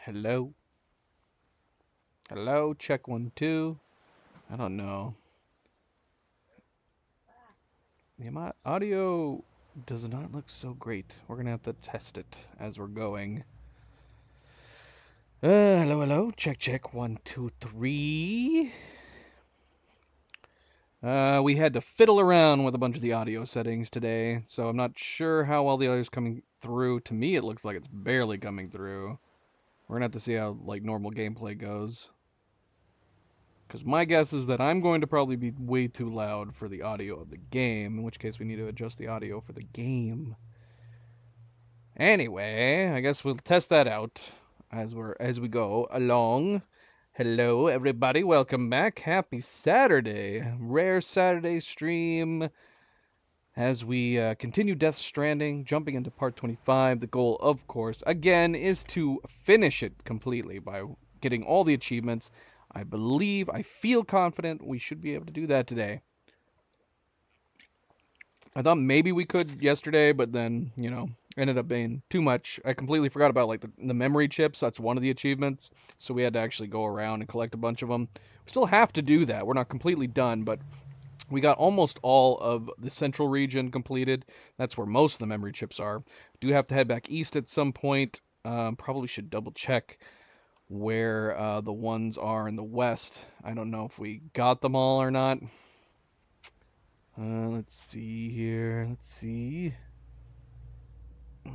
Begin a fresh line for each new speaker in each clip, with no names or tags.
Hello? Hello? Check 1, 2. I don't know. The audio does not look so great. We're gonna have to test it as we're going. Hello. Check, check. 1, 2, 3. We had to fiddle around with a bunch of the audio settings today, so I'm not sure how well the audio is coming through. To me, it looks like it's barely coming through. We're gonna have to see how, like, normal gameplay goes. Because my guess is that I'm going to probably be way too loud for the audio of the game, in which case we need to adjust the audio for the game. Anyway, I guess we'll test that out as we go along. Hello, everybody. Welcome back. Happy Saturday. Rare Saturday stream as we continue Death Stranding, jumping into part 25. The goal, of course, again, is to finish it completely by getting all the achievements. I feel confident we should be able to do that today. I thought maybe we could yesterday, but then, ended up being too much. I completely forgot about like the memory chips. That's one of the achievements. So we had to actually go around and collect a bunch of them. We still have to do that. We're not completely done, but we got almost all of the central region completed. That's where most of the memory chips are. Do have to head back east at some point. Probably should double check where the ones are in the west. I don't know if we got them all or not. Let's see here. Let's see. I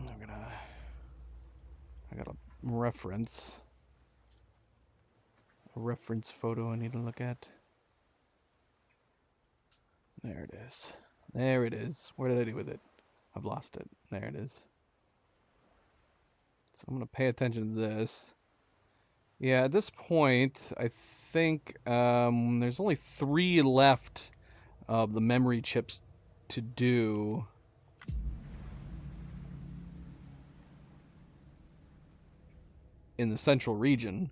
got a reference photo I need to look at. There it is. There it is. Where did I do with it? I've lost it. There it is. So I'm gonna pay attention to this. Yeah, at this point, I think there's only 3 left of the memory chips to do. In the central region.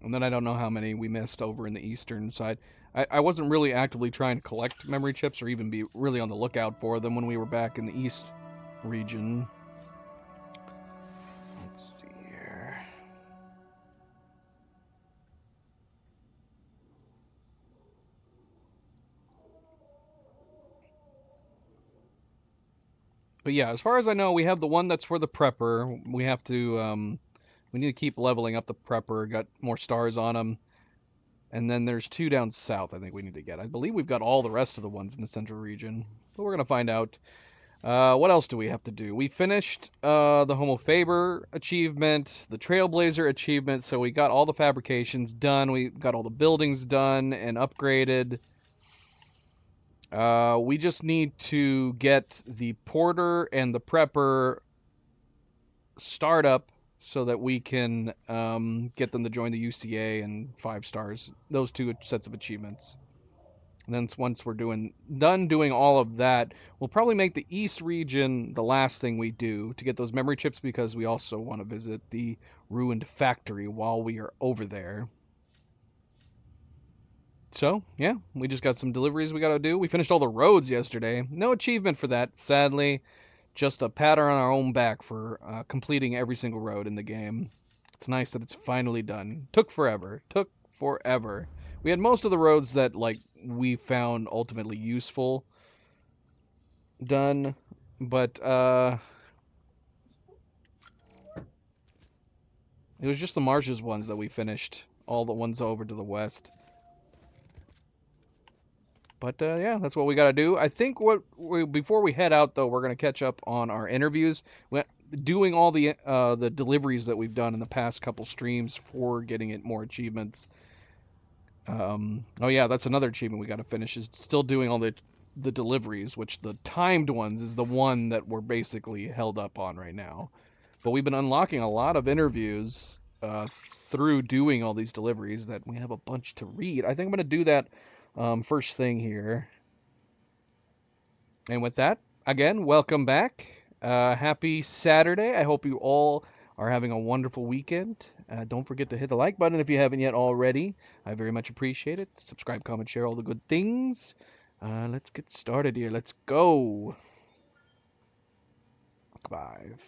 And then I don't know how many we missed over in the eastern side. I wasn't really actively trying to collect memory chips or even be really on the lookout for them when we were back in the east region. Let's see here. But yeah, as far as I know, we have the one that's for the prepper. We need to keep leveling up the prepper. Got more stars on them. And then there's 2 down south I think we need to get. I believe we've got all the rest of the ones in the central region. But we're going to find out. What else do we have to do? We finished the Homo Faber achievement, the Trailblazer achievement, so we got all the fabrications done. We got all the buildings done and upgraded. We just need to get the Porter and the Prepper start up so that we can get them to join the UCA and 5 stars. Those 2 sets of achievements. And then once we're done doing all of that, we'll probably make the East region the last thing we do to get those memory chips because we also want to visit the ruined factory while we are over there. So, yeah, we just got some deliveries we got to do. We finished all the roads yesterday. No achievement for that, sadly. Just a pat on our own back for completing every single road in the game. It's nice that it's finally done. Took forever. We had most of the roads that like we found ultimately useful done, but it was just the marshes ones that we finished. All the ones over to the west. But yeah, that's what we got to do. I think before we head out though, we're gonna catch up on our interviews. Doing all the deliveries that we've done in the past couple streams for getting it more achievements. Oh yeah, that's another achievement we got to finish is still doing all the deliveries, which the timed ones is the one that we're basically held up on right now. But we've been unlocking a lot of interviews through doing all these deliveries that we have a bunch to read. I think I'm going to do that first thing here. And with that, again, welcome back. Happy Saturday. I hope you all are having a wonderful weekend. Don't forget to hit the like button if you haven't yet already. I very much appreciate it. Subscribe, comment, share all the good things. Let's get started here. Let's go. 5.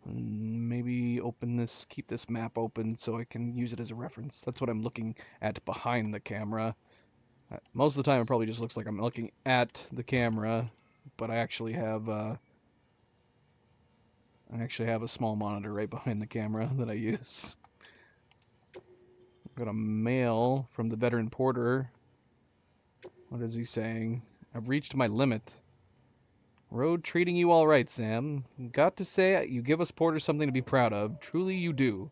Maybe open this, keep this map open so I can use it as a reference. That's what I'm looking at behind the camera. Most of the time it probably just looks like I'm looking at the camera, but I actually have a small monitor right behind the camera that I use. Got a mail from the veteran porter. What is he saying? I've reached my limit. Road treating you all right, Sam. Got to say, you give us porters something to be proud of. Truly you do.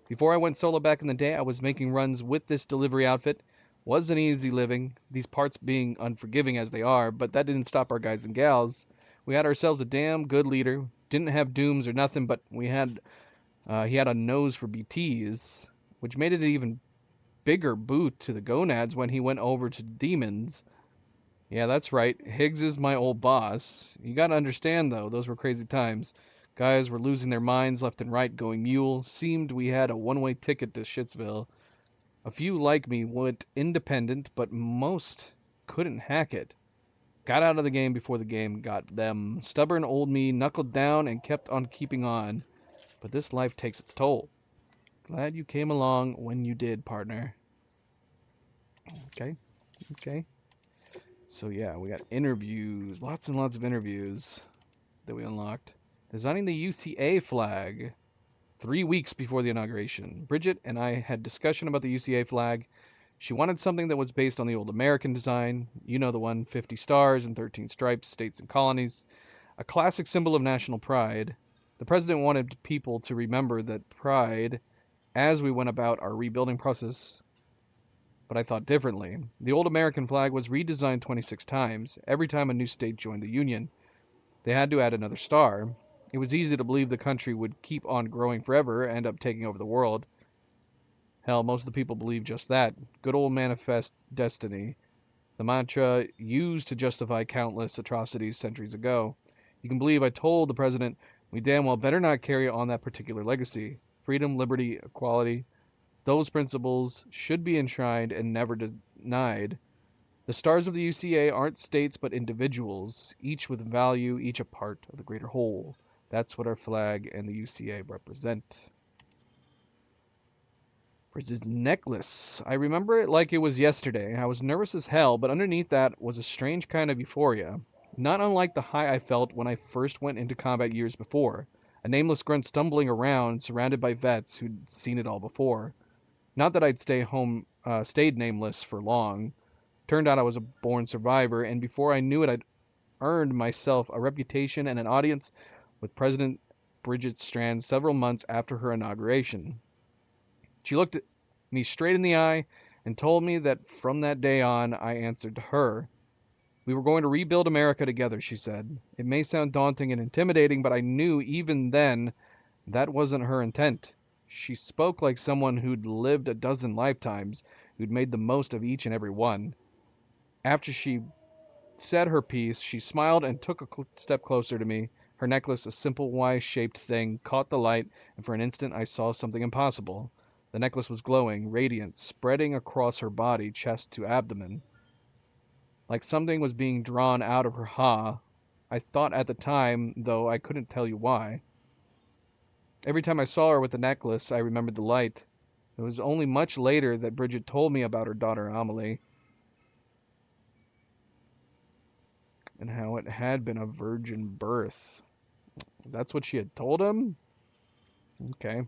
Before I went solo back in the day, I was making runs with this delivery outfit. Wasn't easy living, these parts being unforgiving as they are, but that didn't stop our guys and gals. We had ourselves a damn good leader. Didn't have dooms or nothing, but he had a nose for BTs, which made it an even bigger boot to the gonads when he went over to demons. Yeah, that's right. Higgs is my old boss. You gotta understand, though, those were crazy times. Guys were losing their minds left and right, going mule. Seemed we had a one-way ticket to Shitsville. A few like me went independent, but most couldn't hack it. Got out of the game before the game got them. Stubborn old me knuckled down and kept on keeping on. But this life takes its toll. Glad you came along when you did, partner. Okay, okay. So yeah, we got interviews, lots and lots of interviews that we unlocked. Designing the UCA flag 3 weeks before the inauguration. Bridget and I had discussion about the UCA flag. She wanted something that was based on the old American design. You know the one, 50 stars and 13 stripes, states and colonies. A classic symbol of national pride. The president wanted people to remember that pride as we went about our rebuilding process, but I thought differently. The old American flag was redesigned 26 times, every time a new state joined the Union. They had to add another star. It was easy to believe the country would keep on growing forever, end up taking over the world. Hell, most of the people believe just that. Good old manifest destiny. The mantra used to justify countless atrocities centuries ago. You can believe I told the president we damn well better not carry on that particular legacy. Freedom, liberty, equality, those principles should be enshrined and never denied. The stars of the UCA aren't states but individuals, each with value, each a part of the greater whole. That's what our flag and the UCA represent. Bridget's necklace. I remember it like it was yesterday. I was nervous as hell, but underneath that was a strange kind of euphoria. Not unlike the high I felt when I first went into combat years before. A nameless grunt stumbling around, surrounded by vets who'd seen it all before. Not that I'd stayed nameless for long. Turned out I was a born survivor, and before I knew it, I'd earned myself a reputation and an audience with President Bridget Strand several months after her inauguration. She looked at me straight in the eye and told me that from that day on, I answered to her. We were going to rebuild America together, she said. It may sound daunting and intimidating, but I knew even then that wasn't her intent. She spoke like someone who'd lived a dozen lifetimes, who'd made the most of each and every one. After she said her piece, she smiled and took a step closer to me. Her necklace, a simple Y-shaped thing, caught the light, and for an instant I saw something impossible. The necklace was glowing, radiant, spreading across her body, chest to abdomen. Like something was being drawn out of her ha. I thought at the time, though I couldn't tell you why. Every time I saw her with the necklace, I remembered the light. It was only much later that Bridget told me about her daughter Amelie, and how it had been a virgin birth. That's what she had told him? Okay.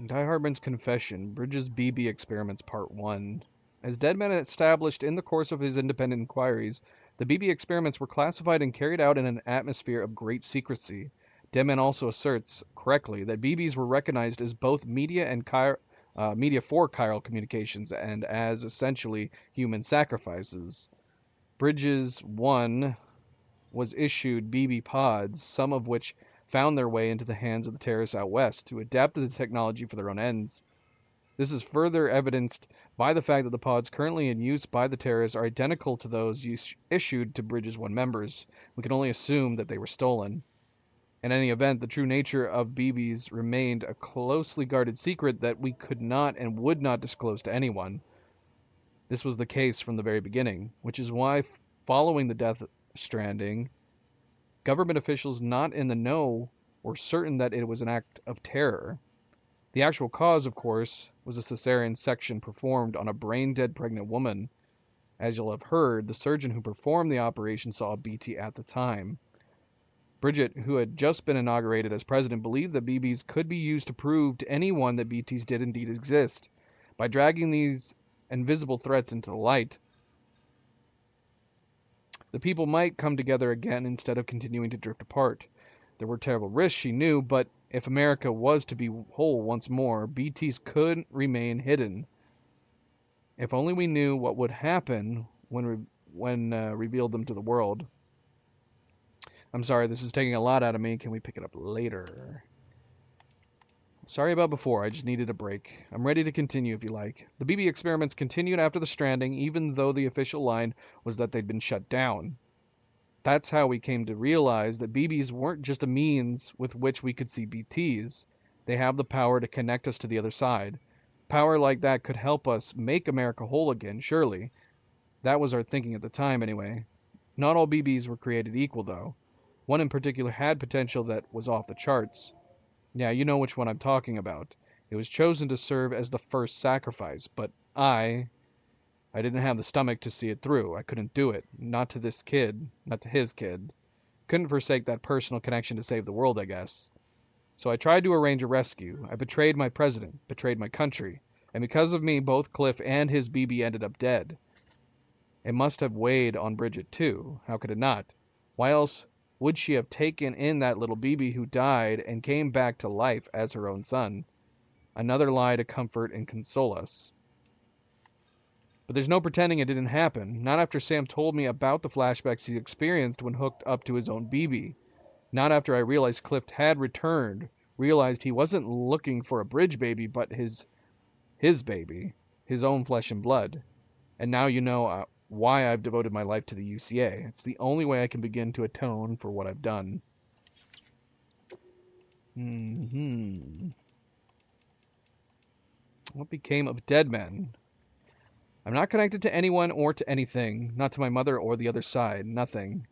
Die Hardman's Confession, Bridges' BB Experiments Part 1. As Deadman established in the course of his independent inquiries, the BB experiments were classified and carried out in an atmosphere of great secrecy. Deadman also asserts, correctly, that BBs were recognized as both media and media for chiral communications and as essentially human sacrifices. Bridges 1 was issued BB pods, some of which found their way into the hands of the terrorists out west to adapt the technology for their own ends. This is further evidenced by the fact that the pods currently in use by the terrorists are identical to those issued to Bridges 1 members. We can only assume that they were stolen. In any event, the true nature of BBs remained a closely guarded secret that we could not and would not disclose to anyone. This was the case from the very beginning, which is why, following the Death Stranding, Government officials not in the know were certain that it was an act of terror. The actual cause, of course, was a cesarean section performed on a brain-dead pregnant woman. As you'll have heard, the surgeon who performed the operation saw a BT at the time. Bridget, who had just been inaugurated as president, believed that BBs could be used to prove to anyone that BTs did indeed exist. By dragging these invisible threats into the light, the people might come together again instead of continuing to drift apart. There were terrible risks, she knew, but if America was to be whole once more, BTs couldn't remain hidden. If only we knew what would happen when revealed them to the world. I'm sorry, this is taking a lot out of me. Can we pick it up later? Sorry about before, I just needed a break. I'm ready to continue if you like. The BB experiments continued after the stranding, even though the official line was that they'd been shut down. That's how we came to realize that BBs weren't just a means with which we could see BTs. They have the power to connect us to the other side. Power like that could help us make America whole again, surely. That was our thinking at the time, anyway. Not all BBs were created equal, though. One in particular had potential that was off the charts. Yeah, you know which one I'm talking about. It was chosen to serve as the first sacrifice, but I didn't have the stomach to see it through. I couldn't do it. Not to this kid. Not to his kid. Couldn't forsake that personal connection to save the world, I guess. So I tried to arrange a rescue. I betrayed my president, betrayed my country. And because of me, both Cliff and his BB ended up dead. It must have weighed on Bridget, too. How could it not? Why else would she have taken in that little BB who died and came back to life as her own son? Another lie to comfort and console us. But there's no pretending it didn't happen. Not after Sam told me about the flashbacks he experienced when hooked up to his own BB. Not after I realized Cliff had returned, realized he wasn't looking for a bridge baby, but his baby, his own flesh and blood. And now you know why I've devoted my life to the UCA. It's the only way I can begin to atone for what I've done. What became of dead men? I'm not connected to anyone or to anything. Not to my mother or the other side. Nothing.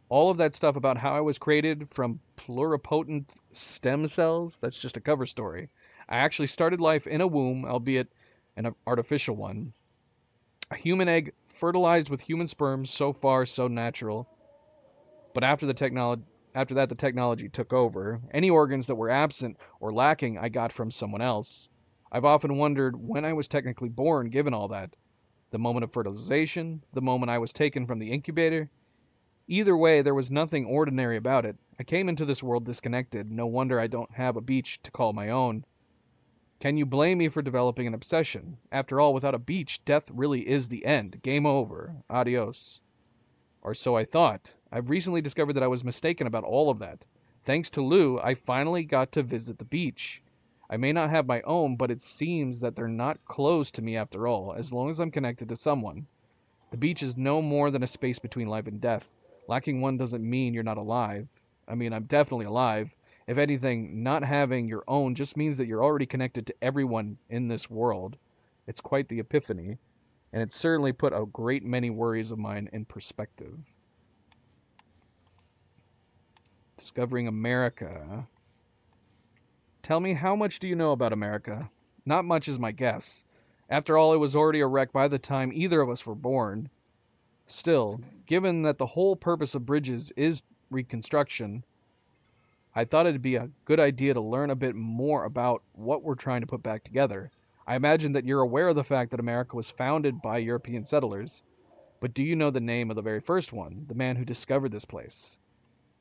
All of that stuff about how I was created from pluripotent stem cells, that's just a cover story. I actually started life in a womb, albeit an artificial one. A human egg fertilized with human sperm, so far so natural. But after that the technology took over. Any organs that were absent or lacking I got from someone else. I've often wondered when I was technically born, given all that. The moment of fertilization, the moment I was taken from the incubator. Either way, there was nothing ordinary about it. I came into this world disconnected. No wonder I don't have a beach to call my own. Can you blame me for developing an obsession? After all, without a beach, death really is the end. Game over. Adios. Or so I thought. I've recently discovered that I was mistaken about all of that. Thanks to Lou, I finally got to visit the beach. I may not have my own, but it seems that they're not closed to me after all, as long as I'm connected to someone. The beach is no more than a space between life and death. Lacking one doesn't mean you're not alive. I mean, I'm definitely alive. If anything, not having your own just means that you're already connected to everyone in this world. It's quite the epiphany, and it certainly put a great many worries of mine in perspective. Discovering America. Tell me, how much do you know about America? Not much is my guess. After all, it was already a wreck by the time either of us were born. Still, given that the whole purpose of bridges is reconstruction, I thought it'd be a good idea to learn a bit more about what we're trying to put back together. I imagine that you're aware of the fact that America was founded by European settlers. But do you know the name of the very first one, the man who discovered this place?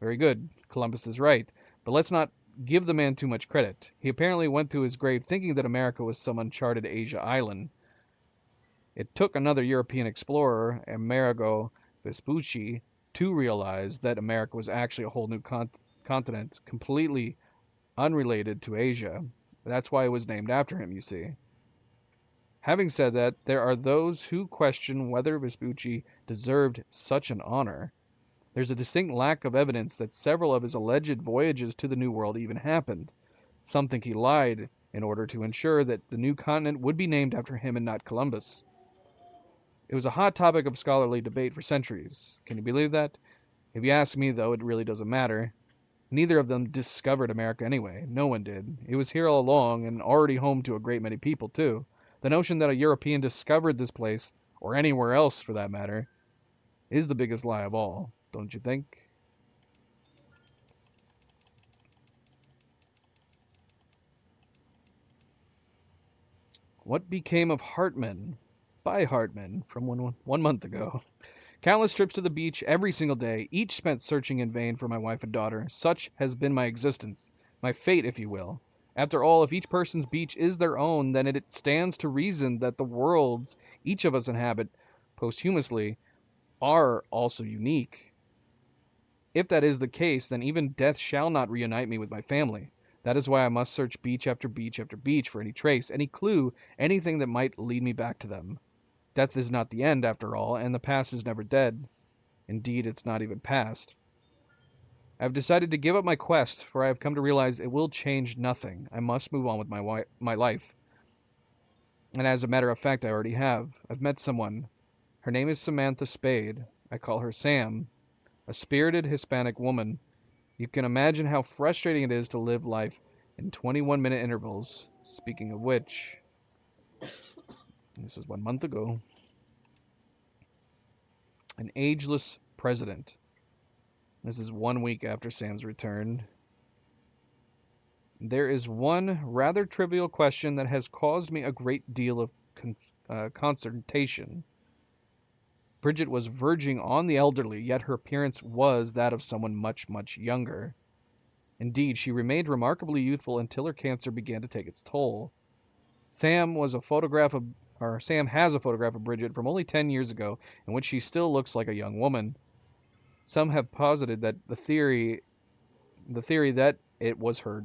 Very good. Columbus is right. But let's not give the man too much credit. He apparently went to his grave thinking that America was some uncharted Asia island. It took another European explorer, Amerigo Vespucci, to realize that America was actually a whole new continent, completely unrelated to Asia. That's why it was named after him, you see. Having said that, there are those who question whether Vespucci deserved such an honor. There's a distinct lack of evidence that several of his alleged voyages to the New World even happened. Some think he lied in order to ensure that the new continent would be named after him and not Columbus. It was a hot topic of scholarly debate for centuries. Can you believe that? If you ask me, though, it really doesn't matter. Neither of them discovered America anyway. No one did. It was here all along and already home to a great many people, too. The notion that a European discovered this place, or anywhere else for that matter, is the biggest lie of all, don't you think? What became of Hartman? By Hartman, from one month ago. Countless trips to the beach every single day, each spent searching in vain for my wife and daughter. Such has been my existence, my fate, if you will. After all, if each person's beach is their own, then it stands to reason that the worlds each of us inhabit posthumously are also unique. If that is the case, then even death shall not reunite me with my family. That is why I must search beach after beach after beach for any trace, any clue, anything that might lead me back to them. Death is not the end, after all, and the past is never dead. Indeed, it's not even past. I have decided to give up my quest, for I have come to realize it will change nothing. I must move on with my life. And as a matter of fact, I already have. I've met someone. Her name is Samantha Spade. I call her Sam. A spirited Hispanic woman. You can imagine how frustrating it is to live life in 21-minute intervals. Speaking of which, this was 1 month ago. An ageless president. This is 1 week after Sam's return. There is one rather trivial question that has caused me a great deal of consternation. Bridget was verging on the elderly, yet her appearance was that of someone much, much younger. Indeed, she remained remarkably youthful until her cancer began to take its toll. Sam has a photograph of Bridget from only 10 years ago, in which she still looks like a young woman. Some have posited that the theory that it was her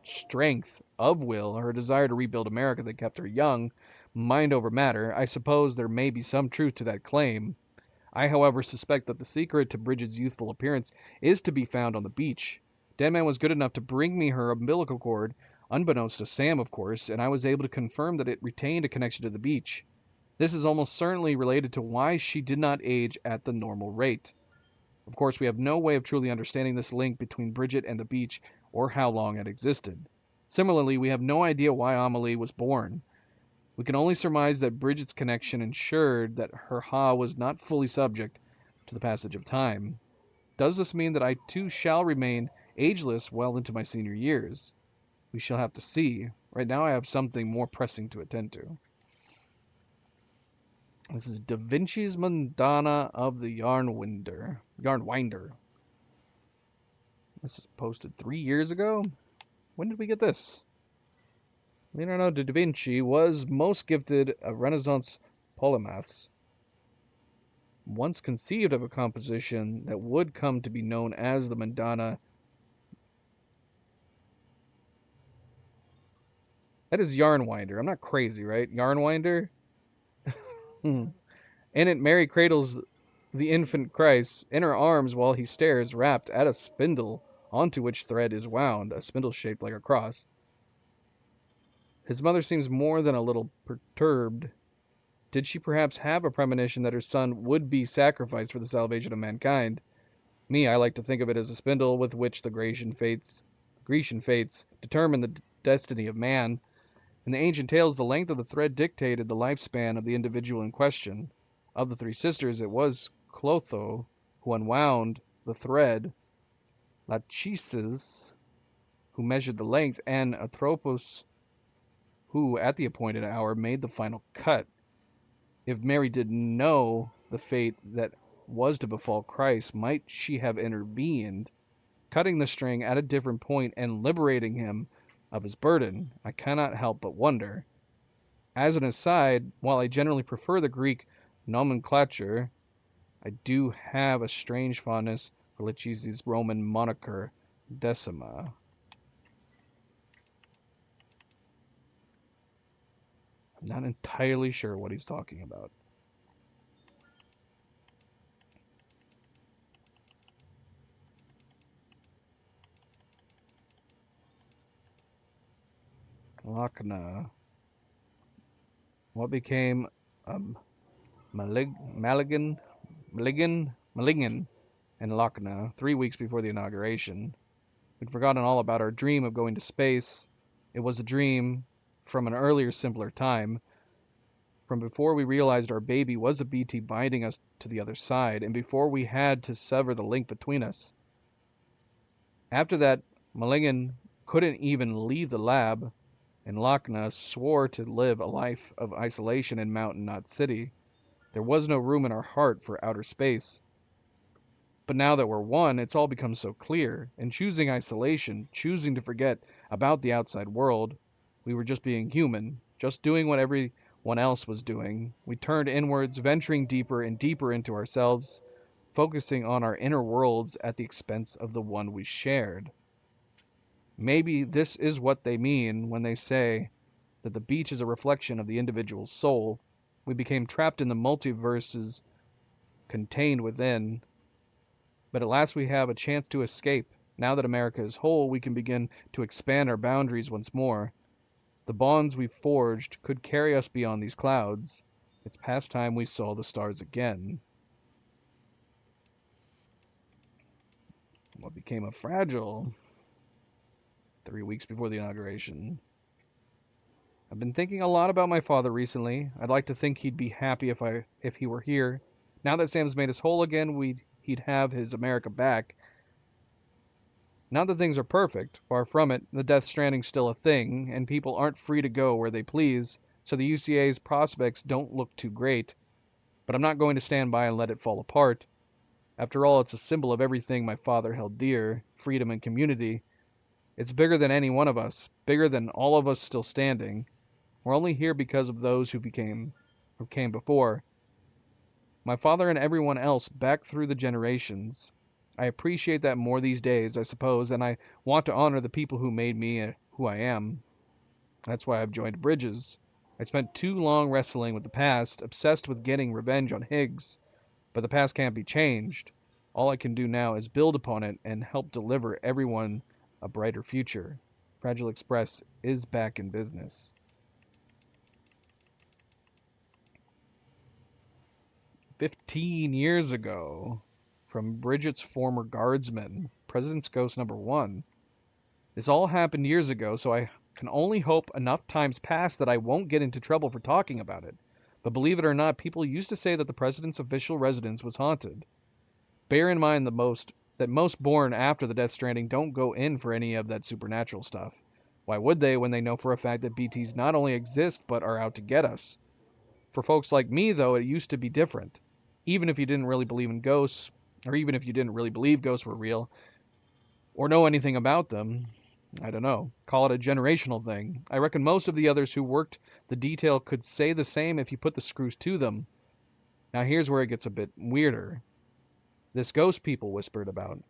strength of will, her desire to rebuild America that kept her young, mind over matter. I suppose there may be some truth to that claim. I, however, suspect that the secret to Bridget's youthful appearance is to be found on the beach. Deadman was good enough to bring me her umbilical cord, unbeknownst to Sam, of course, and I was able to confirm that it retained a connection to the beach. This is almost certainly related to why she did not age at the normal rate. Of course, we have no way of truly understanding this link between Bridget and the beach or how long it existed. Similarly, we have no idea why Amelie was born. We can only surmise that Bridget's connection ensured that her Ha was not fully subject to the passage of time. Does this mean that I too shall remain ageless well into my senior years? We shall have to see. Right now I have something more pressing to attend to. This is Da Vinci's Madonna of the Yarnwinder. This was posted 3 years ago? When did we get this? Leonardo da Vinci was most gifted of Renaissance polymaths. Once conceived of a composition that would come to be known as the Madonna. That is Yarnwinder. I'm not crazy, right? Yarnwinder? In it, Mary cradles the infant Christ in her arms while he stares, wrapped at a spindle onto which thread is wound, a spindle shaped like a cross. His mother seems more than a little perturbed. Did she perhaps have a premonition that her son would be sacrificed for the salvation of mankind? Me, I like to think of it as a spindle with which the Grecian fates determine the destiny of man. In the ancient tales, the length of the thread dictated the lifespan of the individual in question. Of the three sisters, it was Clotho who unwound the thread, Lachesis who measured the length, and Atropos who, at the appointed hour, made the final cut. If Mary did know the fate that was to befall Christ, might she have intervened, cutting the string at a different point and liberating him of his burden? I cannot help but wonder. As an aside, while I generally prefer the Greek nomenclature, I do have a strange fondness for Lachesis' Roman moniker, Decima. I'm not entirely sure what he's talking about. Lachna. What became Maligan, in Lakna 3 weeks before the inauguration. We'd forgotten all about our dream of going to space. It was a dream from an earlier, simpler time, from before we realized our baby was a BT binding us to the other side, and before we had to sever the link between us. After that, Malingan couldn't even leave the lab, and Lakna swore to live a life of isolation in Mountain Knot City. There was no room in our heart for outer space. But now that we're one, it's all become so clear. In choosing isolation, choosing to forget about the outside world, we were just being human, just doing what everyone else was doing. We turned inwards, venturing deeper and deeper into ourselves, focusing on our inner worlds at the expense of the one we shared. Maybe this is what they mean when they say that the beach is a reflection of the individual's soul. We became trapped in the multiverses contained within, but at last we have a chance to escape. Now that America is whole, we can begin to expand our boundaries once more. The bonds we've forged could carry us beyond these clouds. It's past time we saw the stars again. What became of Fragile? 3 weeks before the inauguration. I've been thinking a lot about my father recently. I'd like to think he'd be happy if he were here. Now that Sam's made us whole again, he'd have his America back. Not that things are perfect, far from it. The Death Stranding's still a thing, and people aren't free to go where they please, so the UCA's prospects don't look too great. But I'm not going to stand by and let it fall apart. After all, it's a symbol of everything my father held dear, freedom and community. It's bigger than any one of us, bigger than all of us still standing. We're only here because of those who came before. My father and everyone else back through the generations. I appreciate that more these days, I suppose, and I want to honor the people who made me who I am. That's why I've joined Bridges. I spent too long wrestling with the past, obsessed with getting revenge on Higgs. But the past can't be changed. All I can do now is build upon it and help deliver everyone a brighter future. Fragile Express is back in business. 15 years ago, from Bridget's former guardsman, President's Ghost #1. This all happened years ago, so I can only hope enough time's passed that I won't get into trouble for talking about it. But believe it or not, people used to say that the president's official residence was haunted. Bear in mind that most born after the Death Stranding don't go in for any of that supernatural stuff. Why would they when they know for a fact that BTs not only exist but are out to get us? For folks like me, though, it used to be different. Even if you didn't really believe in ghosts, or even if you didn't really believe ghosts were real, or know anything about them, I don't know, call it a generational thing. I reckon most of the others who worked the detail could say the same if you put the screws to them. Now here's where it gets a bit weirder. This ghost people whispered about.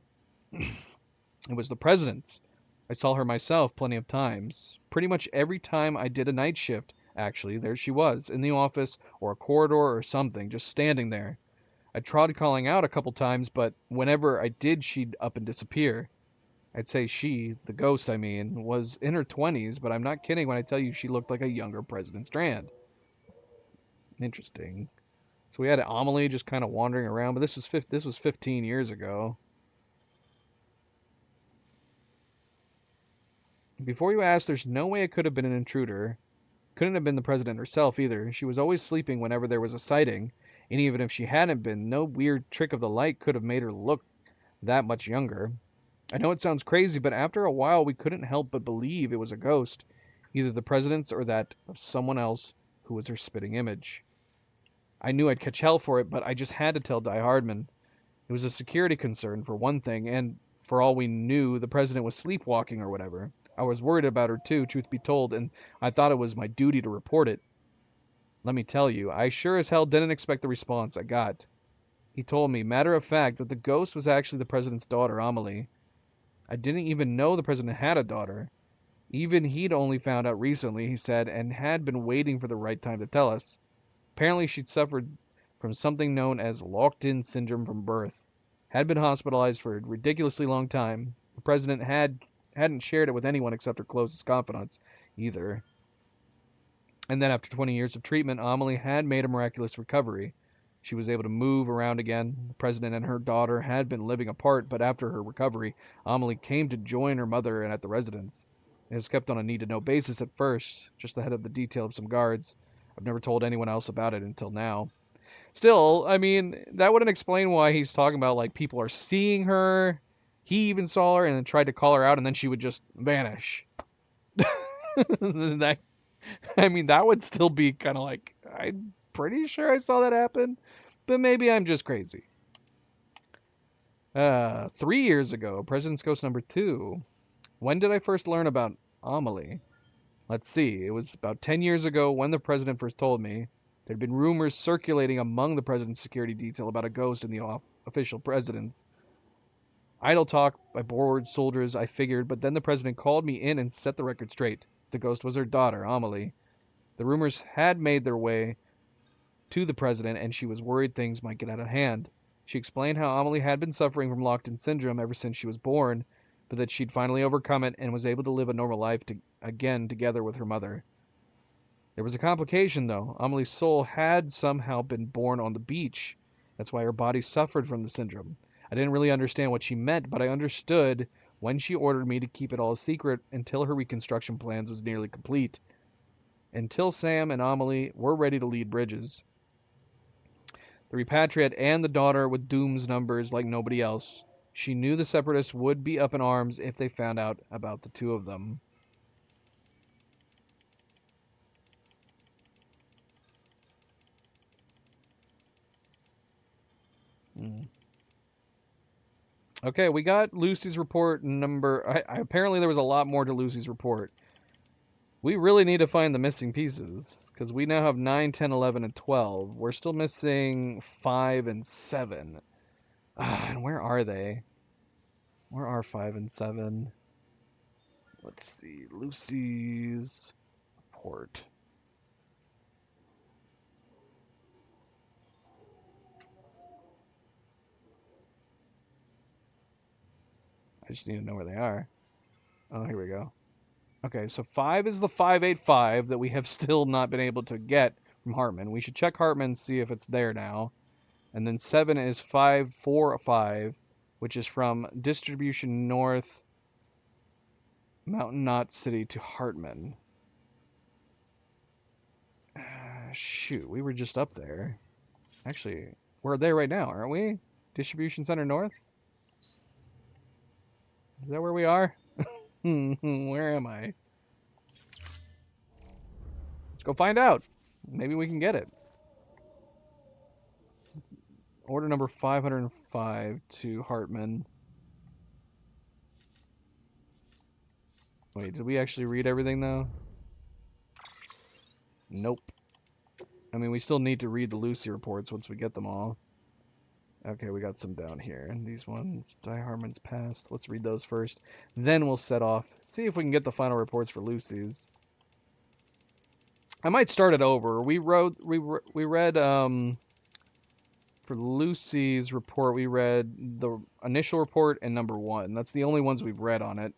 It was the president's. I saw her myself plenty of times. Pretty much every time I did a night shift, actually, there she was, in the office or a corridor or something, just standing there. I tried calling out a couple times, but whenever I did, she'd up and disappear. I'd say she, the ghost I mean, was in her 20s, but I'm not kidding when I tell you she looked like a younger President Strand. Interesting. So we had Amelie just kind of wandering around, but this was 15 years ago. Before you ask, there's no way it could have been an intruder. Couldn't have been the president herself either. She was always sleeping whenever there was a sighting, and even if she hadn't been, no weird trick of the light could have made her look that much younger. I know it sounds crazy, but after a while we couldn't help but believe it was a ghost, either the president's or that of someone else who was her spitting image. I knew I'd catch hell for it, but I just had to tell Die Hardman. It was a security concern, for one thing, and for all we knew, the president was sleepwalking or whatever. I was worried about her too, truth be told, and I thought it was my duty to report it. Let me tell you, I sure as hell didn't expect the response I got. He told me, matter of fact, that the ghost was actually the president's daughter, Amelie. I didn't even know the president had a daughter. Even he'd only found out recently, he said, and had been waiting for the right time to tell us. Apparently she'd suffered from something known as locked-in syndrome from birth. Had been hospitalized for a ridiculously long time. The president hadn't shared it with anyone except her closest confidants, either. And then after 20 years of treatment, Amelie had made a miraculous recovery. She was able to move around again. The president and her daughter had been living apart, but after her recovery, Amelie came to join her mother and at the residence. It was kept on a need-to-know basis at first, just ahead of the detail of some guards. I've never told anyone else about it until now. Still, I mean, that wouldn't explain why he's talking about, like, people are seeing her. He even saw her and then tried to call her out, and then she would just vanish. that, I mean, that would still be kind of like, I'm pretty sure I saw that happen, but maybe I'm just crazy. 3 years ago, President's Ghost number 2. When did I first learn about Amelie? Let's see, it was about 10 years ago when the president first told me. There had been rumors circulating among the president's security detail about a ghost in the official residence. Idle talk by bored soldiers, I figured, but then the president called me in and set the record straight. The ghost was her daughter, Amelie. The rumors had made their way to the president, and she was worried things might get out of hand. She explained how Amelie had been suffering from locked-in syndrome ever since she was born, but that she'd finally overcome it and was able to live a normal life again together with her mother. There was a complication, though. Amelie's soul had somehow been born on the beach. That's why her body suffered from the syndrome. I didn't really understand what she meant, but I understood when she ordered me to keep it all a secret until her reconstruction plans was nearly complete. Until Sam and Amelie were ready to lead bridges. The repatriate and the daughter with Doom's numbers like nobody else. She knew the Separatists would be up in arms if they found out about the two of them. Okay, we got Lucy's report number... apparently there was a lot more to Lucy's report. We really need to find the missing pieces, because we now have 9, 10, 11, and 12. We're still missing 5 and 7. And where are they? Where are 5 and 7? Let's see. Lucy's report. I just need to know where they are. Oh, here we go. Okay, so 5 is the 585 that we have still not been able to get from Hartman. We should check Hartman and see if it's there now. And then 7 is 545, which is from Distribution North, Mountain Knot City to Hartman. Shoot, we were just up there. Actually, we're there right now, aren't we? Distribution Center North? Is that where we are? Where am I? Let's go find out. Maybe we can get it. Order number 505 to Hartman. Wait, did we actually read everything though? Nope. I mean, we still need to read the Lucy reports once we get them all. Okay, we got some down here. And these ones, Die Hartman's past. Let's read those first. Then we'll set off. See if we can get the final reports for Lucy's. I might start it over. We read for Lucy's report, we read the initial report and number 1. That's the only ones we've read on it.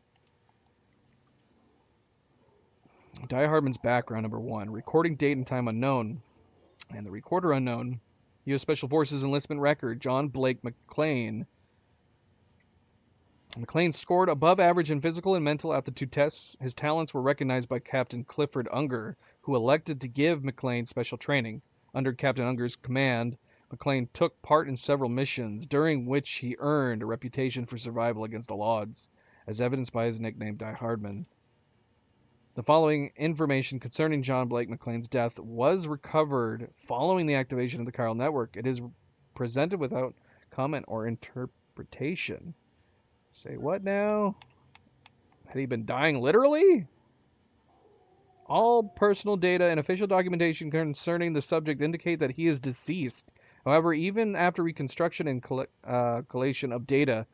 Die Hartman's background, number 1. Recording date and time unknown. And the recorder unknown. U.S. Special Forces enlistment record, John Blake McClane. McClane scored above average in physical and mental at the 2 tests. His talents were recognized by Captain Clifford Unger, who elected to give McClane special training. Under Captain Unger's command, McClane took part in several missions, during which he earned a reputation for survival against all odds, as evidenced by his nickname Die Hardman. The following information concerning John Blake McClane's death was recovered following the activation of the Chiral Network. It is presented without comment or interpretation. Say what now? Had he been dying literally? All personal data and official documentation concerning the subject indicate that he is deceased. However, even after reconstruction and collation of data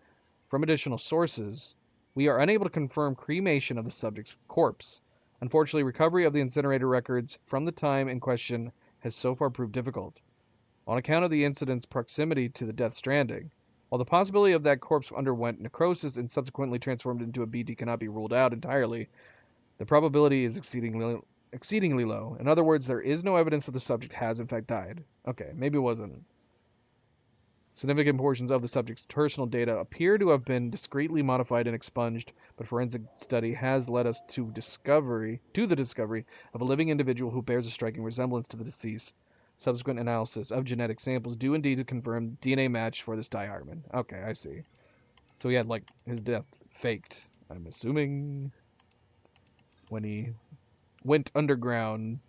from additional sources, we are unable to confirm cremation of the subject's corpse. Unfortunately, recovery of the incinerator records from the time in question has so far proved difficult, on account of the incident's proximity to the Death Stranding. While the possibility of that corpse underwent necrosis and subsequently transformed into a BT cannot be ruled out entirely, the probability is exceedingly low. In other words, there is no evidence that the subject has in fact died. Okay, maybe it wasn't Significant portions of the subject's personal data appear to have been discreetly modified and expunged, but forensic study has led us to the discovery of a living individual who bears a striking resemblance to the deceased. Subsequent analysis of genetic samples do indeed confirm DNA match for this diarmid. Okay, I see. So he had like his death faked, I'm assuming, when he went underground.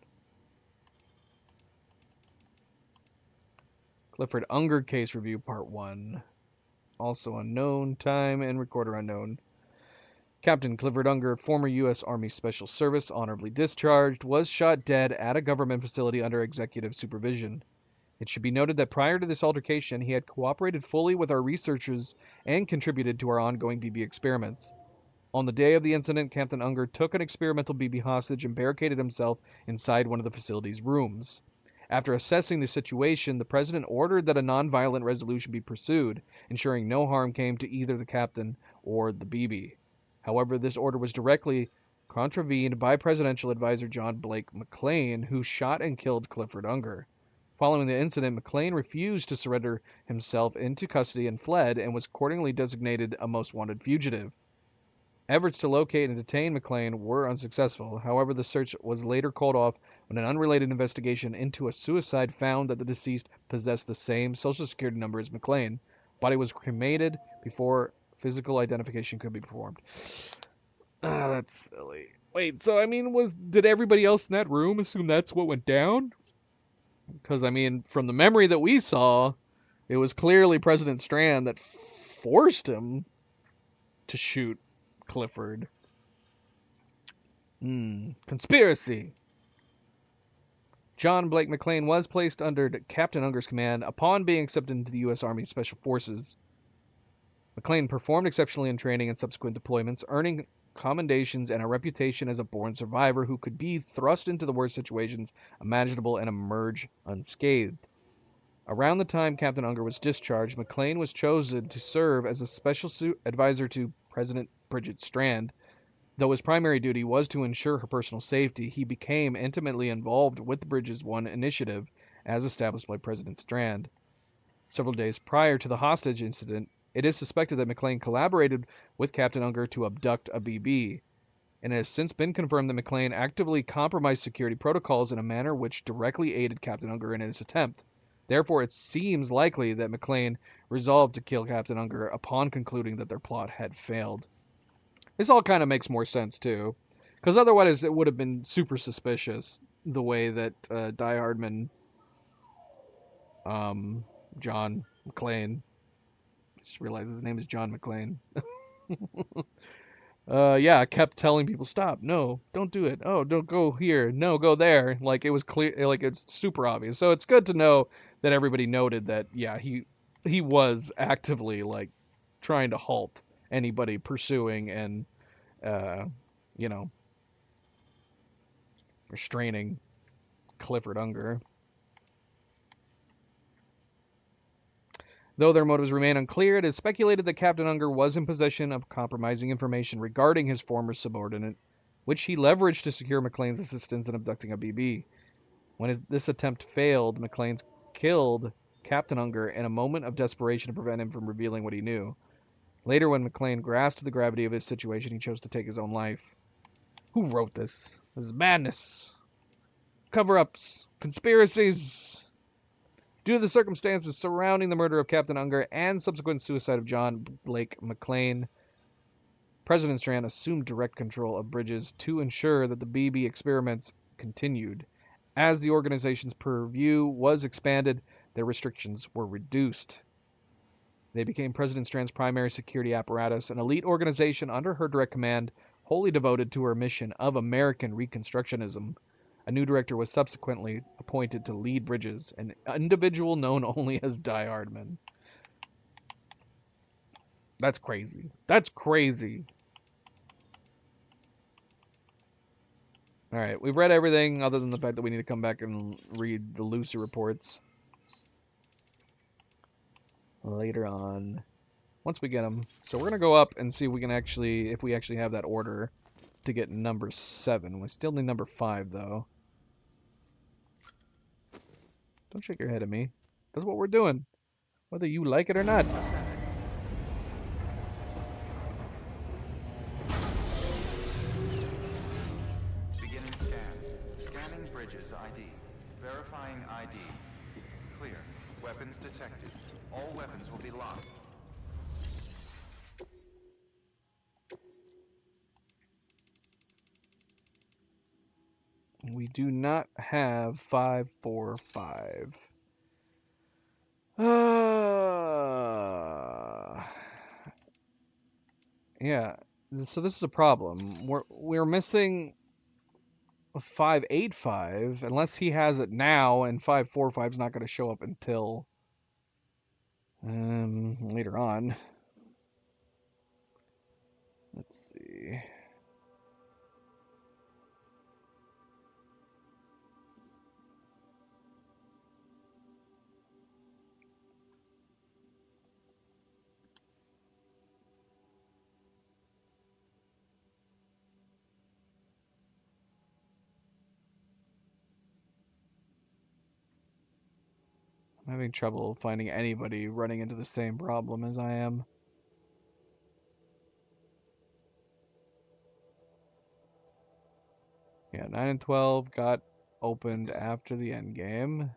Clifford Unger case review part 1. Also unknown. Time and recorder unknown. Captain Clifford Unger, former U.S. Army Special Service, honorably discharged, was shot dead at a government facility under executive supervision. It should be noted that prior to this altercation, he had cooperated fully with our researchers and contributed to our ongoing BB experiments. On the day of the incident, Captain Unger took an experimental BB hostage and barricaded himself inside one of the facility's rooms. After assessing the situation, the President ordered that a nonviolent resolution be pursued, ensuring no harm came to either the captain or the BB. However, this order was directly contravened by Presidential Advisor John Blake McLean, who shot and killed Clifford Unger. Following the incident, McLean refused to surrender himself into custody and fled, and was accordingly designated a most wanted fugitive. Efforts to locate and detain McLean were unsuccessful. However, the search was later called off when an unrelated investigation into a suicide found that the deceased possessed the same Social Security number as McLean. Body was cremated before physical identification could be performed. Ah, that's silly. Wait, so I mean, did everybody else in that room assume that's what went down? Because I mean, from the memory that we saw, it was clearly President Strand that forced him to shoot Clifford. Conspiracy. John Blake McLean was placed under Captain Unger's command upon being accepted into the U.S. Army Special Forces. McLean performed exceptionally in training and subsequent deployments, earning commendations and a reputation as a born survivor who could be thrust into the worst situations imaginable and emerge unscathed. Around the time Captain Unger was discharged, McLean was chosen to serve as a special advisor to President Bridget Strand. Though his primary duty was to ensure her personal safety, he became intimately involved with the Bridges 1 initiative as established by President Strand. Several days prior to the hostage incident, it is suspected that McLean collaborated with Captain Unger to abduct a BB, and it has since been confirmed that McLean actively compromised security protocols in a manner which directly aided Captain Unger in his attempt. Therefore, it seems likely that McLean resolved to kill Captain Unger upon concluding that their plot had failed. This all kind of makes more sense, too, because otherwise it would have been super suspicious the way that Die Hardman, John McClane, I just realized his name is John McClane. Yeah, kept telling people, stop, no, don't do it. Oh, don't go here. No, go there. Like, it was clear, like, it's super obvious. So it's good to know that everybody noted that, yeah, he was actively, like, trying to halt anybody pursuing and, you know, restraining Clifford Unger. Though their motives remain unclear, it is speculated that Captain Unger was in possession of compromising information regarding his former subordinate, which he leveraged to secure McLean's assistance in abducting a BB. When this attempt failed, McLean killed Captain Unger in a moment of desperation to prevent him from revealing what he knew. Later, when McLean grasped the gravity of his situation, he chose to take his own life. Who wrote this? This is madness. Cover-ups. Conspiracies. Due to the circumstances surrounding the murder of Captain Unger and subsequent suicide of John Blake McLean, President Strand assumed direct control of Bridges to ensure that the BB experiments continued. As the organization's purview was expanded, their restrictions were reduced. They became President Strand's primary security apparatus, an elite organization under her direct command, wholly devoted to her mission of American Reconstructionism. A new director was subsequently appointed to lead Bridges, an individual known only as Die Hardman. That's crazy. That's crazy. Alright, we've read everything other than the fact that we need to come back and read the Lucy reports later on, once we get them. So we're going to go up and see if we can if we actually have that order to get number 7. We still need number 5, though. Don't shake your head at me. That's what we're doing. whether you like it or not.
Beginning scan. Scanning bridges ID. Verifying ID. Clear. Weapons detected. All weapons will be locked.
We do not have 545. Yeah. So this is a problem. We're missing 585 unless he has it now, and 545 is not going to show up until later on. Let's see. I'm having trouble finding anybody running into the same problem as I am. Yeah, 9 and 12 got opened after the end game.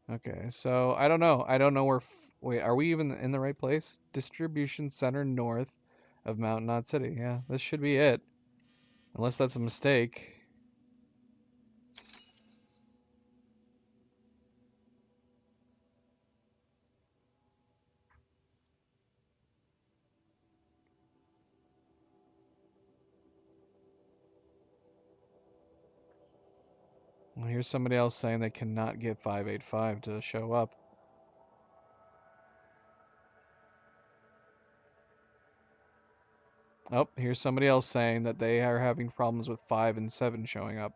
Okay, so I don't know. I don't know where. Wait, are we even in the right place? Distribution center north of Mountain Knot City. Yeah, this should be it. Unless that's a mistake. Well, here's somebody else saying they cannot get 585 to show up. Oh, here's somebody else saying that they are having problems with 5 and 7 showing up.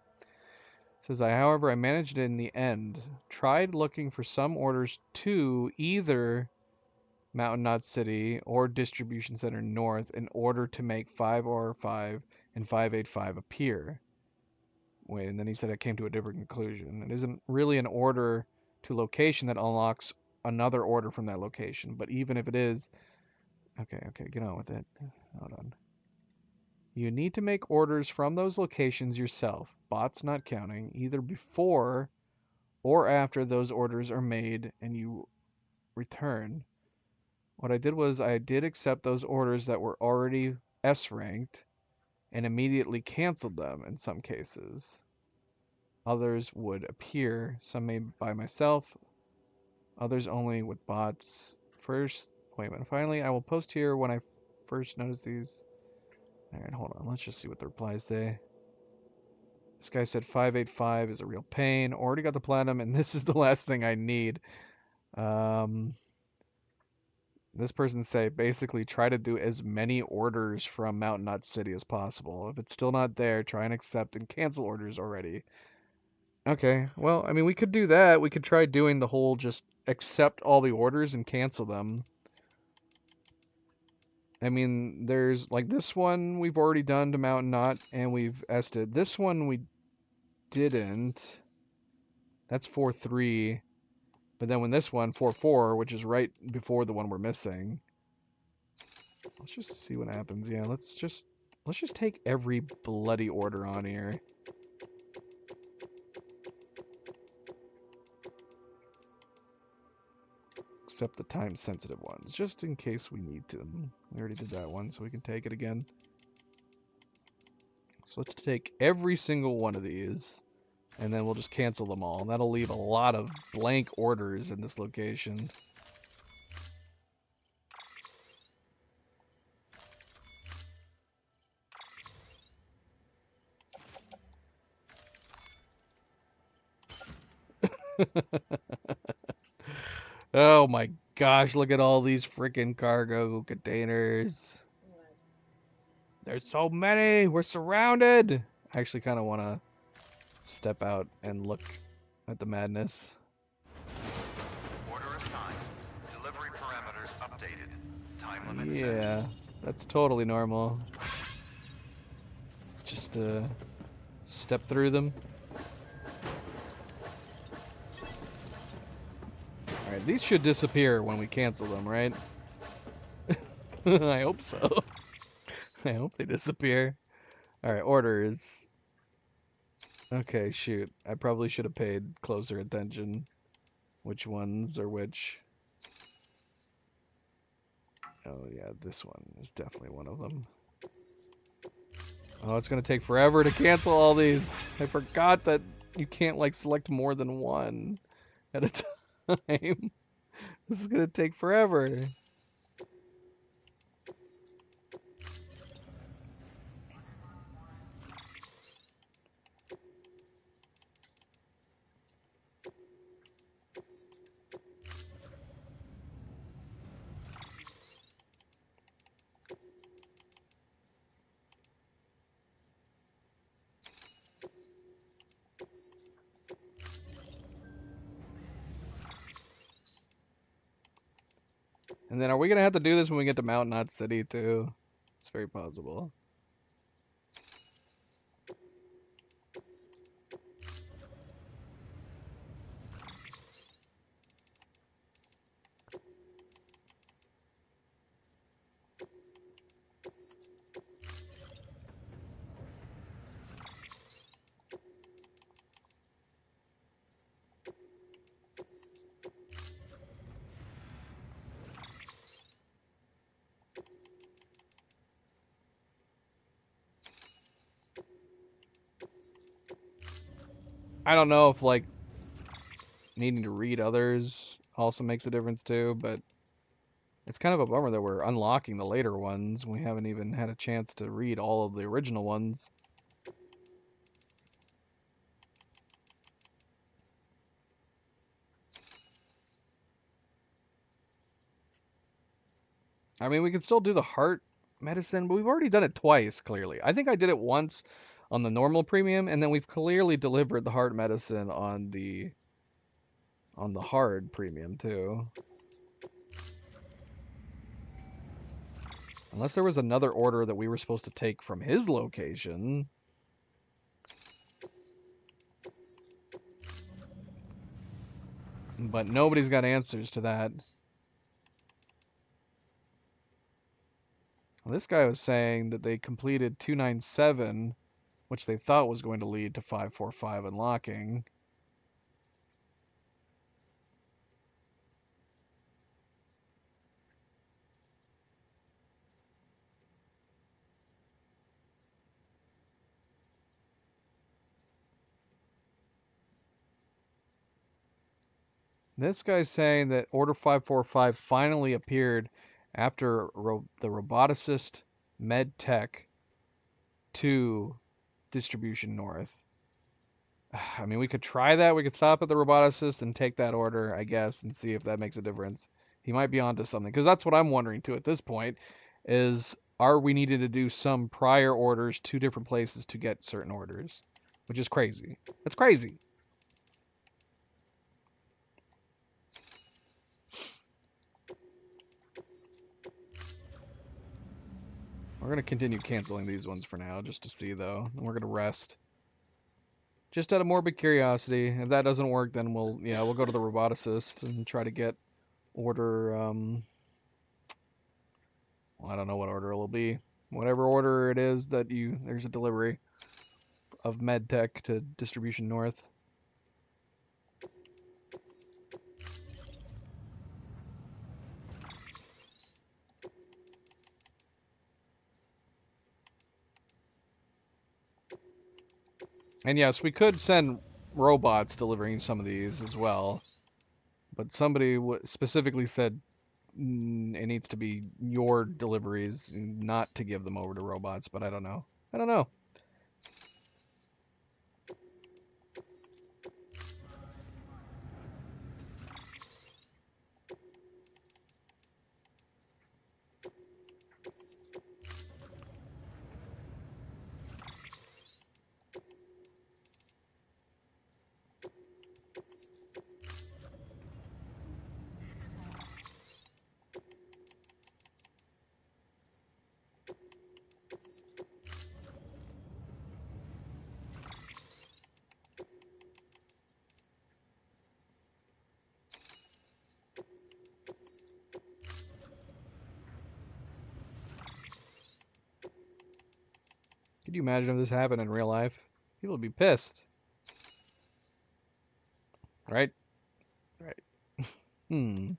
Says, however, I managed it in the end. Tried looking for some orders to either Mountain Knot City or Distribution Center North in order to make 505 and 585 appear. Wait, and then he said I came to a different conclusion. It isn't really an order to location that unlocks another order from that location, but even if it is... Okay, get on with it. Hold on. You need to make orders from those locations yourself, bots not counting, either before or after those orders are made and you return. What I did was I did accept those orders that were already S ranked and immediately canceled them in some cases. Others would appear, some made by myself, others only with bots. Wait a minute, finally I will post here when I first noticed these. Alright, hold on, let's just see what the replies say. This guy said 585 is a real pain. Already got the platinum, and this is the last thing I need. This person say basically try to do as many orders from Mountain Knot City as possible. If it's still not there, try and accept and cancel orders already. Okay, well, I mean, we could do that. We could try doing the whole just accept all the orders and cancel them. I mean, there's like this one we've already done to Mountain Knot and we've ested. This one we didn't. That's 4-3. But then when this one, 4-4, which is right before the one we're missing. Let's just see what happens. Yeah, let's just take every bloody order on here. Except the time-sensitive ones, just in case we need to. We already did that one, so we can take it again. So let's take every single one of these, and then we'll just cancel them all. And that'll leave a lot of blank orders in this location. Oh my gosh, look at all these freaking cargo containers. There's so many. We're surrounded. I actually kind of want to step out and look at the madness.
limit set.
Yeah, that's totally normal. Just step through them. Alright, these should disappear when we cancel them, right? I hope so. I hope they disappear. Alright, orders. Okay, shoot. I probably should have paid closer attention. Which ones are which? Oh yeah, this one is definitely one of them. Oh, it's gonna take forever to cancel all these. I forgot that you can't like select more than one at a time. This is gonna take forever. And then are we gonna have to do this when we get to Mountain Knot City too? It's very possible. I don't know if like needing to read others also makes a difference too, but it's kind of a bummer that we're unlocking the later ones. We haven't even had a chance to read all of the original ones. I mean, we can still do the heart medicine, but we've already done it twice, clearly. I think I did it once on the normal premium, and then we've clearly delivered the heart medicine on the hard premium too. Unless there was another order that we were supposed to take from his location. But nobody's got answers to that. Well, this guy was saying that they completed 297, which they thought was going to lead to 545 unlocking. This guy's saying that Order 545 finally appeared after the Roboticist Med Tech 2 Distribution North. I mean, we could try that. We could stop at the Roboticist and take that order, I guess, and see if that makes a difference. He might be onto something, because that's what I'm wondering too at this point, is are we needed to do some prior orders to different places to get certain orders, which is crazy. That's crazy. We're going to continue canceling these ones for now, just to see, though. And we're going to rest. Just out of morbid curiosity. If that doesn't work, then we'll go to the Roboticist and try to get order, well, I don't know what order it'll be. Whatever order it is that there's a delivery of MedTech to Distribution North. And yes, we could send robots delivering some of these as well. But somebody specifically said it needs to be your deliveries, not to give them over to robots, but I don't know. I don't know. Could you imagine if this happened in real life? People would be pissed. Right? Right. Hmm.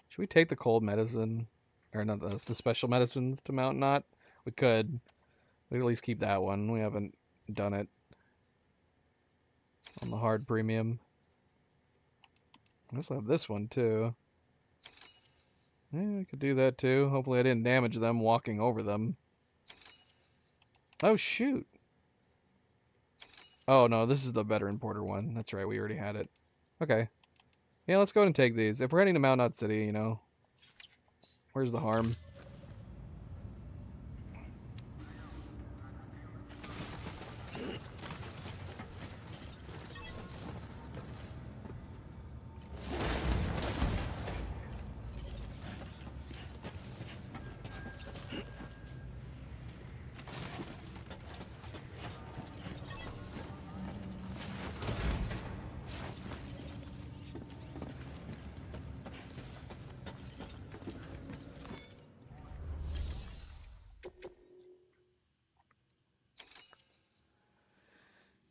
Should we take the cold medicine? Or not the special medicines to Mount Knot? We could. We could at least keep that one. We haven't done it on the hard premium. I also have this one too. Yeah, we could do that too. Hopefully I didn't damage them walking over them. Oh shoot. Oh no, this is the better importer one. That's right, we already had it. Okay. Yeah, let's go ahead and take these. If we're heading to Mount Knot City, you know, where's the harm?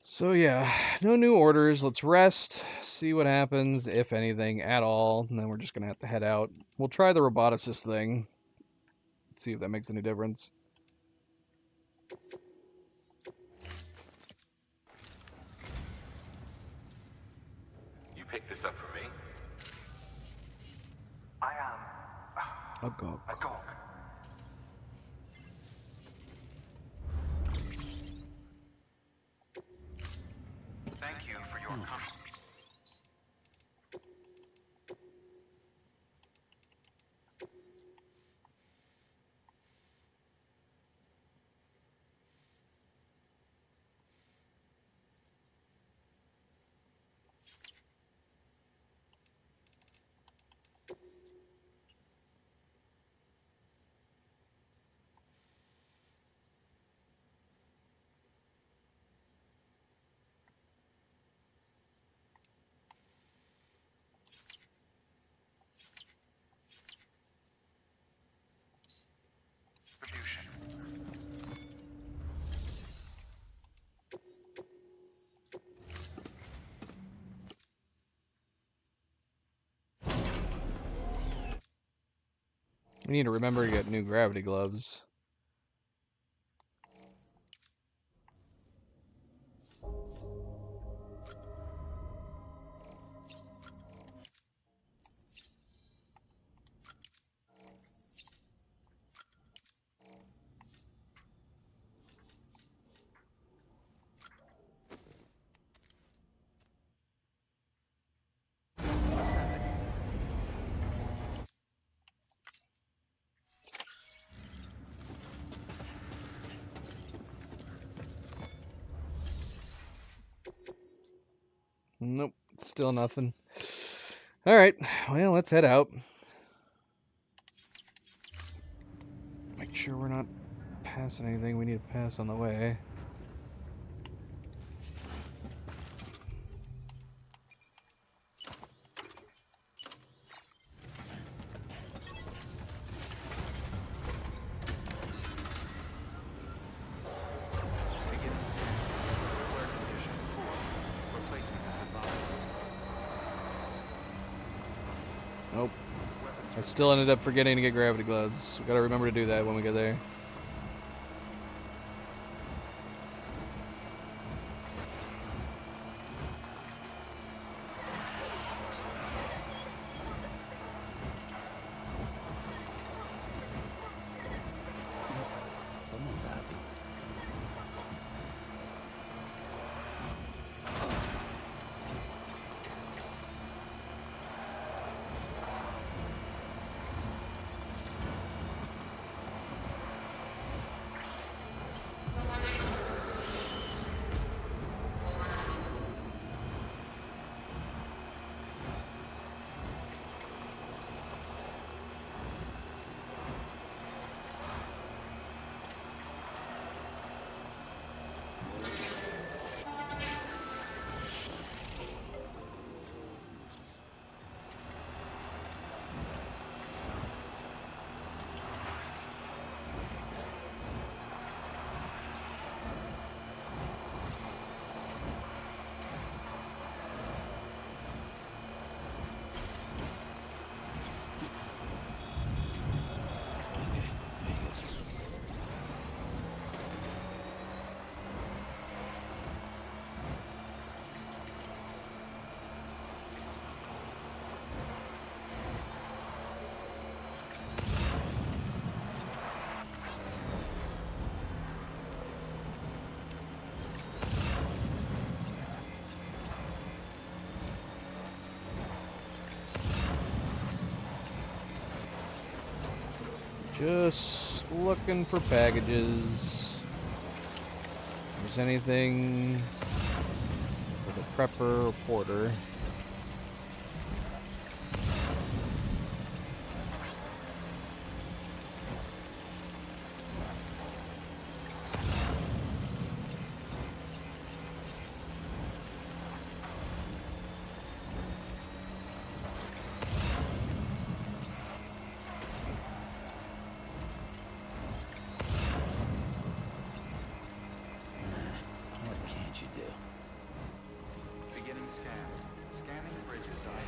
So yeah, no new orders. Let's rest, see what happens, if anything at all, and then we're just gonna have to head out. We'll try the roboticist thing. See if that makes any difference.
You picked this up for me?
I am
A gog.
a gog. Thank you for your comment. Distribution.
We need to remember to get new gravity gloves. Nope, still nothing. All right, well, let's head out. Make sure we're not passing anything we need to pass on the way.
Beginning scan. Wear condition 4. Replacement as advised.
Nope.
Weapons
I still ended up forgetting to get gravity gloves. We gotta remember to do that when we get there.
Someone's happy.
Just looking for packages. If there's anything for the prepper or porter.
What can't you do?
Beginning scan. Scanning bridges ID.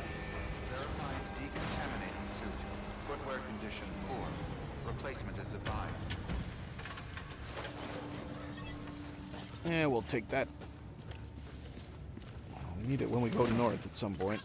Verifying decontaminating suit. Footwear condition poor. Replacement is advised.
Yeah, we'll take that. We need it when we go north at some point.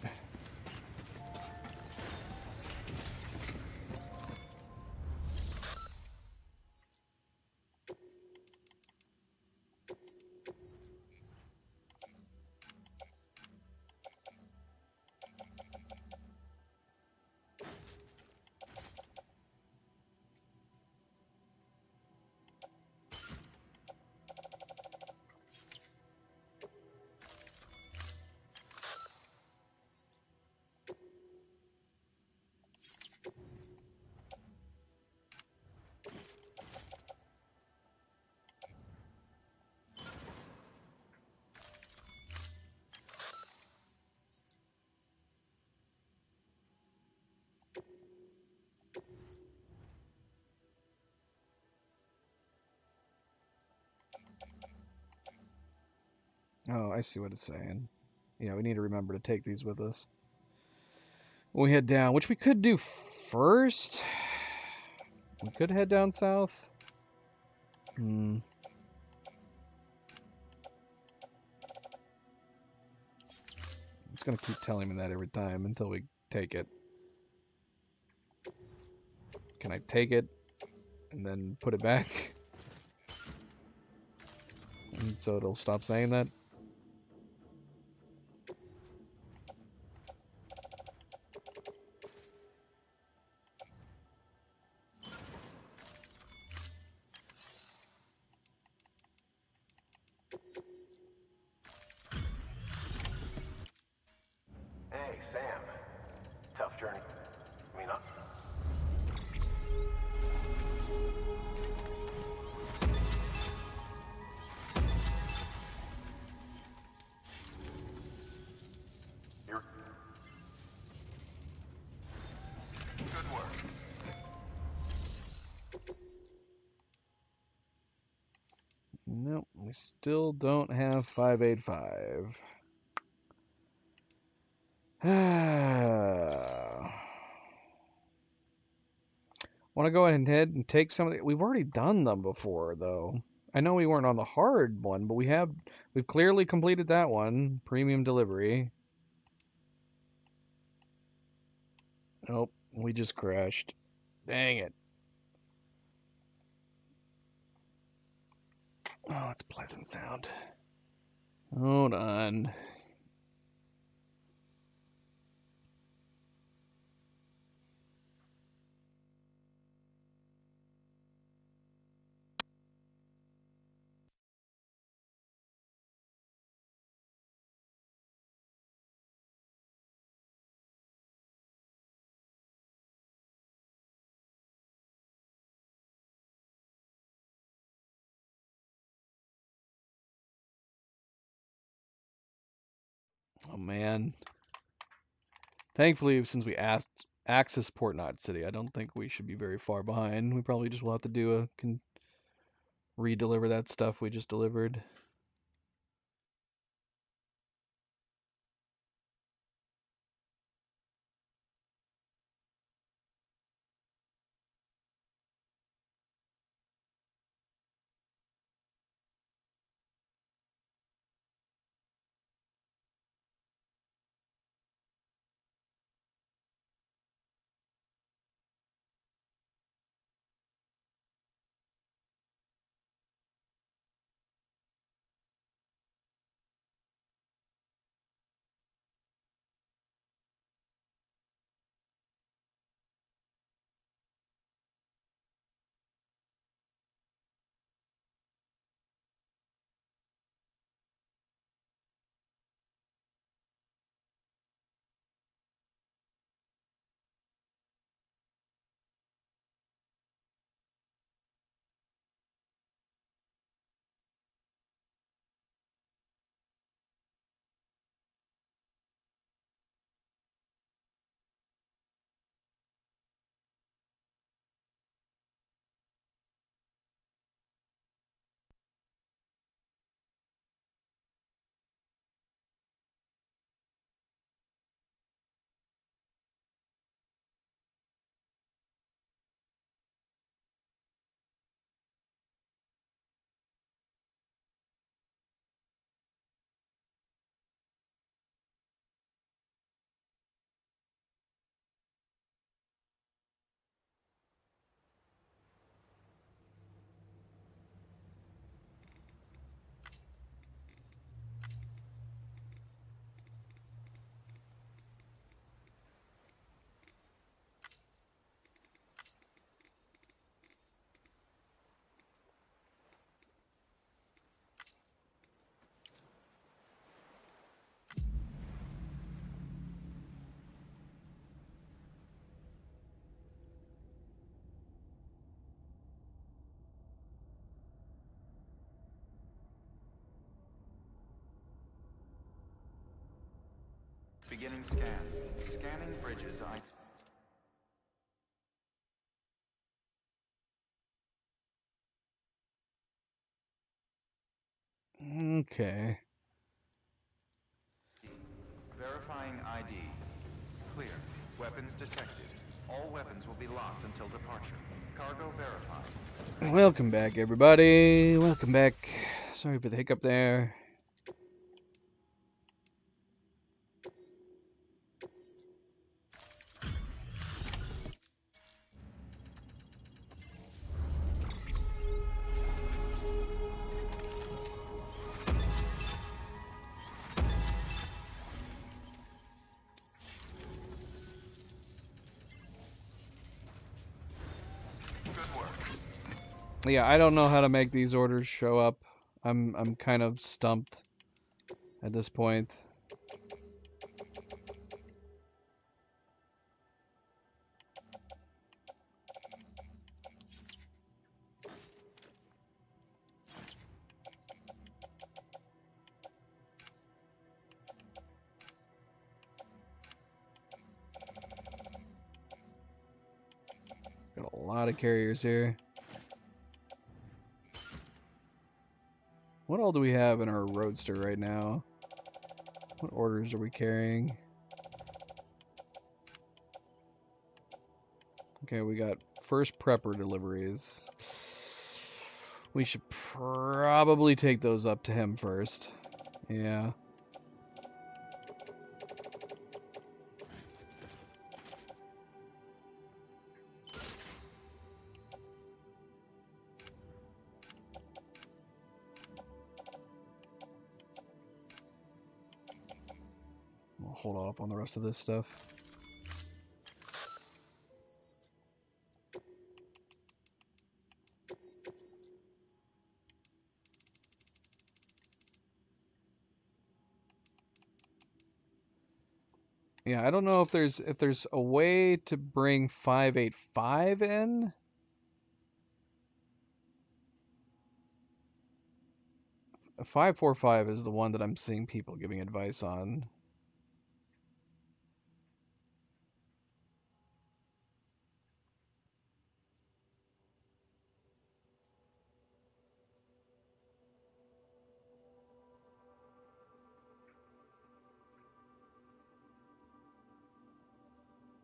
Oh, I see what it's saying. Yeah, we need to remember to take these with us when we head down, which we could do first. We could head down south. It's gonna keep telling me that every time until we take it. Can I take it and then put it back? And so it'll stop saying that?
Hey, Sam. Tough journey. I mean, you're... Good work.
Nope, we still don't have 585. Want to go ahead and take some of the... We've already done them before, though. I know we weren't on the hard one, but we've clearly completed that one. Premium delivery. Nope, we just crashed. Dang it. Oh, it's Pleasant Sound. Hold on. Oh, man. Thankfully, since we access Port Knot City, I don't think we should be very far behind. We probably just will have to do re-deliver that stuff we just delivered.
Beginning scan. Scanning bridges ID.
Okay.
Verifying ID. Clear. Weapons detected. All weapons will be locked until departure. Cargo verified.
Welcome back, everybody. Welcome back. Sorry for the hiccup there.
Good work.
Yeah, I don't know how to make these orders show up. I'm kind of stumped at this point. Got a lot of carriers here. What all do we have in our roadster right now? What orders are we carrying? Okay, we got first prepper deliveries. We should probably take those up to him first. Yeah. We'll hold off on the rest of this stuff. Yeah, I don't know if there's a way to bring 585 in. A 545 is the one that I'm seeing people giving advice on.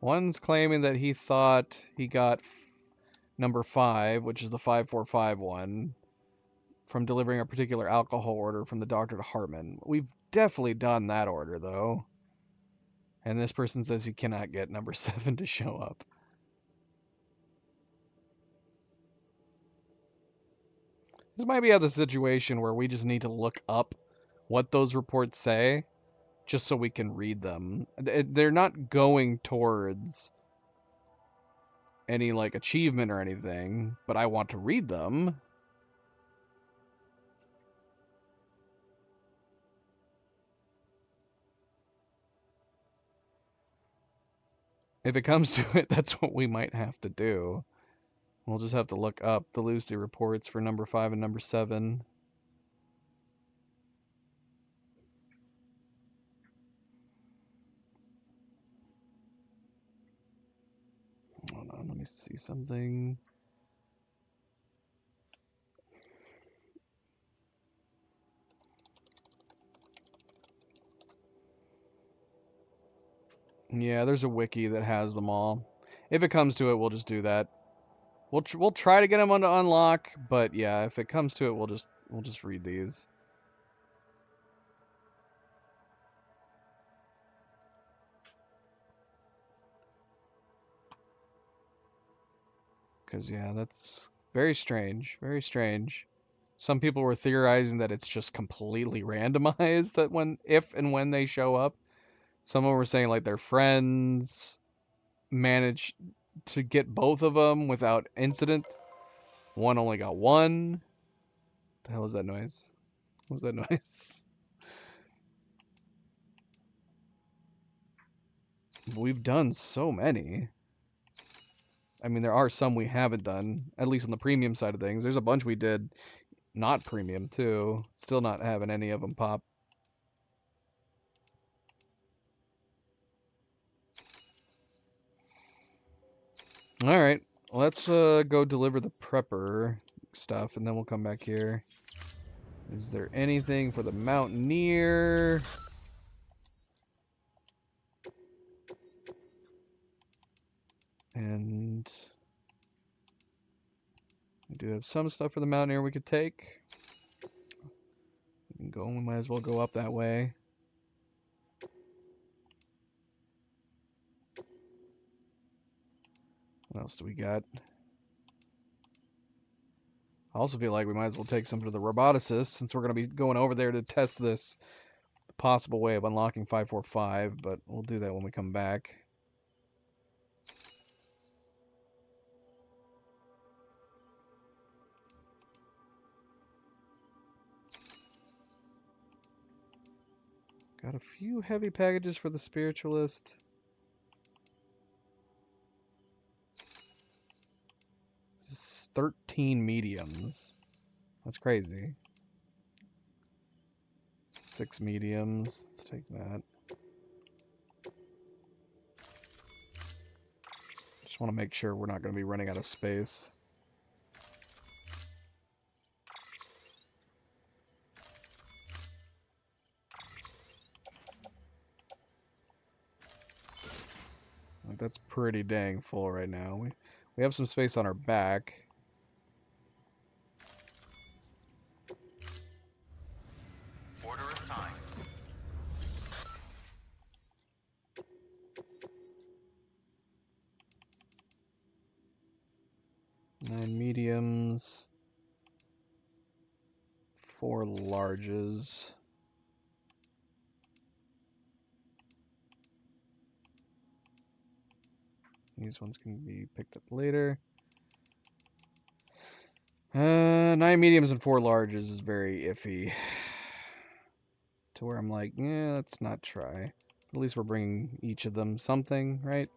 One's claiming that he thought he got number 5, which is the 545 one, from delivering a particular alcohol order from the doctor to Hartman. We've definitely done that order, though. And this person says he cannot get number 7 to show up. This might be a situation where we just need to look up what those reports say, just so we can read them. They're not going towards any, like, achievement or anything, but I want to read them. If it comes to it, that's what we might have to do. We'll just have to look up the Lucy reports for number 5 and number 7. Hold on, let me see something. Yeah, there's a wiki that has them all. If it comes to it, we'll just do that. We'll try to get them to unlock, but yeah, if it comes to it, we'll just read these. Because yeah, that's very strange. Very strange. Some people were theorizing that it's just completely randomized that if and when they show up. Some were saying like their friends managed to get both of them without incident. One only got one. The hell is that noise? What was that noise? We've done so many. I mean, there are some we haven't done, at least on the premium side of things. There's a bunch we did not premium, too. Still not having any of them pop. All right, let's go deliver the prepper stuff, and then we'll come back here. Is there anything for the mountaineer? And we do have some stuff for the mountaineer we could take. We can go. We might as well go up that way. What else do we got? I also feel like we might as well take some to the roboticist, since we're going to be going over there to test this possible way of unlocking 545, but we'll do that when we come back. Got a few heavy packages for the spiritualist. This is 13 mediums. That's crazy. 6 mediums. Let's take that. Just want to make sure we're not going to be running out of space. Like, that's pretty dang full right now. We have some space on our back.
Order assigned.
Nine mediums. 4 larges. These ones can be picked up later. 9 mediums and 4 larges is very iffy. To where I'm like, yeah, let's not try. At least we're bringing each of them something, right?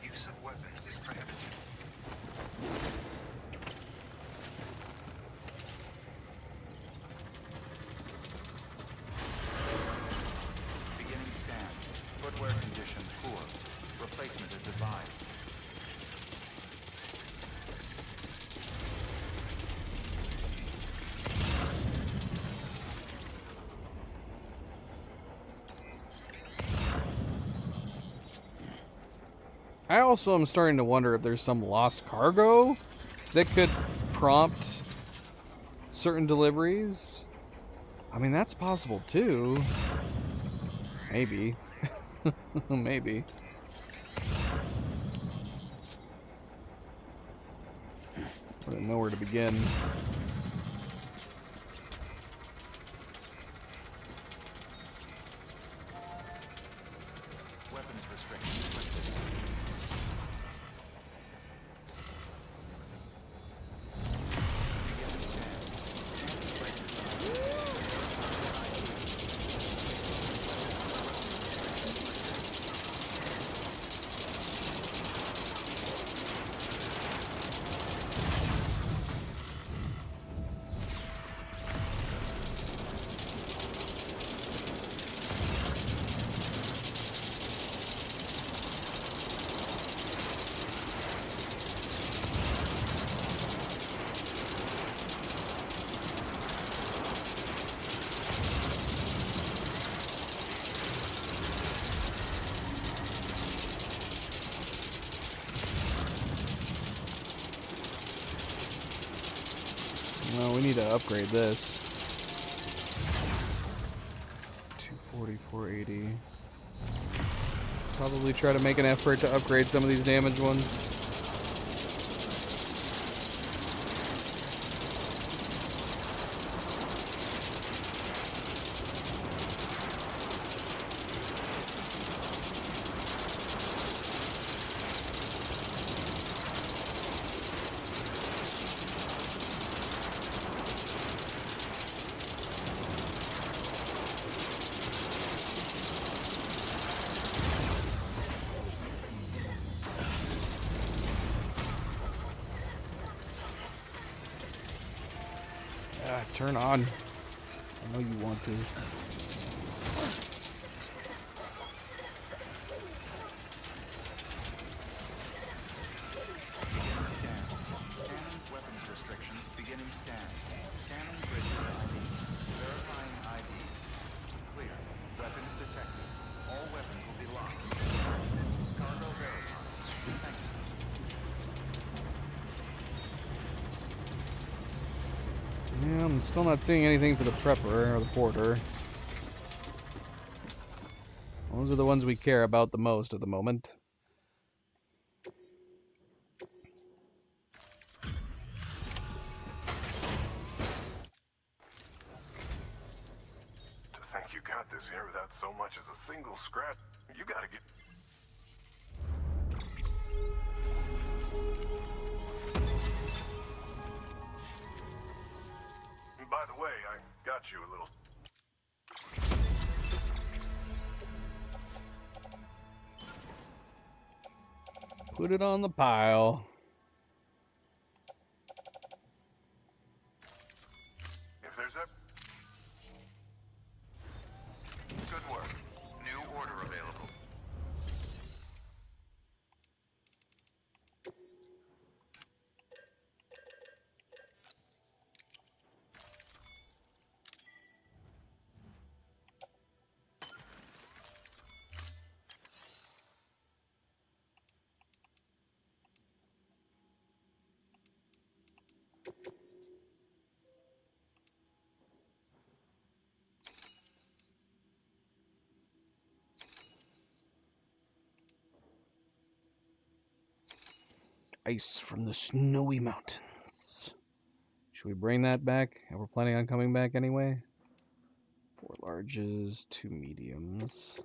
Use of weapons is prohibited. Beginning scan. Footwear condition poor. Replacement is advised.
I also am starting to wonder if there's some lost cargo that could prompt certain deliveries. I mean, that's possible too. Maybe. Maybe. I don't know where to begin.
Weapons restrictions lifted. Beginning scan.
No, we need to upgrade this. 240, 480. Probably try to make an effort to upgrade some of these damaged ones. turn on. I know you want to.
Scanning weapons restrictions. Beginning scan. Scanning bridges ID. Verifying ID. Clear. Weapons detected. All weapons will be locked. Cargo verified. Thank you.
Yeah, I'm still not seeing anything for the prepper or the porter. Those are the ones we care about the most at the moment.
To think you got this here without so much as a single scratch, you gotta get... By the way, I got you a little...
Put it on the pile.
If there's a...
Good work. New order available.
Ice from the snowy mountains. Should we bring that back? We're planning on coming back anyway. 4 larges, 2 mediums.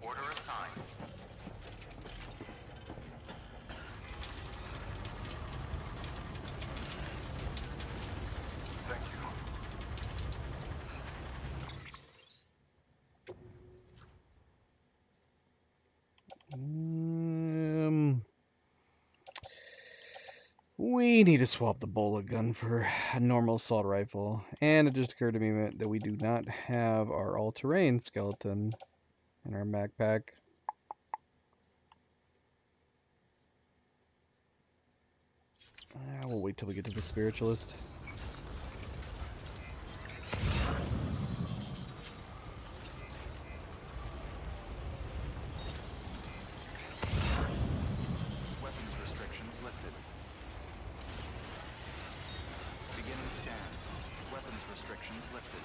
Order assigned.
Thank you.
We need to swap the bullet gun for a normal assault rifle. And it just occurred to me that we do not have our all-terrain skeleton in our backpack. We'll wait till we get to the spiritualist.
Weapons restrictions lifted. Beginning scan. Weapons restrictions lifted.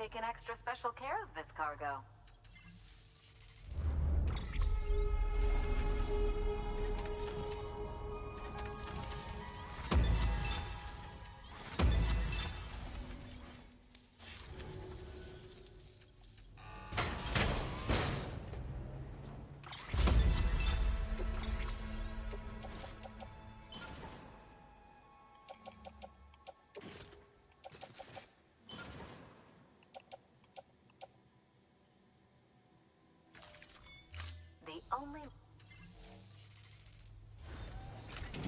taken extra special care of this cargo. Only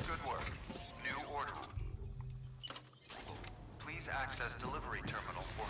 Good work. New order. Please access delivery terminal for...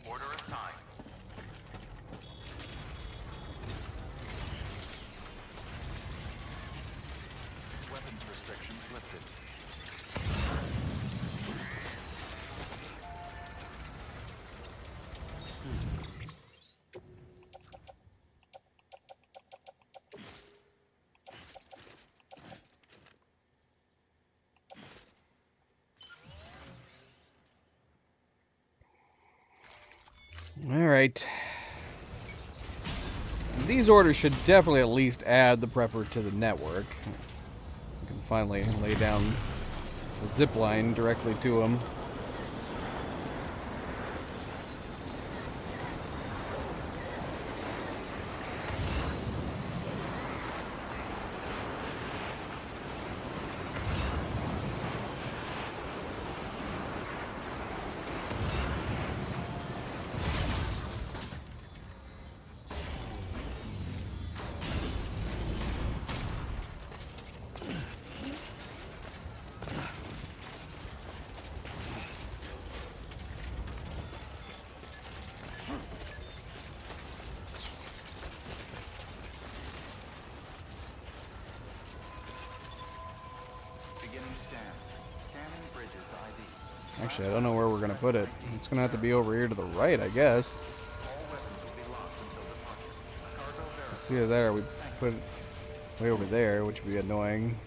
Order assigned. Weapons restrictions lifted.
Alright. These orders should definitely at least add the prepper to the network. We can finally lay down the zip line directly to them.
Beginning scan. Scanning bridges ID.
Actually, I don't know where we're going to put it. It's going to have to be over here to the right, I guess.
All weapons will be locked until departure. Cargo verified.
It's either that or we put it way over there, which would be annoying.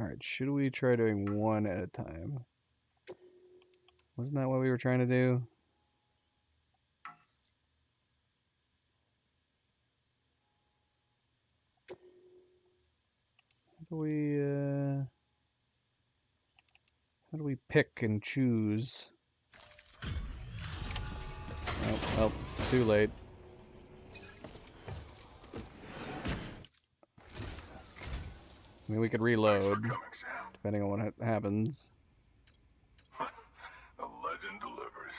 Alright, should we try doing one at a time? Wasn't that what we were trying to do? How do we pick and choose? Oh, well, it's too late. I mean, we could reload, depending on what happens.
A legend delivers.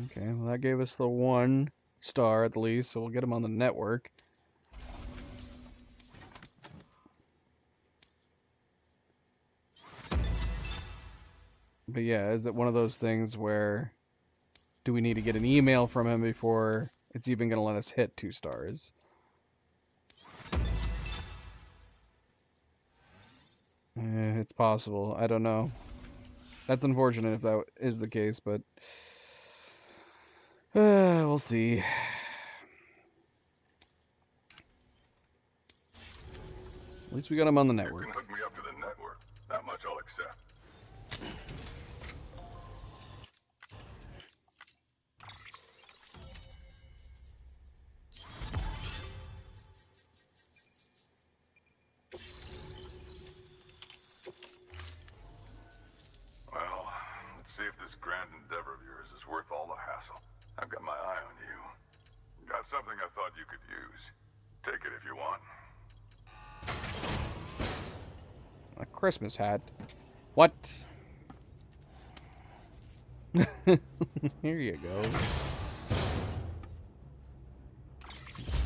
Okay, well that gave us the 1 star at least, so we'll get him on the network. But yeah, is it one of those things where do we need to get an email from him before it's even going to let us hit 2 stars? It's possible. I don't know. That's unfortunate if that is the case, but we'll see. At least we got him on the
You
network.
can hook me up to the network. That much I'll accept. Well, let's see if this grand endeavor of yours is worth all the hassle. I've got my eye on you. Got something I thought you could use. Take it if you want.
A Christmas hat. What? Here you go.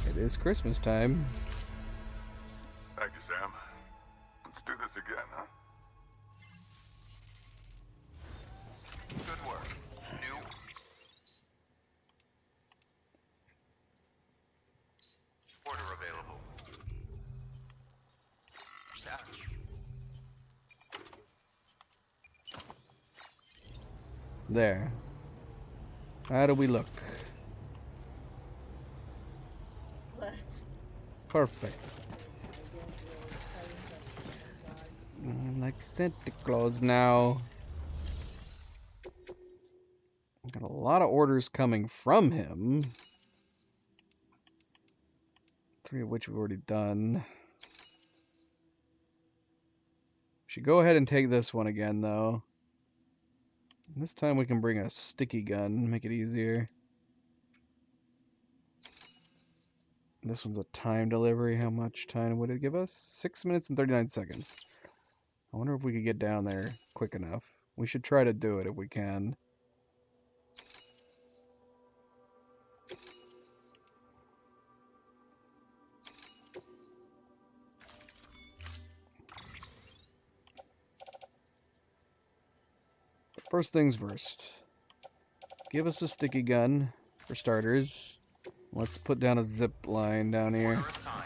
It is Christmas time.
Thank you, Sam. Let's do this again, huh?
Good work. New. Order available. Savage.
There. How do we look?
What?
Perfect. Like Santa Claus now. Got a lot of orders coming from him. 3 of which we've already done. Should go ahead and take this one again, though. This time we can bring a sticky gun, make it easier. This one's a time delivery. How much time would it give us? 6 minutes and 39 seconds. I wonder if we could get down there quick enough. We should try to do it if we can. First things first. Give us a sticky gun, for starters. Let's put down a zip line down here.
Order assigned.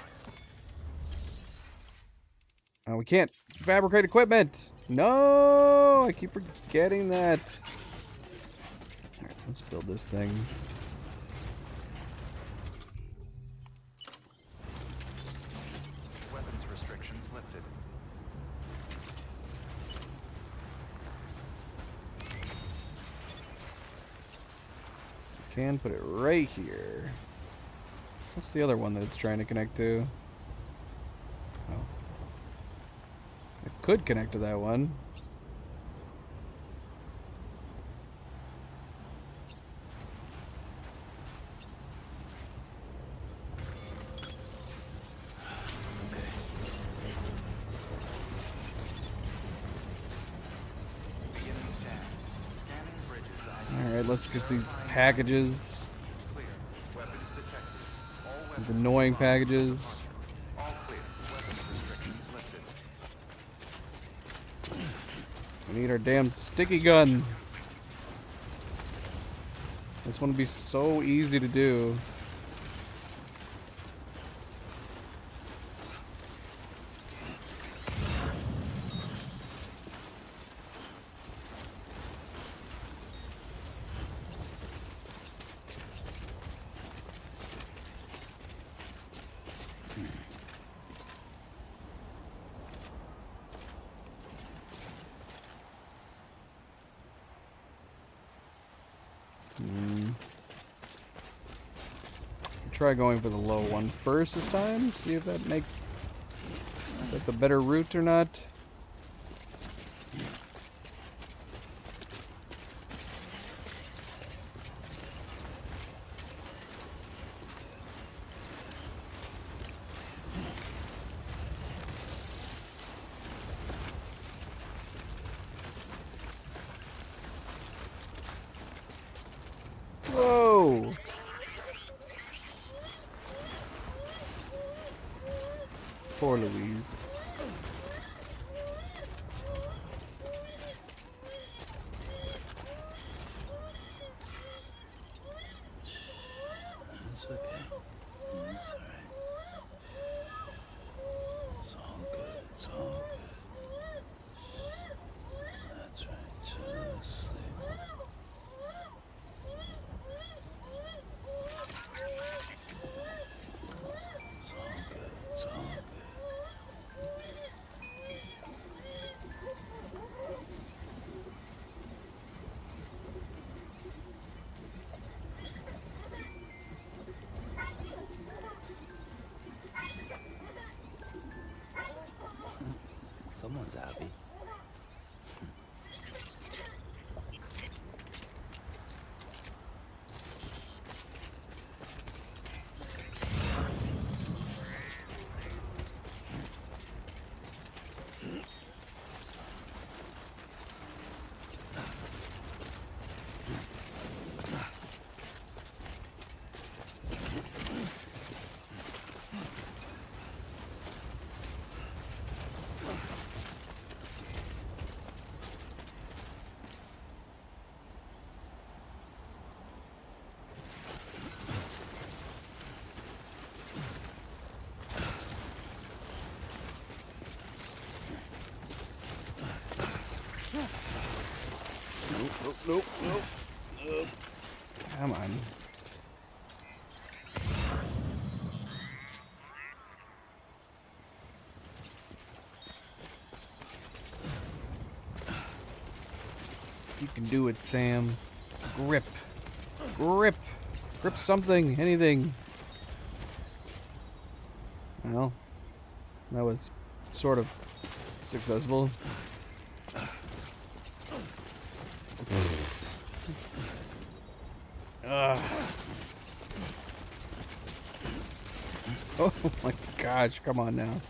Oh, we can't fabricate equipment! No! I keep forgetting that. Alright, let's build this thing.
Weapons restrictions lifted.
Can put it right here. What's the other one that it's trying to connect to? Oh. It could connect to that one.
Beginning scan. Scanning bridges.
Alright, let's get these packages.
Clear. Weapons detected. All
These
weapons.
annoying packages.
All clear. Weapons restrictions lifted.
We need our damn sticky gun. This one would be so easy to do. Try going for the low one first this time. See if that makes if that's a better route or not. go. Poor Louise.
It's okay. It's alright. It's all good. It's all good. That's right. Just sleep. It's all good. It's all good. Someone's happy.
Nope. Come on. You can do it, Sam. Grip. Grip. Grip something. Anything. Well, that was sort of successful. Oh my gosh, come on now.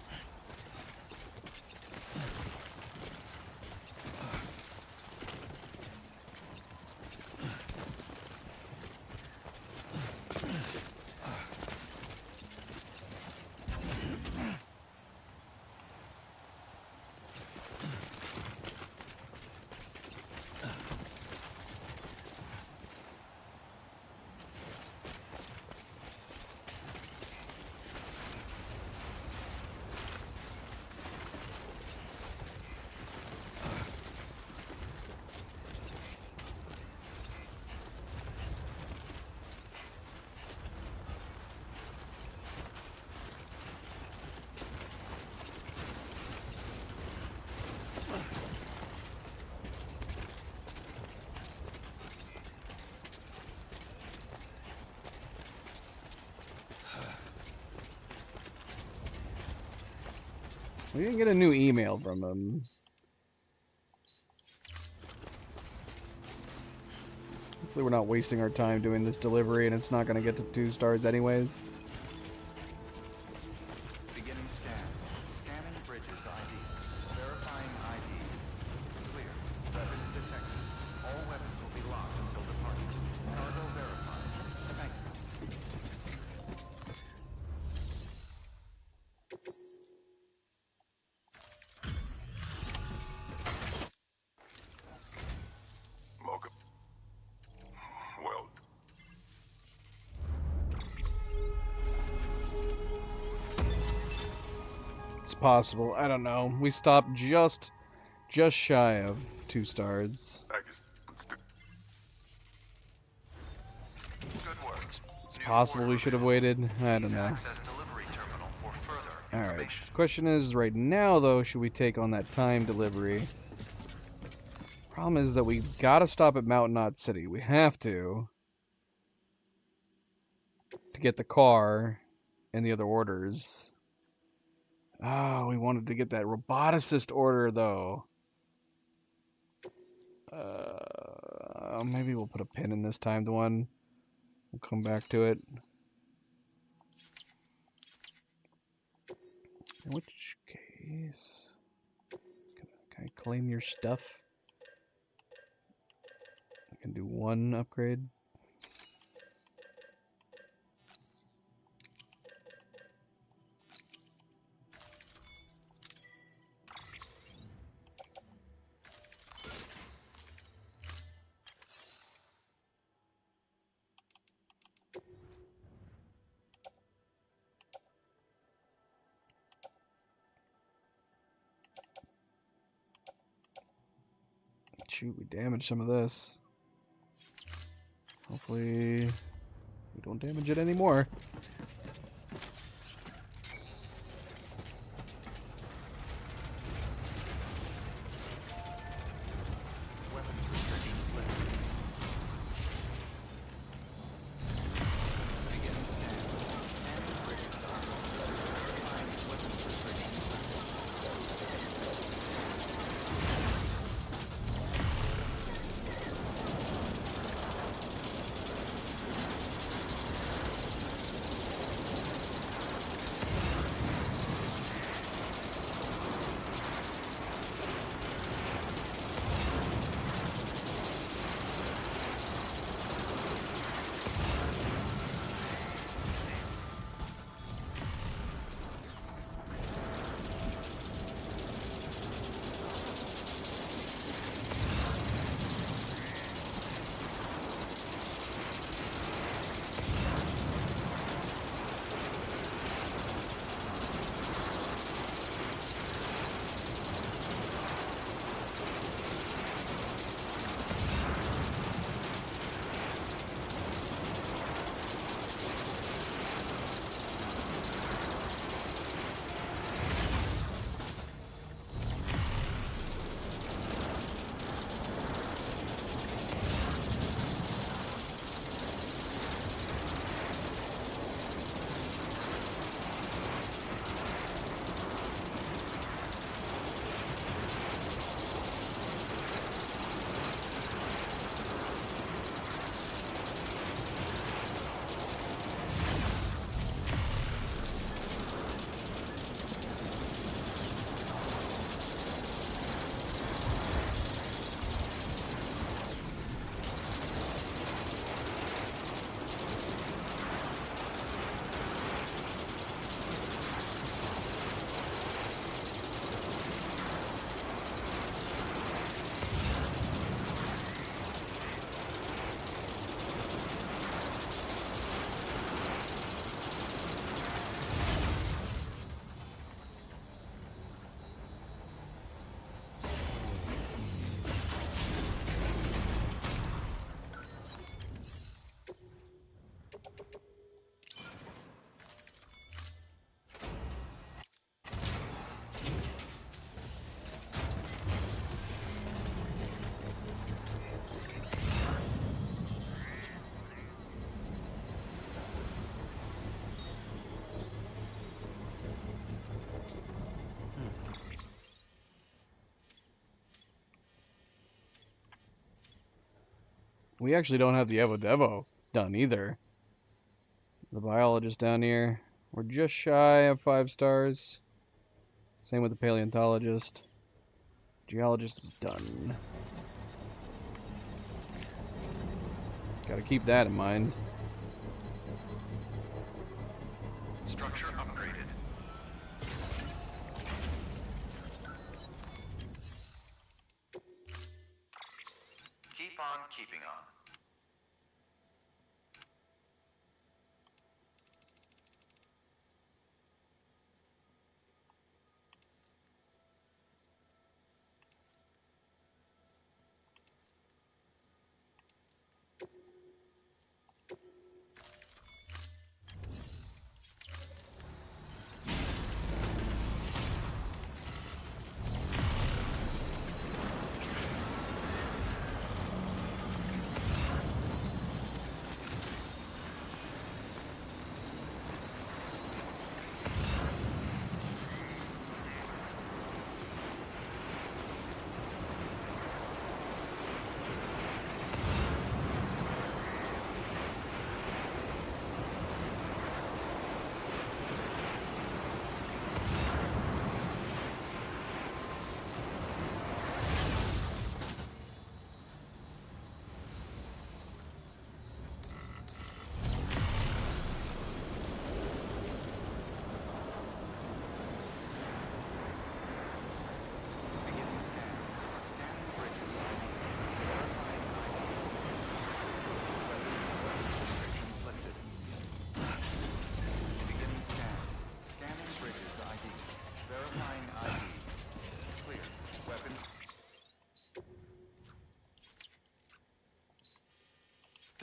We didn't get a new email from him. Hopefully we're not wasting our time doing this delivery and it's not going to get to 2 stars anyways.
Beginning scan. Scanning bridges ID. Verifying ID. Clear. Weapons detected. All weapons will be locked until departure. Cargo verified. Thank you.
Welcome. Well,
It's possible. I don't know. We stopped just shy of 2 stars.
I just... Good work.
It's possible we should have waited. I don't know.
Access delivery terminal for further
Alright.
information.
Question is, right now though, should we take on that time delivery? Problem is that we gotta stop at Mountain Knot City. We have to get the car and the other orders. Oh, we wanted to get that roboticist order though. Maybe we'll put a pin in this timed one. We'll come back to it. In which case, can I claim your stuff? I can do 1 upgrade. Shoot, we damaged some of this. Hopefully we don't damage it anymore.
Weapons restrictions lifted. Beginning scan. Scanning British Army. Verifying weapons restrictions lifted.
We actually don't have the Evo Devo done either. The biologist down here, we're just shy of 5 stars. Same with the paleontologist. Geologist is done. Gotta keep that in mind.
Structure upgraded. Keep on keeping on.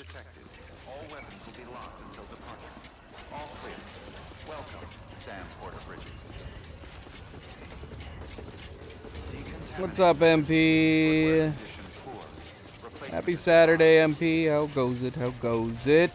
detected. All weapons will be locked until departure. All clear. Welcome, Sam Porter Bridges.
What's up, MP?
Condition poor. Replacement
Happy
is
Saturday, MP. How goes it? How goes it?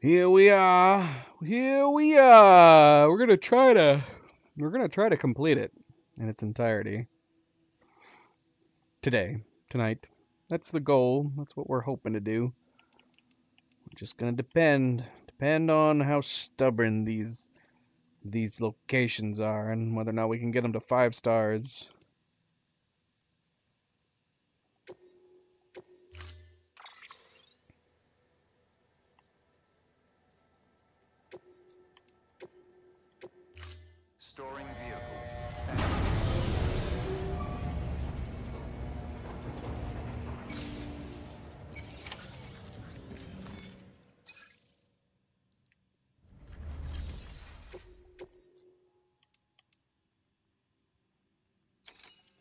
Here we are. Here we are. We're gonna try to complete it in its entirety tonight. That's the goal. That's what we're hoping to do. We're just gonna depend on how stubborn these locations are and whether or not we can get them to 5 stars.
storing vehicle. Standing.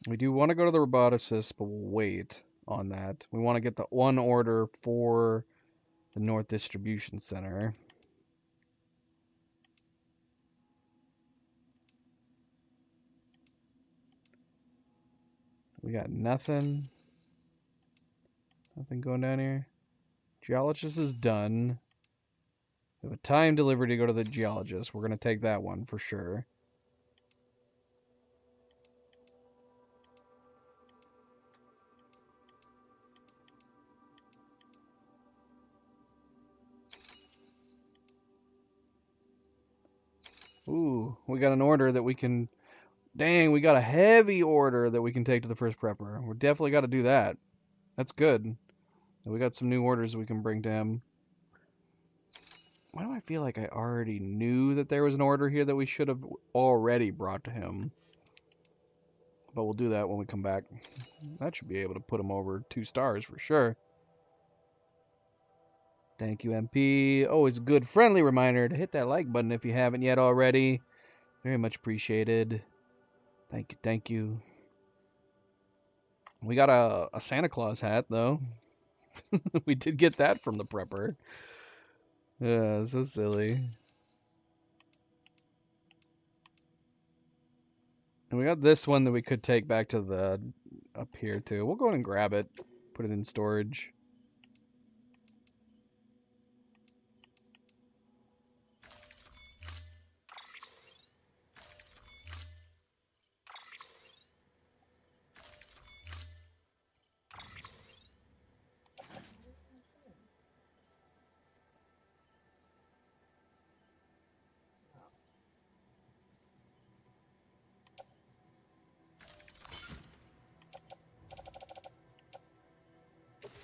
We do want to go to the roboticist, but we'll wait on that. We want to get the one order for the North Distribution Center. We got nothing. Nothing going down here. Geologist is done. We have a time delivery to go to the geologist. We're going to take that one for sure. Ooh, we got an order that we can... Dang, we got a heavy order that we can take to the first prepper. We're definitely got to do that. That's good. And we got some new orders we can bring to him. Why do I feel like I already knew that there was an order here that we should have already brought to him? But we'll do that when we come back. That should be able to put him over 2 stars for sure. Thank you, MP. Always a good friendly reminder to hit that like button if you haven't yet already. Very much appreciated. Thank you, thank you. We got a Santa Claus hat, though. We did get that from the prepper. Yeah, so silly. And we got this one that we could take back to the up here too. We'll go ahead and grab it, put it in storage.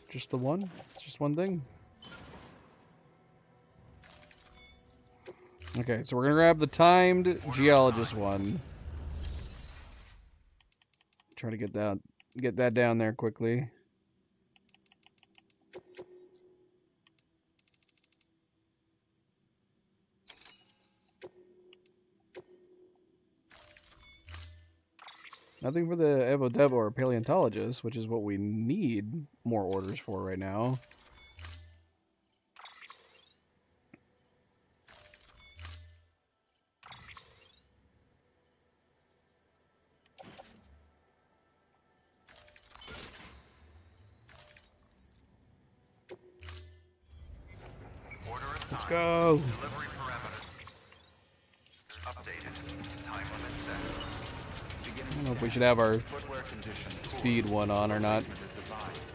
Just the one? It's just one thing? Okay, so we're gonna grab the timed geologist one. Try to get that down there quickly. Nothing for the Evo Devo or Paleontologist, which is what we need more orders for right now. Let's go.
Delivery parameters updated. Time limit set. Beginning
I don't know if we
scan.
should have our
Footwear condition poor.
speed one on or not.
Replacement is advised.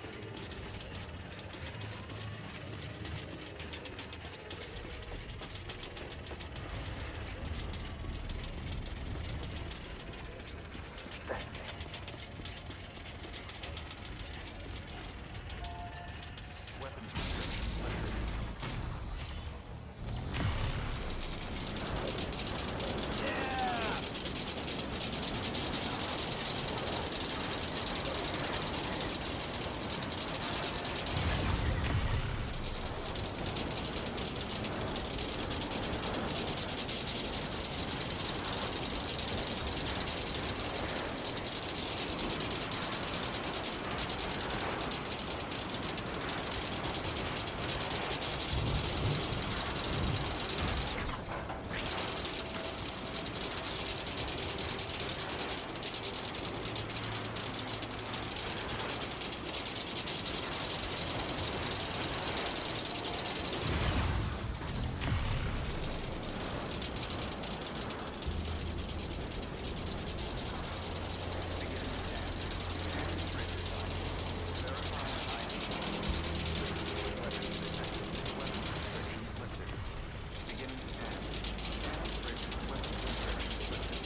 Weapons restrictions lifted. Beginning scan. Scan bridges. Weapons restrictions lifted.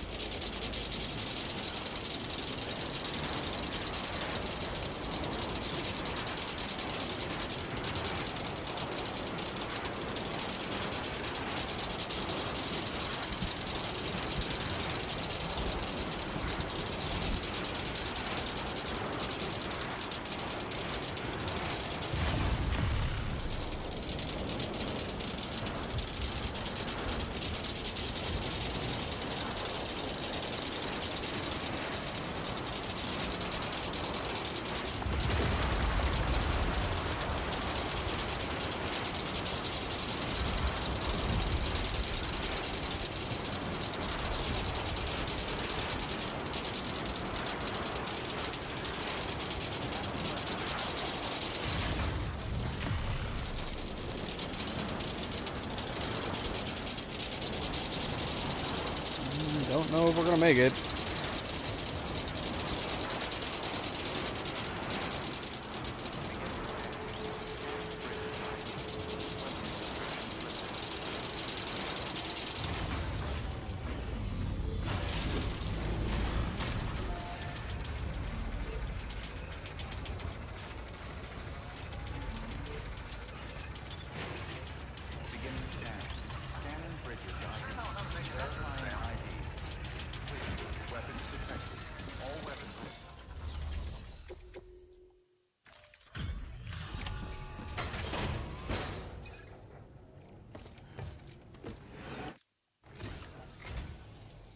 Don't know if we're gonna make it.
Beginning scan. Scanning bridges. Verifying ID. Clear. Weapons detected. All weapons.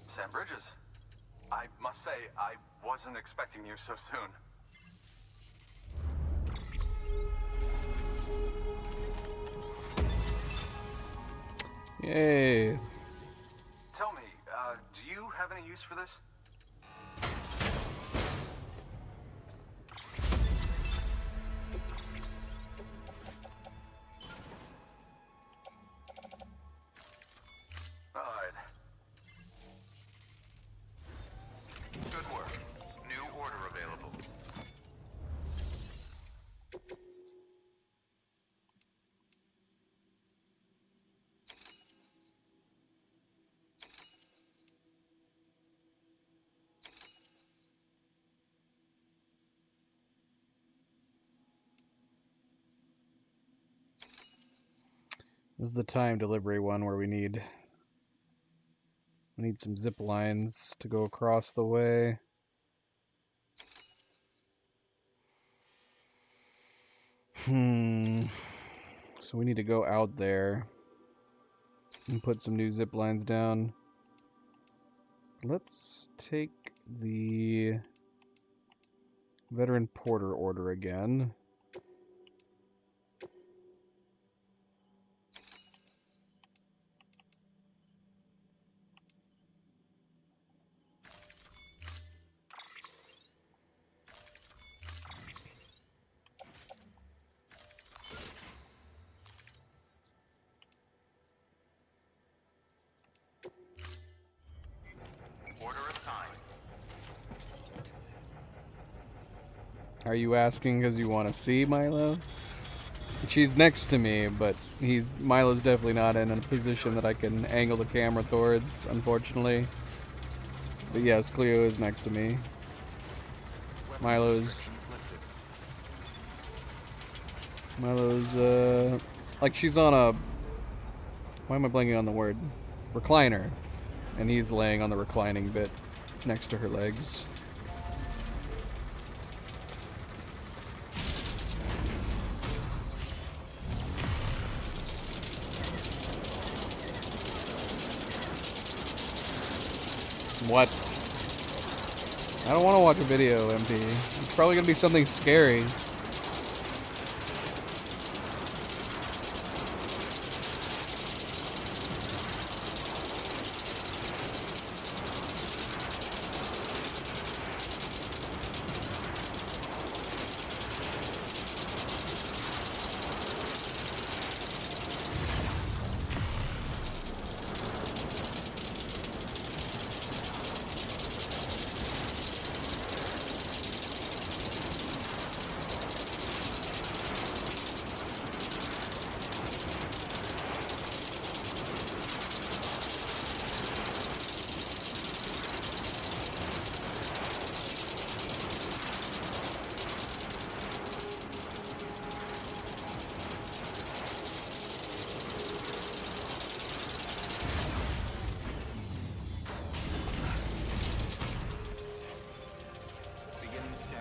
Sam Bridges. I must say, I wasn't expecting you so soon.
Yay.
Tell me, do you have any use for this? All right.
Good work. New order available.
This is the time delivery one where we need some zip lines to go across the way. So we need to go out there and put some new zip lines down. Let's take the veteran porter order again. Are you asking because you want to see Milo? She's next to me, but Milo's definitely not in a position that I can angle the camera towards, unfortunately. But yes, Cleo is next to me.
Weapons
Milo's
restrictions lifted.
like she's on a, why am I blanking on the word? Recliner. And he's laying on the reclining bit next to her legs. What? I don't want to watch a video, MP. It's probably going to be something scary.
Beginning scan.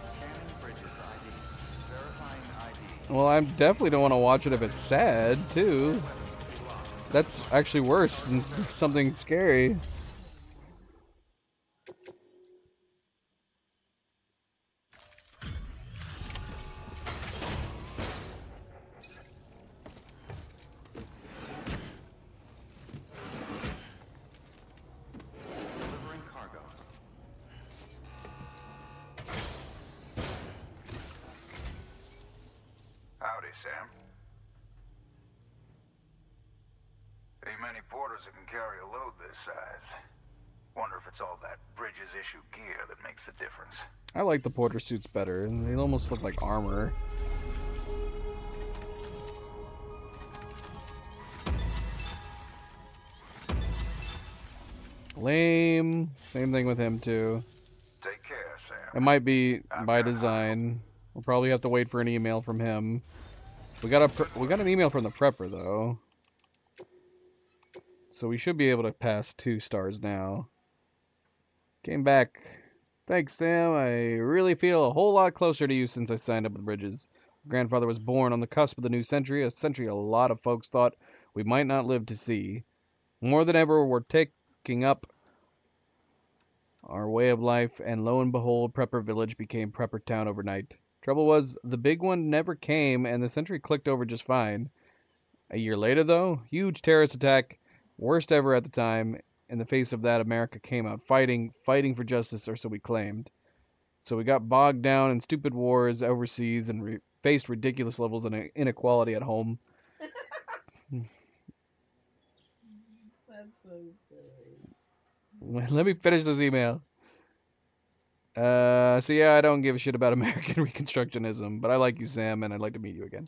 Scanning bridges ID. Verifying ID.
Well, I definitely don't want to watch it if it's sad, too. That's actually worse than something scary.
Delivering cargo.
Howdy, Sam. Ain't many porters that can carry a load this size. Wonder if it's all that Bridges issue gear that makes the difference.
I like the porter suits better. They almost look like armor. Lame. Same thing with him, too.
Take care, Sam.
It might be by design. We'll probably have to wait for an email from him. We got an email from the prepper, though. So we should be able to pass 2 stars now. Came back. Thanks, Sam. I really feel a whole lot closer to you since I signed up with Bridges. Grandfather was born on the cusp of the new century, a century a lot of folks thought we might not live to see. More than ever, we're taking up our way of life, and lo and behold, Prepper Village became Prepper Town overnight. Trouble was, the big one never came, and the century clicked over just fine. A year later, though, huge terrorist attack, worst ever at the time. In the face of that, America came out fighting for justice, or so we claimed. So we got bogged down in stupid wars overseas and faced ridiculous levels of inequality at home.
That's so silly.
Let me finish this email. So yeah, I don't give a shit about American Reconstructionism, but I like you, Sam, and I'd like to meet you again.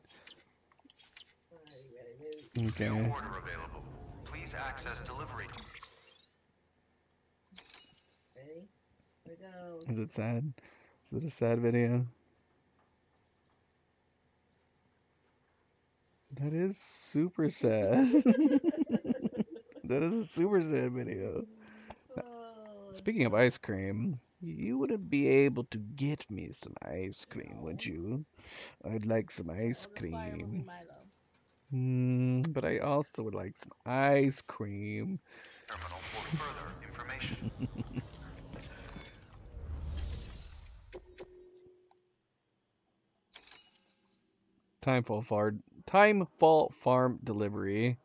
Alright, ready,
Okay.
New order available. Please access delivery.
ready? Here we go.
Is it sad? Is it a sad video? That is super sad. That is a super sad video.
Oh,
Speaking of ice cream, you wouldn't be able to get me some ice cream, would you? I'd like some ice
the fire will be
cream.
Milo.
But I also would like some ice cream.
Terminal for further information.
Timefall farm delivery.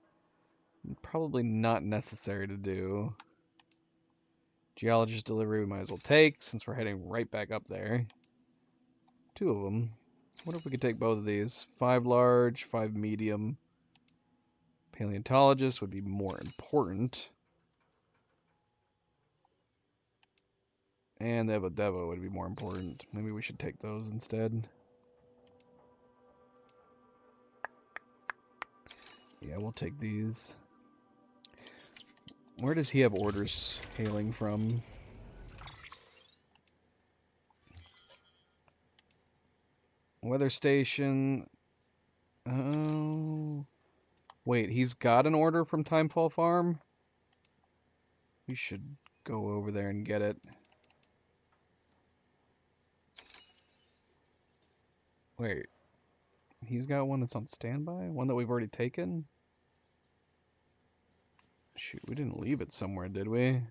Probably not necessary to do. Geologist delivery we might as well take, since we're heading right back up there. 2 of them. What if we could take both of these? 5 large, 5 medium. Paleontologist would be more important. And the Devo would be more important. Maybe we should take those instead. Yeah, we'll take these. Where does he have orders hailing from? Weather station. Oh. Wait, he's got an order from Timefall Farm? We should go over there and get it. Wait. He's got one that's on standby? One that we've already taken? Shoot, we didn't leave it somewhere, did we?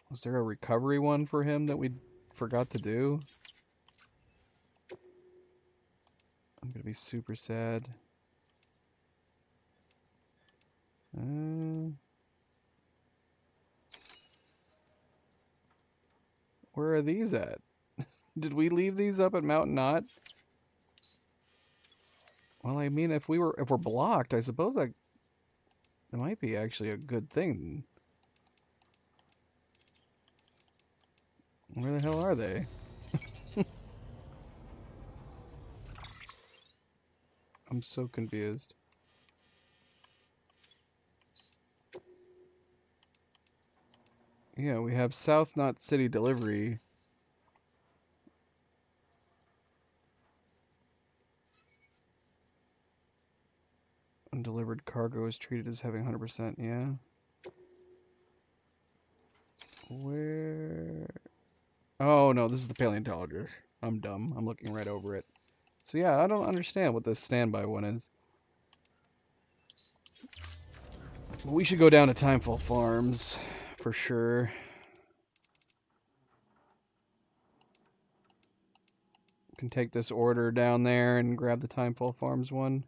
Was there a recovery one for him that we forgot to do? I'm gonna be super sad. Where are these at? Did we leave these up at Mountain Knot? Well, I mean, if we're blocked, I suppose that might be actually a good thing. Where the hell are they? I'm so confused. Yeah, we have South Knot City delivery. Undelivered cargo is treated as having 100%, yeah. Where? Oh, no, this is the paleontologist. I'm dumb. I'm looking right over it. So yeah, I don't understand what this standby one is. But we should go down to Timefall Farms, for sure. Can take this order down there and grab the Timefall Farms one.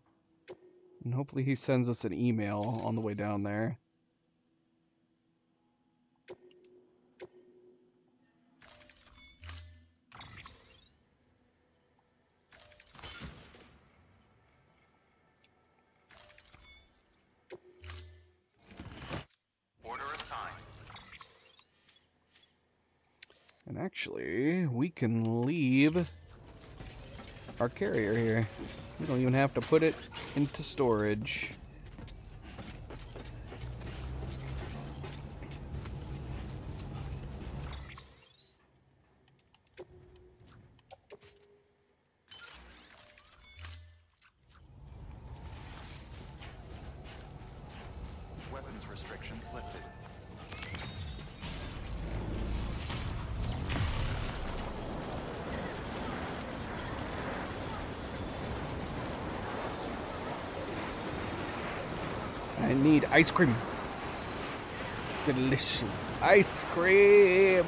And hopefully he sends us an email on the way down there.
Order assigned.
And actually, we can leave our carrier here. We don't even have to put it into storage.
Weapons restrictions lifted.
I need ice cream. Delicious ice cream.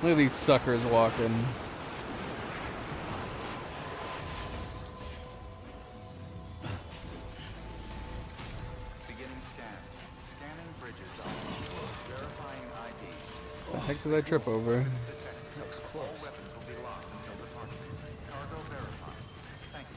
Look at these suckers walking.
Beginning scan. Scanning bridges on. Verifying ID.
The heck did I trip over?
Detected. Looks close. All weapons will be locked until departure. Cargo verified. Thank you.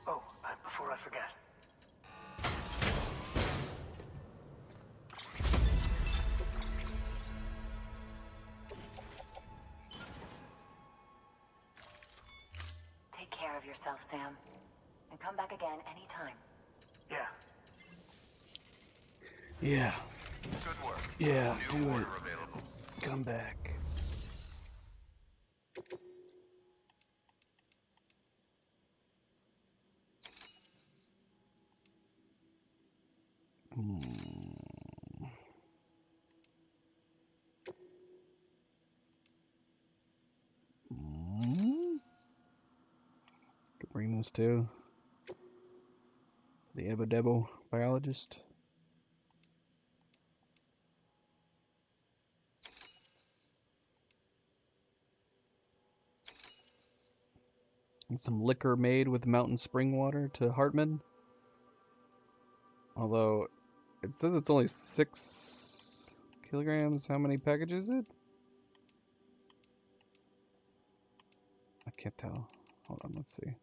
Oh, before I forget.
Take care of yourself, Sam. And come back again anytime.
Yeah.
Yeah,
Good work.
yeah,
New
do it.
order available.
Come back. Hmm. bring this too. The Ebodebo biologist. And some liquor made with mountain spring water to Hartman. Although it says it's only 6 kilograms. How many packages is it? I can't tell. Hold on, let's see.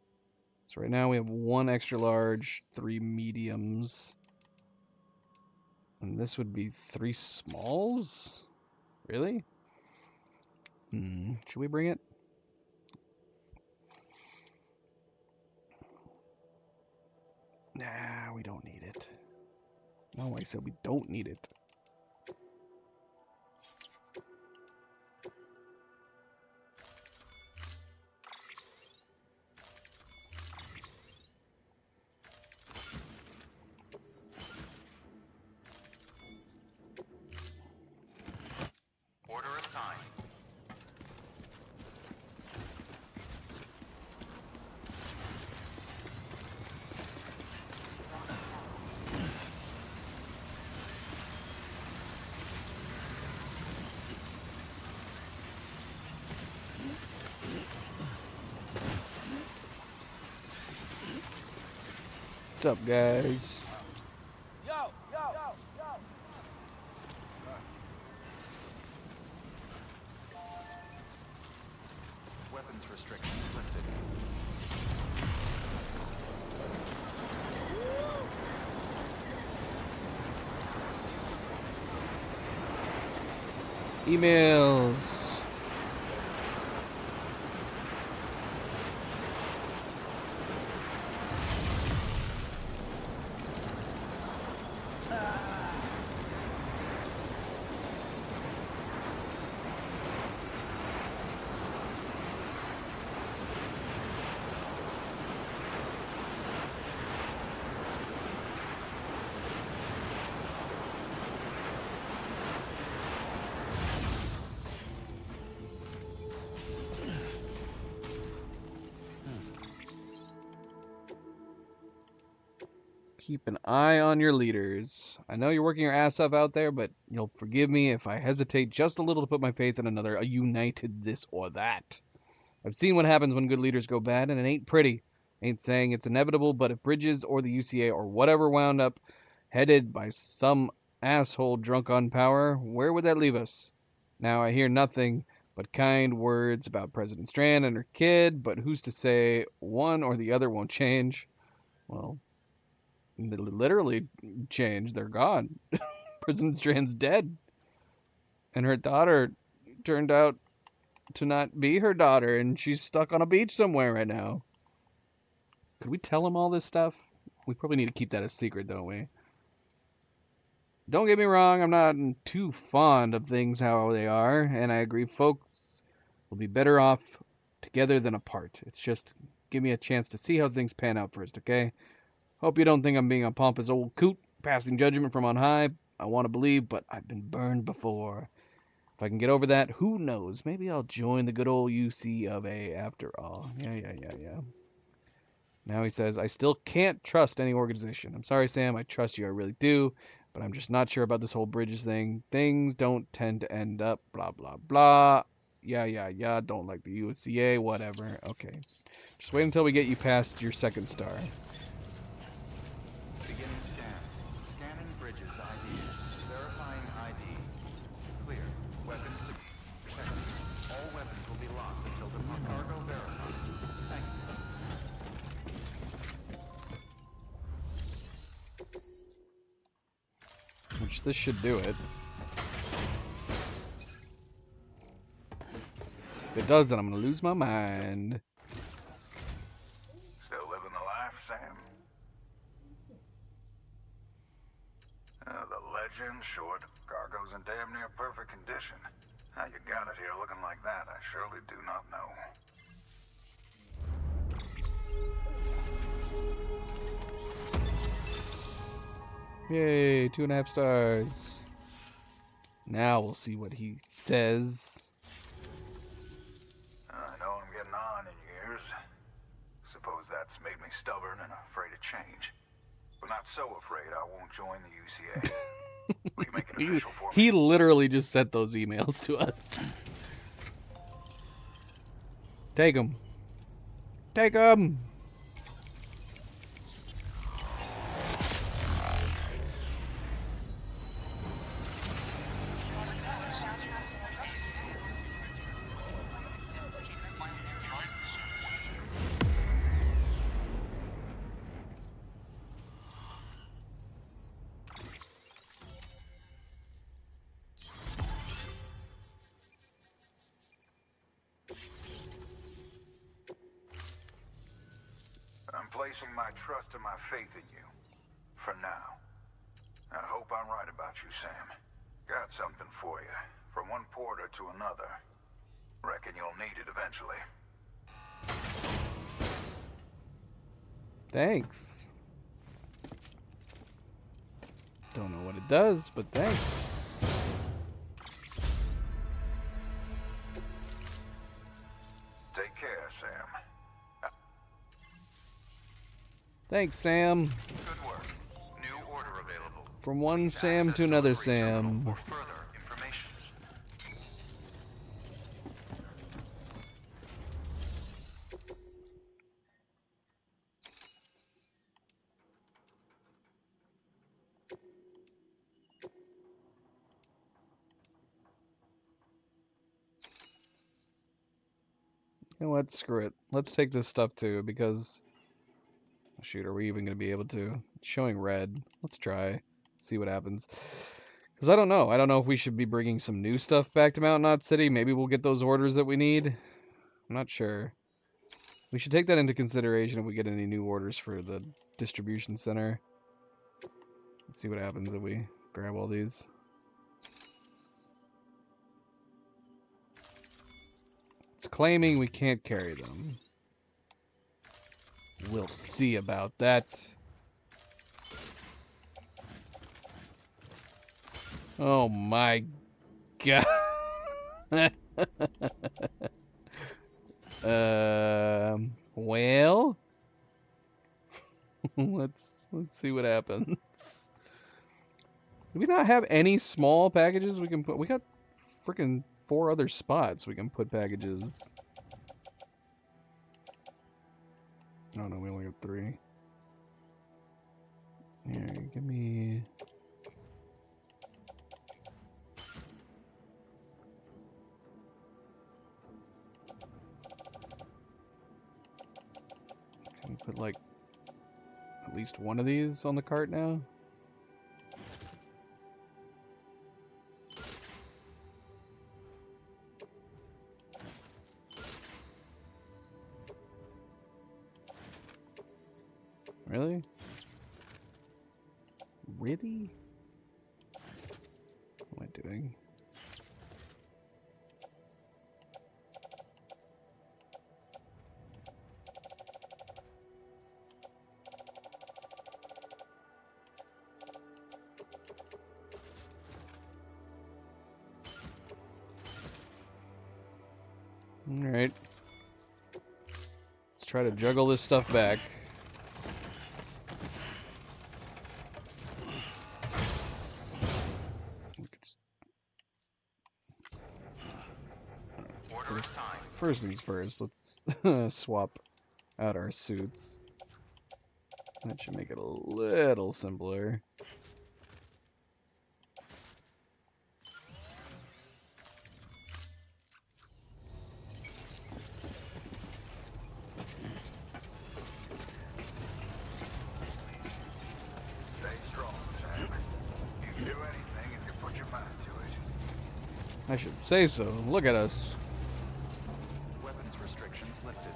So right now we have 1 extra large, 3 mediums. And this would be 3 smalls? Really? Should we bring it? Nah, we don't need it. No, I said we don't need it.
Order assigned.
What's up, guys?
Weapons restrictions lifted.
Emails. Keep an eye on your leaders. I know you're working your ass off out there, but you'll forgive me if I hesitate just a little to put my faith in another a united this or that. I've seen what happens when good leaders go bad, and it ain't pretty. Ain't saying it's inevitable, but if Bridges or the UCA or whatever wound up headed by some asshole drunk on power, where would that leave us? Now I hear nothing but kind words about President Strand and her kid, but who's to say one or the other won't change? Well, they literally changed. They're gone. President Strand's dead. And her daughter turned out to not be her daughter, and she's stuck on a beach somewhere right now. Could we tell him all this stuff? We probably need to keep that a secret, don't we? Don't get me wrong, I'm not too fond of things how they are, and I agree folks will be better off together than apart. It's just give me a chance to see how things pan out first, okay? Hope you don't think I'm being a pompous old coot, passing judgment from on high. I want to believe, but I've been burned before. If I can get over that, who knows? Maybe I'll join the good old UC of A after all. Yeah. Now he says, I still can't trust any organization. I'm sorry, Sam. I trust you. I really do. But I'm just not sure about this whole Bridges thing. Things don't tend to end up blah, blah, blah. Yeah. Don't like the UCA. Whatever. Okay. Just wait until we get you past your 2nd star.
Beginning scan. Scanning Bridges ID. Verifying ID. Clear. Weapons to protect. All weapons will be locked until the cargo verifies. Thank you.
Which this should do it. If it does, then I'm going to lose my mind.
Still living the life, Sam? The legend, short. Cargo's in damn near perfect condition. How you got it here looking like that, I surely do not know.
Yay, 2.5 stars. Now we'll see what he says.
I know I'm getting on in years.
Suppose that's made me stubborn and afraid of change. But not so afraid I won't join the UCA. We can make it official for me.
He literally just sent those emails to us. Take them. Take them.
I'm placing my trust and my faith in you. For now. I hope I'm right about you, Sam. Got something for you. From one porter to another. Reckon you'll need it eventually.
Thanks. Don't know what it does, but thanks.
Take care, Sam.
Thanks, Sam.
Good work. New order available.
From one
Please
Sam
access
to another
delivery terminal
Sam.
for further information.
You know what? Screw it. Let's take this stuff too, because... Shoot, are we even going to be able to? It's showing red. Let's try. See what happens. Because I don't know. I don't know if we should be bringing some new stuff back to Mountain Knot City. Maybe we'll get those orders that we need. I'm not sure. We should take that into consideration if we get any new orders for the distribution center. Let's see what happens if we grab all these. It's claiming we can't carry them. We'll see about that. Oh my god. Well, let's see what happens. Do we not have any small packages we can put? We got freaking 4 other spots we can put packages. Oh no, we only got 3. Here, give me... Can we put like at least one of these on the cart now? Really? Really? What am I doing? All right. Let's try to juggle this stuff back. First things first, let's swap out our suits. That should make it a little simpler.
Stay strong, Sam. You can do anything if you put your mind to it.
I should say so. Look at us.
Weapons restrictions lifted.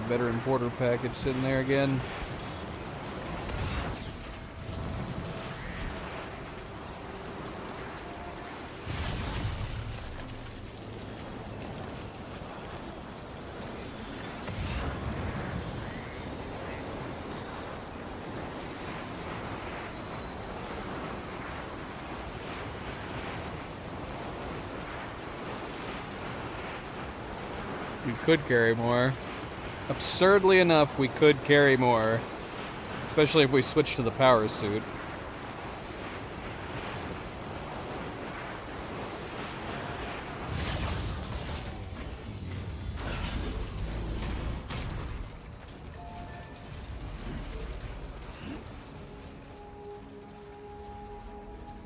veteran porter package sitting there again. We could carry more. Absurdly enough, we could carry more. Especially if we switch to the power suit.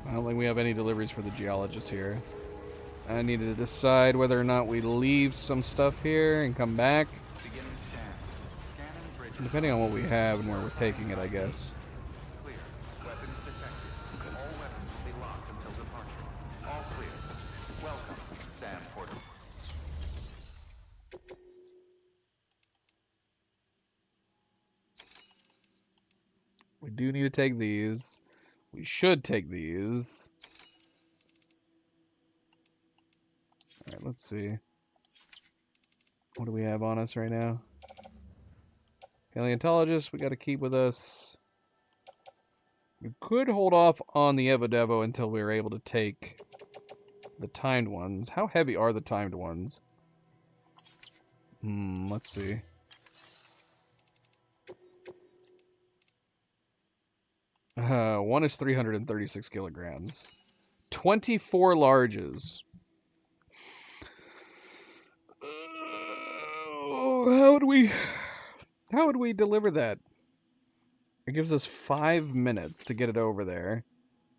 I don't think we have any deliveries for the geologist here. I need to decide whether or not we leave some stuff here and come back.
Beginning scan. Scanning bridges.
Depending on what we have and where we're taking it, I guess.
Clear. Weapons detected. All weapons will be locked until departure. All clear. Welcome, Sam Porter.
We do need to take these. We should take these. Alright, let's see. What do we have on us right now? Paleontologist, we got to keep with us. We could hold off on the Evodevo until we were able to take the timed ones. How heavy are the timed ones? Let's see. One is 336 kilograms. 24 larges. How would we deliver that? It gives us 5 minutes to get it over there.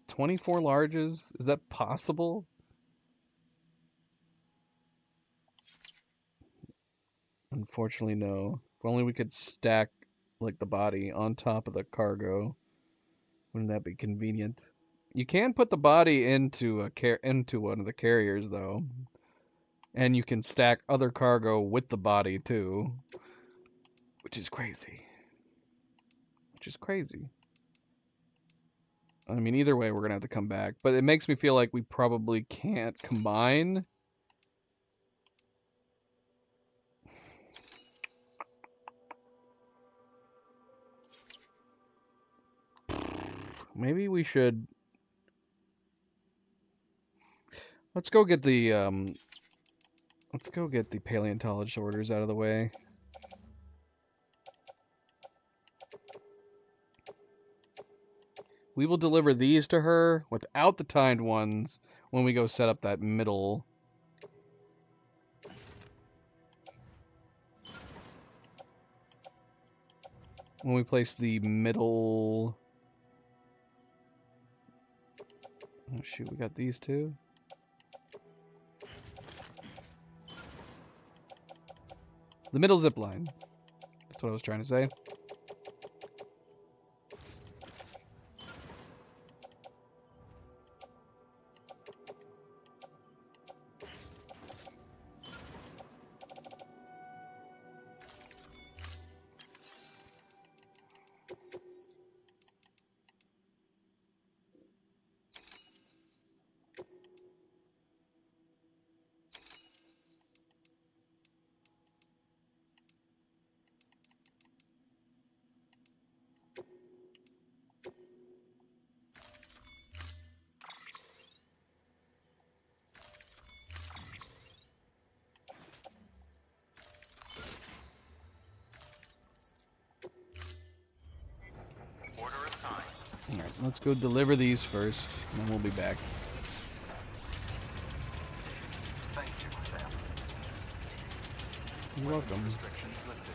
24 larges? Is that possible? Unfortunately, no. If only we could stack like the body on top of the cargo. Wouldn't that be convenient? You can put the body into one of the carriers though. And you can stack other cargo with the body too. Which is crazy. I mean, either way, we're going to have to come back. But it makes me feel like we probably can't combine. Maybe we should... Let's go get the paleontologist orders out of the way. We will deliver these to her without the timed ones when we go set up that middle. When we place the middle... Oh shoot, we got these two. The middle zip line. That's what I was trying to say. Alright, let's go deliver these first, and then we'll be back.
Thank you, Sam.
You're welcome.
Restrictions lifted.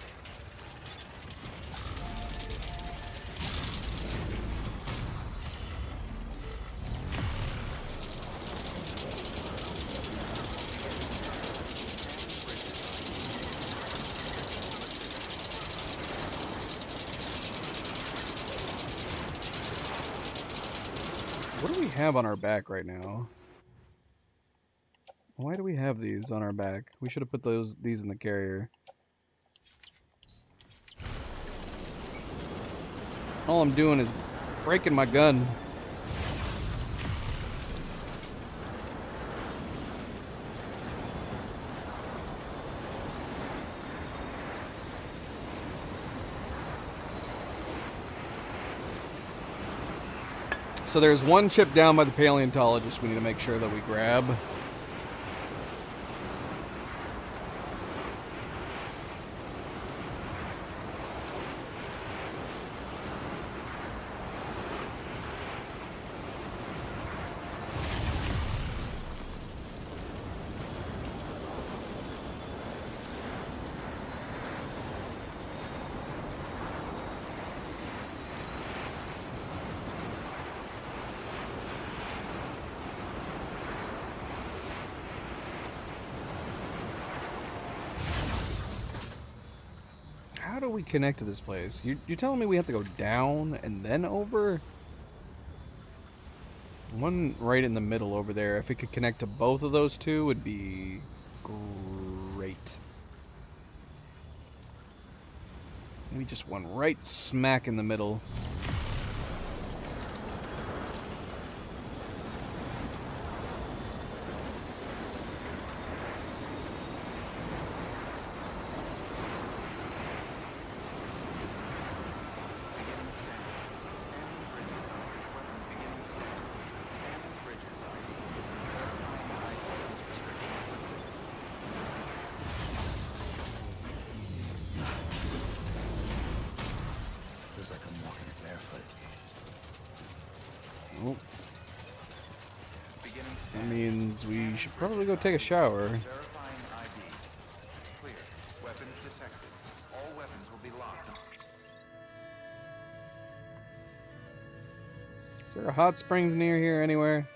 What do we have on our back right now? Why do we have these on our back? We should have put these in the carrier. All I'm doing is breaking my gun. So there's one chip down by the paleontologist we need to make sure that we grab. How do we connect to this place? You're telling me we have to go down and then over? One right in the middle over there. If it could connect to both of those two, would be great. Maybe just one right smack in the middle.
Beginning scan. Scanning bridges ID. Weapons beginning scan. Scanning bridges ID. Verifying ID weapons restrictions lifted.
Feels like I'm walking barefoot.
Oh,
Beginning
that
scan.
means we should probably go take a shower.
Verifying ID. Clear. Weapons detected. All weapons will be locked.
Is there a hot springs near here anywhere?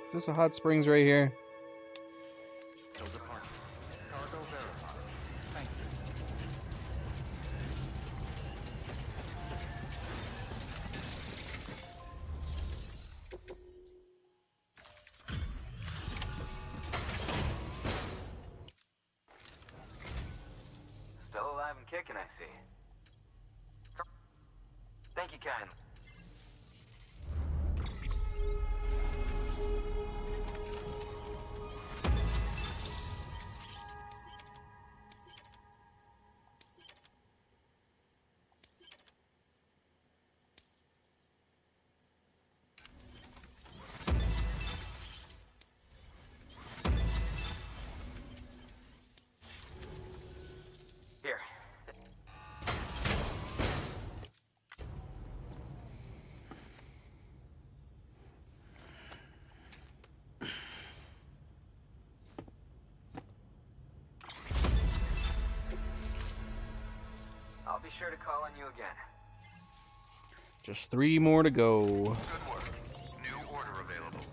Is this a hot springs right here?
Till departure. Cargo verified. Thank you.
Still alive and kicking, I see. Thank you, kindly. Here. I'll be sure to call on you again.
Just 3 more to go.
Good work. New order available.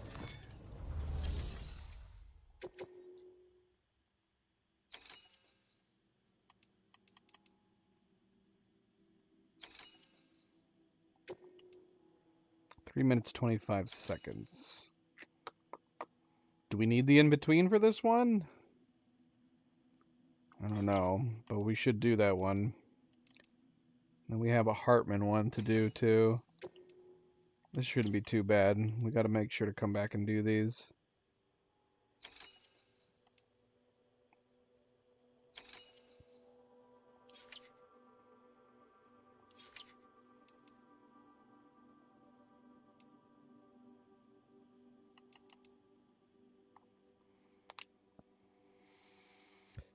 Three minutes 25 seconds. Do we need the in-between for this one? I don't know, but we should do that one. Then we have a Hartman one to do too. This shouldn't be too bad. We got to make sure to come back and do these.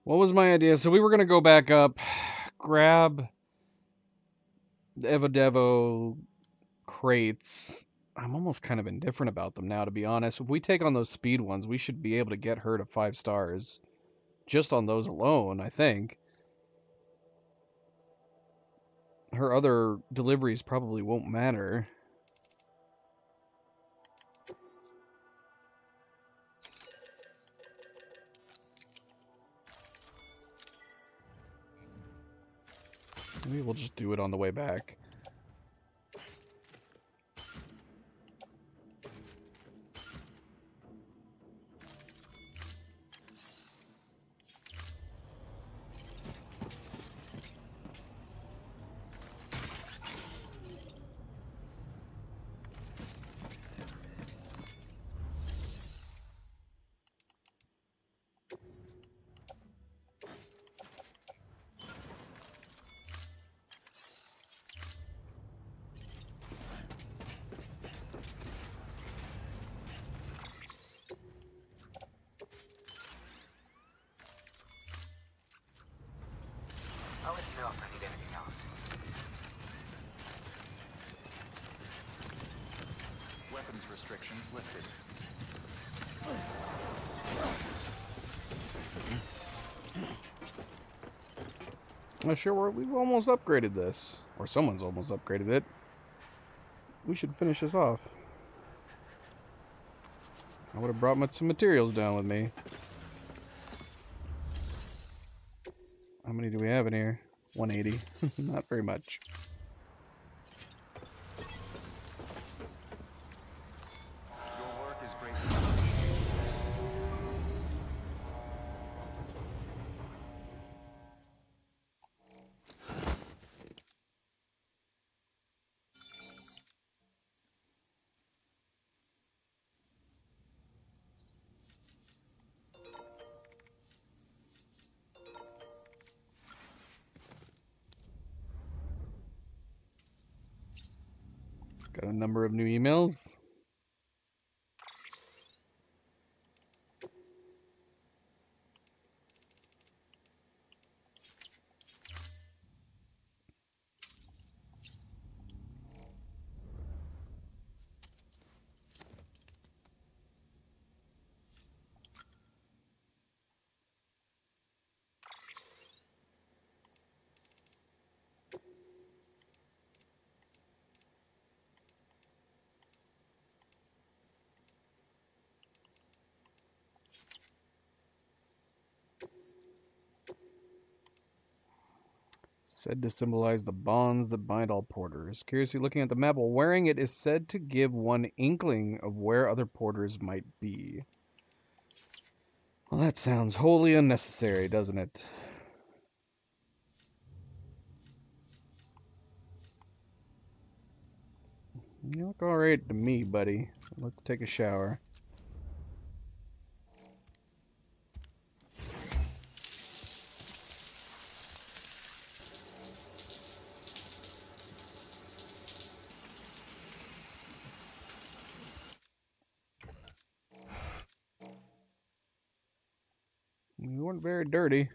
What was my idea? So we were going to go back up, grab the Evodevo crates. I'm almost kind of indifferent about them now, to be honest. If we take on those speed ones, we should be able to get her to 5 stars. Just on those alone, I think. Her other deliveries probably won't matter. Maybe we'll just do it on the way back.
know if I need anything else.
Weapons restrictions lifted.
I'm sure we've almost upgraded this. Or someone's almost upgraded it. We should finish this off. I would have brought some materials down with me. How many do we have in here? 180. Not very much.
Your work is greatly appreciated.
Got a number of new emails. Said to symbolize the bonds that bind all porters. Curiously looking at the map while wearing it is said to give one inkling of where other porters might be. Well, that sounds wholly unnecessary, doesn't it? You look alright to me, buddy. Let's take a shower. You weren't very dirty.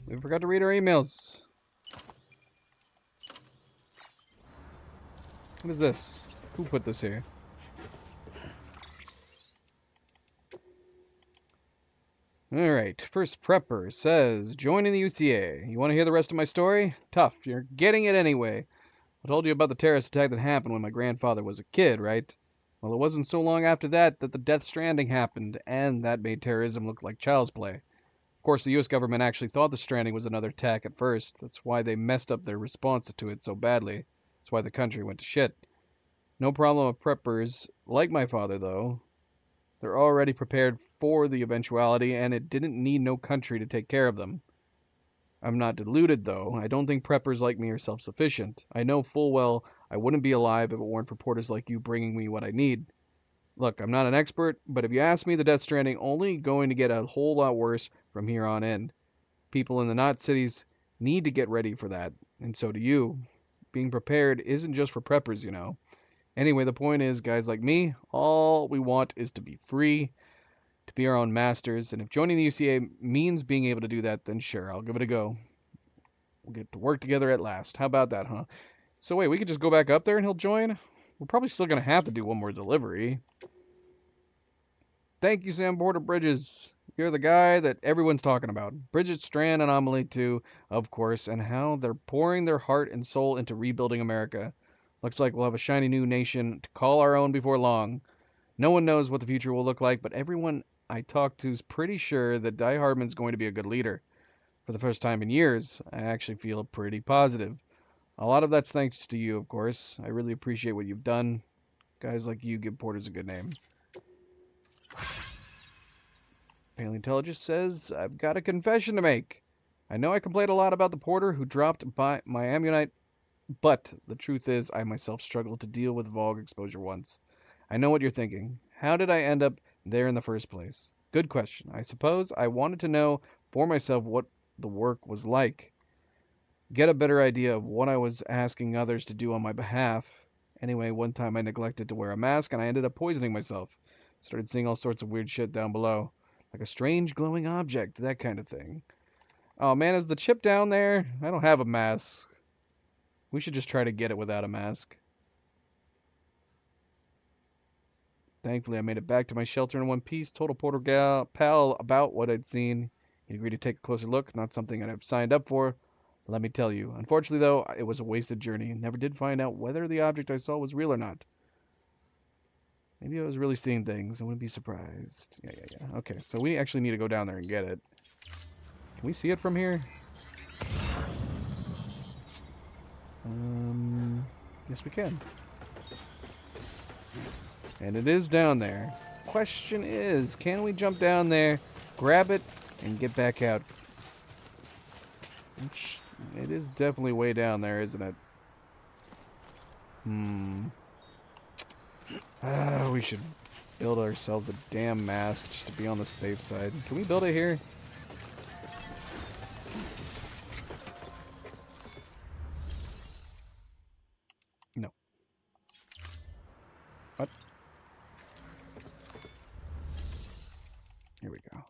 We forgot to read our emails. What is this? Who put this here? Alright, first prepper says, joining the UCA. You want to hear the rest of my story? Tough, you're getting it anyway. I told you about the terrorist attack that happened when my grandfather was a kid, right? Well, it wasn't so long after that that the Death Stranding happened, and that made terrorism look like child's play. Of course, the US government actually thought the Stranding was another attack at first. That's why they messed up their response to it so badly. That's why the country went to shit. No problem with preppers like my father, though. They're already prepared for the eventuality, and it didn't need no country to take care of them. I'm not deluded, though. I don't think preppers like me are self-sufficient. I know full well I wouldn't be alive if it weren't for porters like you bringing me what I need. Look, I'm not an expert, but if you ask me, the Death Stranding only going to get a whole lot worse from here on in. People in the Knot cities need to get ready for that, and so do you. Being prepared isn't just for preppers, you know. Anyway, the point is, guys like me, all we want is to be free, to be our own masters, and if joining the UCA means being able to do that, then sure, I'll give it a go. We'll get to work together at last. How about that, huh? So wait, we could just go back up there and he'll join? We're probably still going to have to do one more delivery. Thank you, Sam Porter Bridges. You're the guy that everyone's talking about. Bridget Strand and Amelie too, of course, and how they're pouring their heart and soul into rebuilding America. Looks like we'll have a shiny new nation to call our own before long. No one knows what the future will look like, but everyone I talk to is pretty sure that Die Hardman's going to be a good leader. For the first time in years, I actually feel pretty positive. A lot of that's thanks to you, of course. I really appreciate what you've done. Guys like you give Porters a good name. Paleontologist says, I've got a confession to make. I know I complained a lot about the porter who dropped by my ammonite But the truth is, I myself struggled to deal with Vogue exposure once. I know what you're thinking. How did I end up there in the first place? Good question. I suppose I wanted to know for myself what the work was like. Get a better idea of what I was asking others to do on my behalf. Anyway, one time I neglected to wear a mask and I ended up poisoning myself. Started seeing all sorts of weird shit down below. Like a strange glowing object, that kind of thing. Oh man, is the chip down there? I don't have a mask. We should just try to get it without a mask. Thankfully, I made it back to my shelter in one piece, told a porter pal about what I'd seen. He agreed to take a closer look, not something I'd have signed up for. Let me tell you. Unfortunately, though, it was a wasted journey. Never did find out whether the object I saw was real or not. Maybe I was really seeing things. I wouldn't be surprised. Yeah. Okay, so we actually need to go down there and get it. Can we see it from here? Yes, we can. And it is down there. Question is, can we jump down there, grab it, and get back out? It is definitely way down there, isn't it? We should build ourselves a damn mask just to be on the safe side. Can we build it here? No. What? Here we go.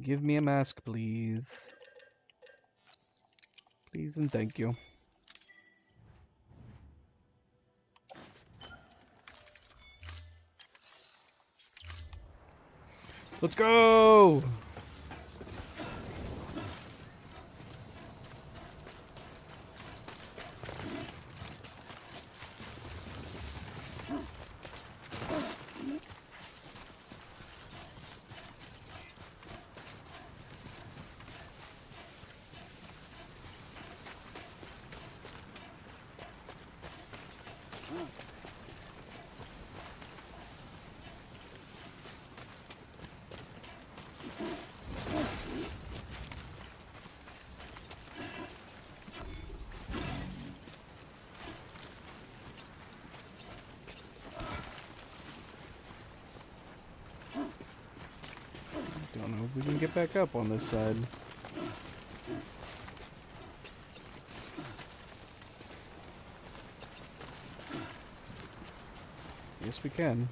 Give me a mask, please. Please and thank you. Let's go! Don't know if we can get back up on this side. Yes, we can.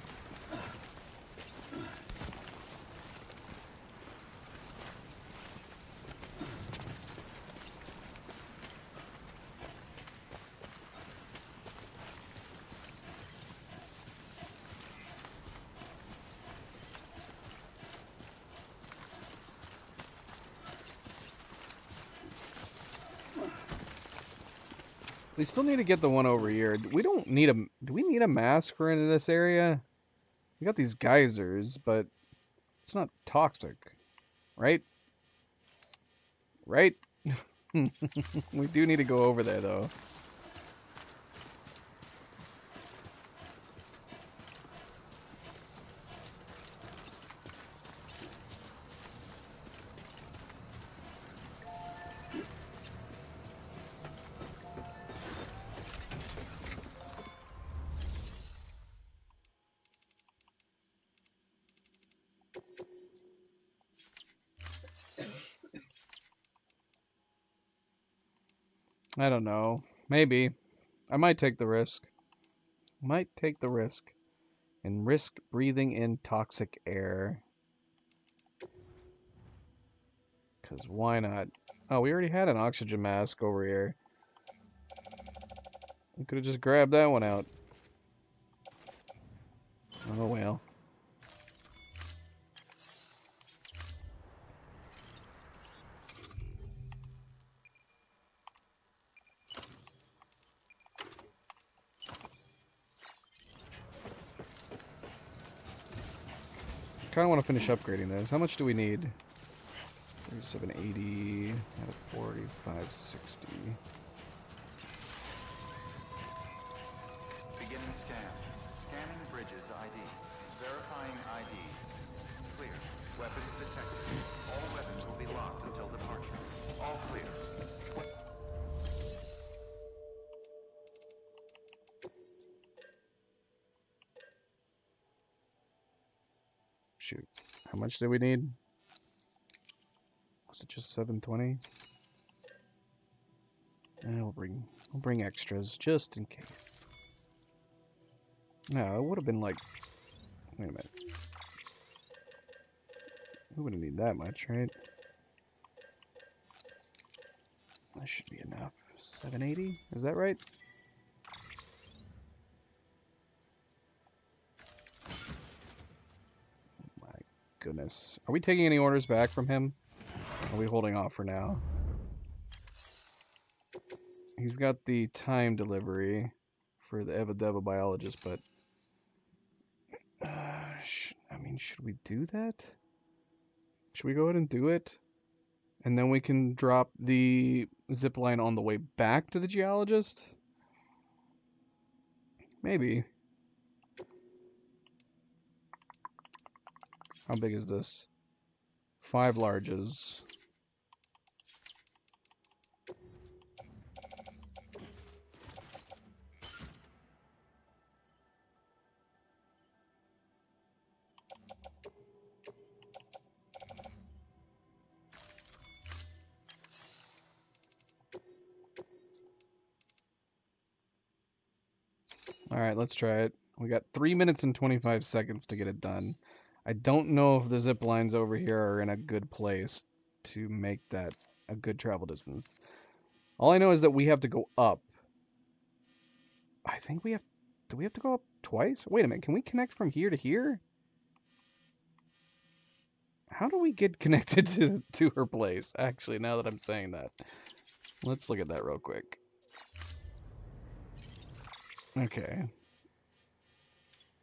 We still need to get the one over here. We don't need a... Do we need a mask for into this area? We got these geysers, but it's not toxic. Right? Right? We do need to go over there, though. I don't know. Maybe. I might take the risk. Might take the risk. And risk breathing in toxic air. Because why not? Oh, we already had an oxygen mask over here. We could have just grabbed that one out. Oh well. Kind of want to finish upgrading those. How much do we need? 3780 out of 4560.
Beginning scan. Scanning bridges ID. Verifying ID. Clear. Weapons detected. All weapons will be locked until departure. All clear.
shoot. How much do we need? Was it just 720? We'll bring extras just in case. No, it would have been like. Wait a minute. We wouldn't need that much, right? That should be enough. 780? Is that right? My goodness. Are we taking any orders back from him? Or are we holding off for now? He's got the time delivery for the Evadeva biologist, but I mean, should we do that? Should we go ahead and do it? And then we can drop the zip line on the way back to the geologist? Maybe. How big is this? 5 larges. Alright, let's try it. We got 3 minutes and 25 seconds to get it done. I don't know if the zip lines over here are in a good place to make that a good travel distance. All I know is that we have to go up. I think we have... Do we have to go up twice? Wait a minute, can we connect from here to here? How do we get connected to her place? Actually, now that I'm saying that. Let's look at that real quick. Okay.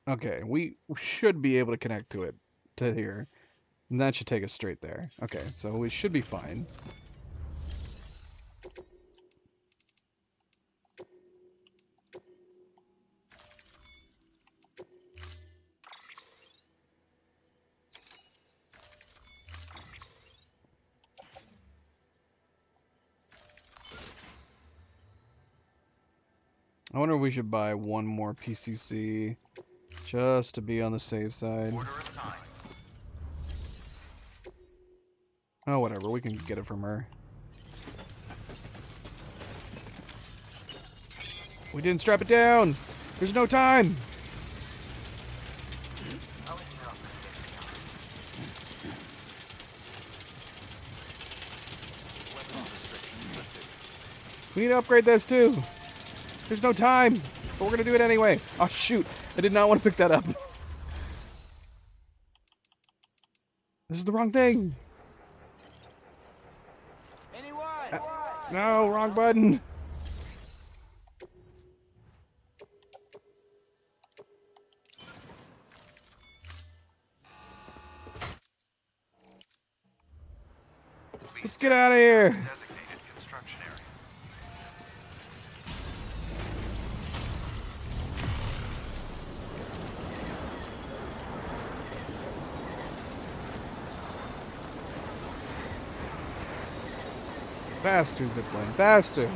Okay, we should be able to connect to it, to here. And that should take us straight there. Okay, so we should be fine. I wonder if we should buy one more PCC just to be on the safe side.
Order assigned.
Oh, whatever. We can get it from her. We didn't strap it down. There's no time. We need to upgrade this too. There's no time, but we're gonna do it anyway. Oh shoot, I did not want to pick that up. This is the wrong thing. No, wrong button. Let's get out of here.
Designated construction area.
Faster, zipline, faster.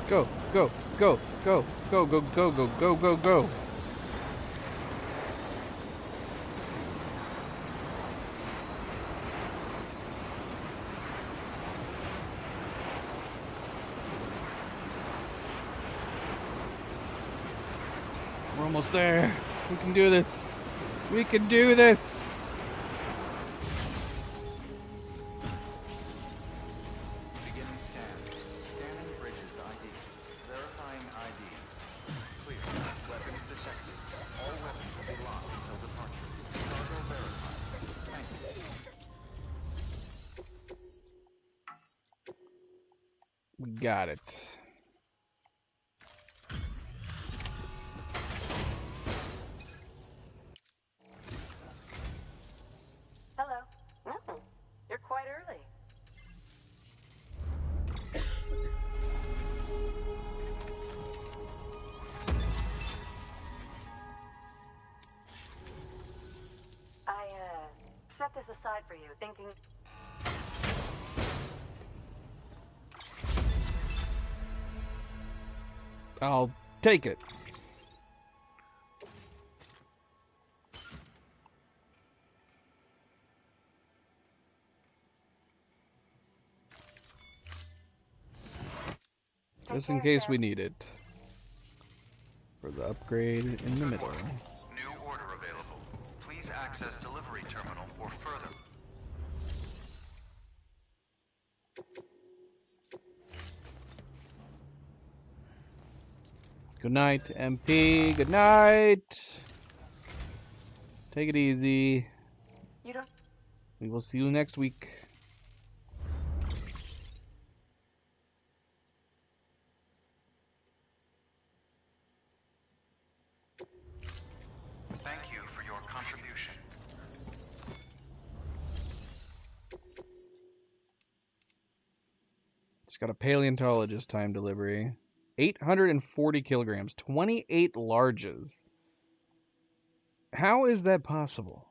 Go, go, go, go, go, go, go, go, go, go, go. We're almost there. We can do this. We can do this.
Beginning scan. Scanning bridges ID. Verifying ID. Clear. Weapons detected. All weapons will be locked until departure. Cargo verified. Thank you.
Got it.
Hello. Nothing. You're quite early. I, set this aside for you, thinking...
I'll take it. Just in case we need it. For the upgrade in the middle.
New order available. Please access delivery terminal or further.
Good night, MP. Good night. Take it easy.
You don't...
We will see you next week.
Thank you for your contribution.
It's got a paleontologist time delivery. 840 kilograms. 28 larges. How is that possible?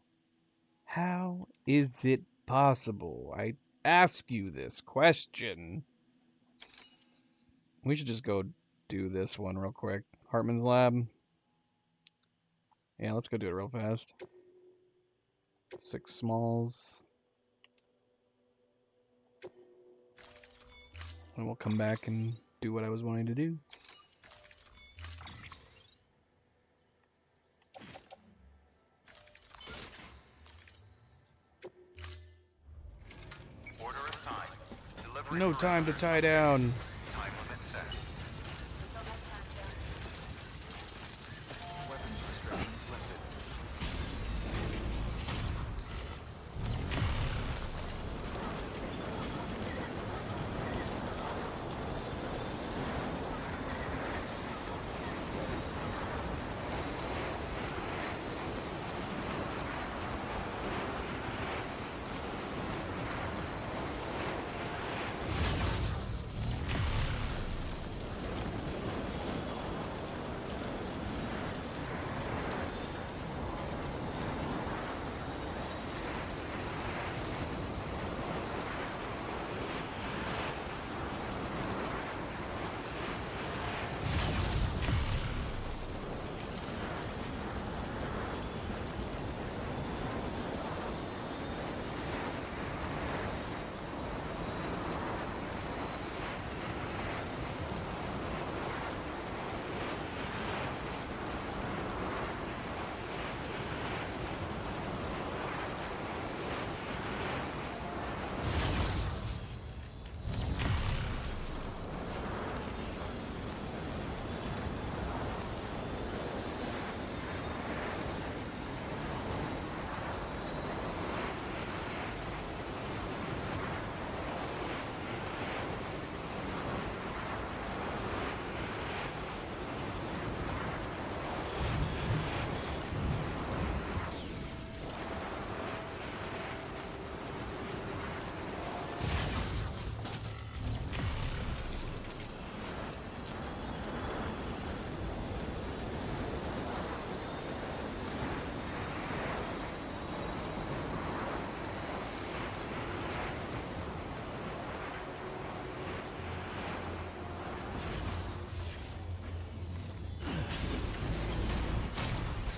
How is it possible? I ask you this question. We should just go do this one real quick. Hartman's lab. Yeah, let's go do it real fast. 6 smalls. And we'll come back and do what I was wanting to do.
Order assigned. Delivery
No time to
parameters
tie down.
Time limit set. Weapons restrictions lifted.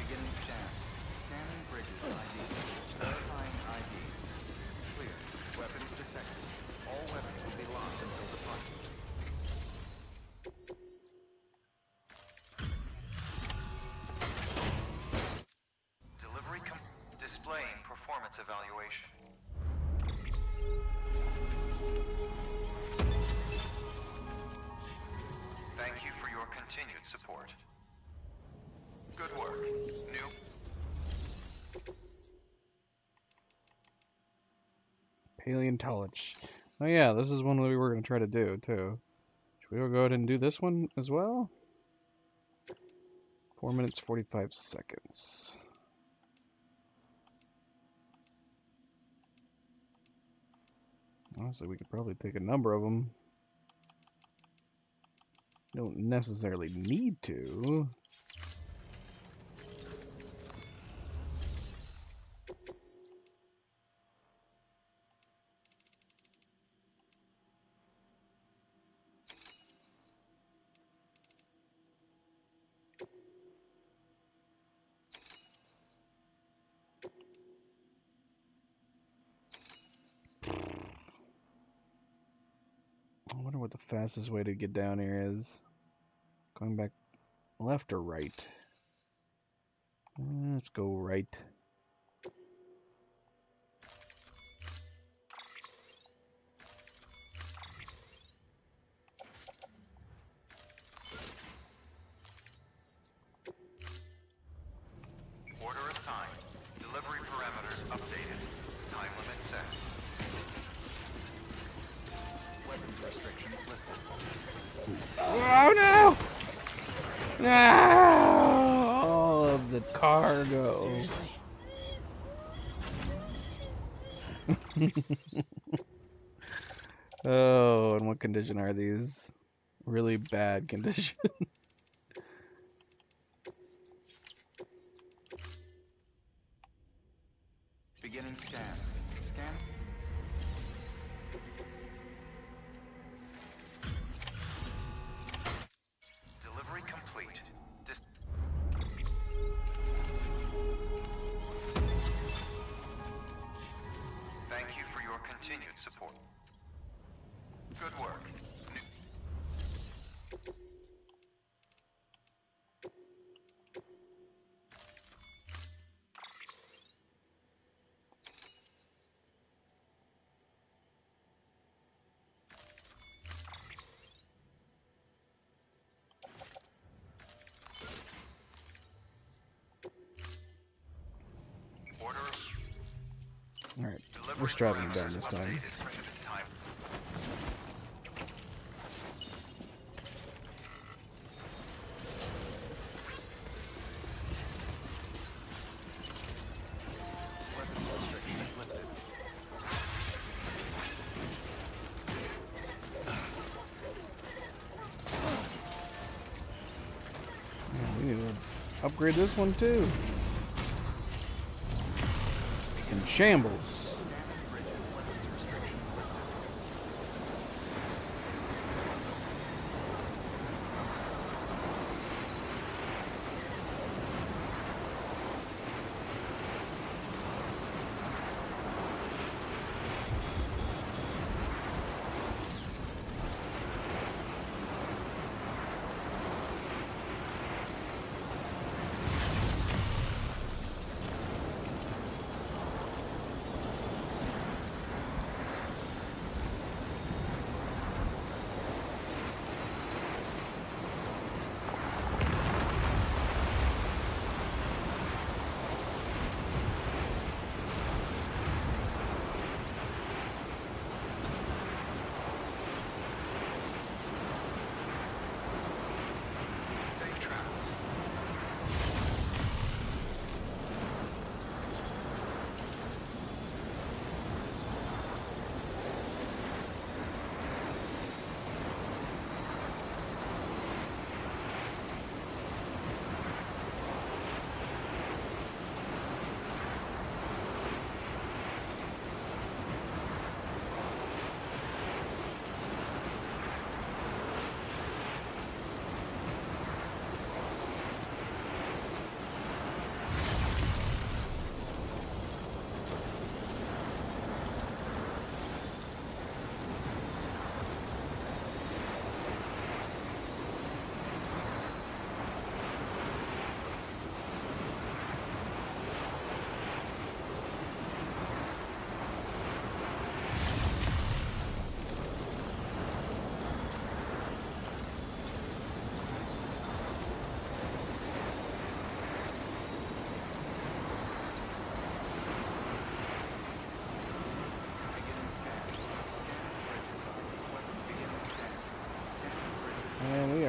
Beginning scan. Scanning bridges ID. Verifying ID. Clear. Weapons detected. All weapons will be locked until departure. Delivery displaying performance evaluation. Thank you for your continued support. Good work. New.
Paleontologist. Oh yeah, this is one we were going to try to do, too. We'll go ahead and do this one as well. 4 minutes 45 seconds. Honestly, we could probably take a number of them. Don't necessarily need to. I wonder what the fastest way to get down here is. Going back left or right? Let's go right.
Order assigned. Delivery parameters updated. Time limit set. Weapons restrictions lifted.
Oh no! No! All of the cargo. Oh, and what condition are these? Really bad condition.
Beginning scan. Scan. Delivery complete. Thank you for your continued support. Good work.
All right, we're strapping down this time. Yeah, we need to upgrade this one too. It's in shambles.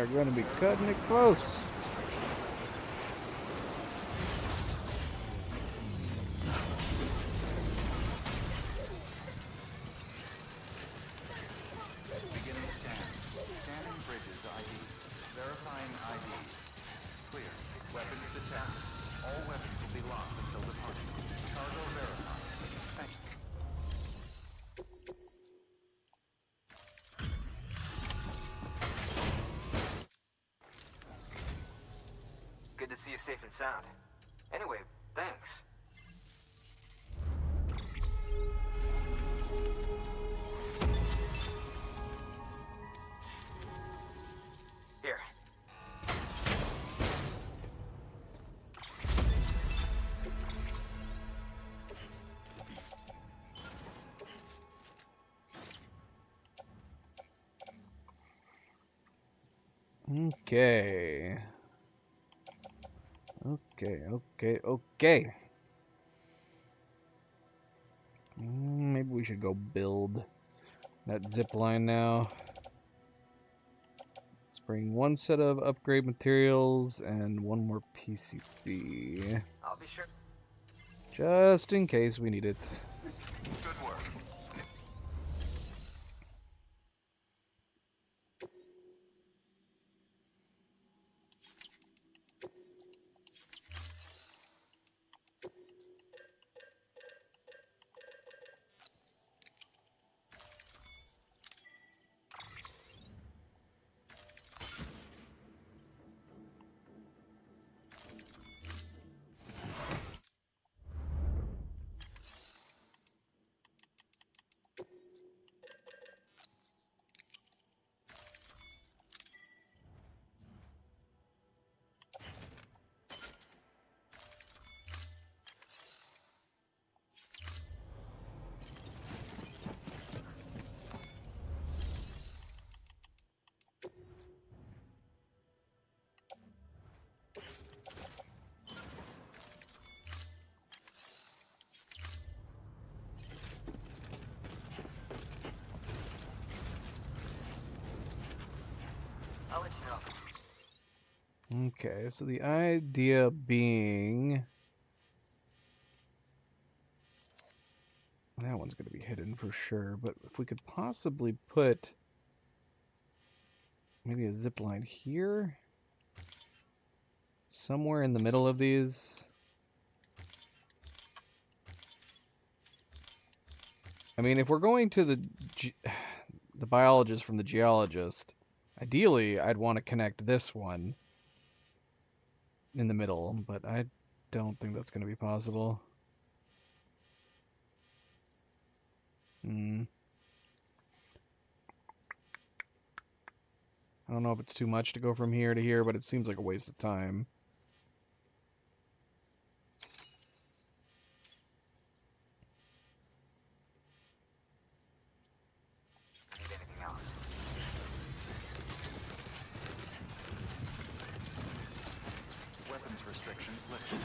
are going to be cutting it close.
Beginning scan. Scanning bridges ID. Verifying ID. Clear. Weapons detected. All weapons will be locked until departure. Cargo verified. Thank you.
Good to see you safe and sound. Anyway, thanks. Here.
Okay. Okay. Maybe we should go build that zip line now. Let's bring one set of upgrade materials and one more PCC.
I'll be sure.
Just in case we need it.
Good work.
I'll let you know.
Okay, so the idea being that one's going to be hidden for sure, but if we could possibly put maybe a zip line here, somewhere in the middle of these. I mean, if we're going to the biologist from the geologist, ideally I'd want to connect this one in the middle, but I don't think that's going to be possible. I don't know if it's too much to go from here to here, but it seems like a waste of time.
Need anything else?
Weapons restrictions lifted.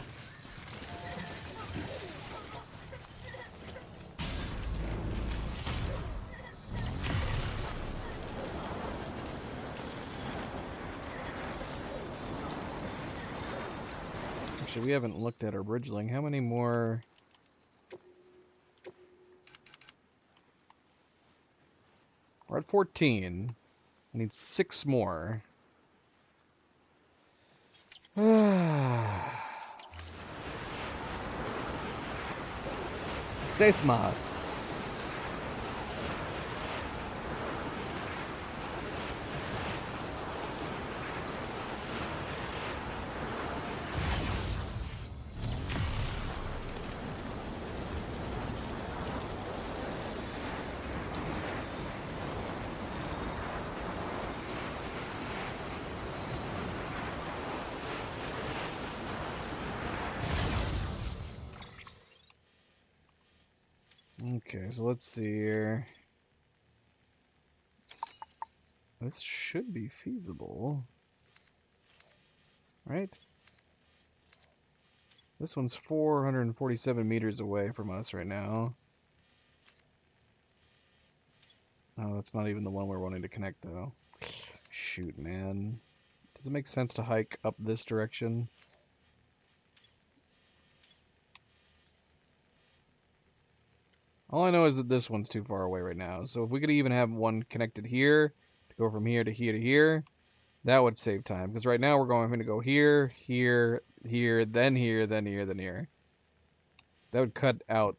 Actually, we haven't looked at our bridgeling. How many more? We're at 14. I need 6 more. Seis más. Okay, so let's see here. This should be feasible, right? This one's 447 meters away from us right now. Oh, that's not even the one we're wanting to connect, though. Shoot, man. Does it make sense to hike up this direction? All I know is that this one's too far away right now. So if we could even have one connected here, to go from here to here to here, that would save time. Because right now we're going to go here, here, here, then here, then here, then here. That would cut out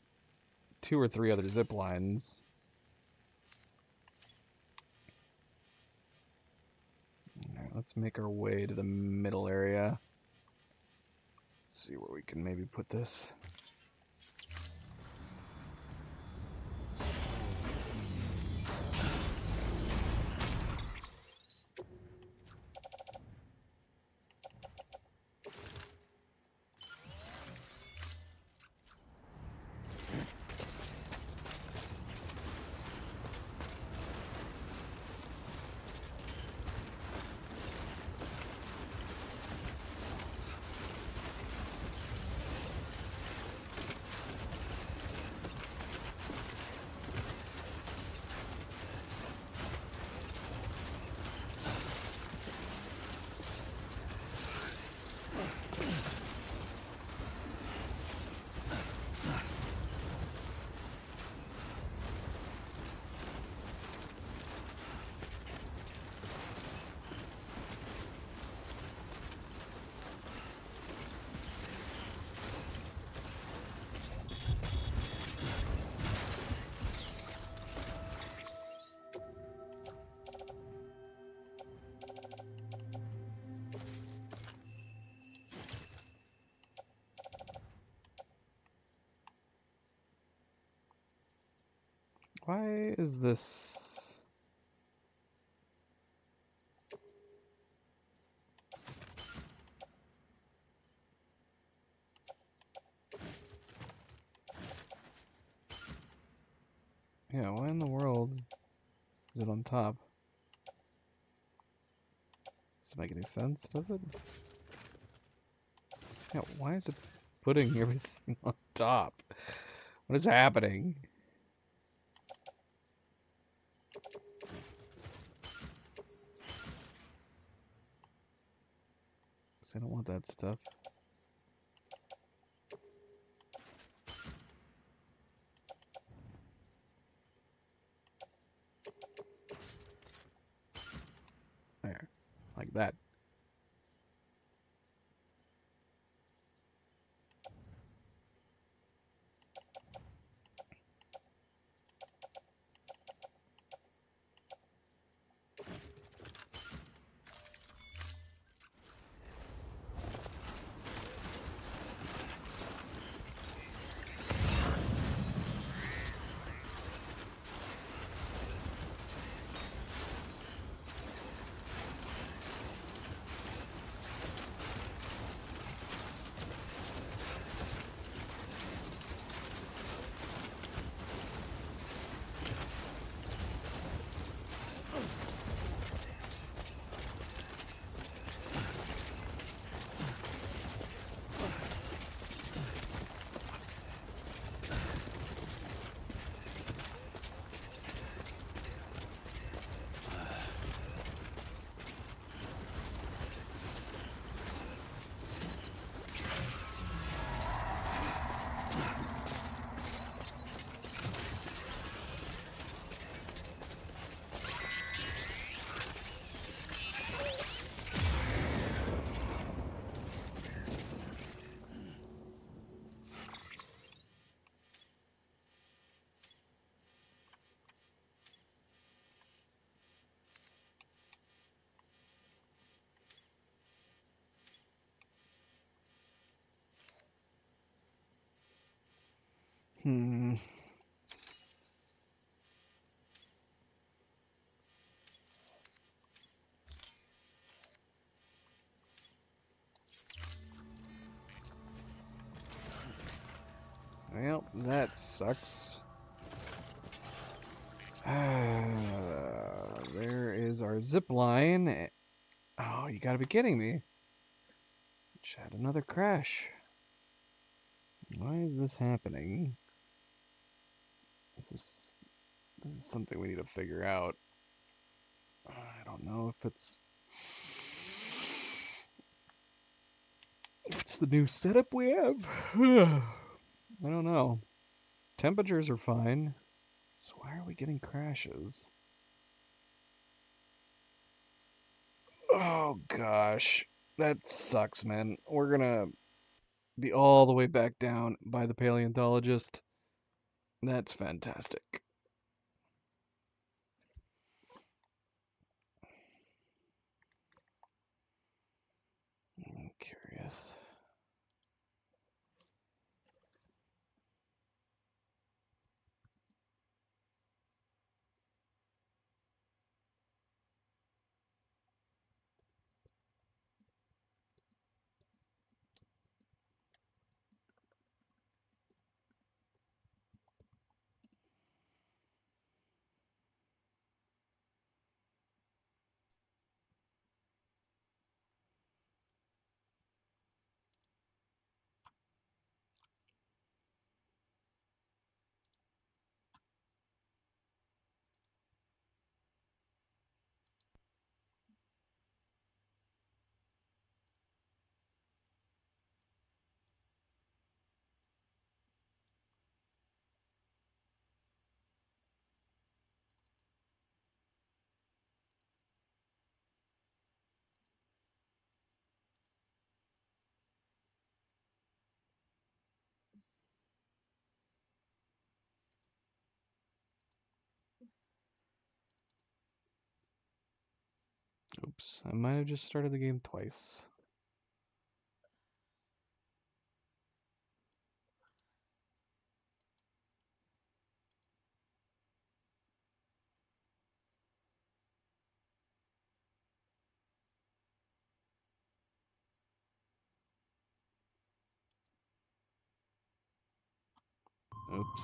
2 or 3 other zip lines. Alright, let's make our way to the middle area. See where we can maybe put this. Why is this? Yeah, why in the world is it on top? Does it make any sense, does it? Yeah, why is it putting everything on top? What is happening? I don't want that stuff. There, like that. Hmm. Well, that sucks. There is our zip line. Oh, you gotta be kidding me. Just had another crash. Why is this happening? This is something we need to figure out. I don't know if it's If it's the new setup we have, I don't know. Temperatures are fine. So why are we getting crashes? Oh gosh, that sucks, man. We're gonna be all the way back down by the paleontologist. That's fantastic. I'm curious. Oops, I might have just started the game twice. Oops.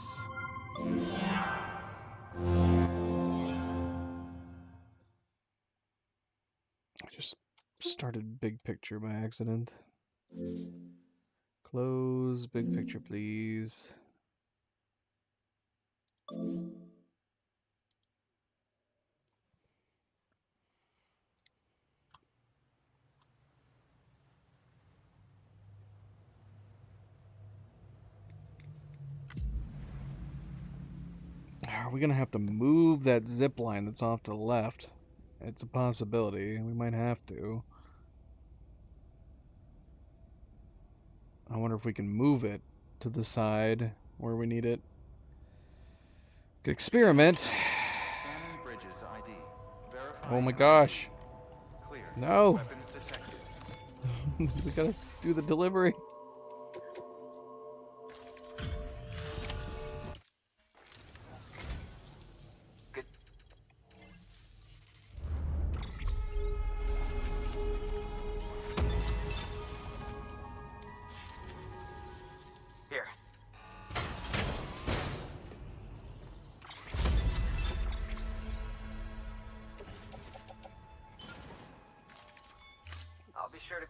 I just started big picture by accident. Close big picture, please. Are we gonna have to move that zip line that's off to the left? It's a possibility. We might have to. I wonder if we can move it to the side where we need it. Good experiment.
Scanning bridges ID. Verifying
Oh my gosh.
ID. Clear.
No.
Weapons detected.
We gotta do the delivery.
Good. Here. I'll be sure to.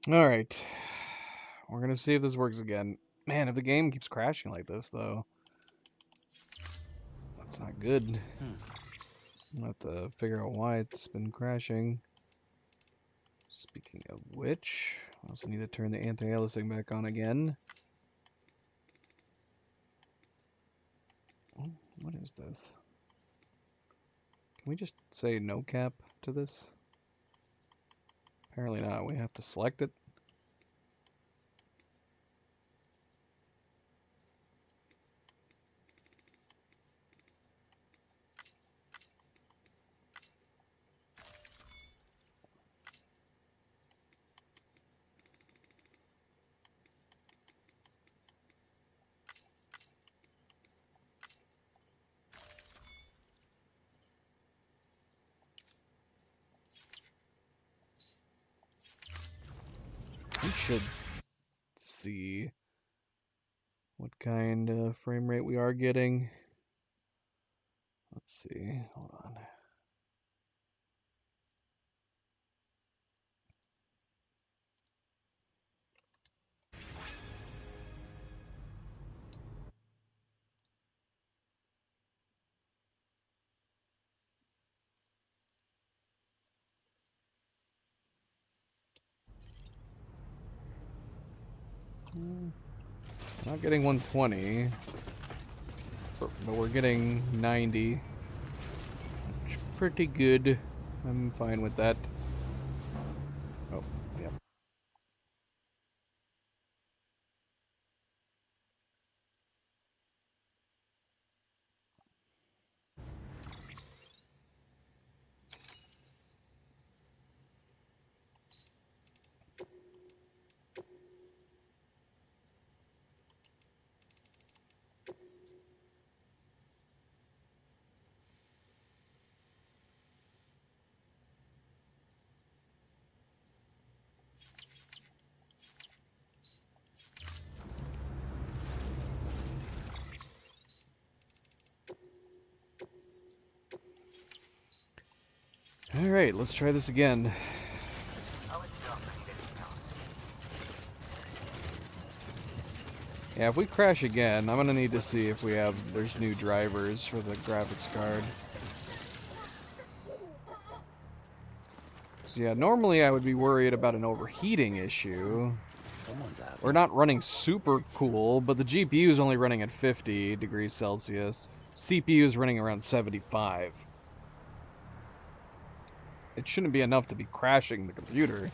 All right. We're gonna see if this works again. Man, if the game keeps crashing like this, though, that's not good. I'll have to figure out why it's been crashing. Speaking of which, I also need to turn the anti-aliasing back on again. Oh, what is this? Can we just say no cap to this? Apparently not. We have to select it. We should see what kind of frame rate we are getting. Let's see. Hold on. Not getting 120, but we're getting 90. Which is pretty good. I'm fine with that. Oh, yep. Alright, let's try this again. Yeah, if we crash again, I'm gonna need to see if there's new drivers for the graphics card. So yeah, normally I would be worried about an overheating issue. We're not running super cool, but the GPU is only running at 50 degrees Celsius. CPU is running around 75. It shouldn't be enough to be crashing the computer.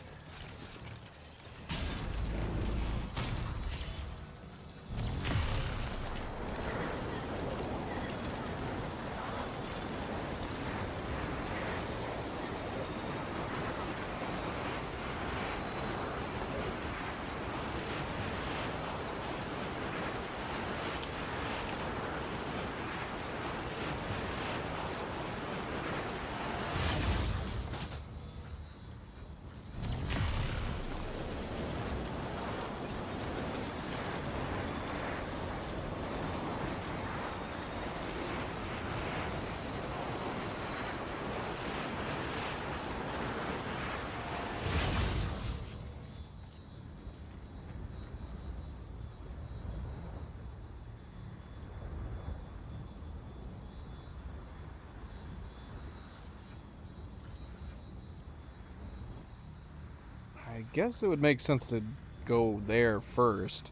I guess it would make sense to go there first,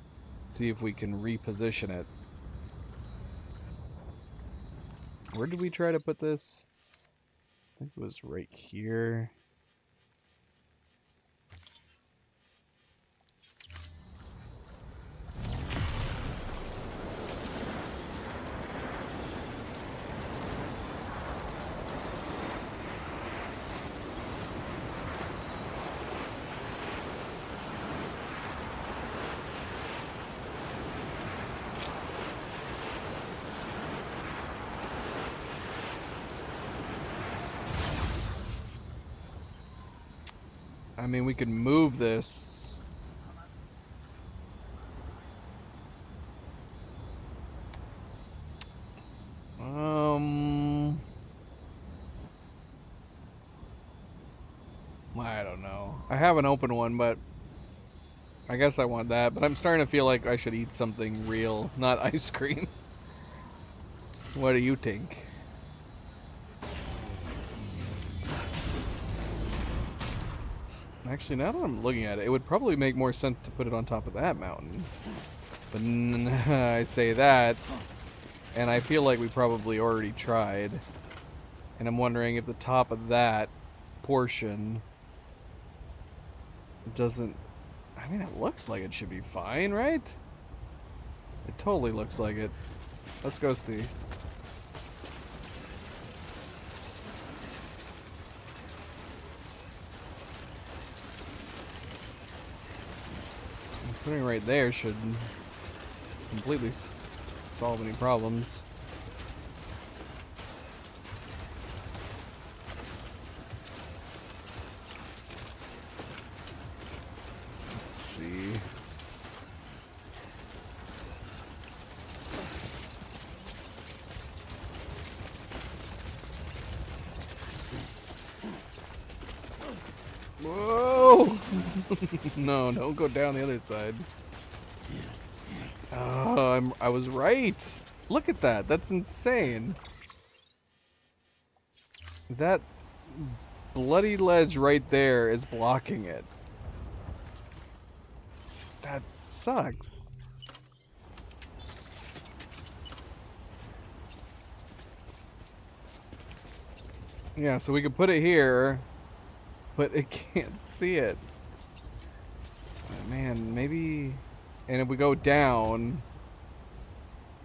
see if we can reposition it. Where did we try to put this? I think it was right here. I mean, we could move this. I don't know. I have an open one, but I guess I want that, but I'm starting to feel like I should eat something real, not ice cream. What do you think? Actually, now that I'm looking at it, it would probably make more sense to put it on top of that mountain. But I say that, and I feel like we probably already tried. And I'm wondering if the top of that portion doesn't... I mean, it looks like it should be fine, right? It totally looks like it. Let's go see. Putting it right there should completely solve any problems. Let's see. Whoa! No, don't go down the other side. Oh, I was right. Look at that. That's insane. That bloody ledge right there is blocking it. That sucks. Yeah, so we could put it here, but it can't see it. Oh, man, maybe... And if we go down,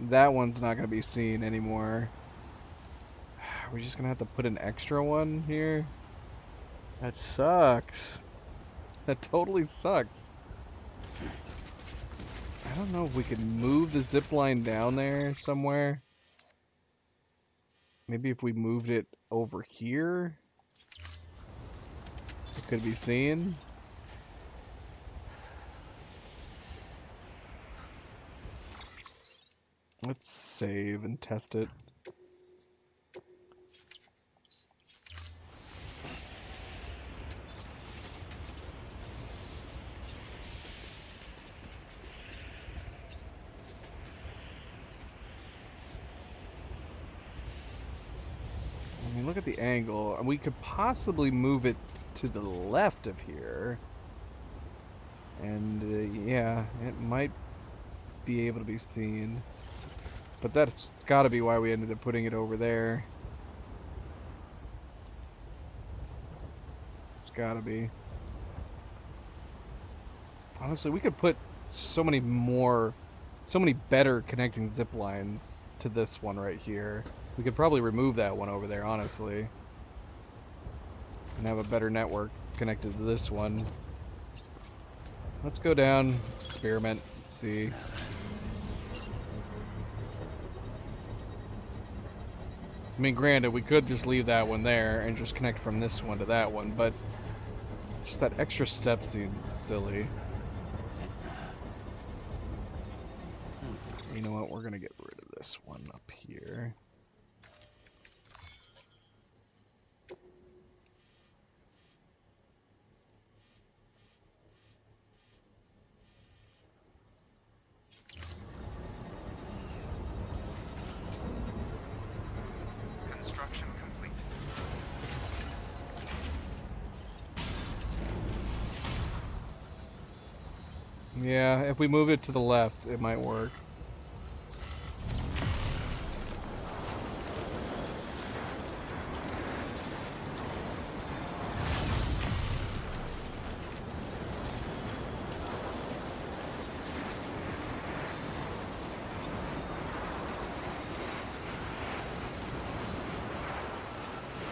that one's not going to be seen anymore. Are we just going to have to put an extra one here? That sucks. That totally sucks. I don't know if we could move the zip line down there somewhere. Maybe if we moved it over here, it could be seen. Let's save and test it. I mean, look at the angle. We could possibly move it to the left of here. And yeah, it might be able to be seen. But that's got to be why we ended up putting it over there. It's got to be. Honestly, we could put so many better connecting zip lines to this one right here. We could probably remove that one over there, honestly. And have a better network connected to this one. Let's go down, experiment, see. I mean, granted, we could just leave that one there and just connect from this one to that one, but just that extra step seems silly. You know what? We're gonna get rid of this one up here.
Construction complete.
Yeah, if we move it to the left, it might work.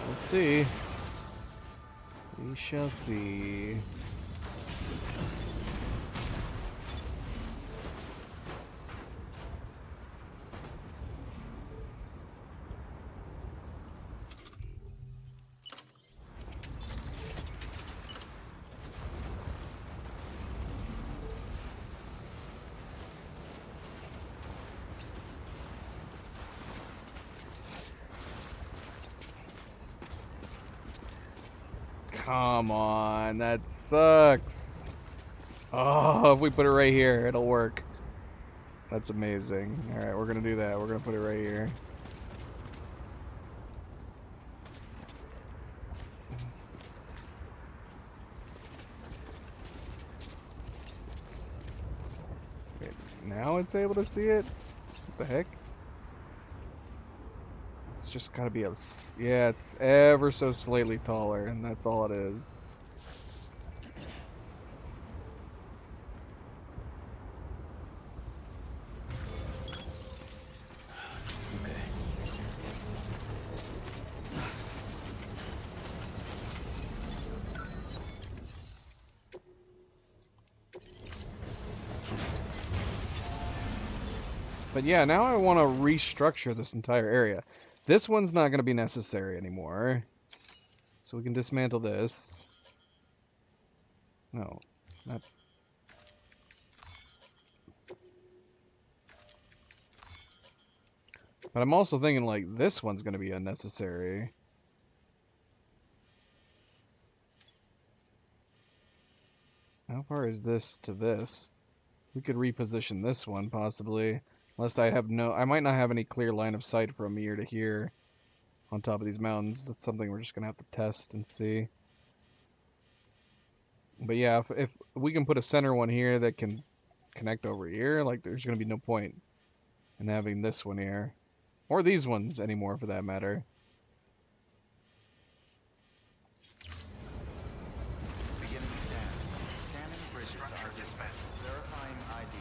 We'll see. We shall see. Come on, that sucks. Oh, if we put it right here, it'll work. That's amazing. Alright, we're gonna do that. We're gonna put it right here. Okay, now it's able to see it? What the heck? It's just gotta be yeah, it's ever so slightly taller, and that's all it is.
Okay.
But yeah, now I want to restructure this entire area. This one's not going to be necessary anymore. So we can dismantle this. No, not... But I'm also thinking, like, this one's going to be unnecessary. How far is this to this? We could reposition this one, possibly. Unless I have no... I might not have any clear line of sight from here to here on top of these mountains. That's something we're just going to have to test and see. But yeah, if we can put a center one here that can connect over here, like, there's going to be no point in having this one here. Or these ones anymore, for that matter.
Beginning scan. Scanning bridges are verifying ID.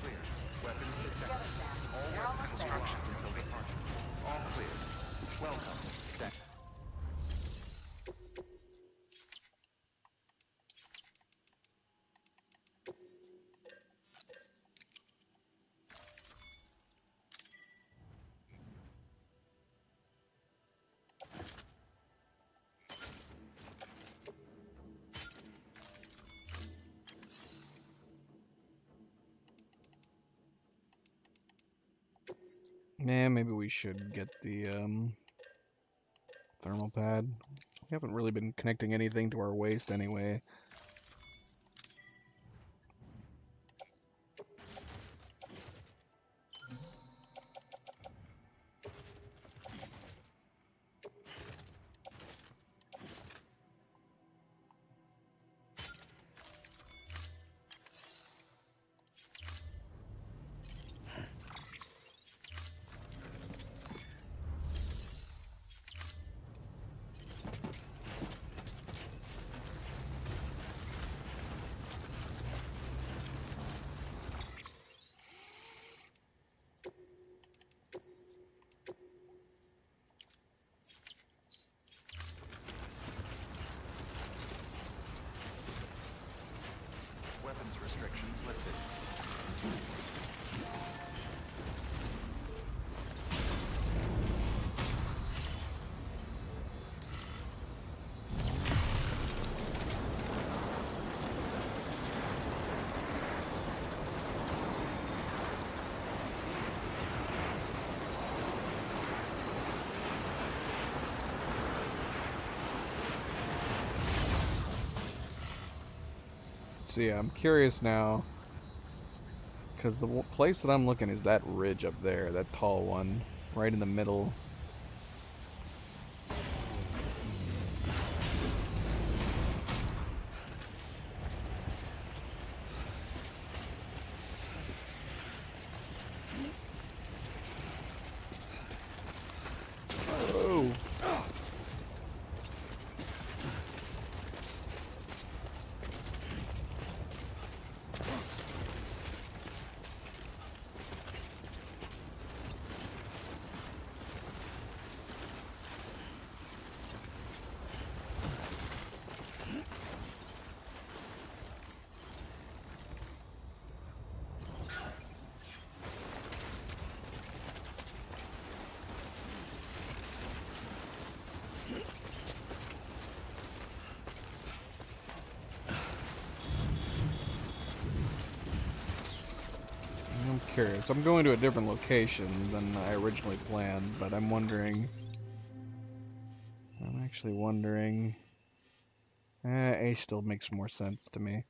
Clear. Weapons detected. All weapon constructions until departure. All clear. Welcome. Sent.
Man, maybe we should get the thermal pad. We haven't really been connecting anything to our waste anyway.
Weapons restrictions lifted.
So yeah, I'm curious now, because the place that I'm looking is that ridge up there, that tall one, right in the middle. Oh. I'm curious. I'm going to a different location than I originally planned, but I'm wondering... I'm actually wondering... A still makes more sense to me.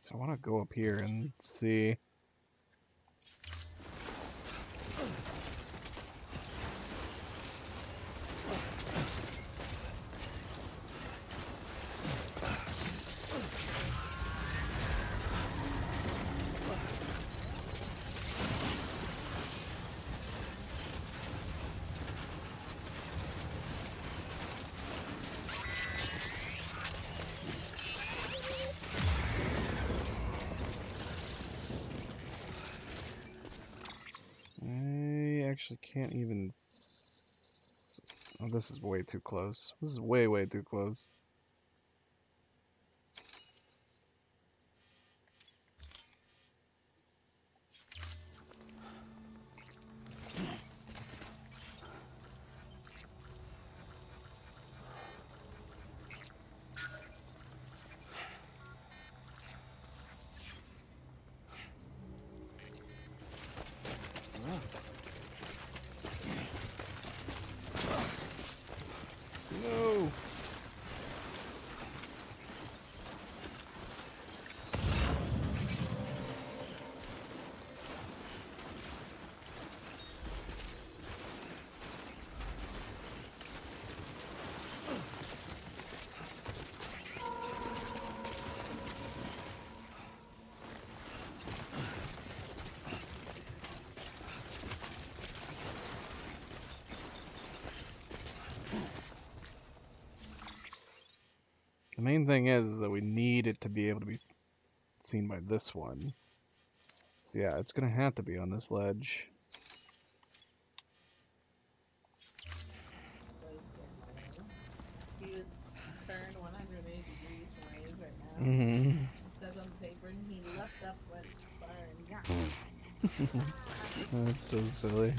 So I want to go up here and see. I actually can't even. Oh, this is way too close. This is way, way too close. No. The main thing is that we need it to be able to be seen by this one. So yeah, it's gonna have to be on this ledge.
He was turned 180 degrees from where he is right now.
Mm-hmm.
He stepped on the paper and he leapt up, went fire, and yeah.
That's so silly.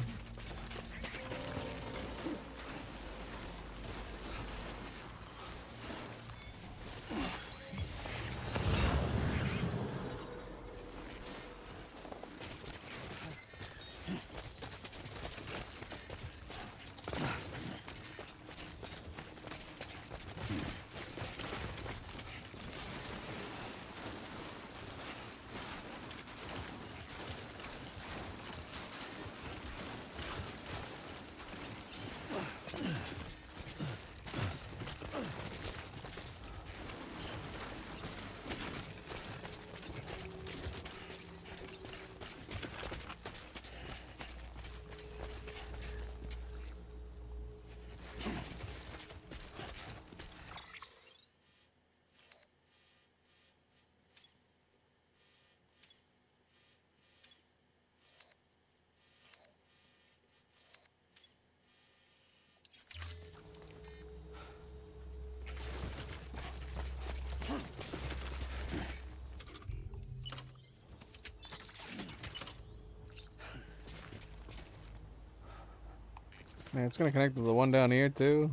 Man, it's gonna connect to the one down here too.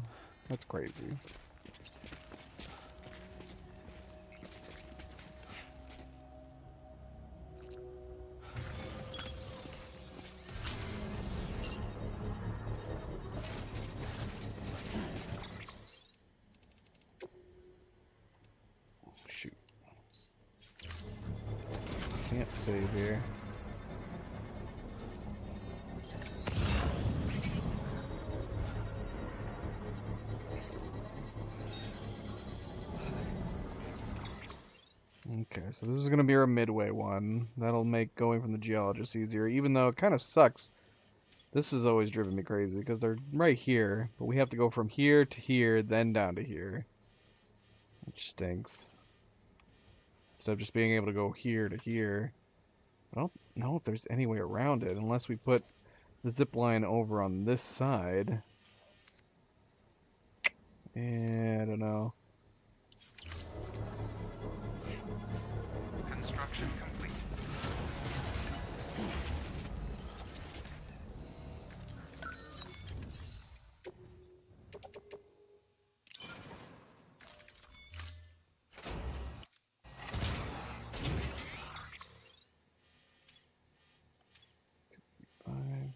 That's crazy. Shoot. Can't save here. Okay, so this is going to be our midway one. That'll make going from the geologist easier, even though it kind of sucks. This has always driven me crazy, because they're right here, but we have to go from here to here, then down to here. Which stinks. Instead of just being able to go here to here. I don't know if there's any way around it, unless we put the zip line over on this side. Yeah, I don't know.
Construction complete.
Five,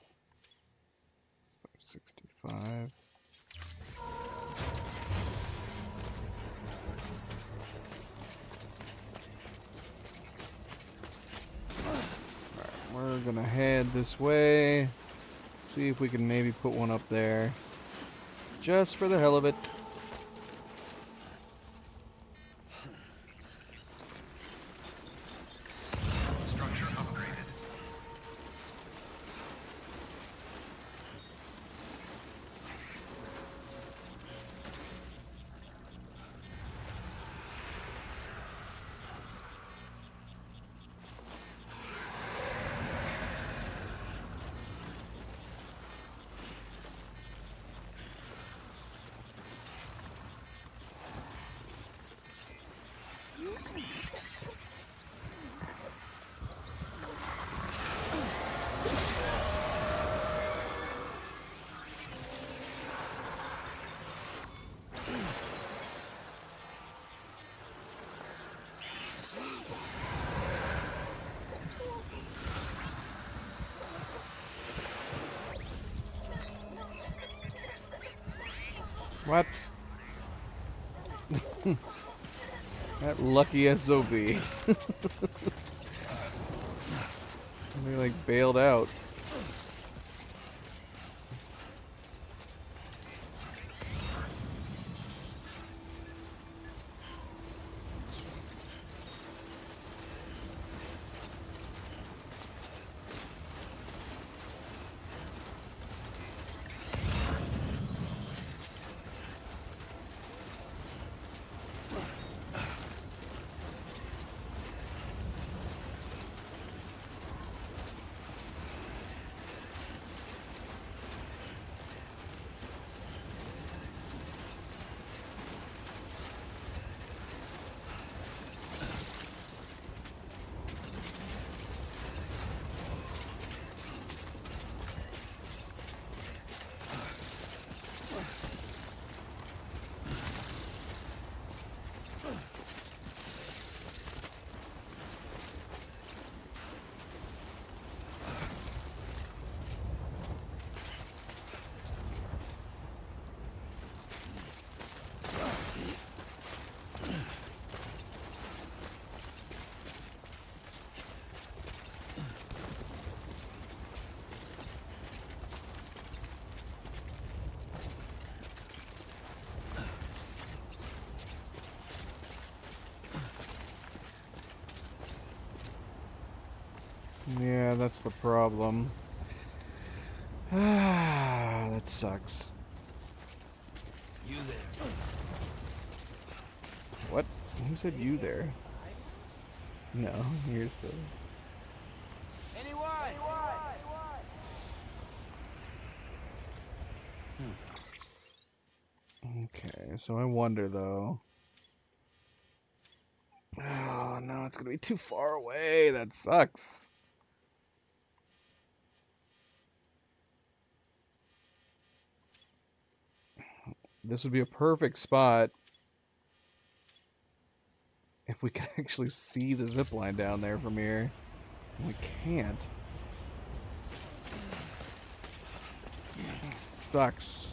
65. gonna head this way. See if we can maybe put one up there. Just for the hell of it.
Structure upgraded.
What? That lucky SOB. They like bailed out. Yeah, that's the problem. Ah, that sucks.
You there?
What? Who said you there? No, you're still. Okay, so I wonder though. Oh no, it's gonna be too far away. That sucks. This would be a perfect spot if we could actually see the zip line down there from here. We can't. Sucks.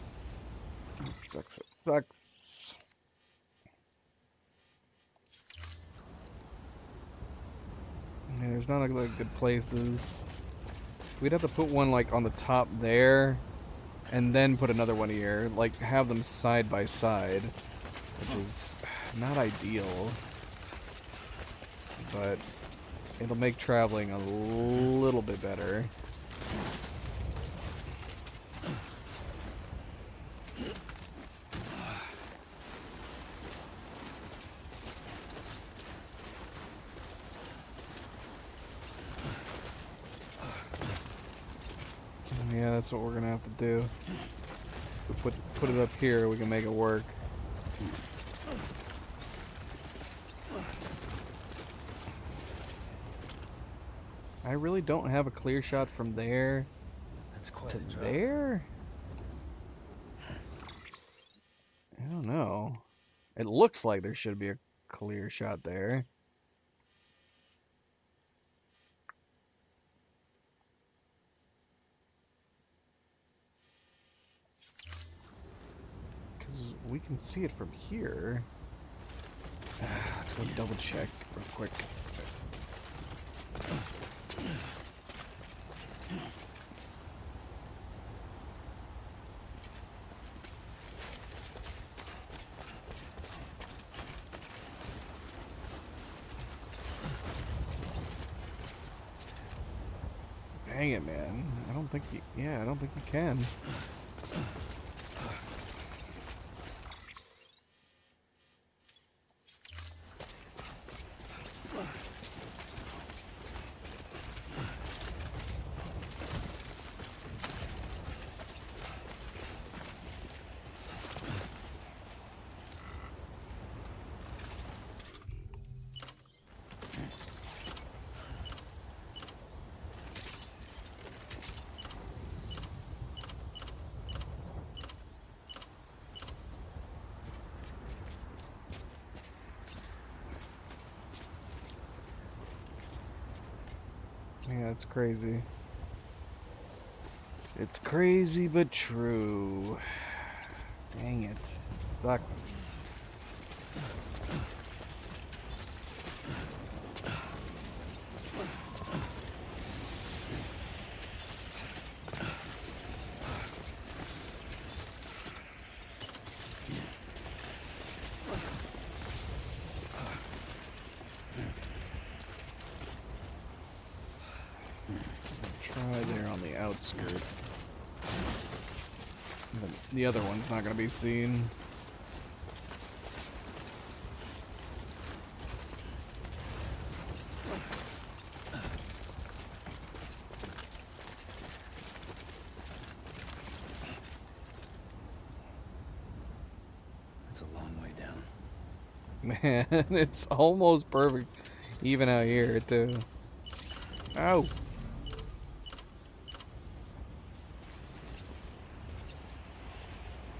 It sucks. It sucks. Yeah, there's not like good places. We'd have to put one like on the top there, and then put another one here. Like have them side by side, which is not ideal, but it'll make traveling a little bit better. Yeah, that's what we're gonna have to do. If we put it up here, we can make it work. I really don't have a clear shot from there
That's quite
to
a drop.
there? I don't know. It looks like there should be a clear shot there. Because we can see it from here. Let's go double check real quick. Dang it, man. I don't think you... Yeah, I don't think you can. Yeah, it's crazy. It's crazy but true. Dang it. Sucks. Try there on the outskirt. The other one's not gonna be seen.
That's a long way down.
Man, it's almost perfect. Even out here, too. Ow!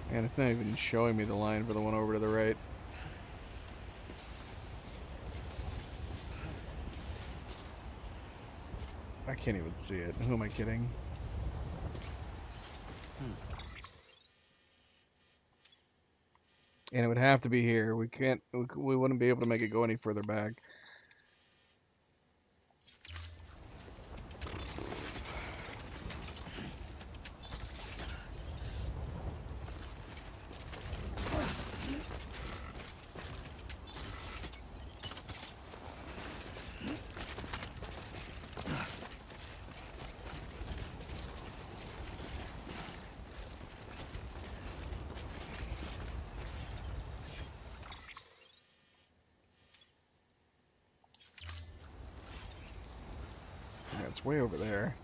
And it's not even showing me the line for the one over to the right. I can't even see it. Who am I kidding? And it would have to be here. We can't. We wouldn't be able to make it go any further back. Yeah, it's way over there.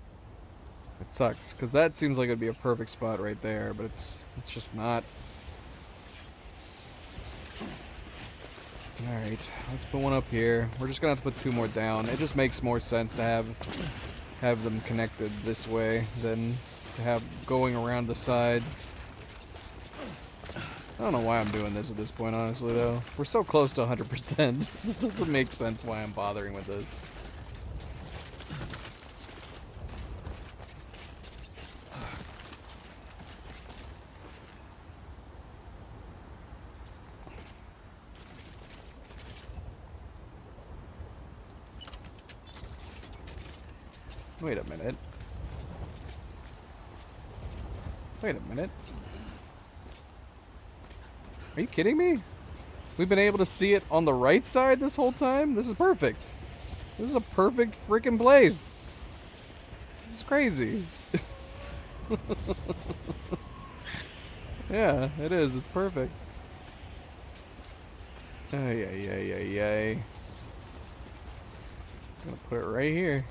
It sucks, because that seems like it'd be a perfect spot right there, but it's just not. Alright, let's put one up here. We're just gonna have to put two more down. It just makes more sense to have them connected this way than to have going around the sides. I don't know why I'm doing this at this point, honestly, though. We're so close to 100%. This doesn't make sense why I'm bothering with this. Wait a minute. Wait a minute. Are you kidding me? We've been able to see it on the right side this whole time? This is perfect. This is a perfect freaking place. This is crazy. Yeah, it is. It's perfect. Ay, ay, ay, ay, ay. I'm gonna put it right here.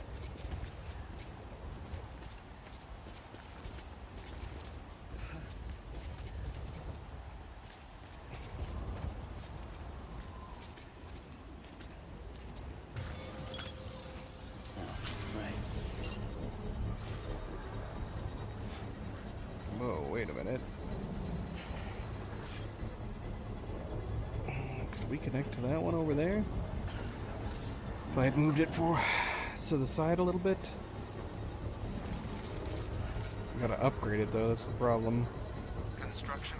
Whoa, wait a minute. Could we connect to that one over there? If I had moved it to the side a little bit. We gotta upgrade it though, that's the problem.
Construction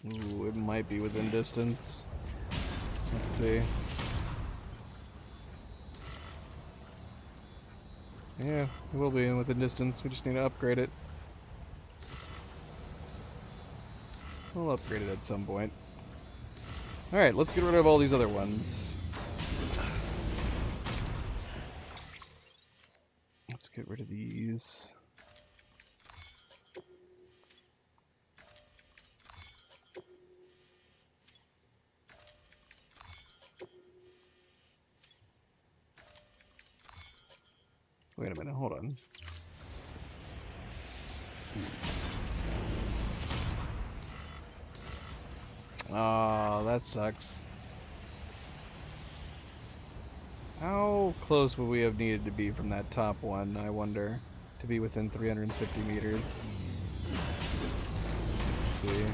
complete.
Ooh, it might be within distance. Let's see. Yeah, it will be within distance. We just need to upgrade it. We'll upgrade it at some point. Alright, let's get rid of all these other ones. Let's get rid of these. Wait a minute, hold on. Oh, that sucks. How close would we have needed to be from that top one, I wonder, to be within 350 meters? Let's see.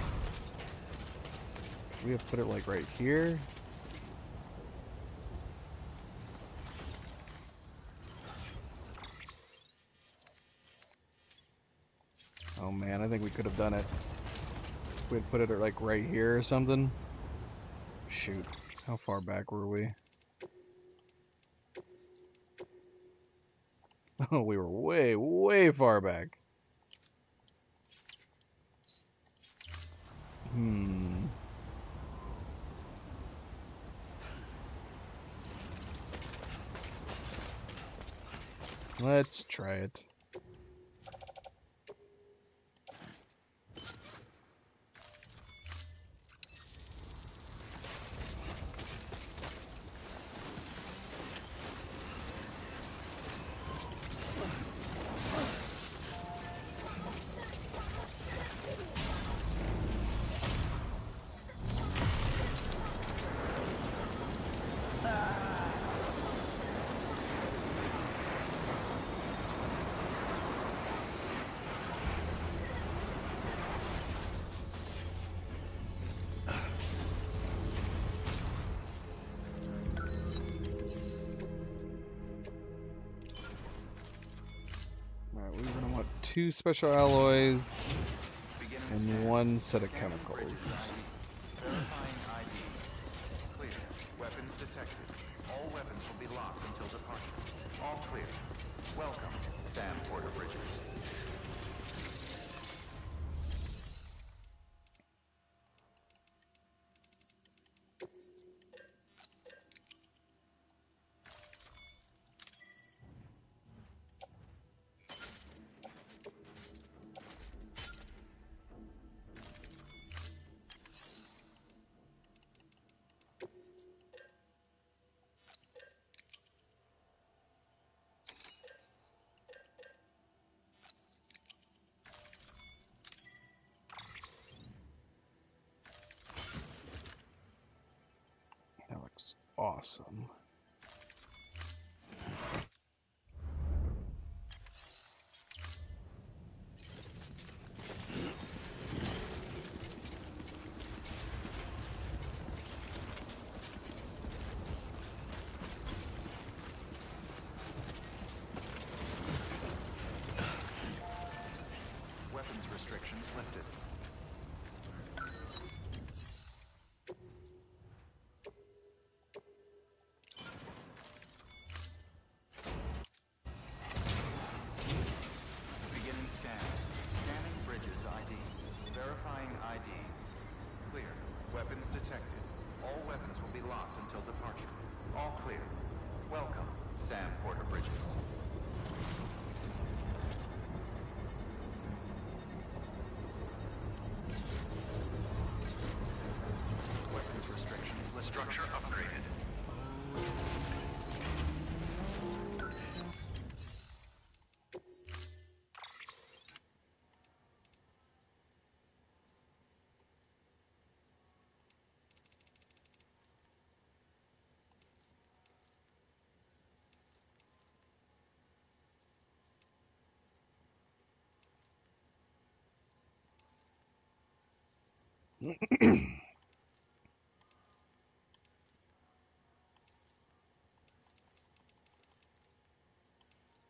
Should we have put it like right here? Oh man, I think we could have done it. We'd put it like right here or something. Shoot, how far back were we? Oh, we were way, way far back. Let's try it. Alright, we're gonna want 2 special alloys and 1 set of chemicals.
Verifying ID. Clear. Weapons detected. All weapons will be locked until departure. All clear. Welcome, Sam Porter Bridges.
That looks awesome.
Weapons restrictions lifted. Beginning scan. Scanning Bridges ID. Verifying ID. Clear. Weapons detected. All weapons will be locked until departure. All clear. Welcome, Sam Porter Bridges. Weapons restrictions lifted. Structure upgraded.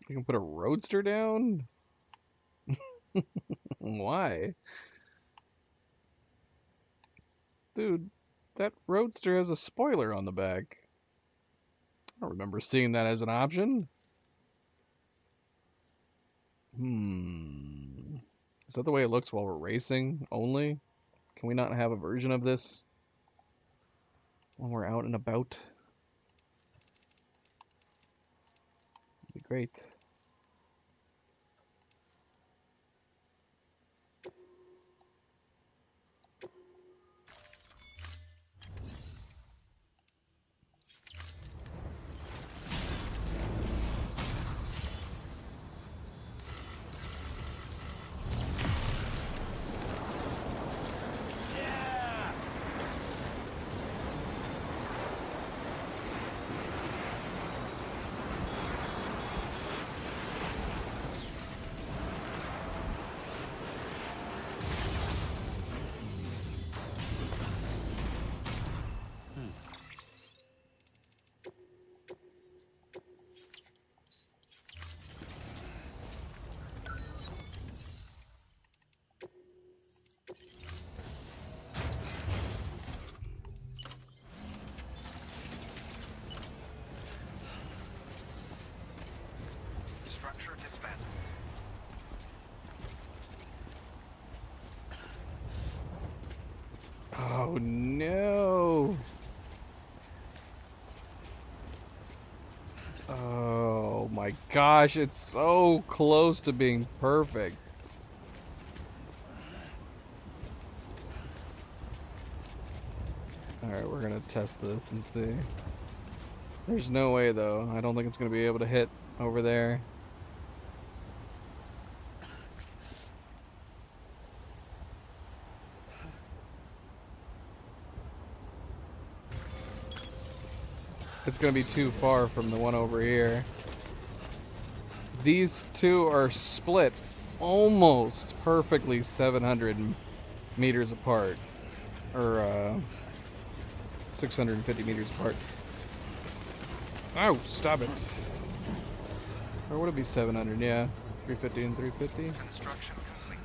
We can put a roadster down? Why? Dude, that roadster has a spoiler on the back. I don't remember seeing that as an option. Is that the way it looks while we're racing only? Can we not have a version of this when we're out and about? That'd be great. Oh no. Oh my gosh, it's so close to being perfect. Alright, we're gonna test this and see. There's no way though. I don't think it's gonna be able to hit over there. It's gonna be too far from the one over here. These two are split almost perfectly 700 meters apart. Or 650 meters apart. Oh, stop it. Or would it be 700? Yeah, 350 and 350.
Construction complete.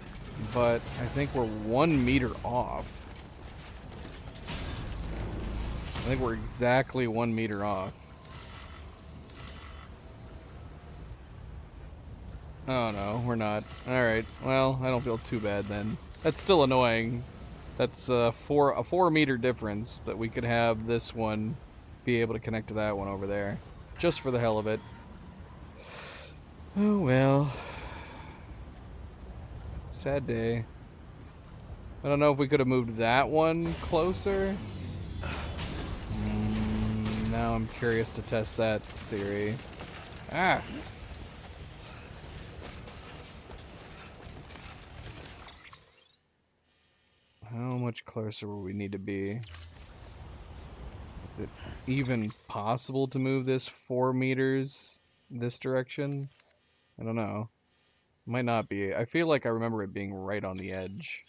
But I think we're 1 meter off. I think we're exactly 1 meter off. Oh no, we're not. Alright, well, I don't feel too bad then. That's still annoying. That's a 4 meter difference that we could have this one be able to connect to that one over there. Just for the hell of it. Oh well. Sad day. I don't know if we could have moved that one closer. Now I'm curious to test that theory. Ah! How much closer will we need to be? Is it even possible to move this 4 meters this direction? I don't know. Might not be. I feel like I remember it being right on the edge.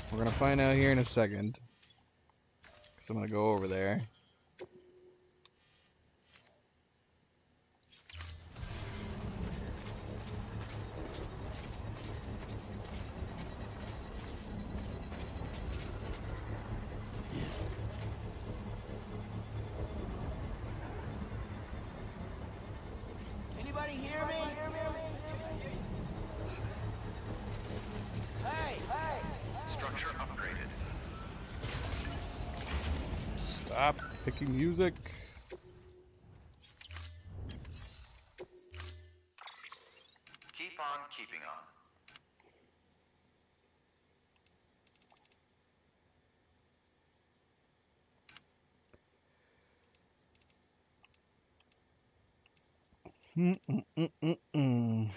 We're gonna find out here in a second. Because I'm gonna go over there.
Anybody hear me? Hey!
Structure upgraded.
Stop picking music.
Keep on keeping on.
Mm-mm-mm-mm-mm.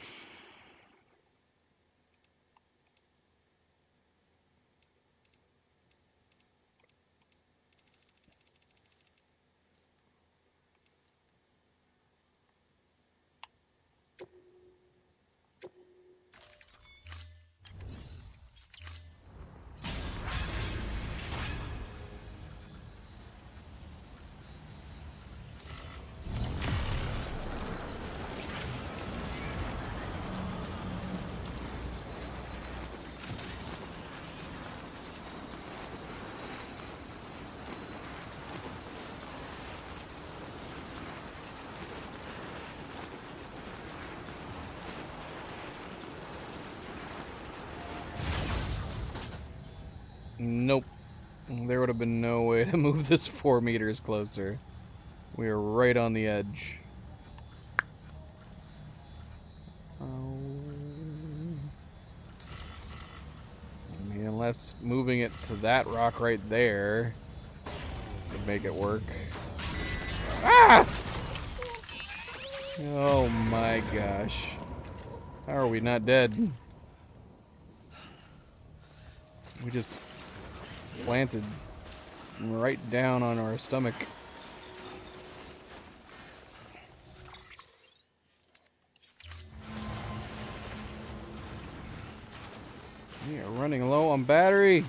Nope. There would have been no way to move this 4 meters closer. We are right on the edge. I mean, unless moving it to that rock right there would make it work. Ah! Oh my gosh. How are we not dead? We just planted right down on our stomach. We are running low on battery.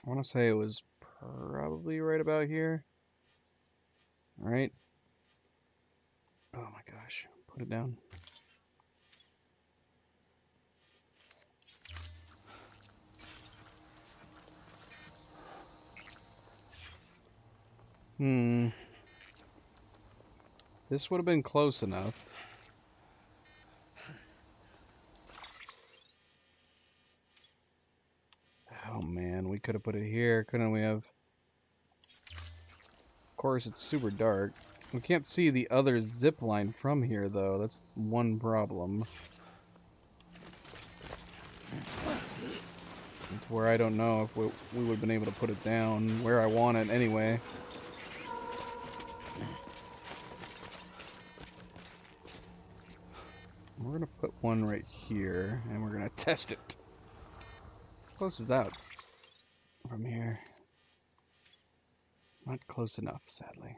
I want to say it was probably right about here. All right. Oh my gosh. Put it down. This would have been close enough. Oh man, we could have put it here, couldn't we have? Of course, it's super dark. We can't see the other zip line from here, though. That's one problem. It's where I don't know if we would have been able to put it down where I want it anyway. We're going to put one right here, and we're going to test it. How close is that from here? Not close enough, sadly.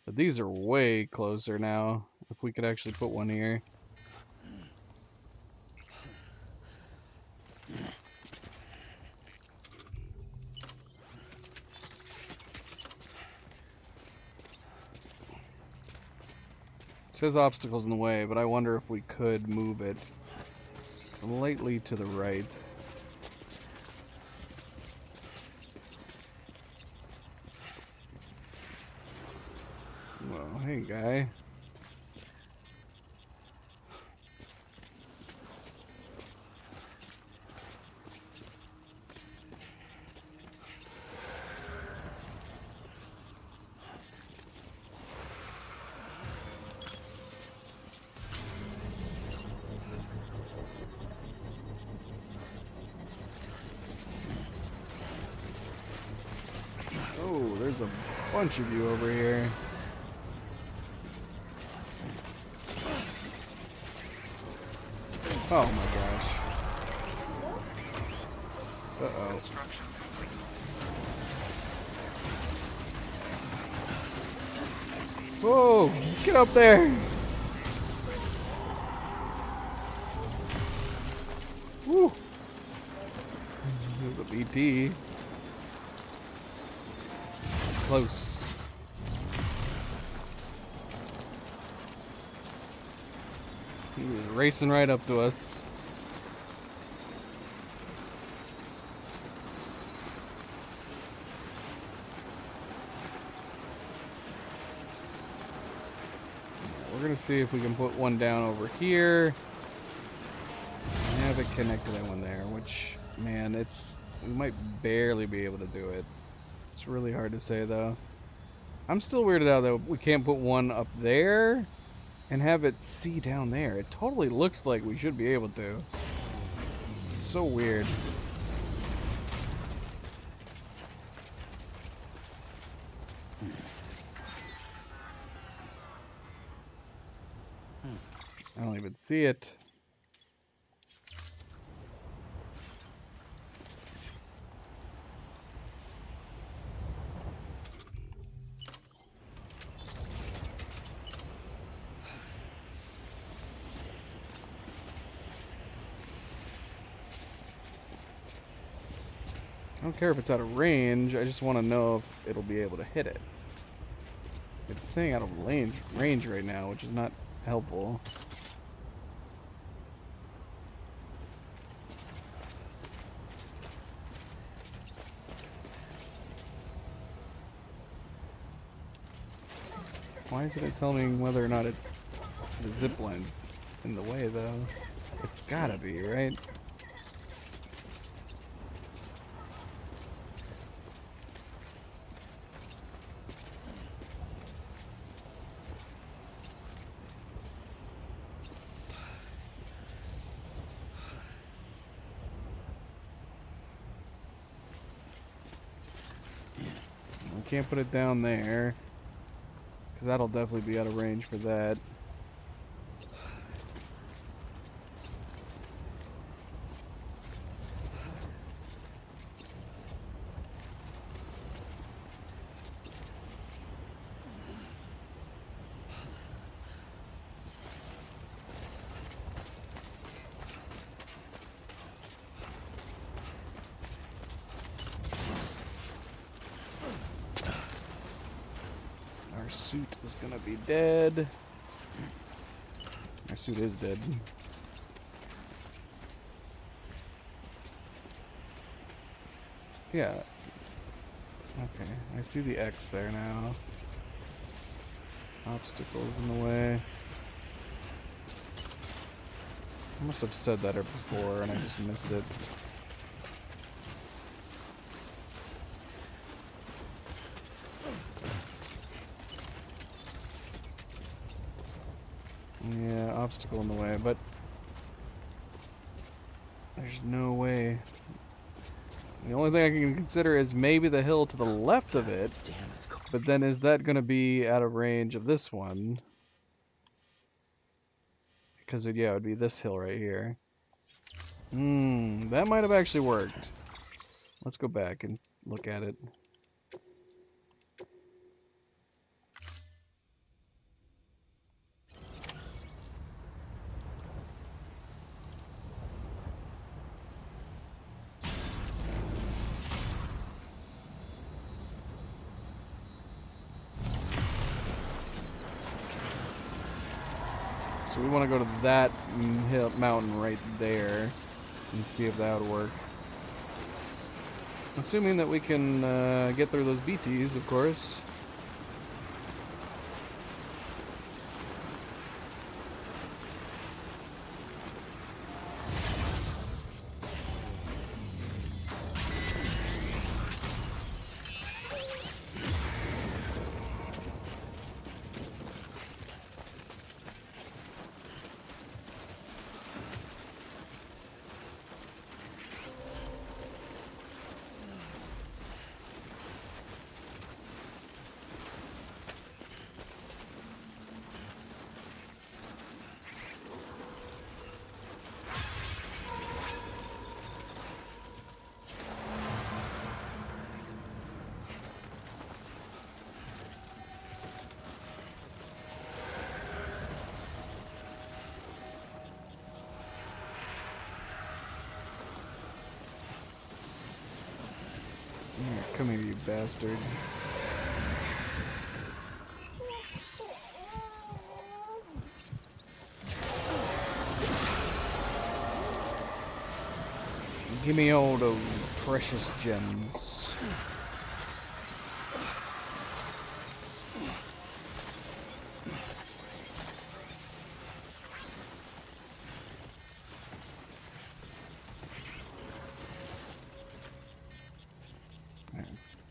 But these are way closer now. If we could actually put one here. It says obstacles in the way, but I wonder if we could move it slightly to the right. Well, hey guy. Oh, there's a bunch of you over here. Oh my gosh. Uh-oh.
Construction complete.
Whoa! Get up there! Woo! There's a BT. It's close. He was racing right up to us. We're gonna see if we can put one down over here and have it connect to that one there, which, man, we might barely be able to do it. It's really hard to say though. I'm still weirded out that we can't put one up there and have it see down there. It totally looks like we should be able to. It's so weird. I don't even see it. I don't care if it's out of range, I just want to know if it'll be able to hit it. It's saying out of range right now, which is not helpful. Why isn't it telling me whether or not it's the zip line's in the way though? It's gotta be, right? We can't put it down there, because that'll definitely be out of range for that. suit is gonna be dead. My suit is dead. Yeah. Okay, I see the X there now. Obstacles in the way. I must have said that before and I just missed it. Yeah, obstacle in the way, but there's no way. The only thing I can consider is maybe the hill to the left of it,
Damn, it's cold.
but then is that going to be out of range of this one? Because yeah, it would be this hill right here. That might have actually worked. Let's go back and look at it. So we want to go to that hill, mountain right there and see if that would work. Assuming that we can get through those BTs, of course. Come here, you bastard. Give me all those precious gems.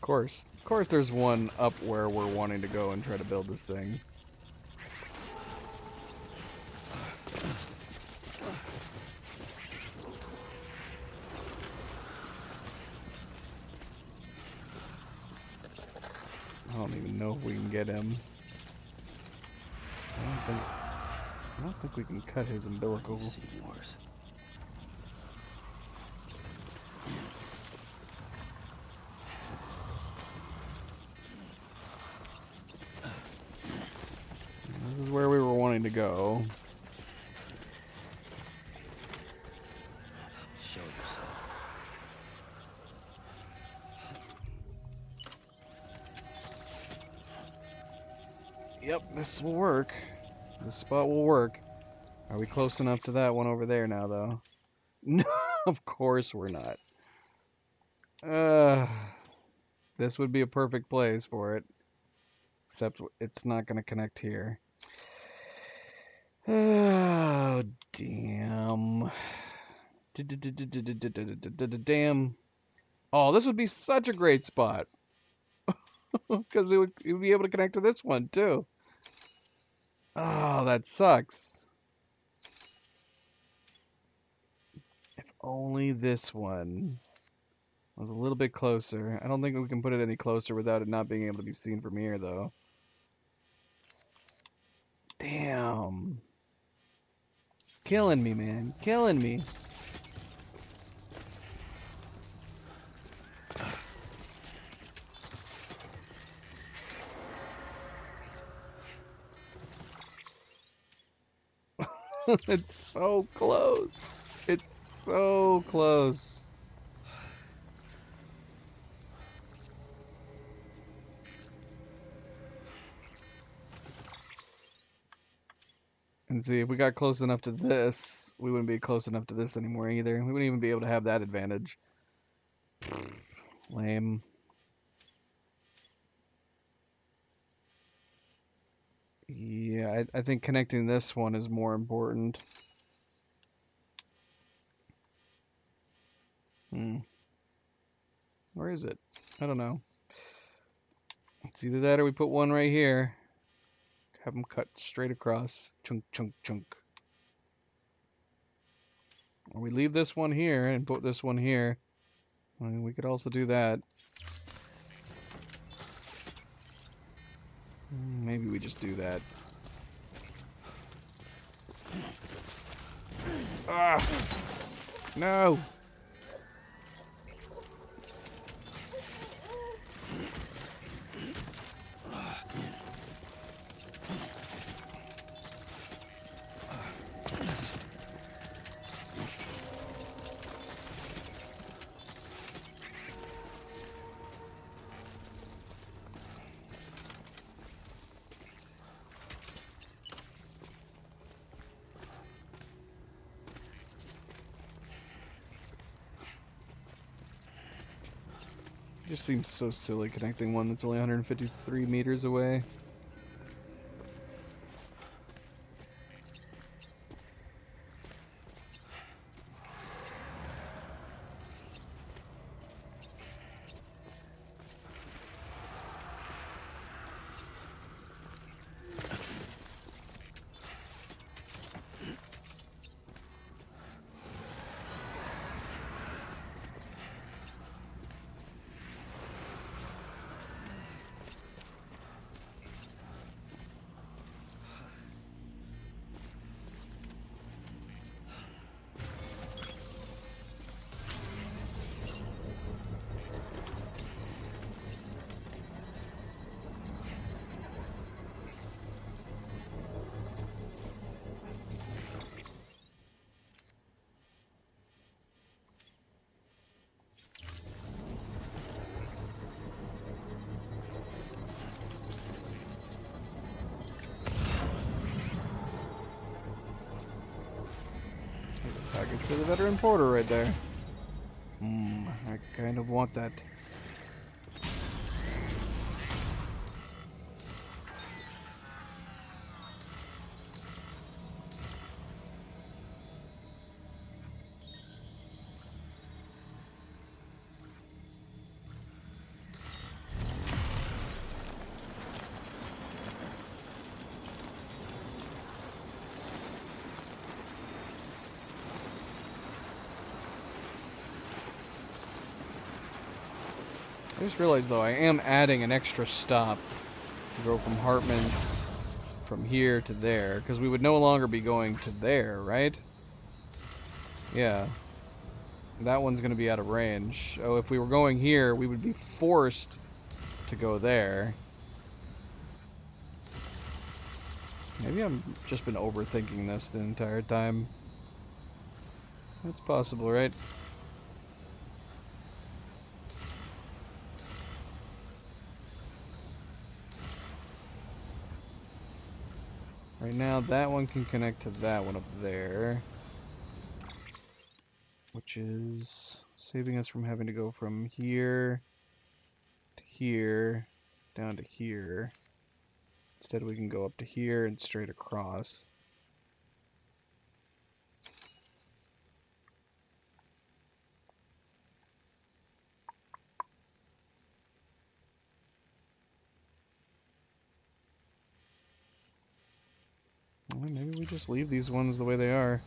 Of course there's one up where we're wanting to go and try to build this thing. I don't even know if we can get him. I don't think we can cut his umbilical.
Worse.
This is where we were wanting to go.
Show yourself.
Yep, this will work. This spot will work. Are we close enough to that one over there now, though? No, of course we're not. This would be a perfect place for it. Except it's not going to connect here. Oh, damn. Damn. Oh, this would be such a great spot. Because it would be able to connect to this one, too. Oh, that sucks. If only this one was a little bit closer. I don't think we can put it any closer without it not being able to be seen from here, though. Damn. Killing me, man. Killing me. It's so close. It's so close. And see, if we got close enough to this, we wouldn't be close enough to this anymore either. We wouldn't even be able to have that advantage. Lame. Yeah, I think connecting this one is more important. Where is it? I don't know. It's either that or we put one right here. Have them cut straight across. Chunk, chunk, chunk. Or we leave this one here and put this one here. I mean, we could also do that. Maybe we just do that. Ah! No! It just seems so silly connecting one that's only 153 meters away. Package for the veteran porter right there. I kind of want that. I just realized though I am adding an extra stop to go from Hartman's from here to there, because we would no longer be going to there, right? Yeah. That one's going to be out of range. Oh, if we were going here, we would be forced to go there. Maybe I've just been overthinking this the entire time. That's possible, right? Right now, that one can connect to that one up there, which is saving us from having to go from here to here, down to here. Instead, we can go up to here and straight across. Well, maybe we just leave these ones the way they are.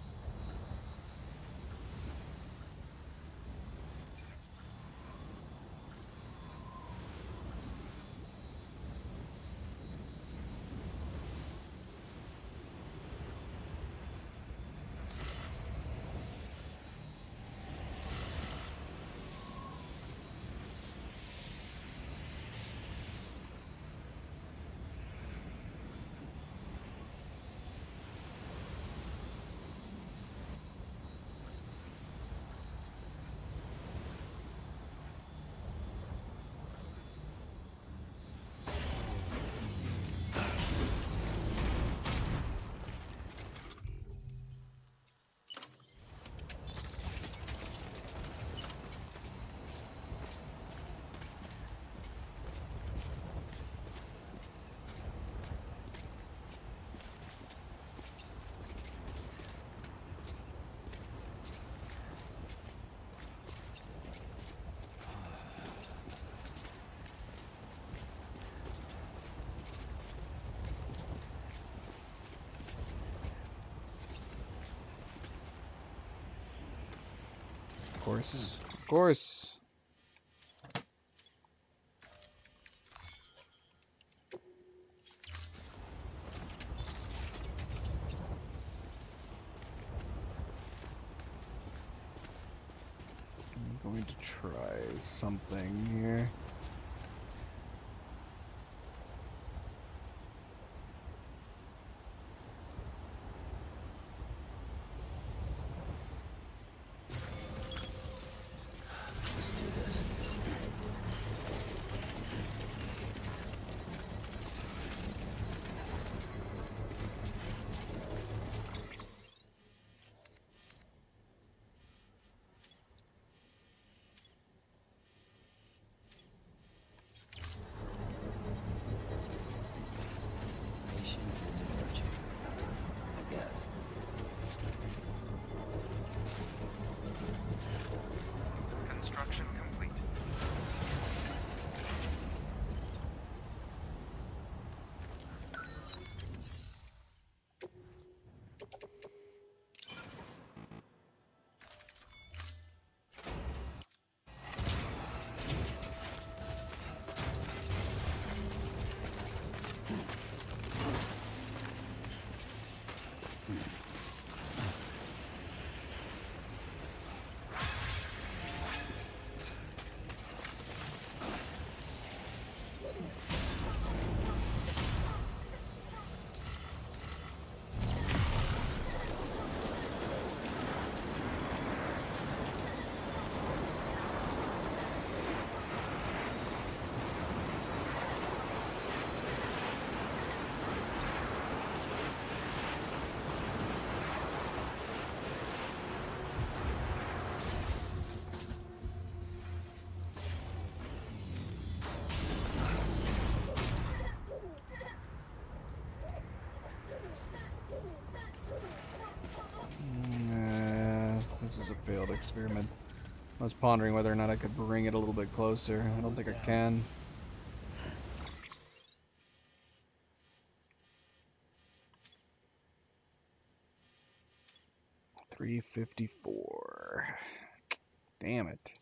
course. Of course. I'm going to try something here.
Let's do this. Patience is a virtue, I guess.
Construction complete.
This is a failed experiment. I was pondering whether or not I could bring it a little bit closer. I don't think I can. $354. Damn it.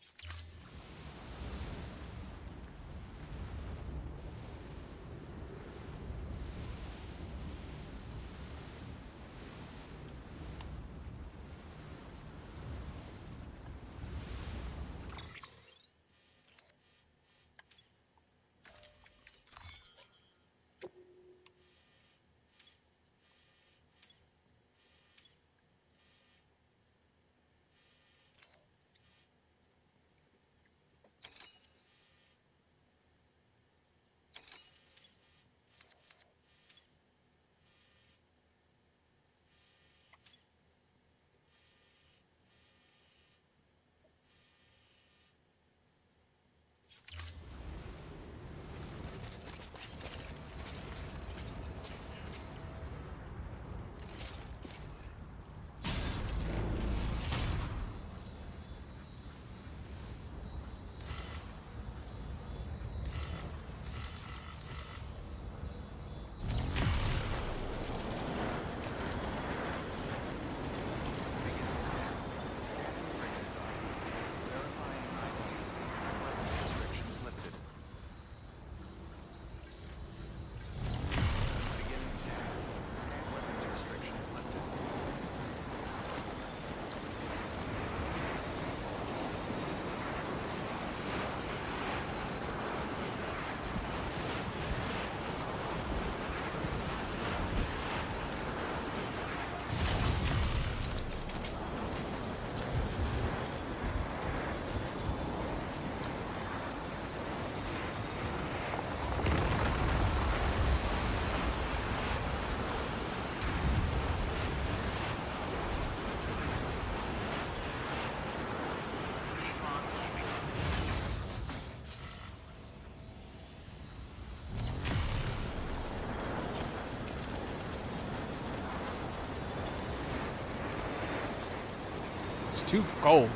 It's too cold.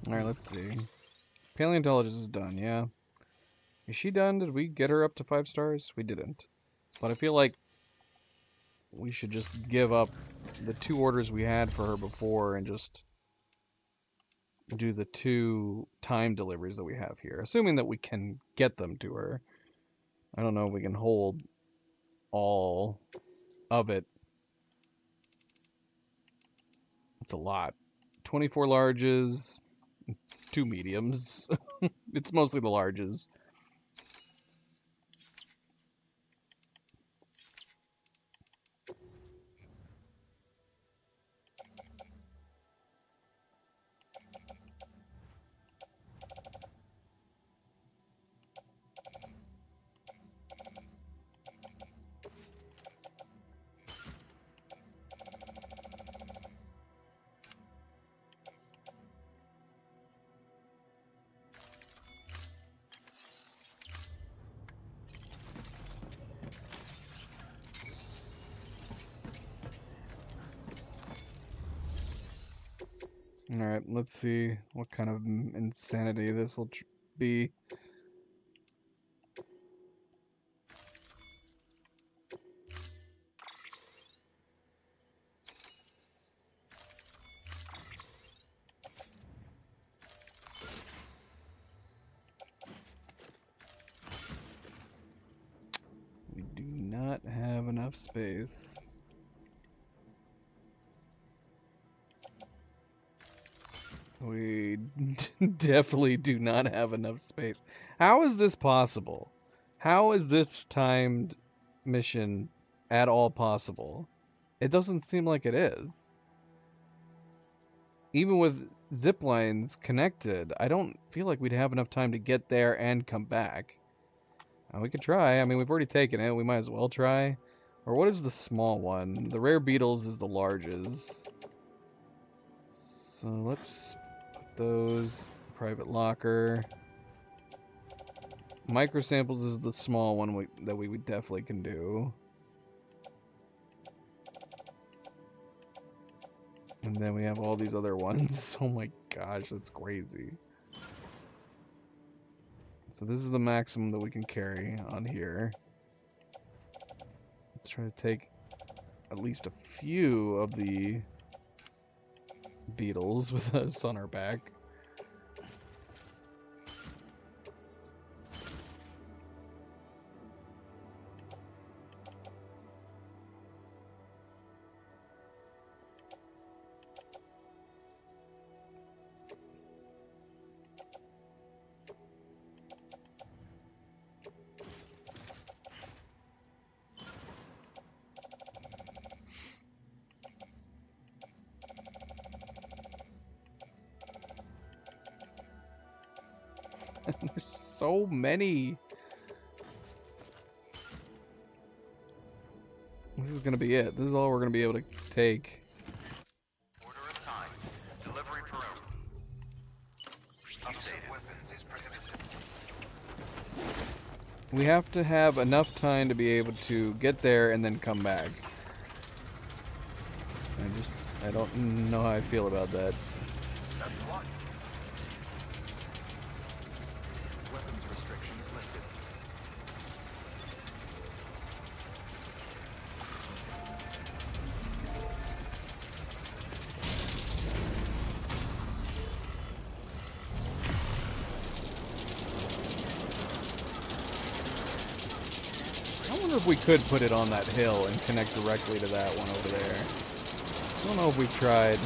Alright, let's see. Paleontologist is done, yeah. Is she done? Did we get her up to 5 stars? We didn't. But I feel like we should just give up the 2 orders we had for her before and just do the 2 time deliveries that we have here. Assuming that we can get them to her. I don't know if we can hold all of it. It's a lot. 24 larges, 2 mediums. It's mostly the larges. Alright, let's see what kind of insanity this will be. We do not have enough space. We definitely do not have enough space. How is this possible? How is this timed mission at all possible? It doesn't seem like it is. Even with zip lines connected, I don't feel like we'd have enough time to get there and come back. We could try. I mean, we've already taken it. We might as well try. Or what is the small one? The rare beetles is the larges. So let's put those. Private locker. Micro samples is the small one that we definitely can do. And then we have all these other ones. Oh my gosh, that's crazy. So this is the maximum that we can carry on here. Let's try to take at least a few of the beetles with us on our back. There's so many. This is gonna be it. This is all we're gonna be able to take.
Order assigned. Delivery Peru. Use of weapons is prohibited.
We have to have enough time to be able to get there and then come back. I don't know how I feel about that.
That's one. Weapons restrictions lifted.
I wonder if we could put it on that hill and connect directly to that one over there. I don't know if we've tried.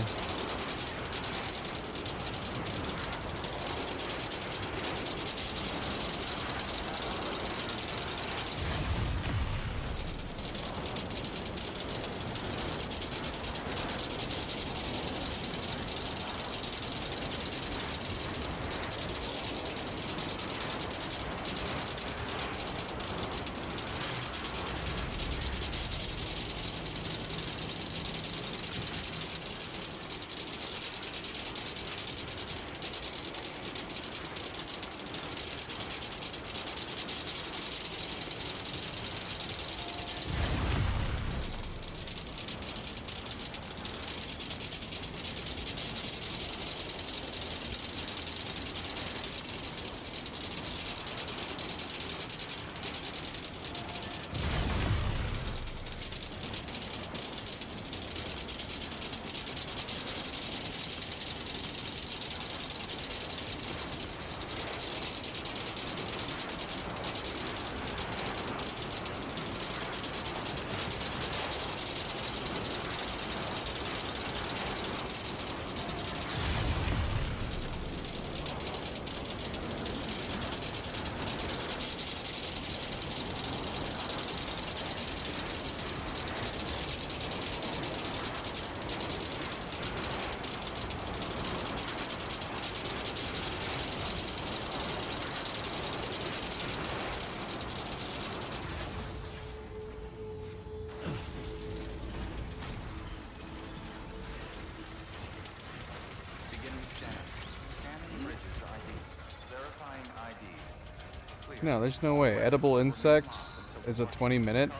No, there's no way. Edible insects is a 20-minute.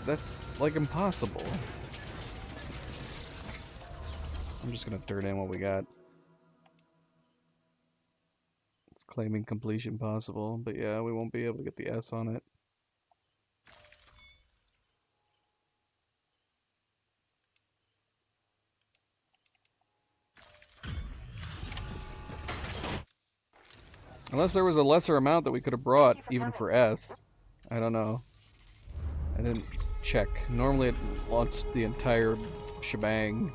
That's like impossible. I'm just gonna turn in what we got. It's claiming completion possible, but yeah, we won't be able to get the S on it. Unless there was a lesser amount that we could have brought, even for S. I don't know. I didn't check. Normally it wants the entire shebang.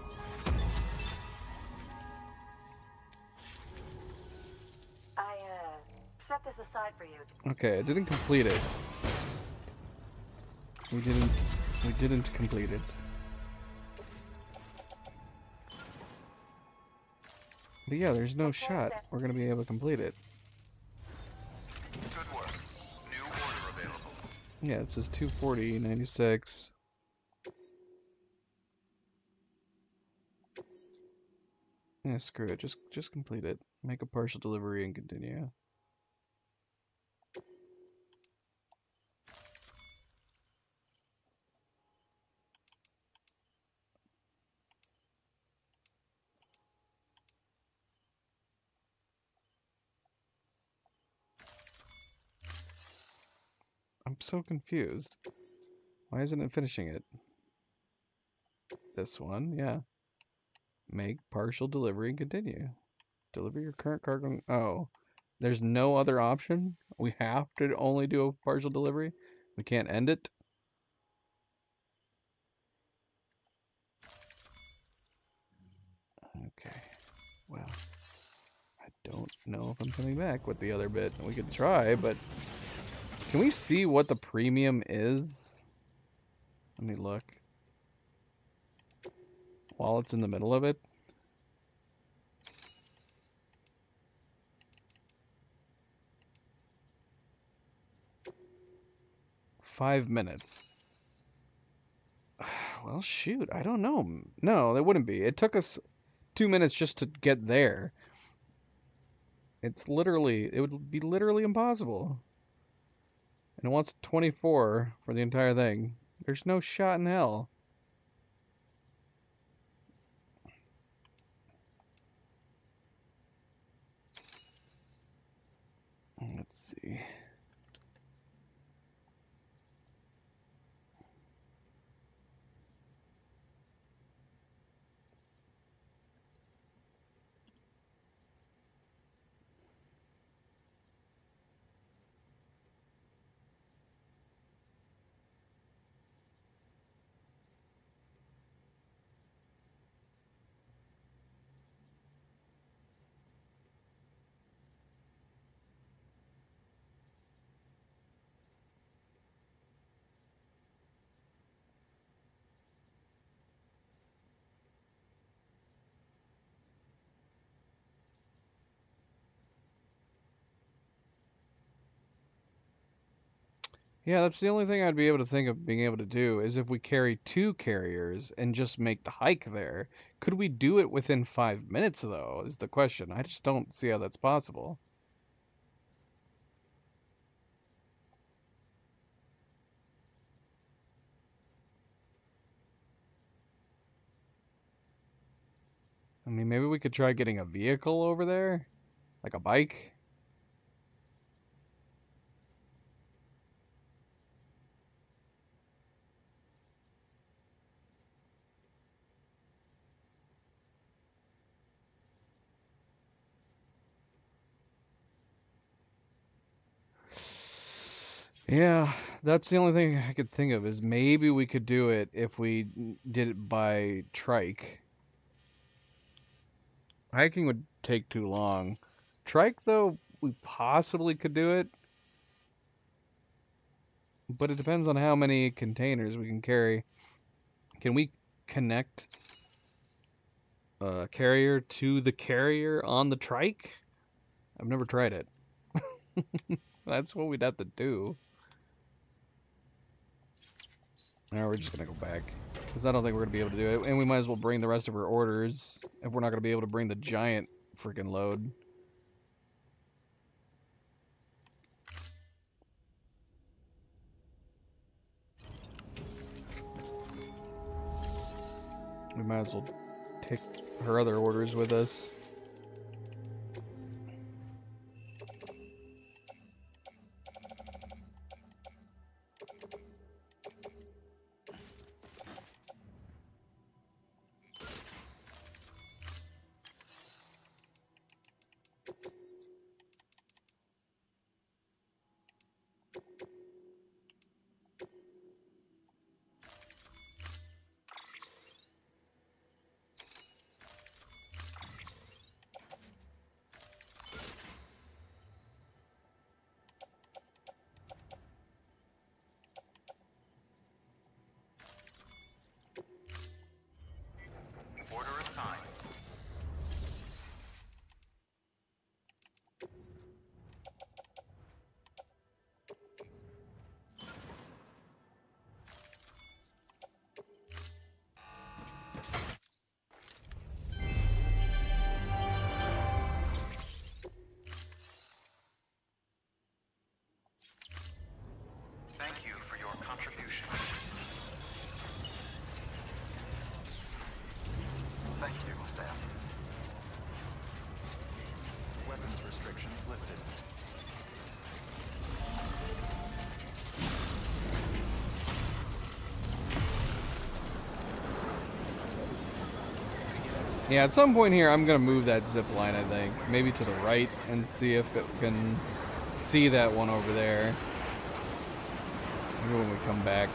I, set this aside for you.
Okay, I didn't complete it. We didn't complete it. But yeah, there's no shot we're gonna be able to complete it.
Good work. New order available.
Yeah, it says 240, 96. Yeah, screw it. Just complete it. Make a partial delivery and continue. I'm so confused. Why isn't it finishing it? This one, yeah. Make partial delivery and continue. Deliver your current cargo. Oh, there's no other option? We have to only do a partial delivery? We can't end it? Okay. Well, I don't know if I'm coming back with the other bit. We could try, but can we see what the premium is? Let me look. While it's in the middle of it. "5 minutes. Well, shoot, I don't know. No, that wouldn't be. It took us 2 minutes just to get there. It would be literally impossible. And it wants 24 for the entire thing. There's no shot in hell. Let's see. Yeah, that's the only thing I'd be able to think of being able to do is if we carry 2 carriers and just make the hike there. Could we do it within 5 minutes, though, is the question. I just don't see how that's possible. I mean, maybe we could try getting a vehicle over there? Like a bike? Yeah, that's the only thing I could think of is maybe we could do it if we did it by trike. Hiking would take too long. Trike, though, we possibly could do it. But it depends on how many containers we can carry. Can we connect a carrier to the carrier on the trike? I've never tried it. That's what we'd have to do. Now we're just gonna go back. Because I don't think we're gonna be able to do it. And we might as well bring the rest of our orders if we're not gonna be able to bring the giant freaking load. We might as well take her other orders with us.
Order assigned. Thank you for your contribution.
Thank you, Sam.
Weapons restrictions lifted.
Yeah, at some point here, I'm gonna move that zip line, I think. Maybe to the right and see if it can see that one over there. Maybe when we come back.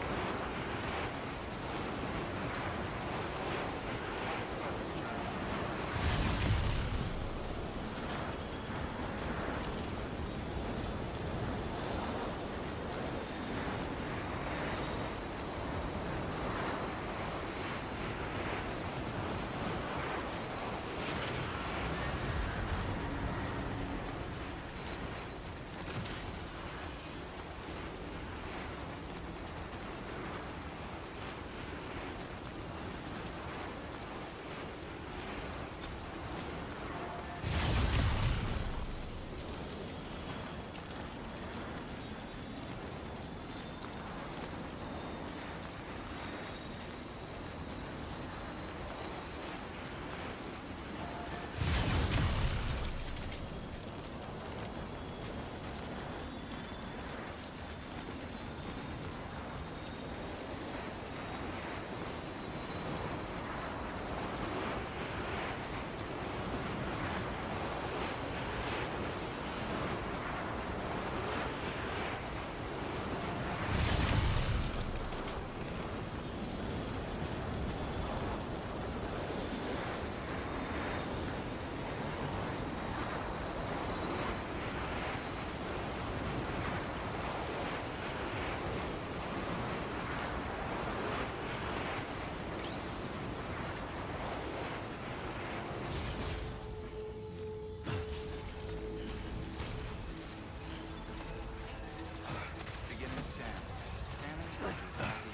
Beginning scan. Scanning bridges ID.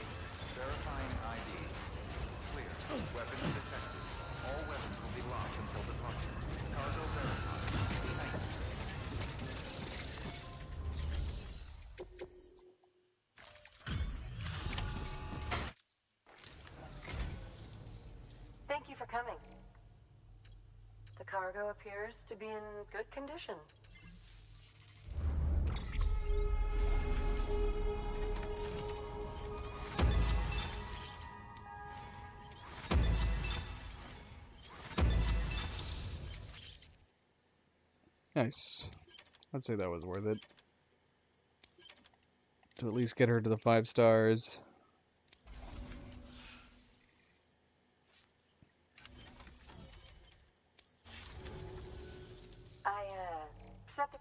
Verifying ID. Clear. Weapons detected. All weapons will be locked until departure. Cargo verified. Thank you.
Thank you for coming. The cargo appears to be in good condition.
Nice. I'd say that was worth it. To at least get her to the 5 stars.
I, set the...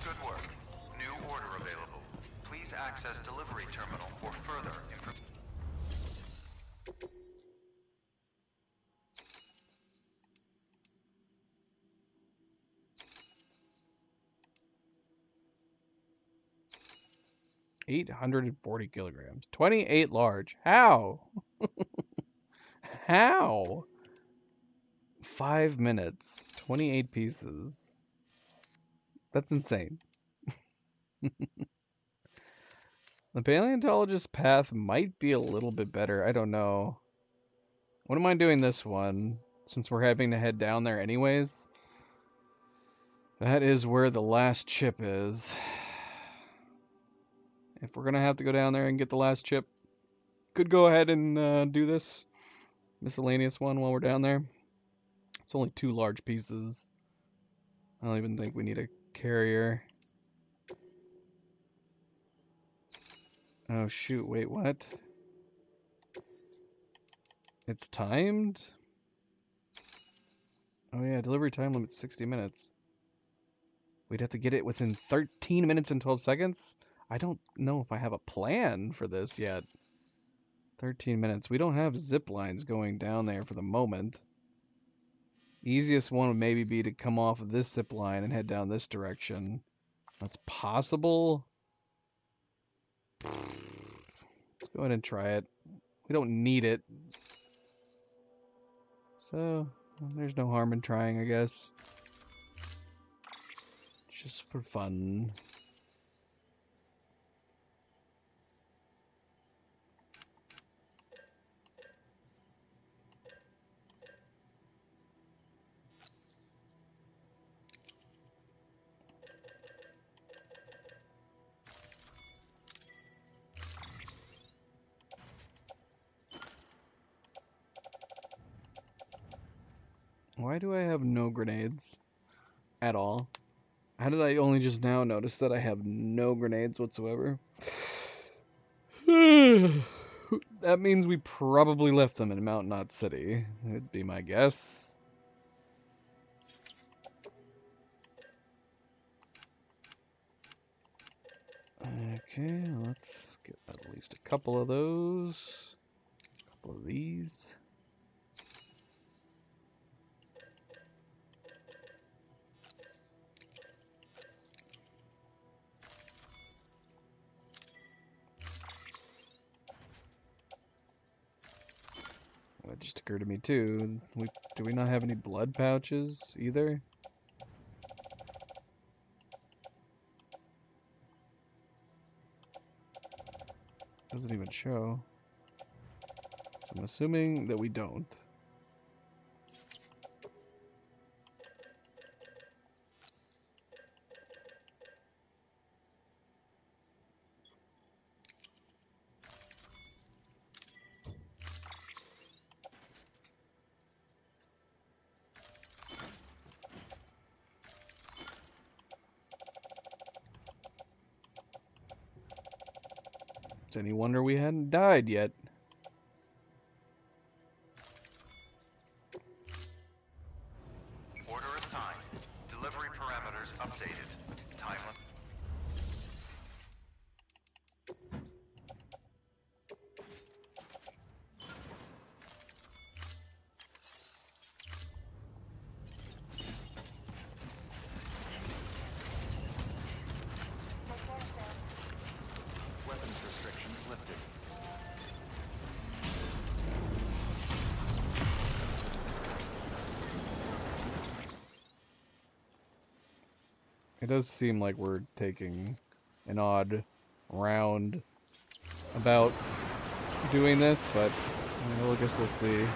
Good work. New order available. Please access delivery terminal for further information.
840 kilograms. 28 large. How? How? 5 minutes. 28 pieces. That's insane. The paleontologist path might be a little bit better. I don't know. Wouldn't mind doing this one, since we're having to head down there anyways. That is where the last chip is. If we're gonna have to go down there and get the last chip, could go ahead and do this miscellaneous one while we're down there. It's only 2 large pieces. I don't even think we need a carrier. Oh shoot, wait, what? It's timed? Oh yeah, delivery time limit 60 minutes. We'd have to get it within 13 minutes and 12 seconds? I don't know if I have a plan for this yet. 13 minutes. We don't have zip lines going down there for the moment. Easiest one would maybe be to come off of this zip line and head down this direction. That's possible. Let's go ahead and try it. We don't need it. So, there's no harm in trying, I guess. Just for fun. Why do I have no grenades at all? How did I only just now notice that I have no grenades whatsoever? That means we probably left them in Mount Knot City. It'd be my guess. Okay, let's get at least a couple of those. A couple of these. That just occurred to me too. Do we not have any blood pouches either? Doesn't even show. So I'm assuming that we don't. It's any wonder we hadn't died yet.
Order assigned. Delivery parameters updated. Time limit. Weapons restrictions lifted.
It does seem like we're taking an odd round about doing this, but I guess we'll see.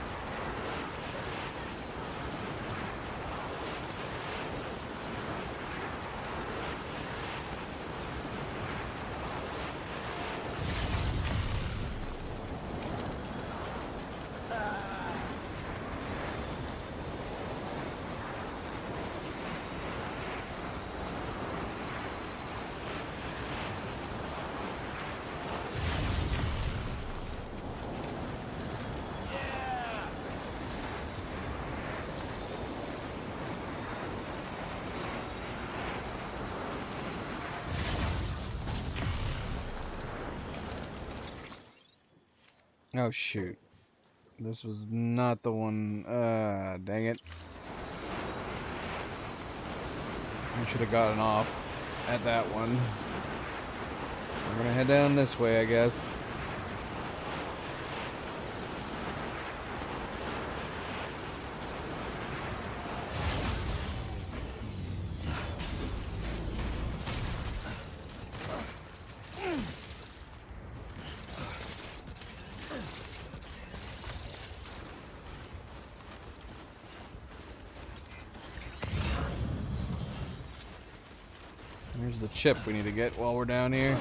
Oh shoot. This was not the one. Dang it. I should have gotten off at that one. We're gonna head down this way, I guess. Here's the chip we need to get while we're down here.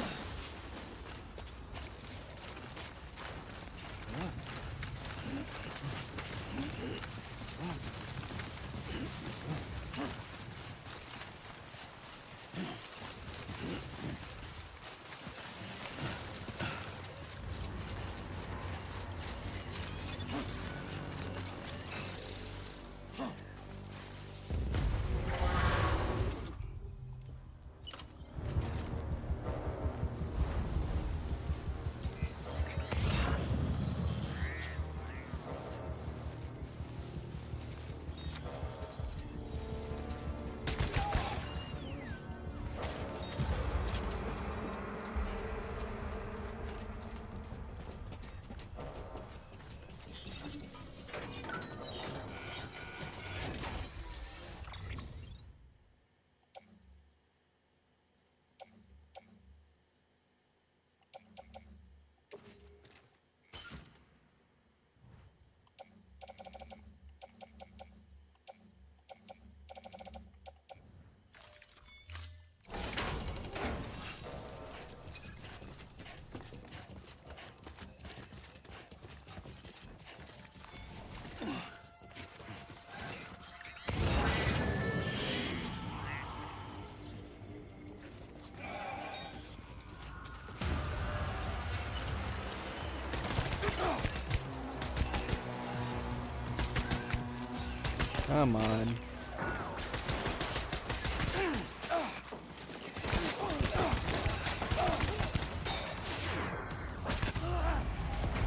Come on.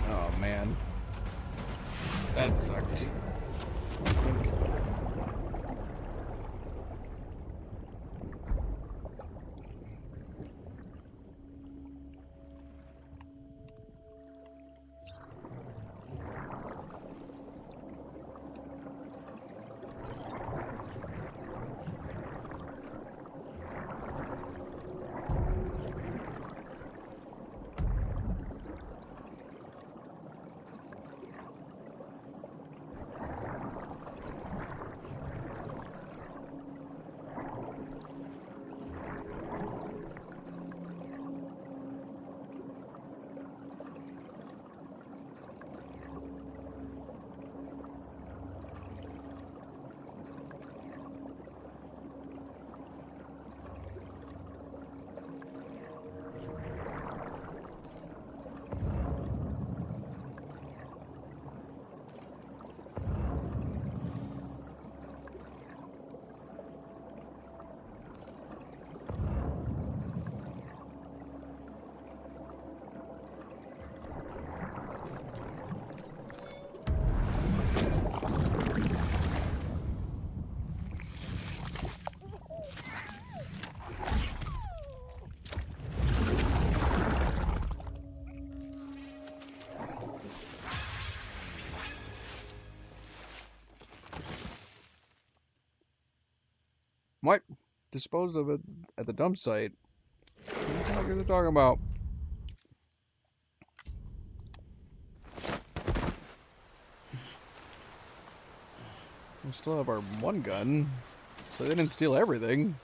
Oh man. That sucked. What? Disposed of it at the dump site? What the heck are they talking about? We still have our one gun, so they didn't steal everything.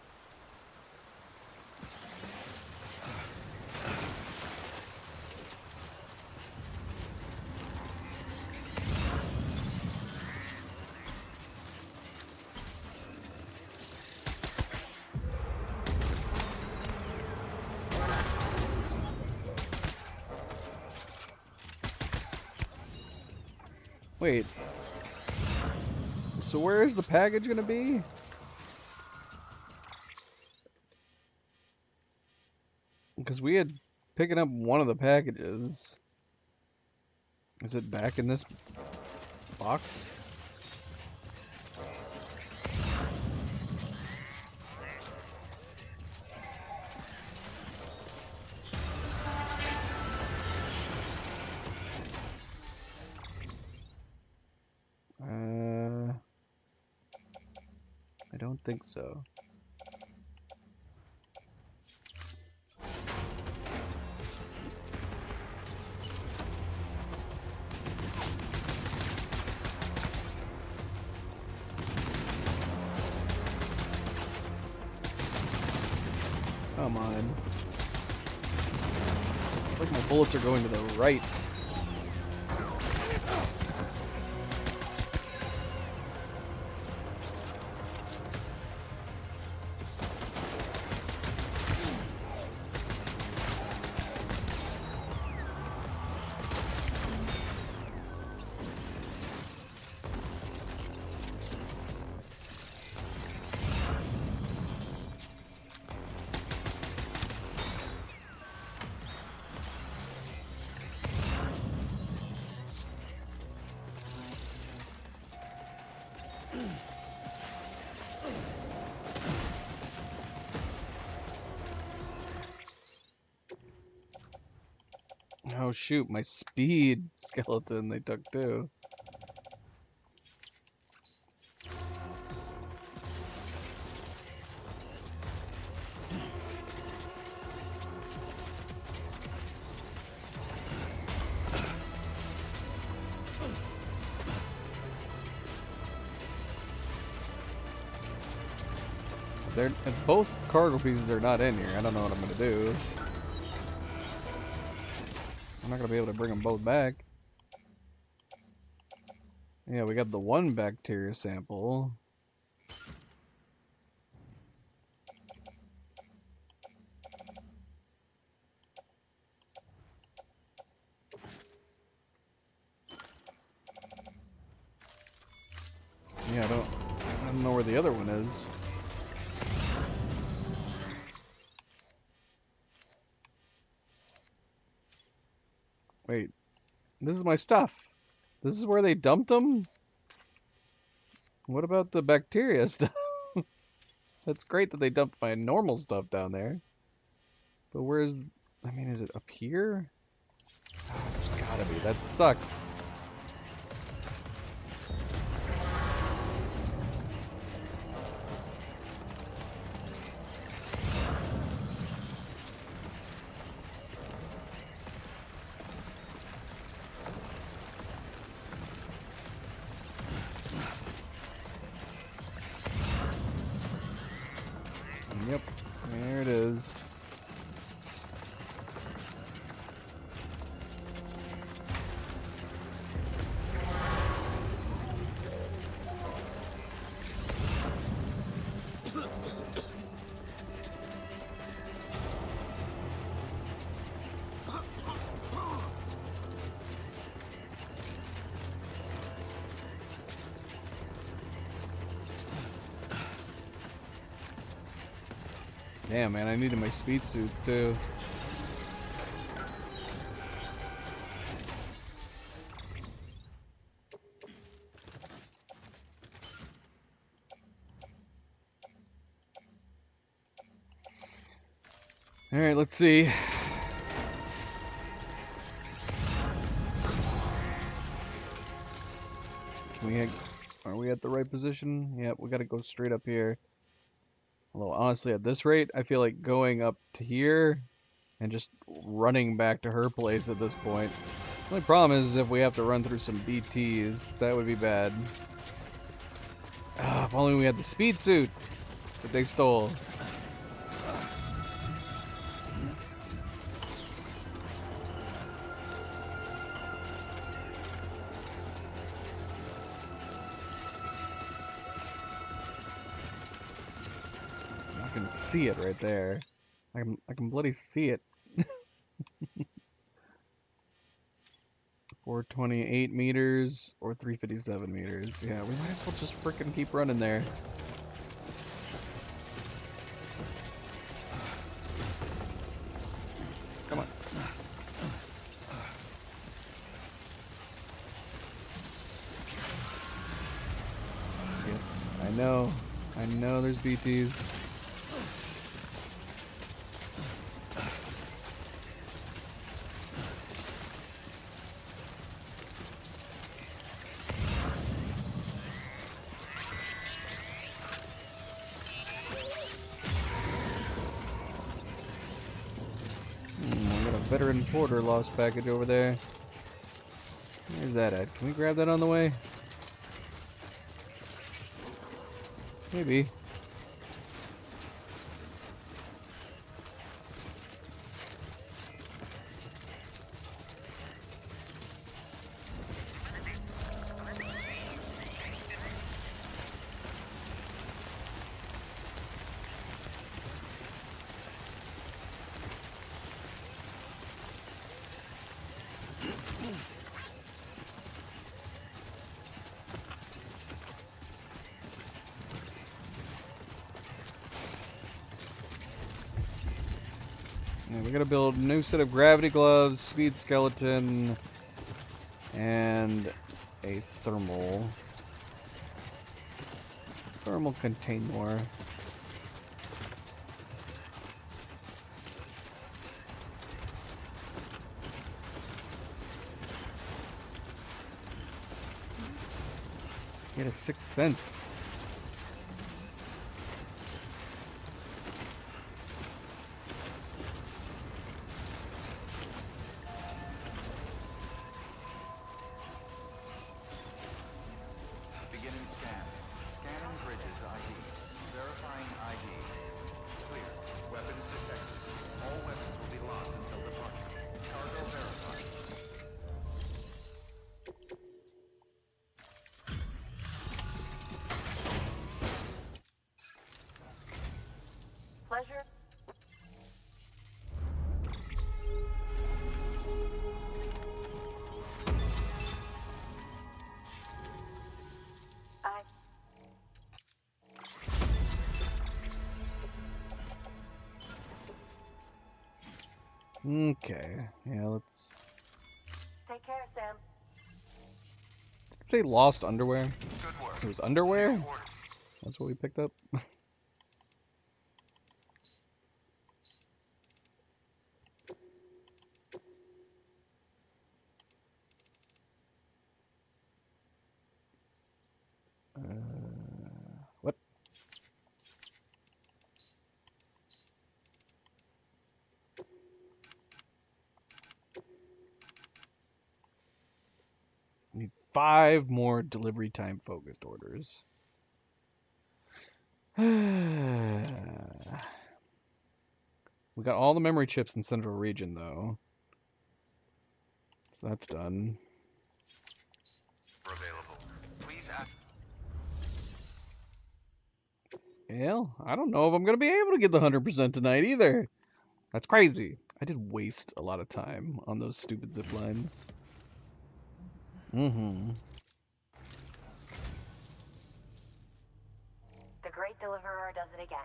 Wait. So where is the package gonna be? Because we had picking up one of the packages. Is it back in this box? I don't think so. Come on. It's like my bullets are going to the right. Oh shoot, my speed skeleton they took too. They're, if both cargo pieces are not in here, I don't know what I'm gonna do. I'm not gonna be able to bring them both back. Yeah, we got the one bacteria sample. Yeah, I don't know where the other one is. Wait, this is my stuff. This is where they dumped them? What about the bacteria stuff? That's great that they dumped my normal stuff down there. But where's... I mean, is it up here? Oh, it's gotta be. That sucks. Yep, there it is. Damn, man, I needed my speed suit too. All right, let's see. Are we at the right position? Yep, we gotta go straight up here. Although, honestly, at this rate, I feel like going up to here and just running back to her place at this point. The only problem is if we have to run through some BTs, that would be bad. If only we had the speed suit that they stole. I can see it right there. I can bloody see it. 428 meters or 357 meters. Yeah, we might as well just frickin' keep running there. Come on. Yes, I know. I know there's BTs. Veteran Porter lost package over there. Where's that at? Can we grab that on the way? Maybe. Yeah, we gotta build a new set of gravity gloves, speed skeleton, and a thermal. Thermal contain more. Get a 6 cents.
Beginning scan. Scanning bridges ID. Verifying ID. Clear. Weapons detected. All weapons will be locked until departure. Cargo verified.
Pleasure. I.
Okay. Yeah, let's
Take care, Sam.
say lost underwear.
Good work.
It was underwear?
Orders.
That's what we picked up. What? Need 5 more delivery time focused orders. We got all the memory chips in Central Region though. So that's done.
Available. Please act.
Hell, I don't know if I'm gonna be able to get the 100% tonight either. That's crazy. I did waste a lot of time on those stupid zip lines. Mm-hmm.
The Great Deliverer does it again.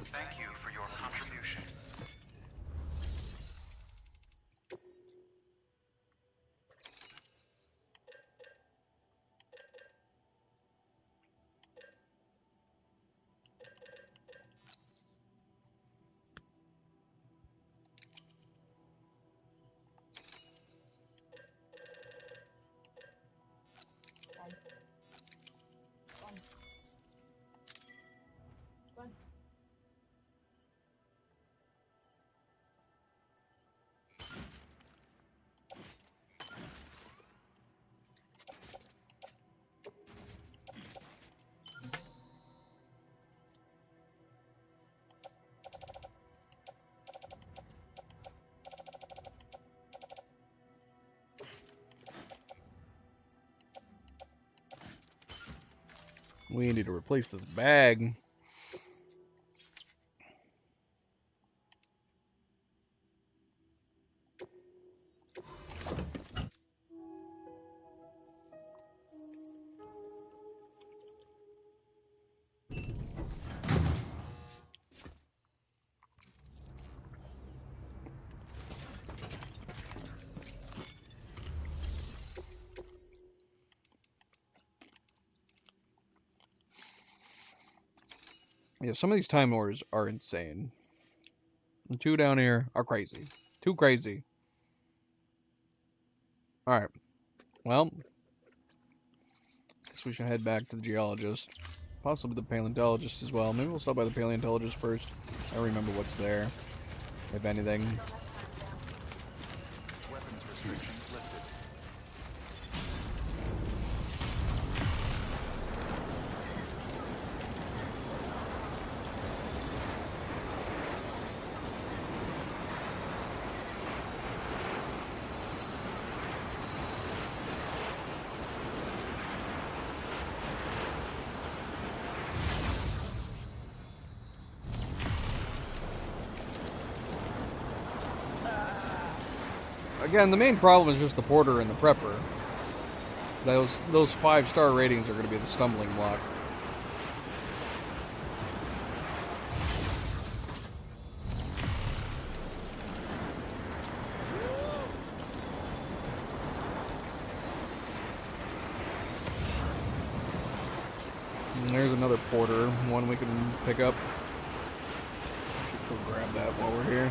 Thank you for your contribution.
We need to replace this bag. Yeah, some of these time orders are insane. The 2 down here are crazy. Too crazy. Alright. Well, guess we should head back to the geologist. possibly the paleontologist as well. Maybe we'll stop by the paleontologist first. I don't remember what's there, if anything.
Weapons restrictions lifted.
Again, the main problem is just the porter and the prepper. Those 5-star ratings are going to be the stumbling block. And there's another porter, one we can pick up. Should go grab that while we're here.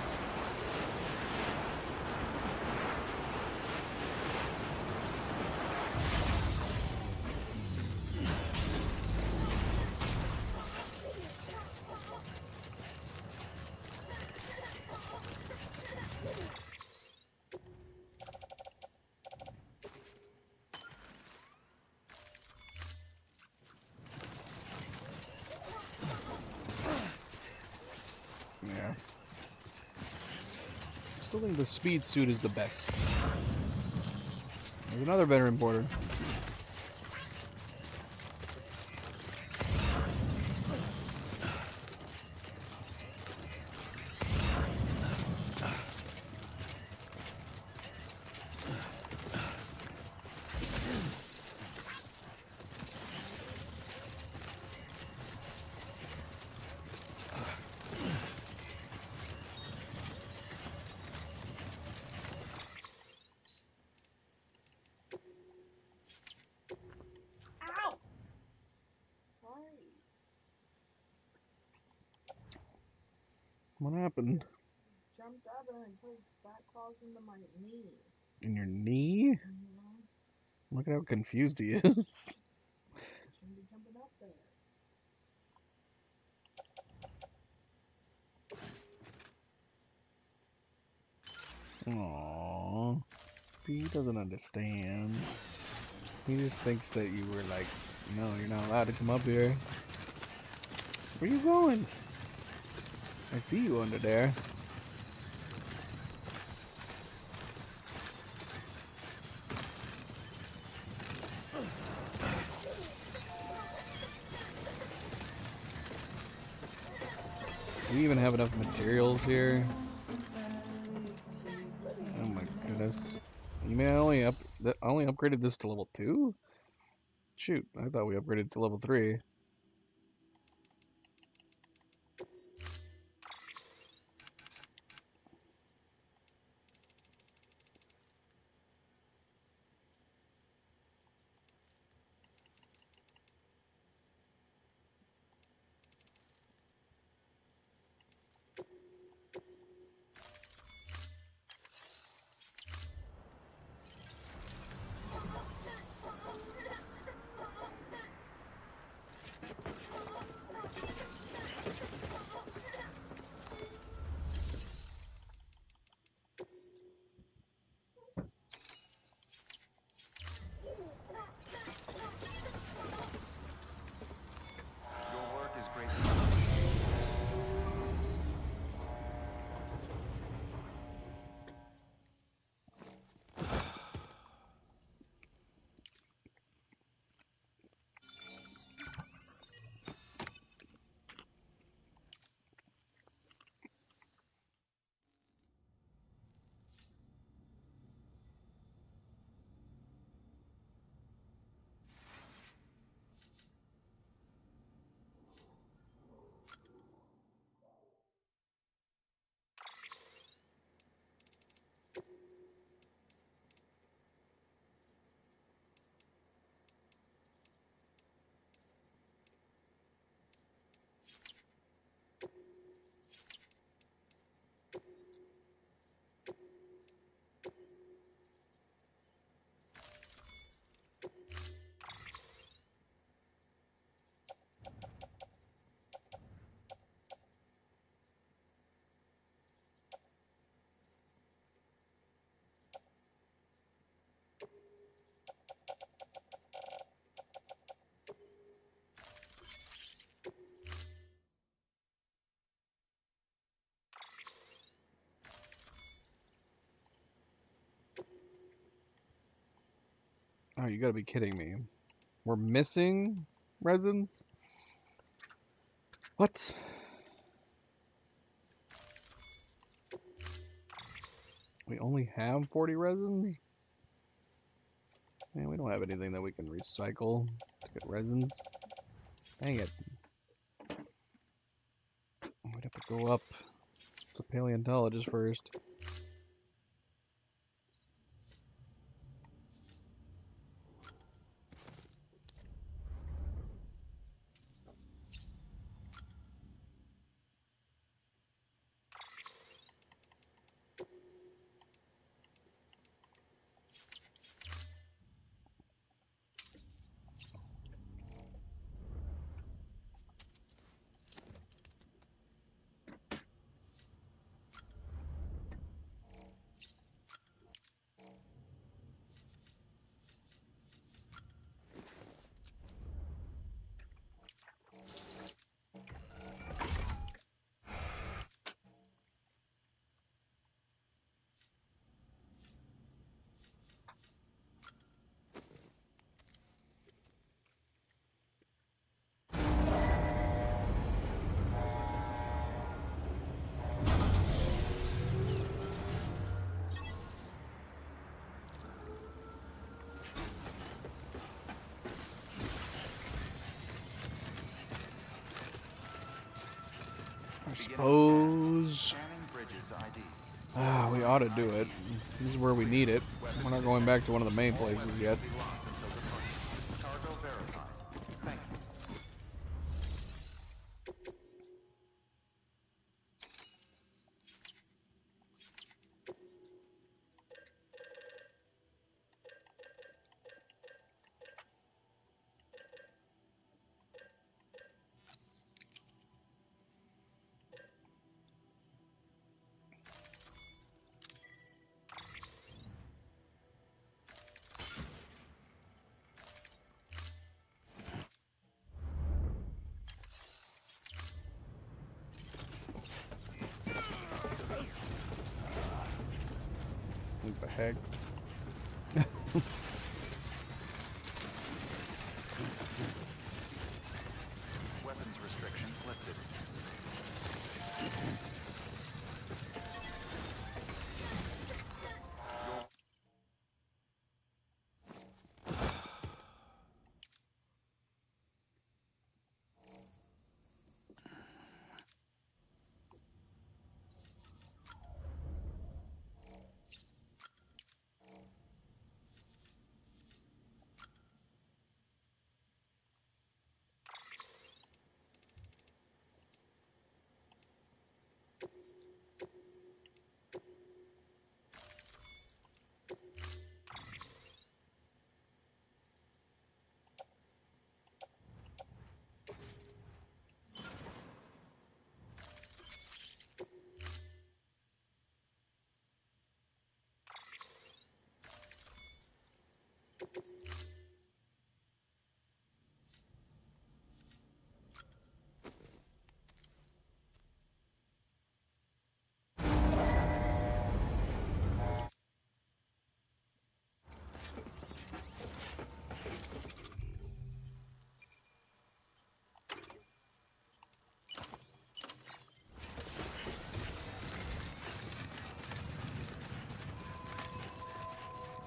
Yeah. Still think the speed suit is the best. There's another veteran porter.
Ow! Sorry.
What happened?
Jumped up and I put his back claws into my knee.
In your knee? Look at how confused he is.
Shouldn't be jumping up there.
Aww. He doesn't understand. He just thinks that you were like, no, you're not allowed to come up here. Where you going? I see you under there. Do we even have enough materials here? Oh my goodness. You mean I only upgraded this to level 2? Shoot, I thought we upgraded to level 3. Oh, you gotta be kidding me. We're missing resins? What? We only have 40 resins? Man, we don't have anything that we can recycle to get resins. Dang it. We'd have to go up to the paleontologist first. I suppose.
Scanning bridges ID.
We ought to do it. This is where we need it. We're not going back to one of the main places yet.
Be locked until departure. Cargo verified. Thank you.
What the heck?
Weapons restrictions lifted.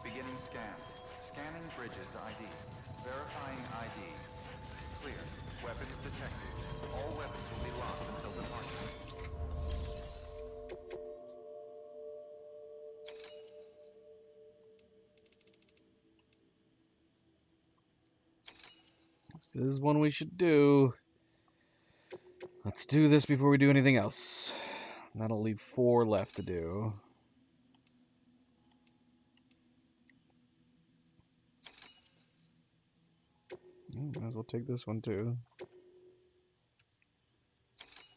Beginning scan. Scanning bridges ID. Verifying ID. Clear. Weapons detected. All weapons will be locked until departure.
This is one we should do. Let's do this before we do anything else. That'll leave 4 left to do. Might as well take this one too.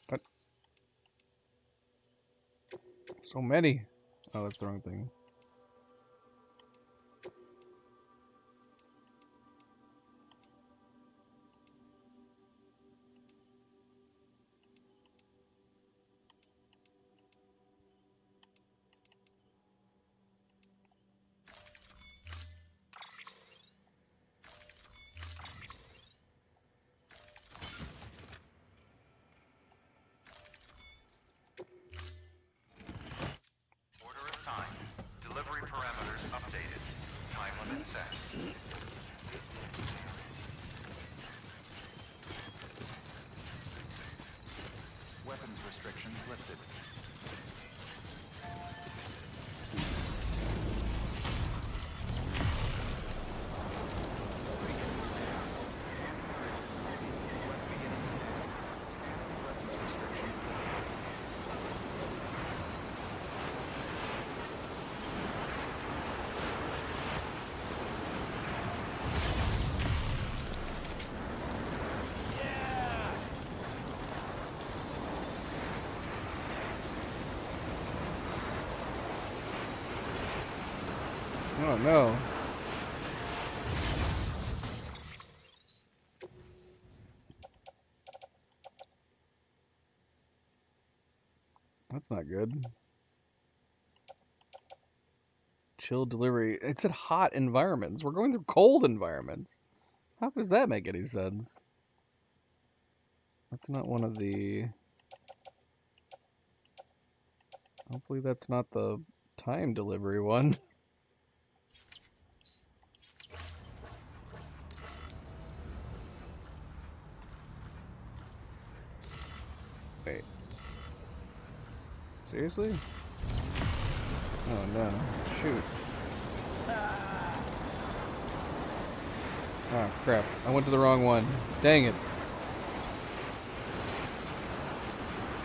What? So many. Oh, that's the wrong thing.
Weapon set. Weapons restrictions lifted.
Oh no. That's not good. Chill delivery. It said hot environments. We're going through cold environments. How does that make any sense? That's not one of the... Hopefully that's not the time delivery one. Wait. Seriously? Oh no. Shoot. Oh crap. I went to the wrong one. Dang it.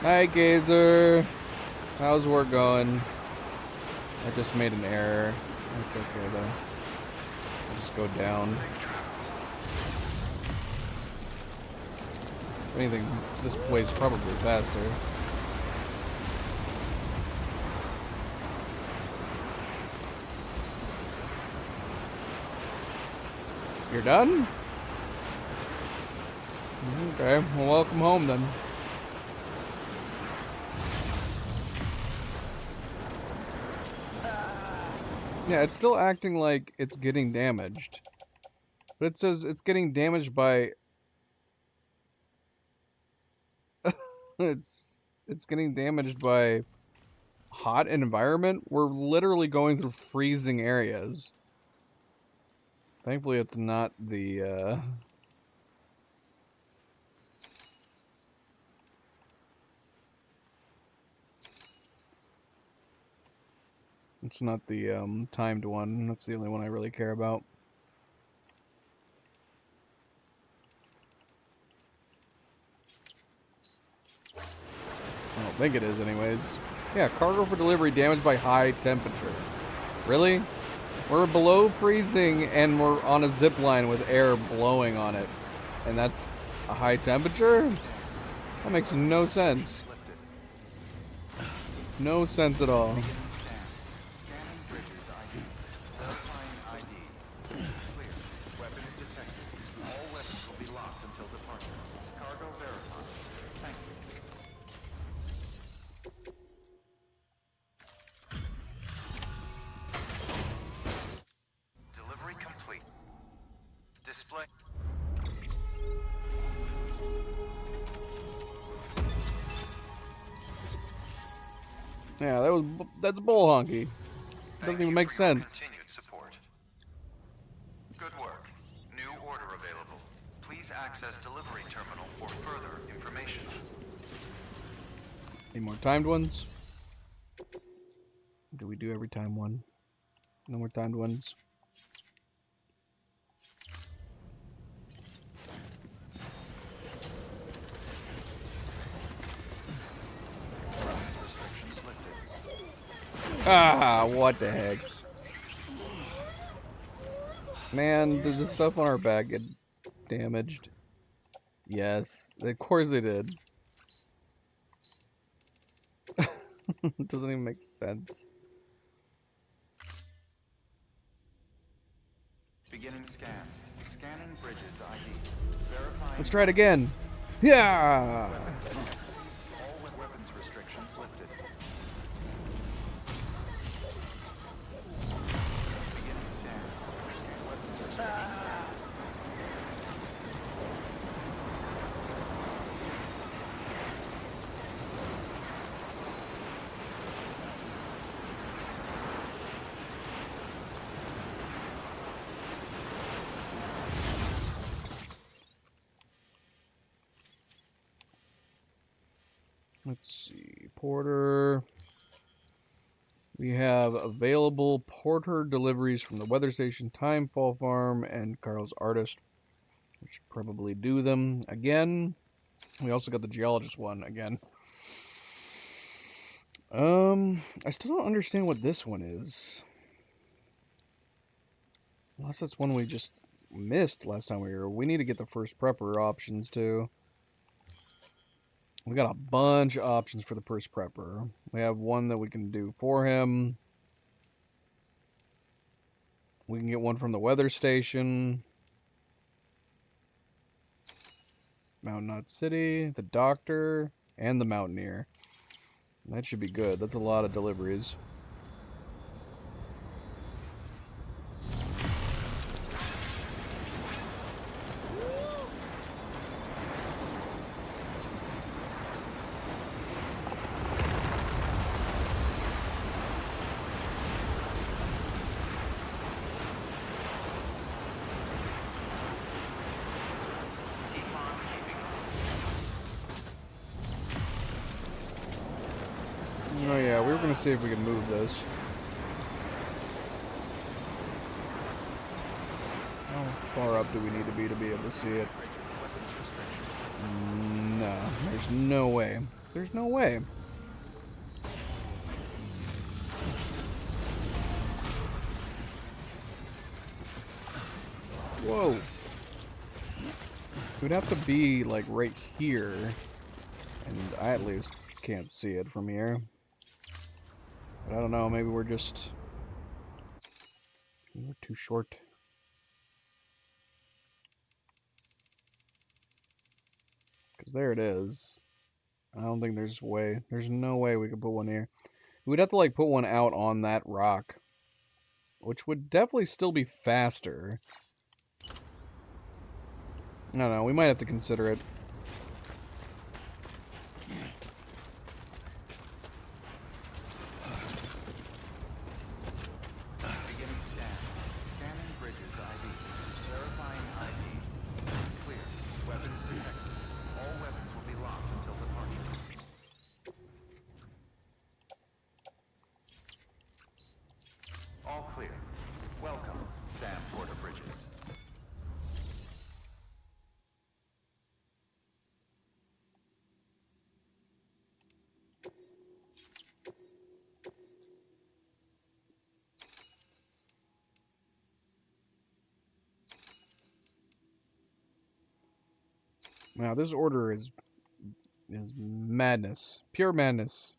Hi, Gazer. How's work going? I just made an error. That's okay though. I'll just go down. If anything, this way's probably faster. You're done? Okay, well, welcome home then. Yeah, it's still acting like it's getting damaged. But it says it's getting damaged by... it's getting damaged by hot environment. We're literally going through freezing areas. Thankfully it's not the it's not the timed one. That's the only one I really care about. I don't think it is anyways. Yeah, cargo for delivery damaged by high temperature. Really? We're below freezing and we're on a zip line with air blowing on it. And that's a high temperature? That makes no sense. No sense at all.
Scanning bridges ID. Verifying ID. Clear. Weapons detected. All weapons will be locked until departure. Cargo verified. Thank you. Delivery complete. Display.
Yeah, that's bull honky. Doesn't
Thank
even
you
make
for your
sense.
Continued support. Good work. New order available. Please access delivery terminal for further information.
Any more timed ones? Do we do every time one? No more timed ones.
Restrictions lifted.
Ah, what the heck? Man, did the stuff on our back get damaged? Yes, of course they did. It doesn't even make sense.
Beginning scan. Scanning bridges ID. Verifying.
Let's try it again. Yeah!
All weapons restrictions lifted. Beginning scan. Weapons restrictions.
Let's see. Porter. We have available Porter deliveries from the weather station, Timefall Farm, and Carl's Artist. We should probably do them again. We also got the geologist one again. I still don't understand what this one is. Unless that's one we just missed last time we were here. We need to get the first prepper options too. We got a bunch of options for the first prepper. We have one that we can do for him. We can get one from the weather station. Mountain Knot City, the doctor, and the mountaineer. That should be good. That's a lot of deliveries. Oh yeah, we were gonna see if we could move this. How far up do we need to be able to see it? No, there's no way. There's no way. Whoa. It would have to be like right here. And I at least can't see it from here. But I don't know, maybe we're just... We're too short. Because there it is. I don't think there's no way we could put one here. We'd have to like put one out on that rock. Which would definitely still be faster. I don't know, we might have to consider it.
All clear. Welcome, Sam Porter Bridges.
Now this order is madness. Pure madness.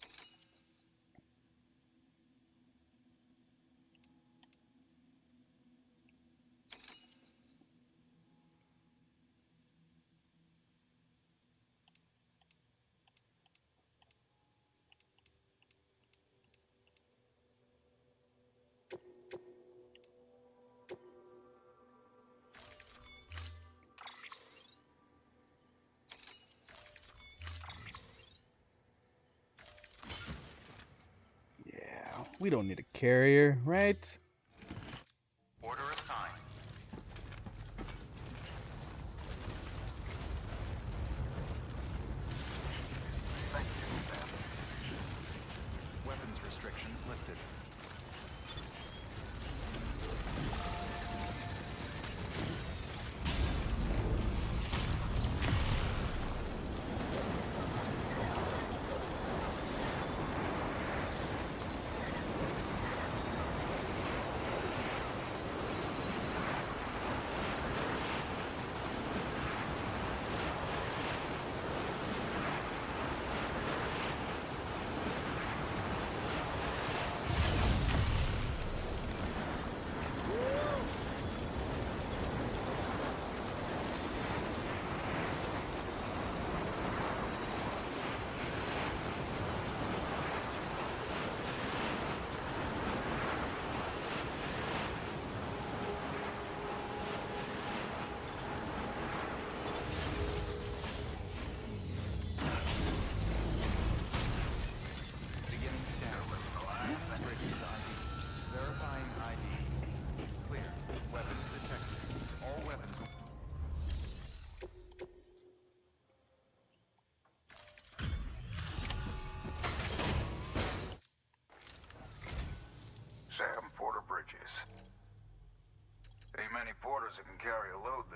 We don't need a carrier, right?
Order assigned.
Thank you, Sam.
Weapons restrictions lifted.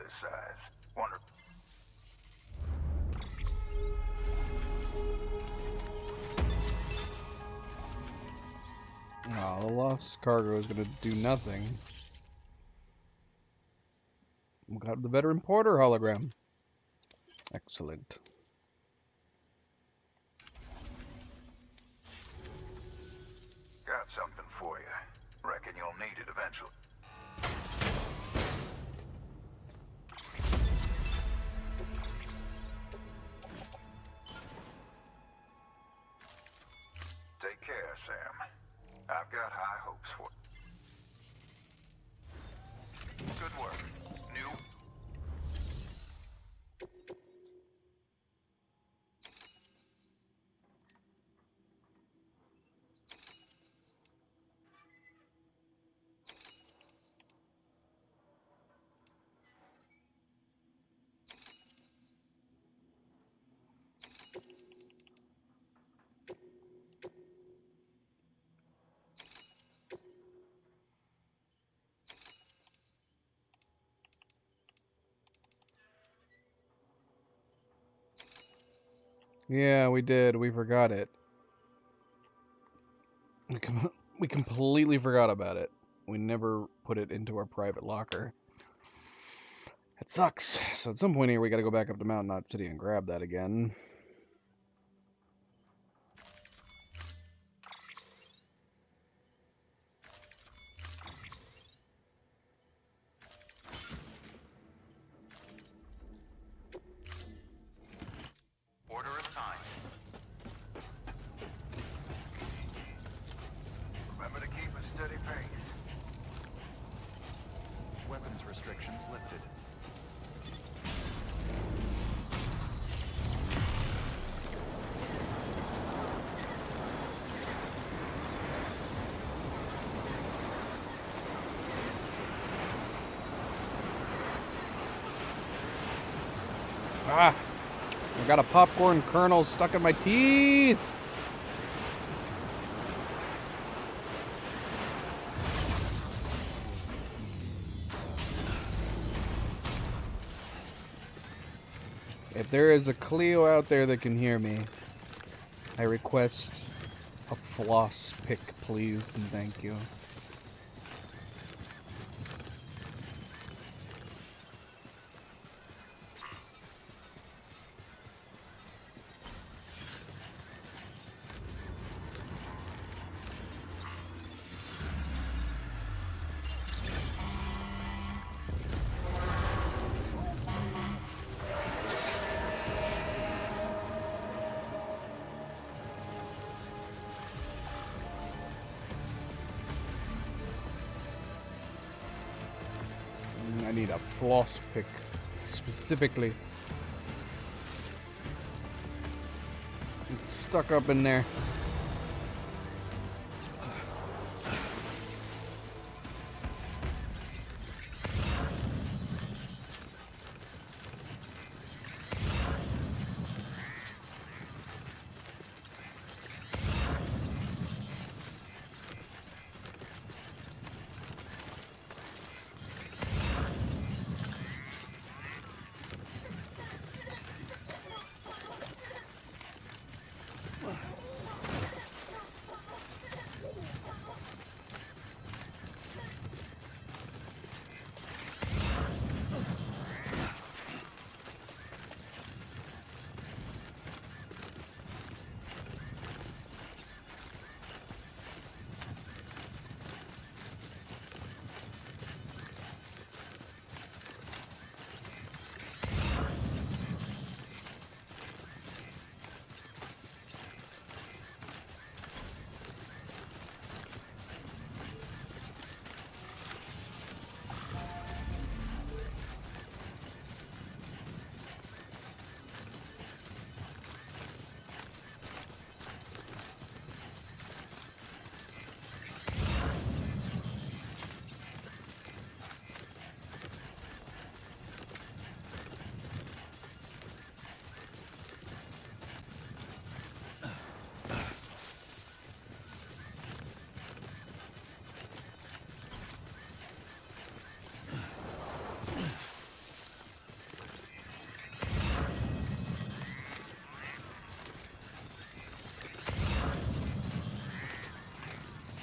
this size. Wonder.
Oh, the lost cargo is going to do nothing. We got the veteran porter hologram. Excellent.
Got something for you. Reckon you'll need it eventually. Take care, Sam. I've got high hopes for you. Good work. New.
Yeah, we did. We forgot it. We completely forgot about it. We never put it into our private locker. It sucks. So at some point here, we got to go back up to Mountain Knot City and grab that again.
Order assigned. Remember to keep a steady pace.
Weapons restrictions lifted.
Ah! I got a popcorn kernel stuck in my teeth! If there is a Cleo out there that can hear me, I request a floss pick, please, and thank you. I need a floss pick, specifically. It's stuck up in there.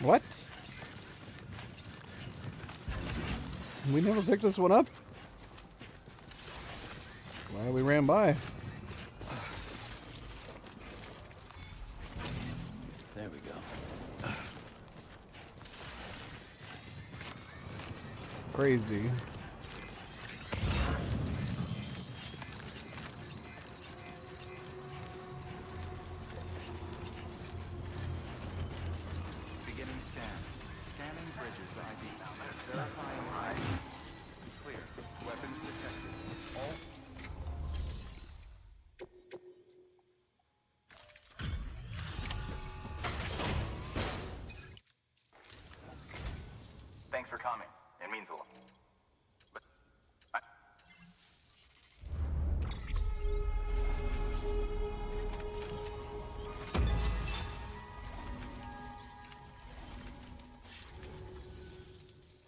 What? We never picked this one up? Well, we ran by.
There we go.
Crazy.
Beginning scan. Scanning bridges ID. Verifying ID. Clear. Weapons detected. All.
Thanks for coming. It means a lot.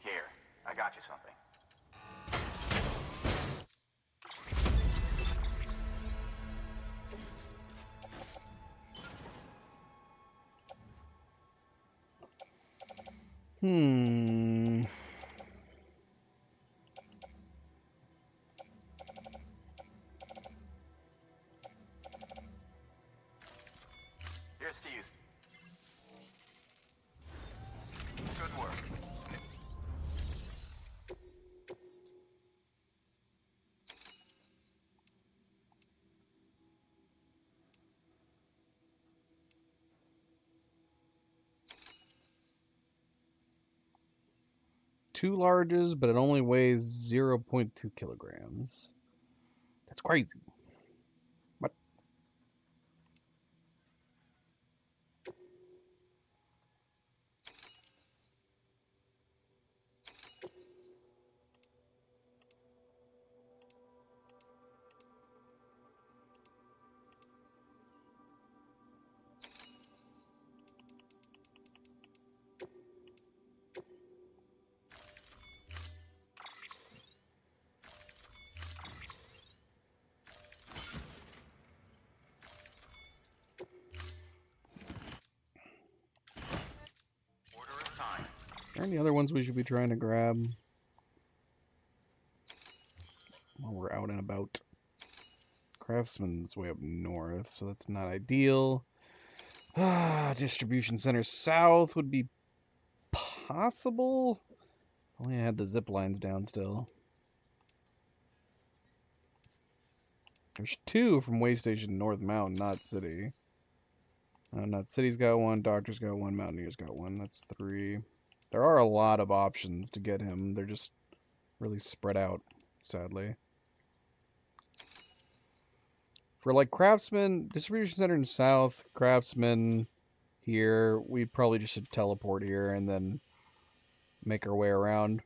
Here, I got you something.
Hmm.
Here's to you. Good work.
Two larges, but it only weighs 0.2 kilograms. That's crazy. What?
Order assigned.
Are there any other ones we should be trying to grab while we're out and about? Craftsman's way up north, so that's not ideal. Distribution center south would be possible. Only I had the zip lines down still. There's two from Way Station North Mountain, not City. Not City's got one, Doctor's got one, Mountaineer's got one. That's three. There are a lot of options to get him. They're just really spread out, sadly. For like Craftsman, Distribution Center in South, Craftsman here, we probably just should teleport here and then make our way around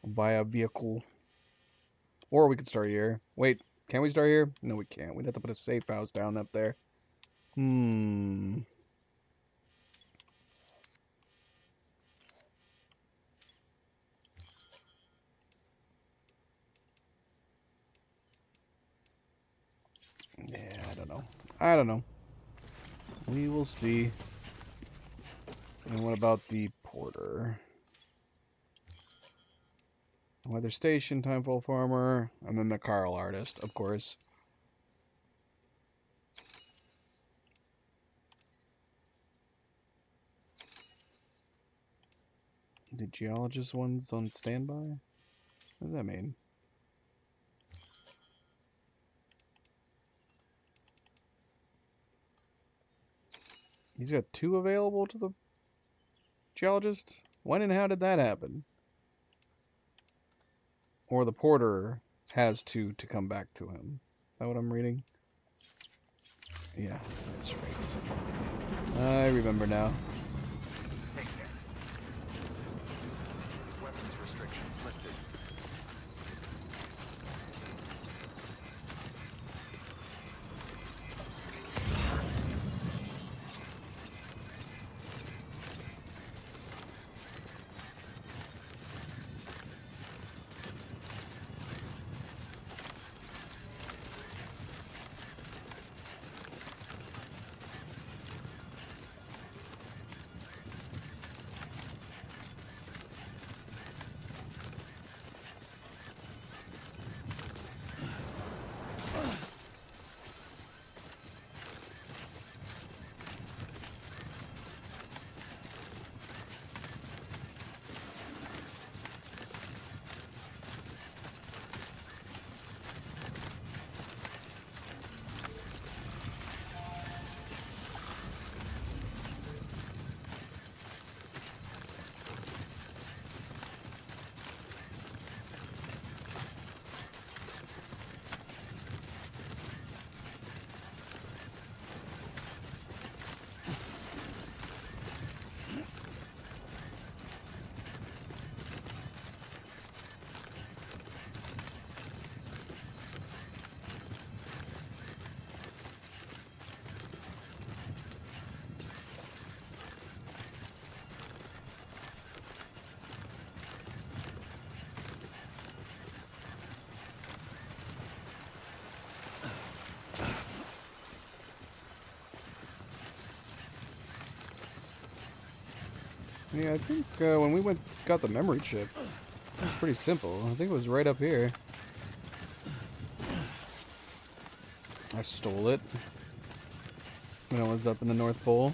via vehicle. Or we could start here. Wait, can we start here? No, we can't. We'd have to put a safe house down up there. Hmm. Yeah, I don't know. I don't know. We will see. And what about the porter? Weather Station, Timefall Farmer, and then the Carl Artist, of course. The Geologist one's on standby? What does that mean? He's got two available to the Geologist? When and how did that happen? Or the porter has two to come back to him. Is that what I'm reading? Yeah, that's right. I remember now.
Take care. Weapons restrictions lifted.
Yeah, I think when we got the memory chip, it was pretty simple. I think it was right up here. I stole it when I was up in the North Pole.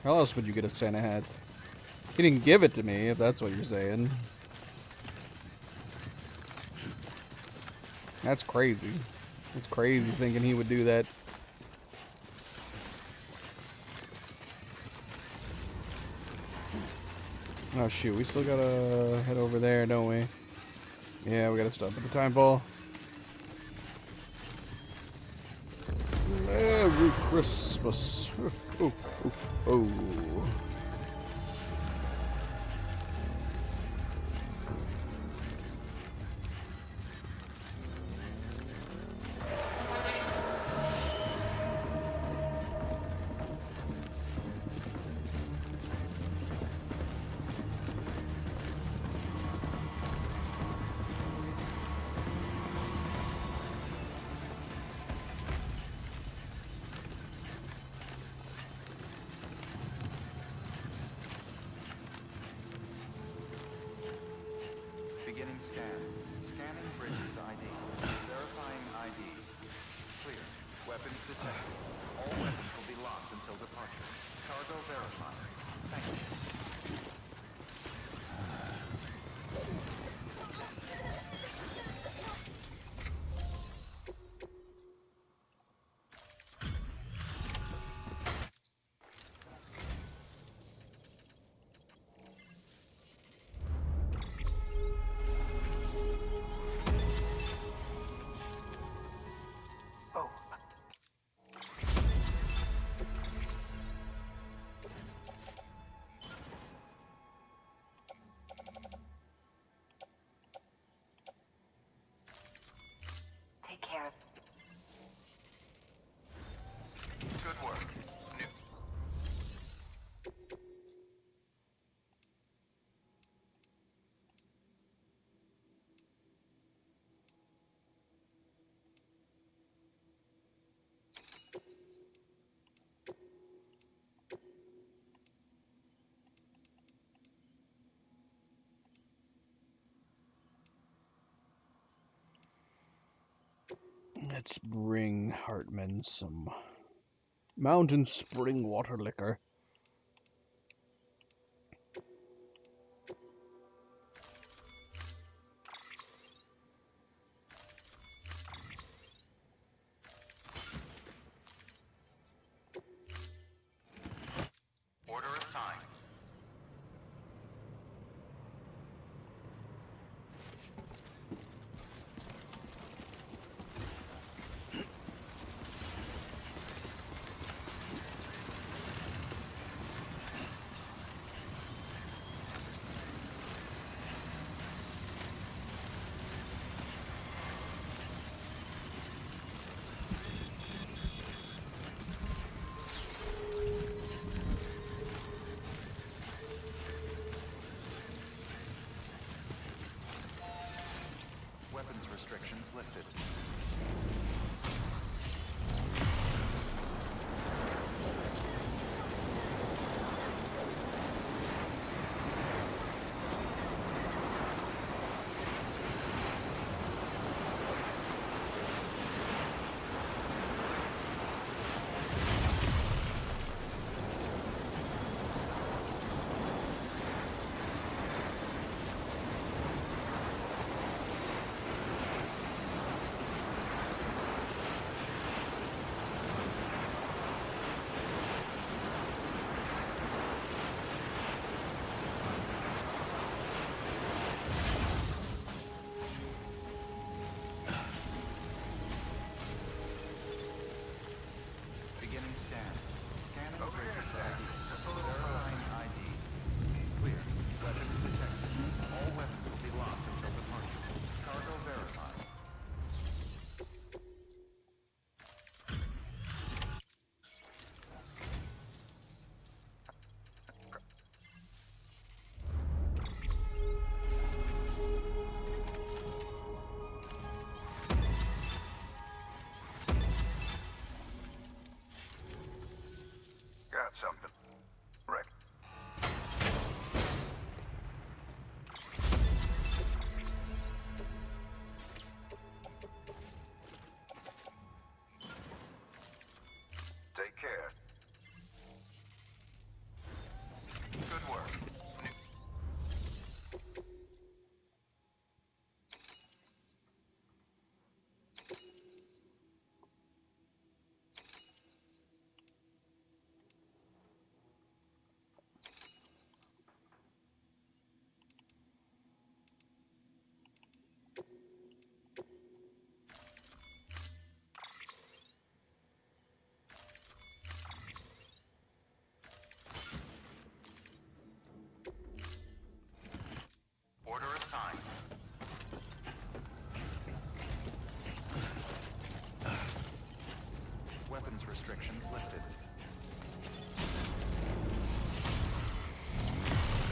How else would you get a Santa hat? He didn't give it to me, if that's what you're saying. That's crazy. That's crazy thinking he would do that. Oh shoot, we still gotta head over there, don't we? Yeah, we gotta stop at the time ball. Merry Christmas. Oh, oh, oh.
Beginning scan. Scanning bridges ID. Verifying ID. Clear. Weapons detected. All weapons will be locked until departure. Cargo verified. Thank you. Oh,
Take care.
Good work. New
Let's bring Hartman some mountain spring water liquor.
order assigned.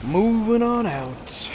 Moving on out.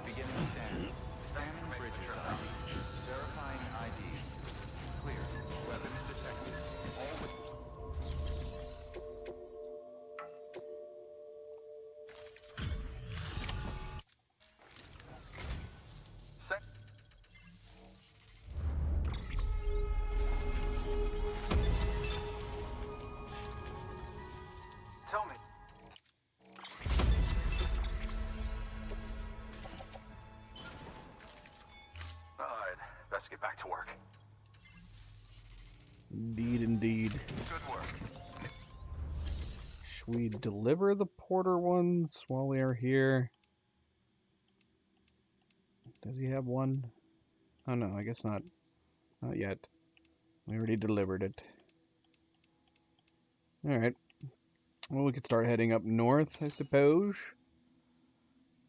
Beginning scan. Scanning bridges ID. Verifying ID. Clear. Weapons detected. All with... Sec- Tell me. Alright, best get back to work.
Indeed, indeed.
Good work.
Should we deliver the porter ones while we are here? Does he have one? Oh no, I guess not. Not yet. We already delivered it. Alright. Well, we could start heading up north, I suppose.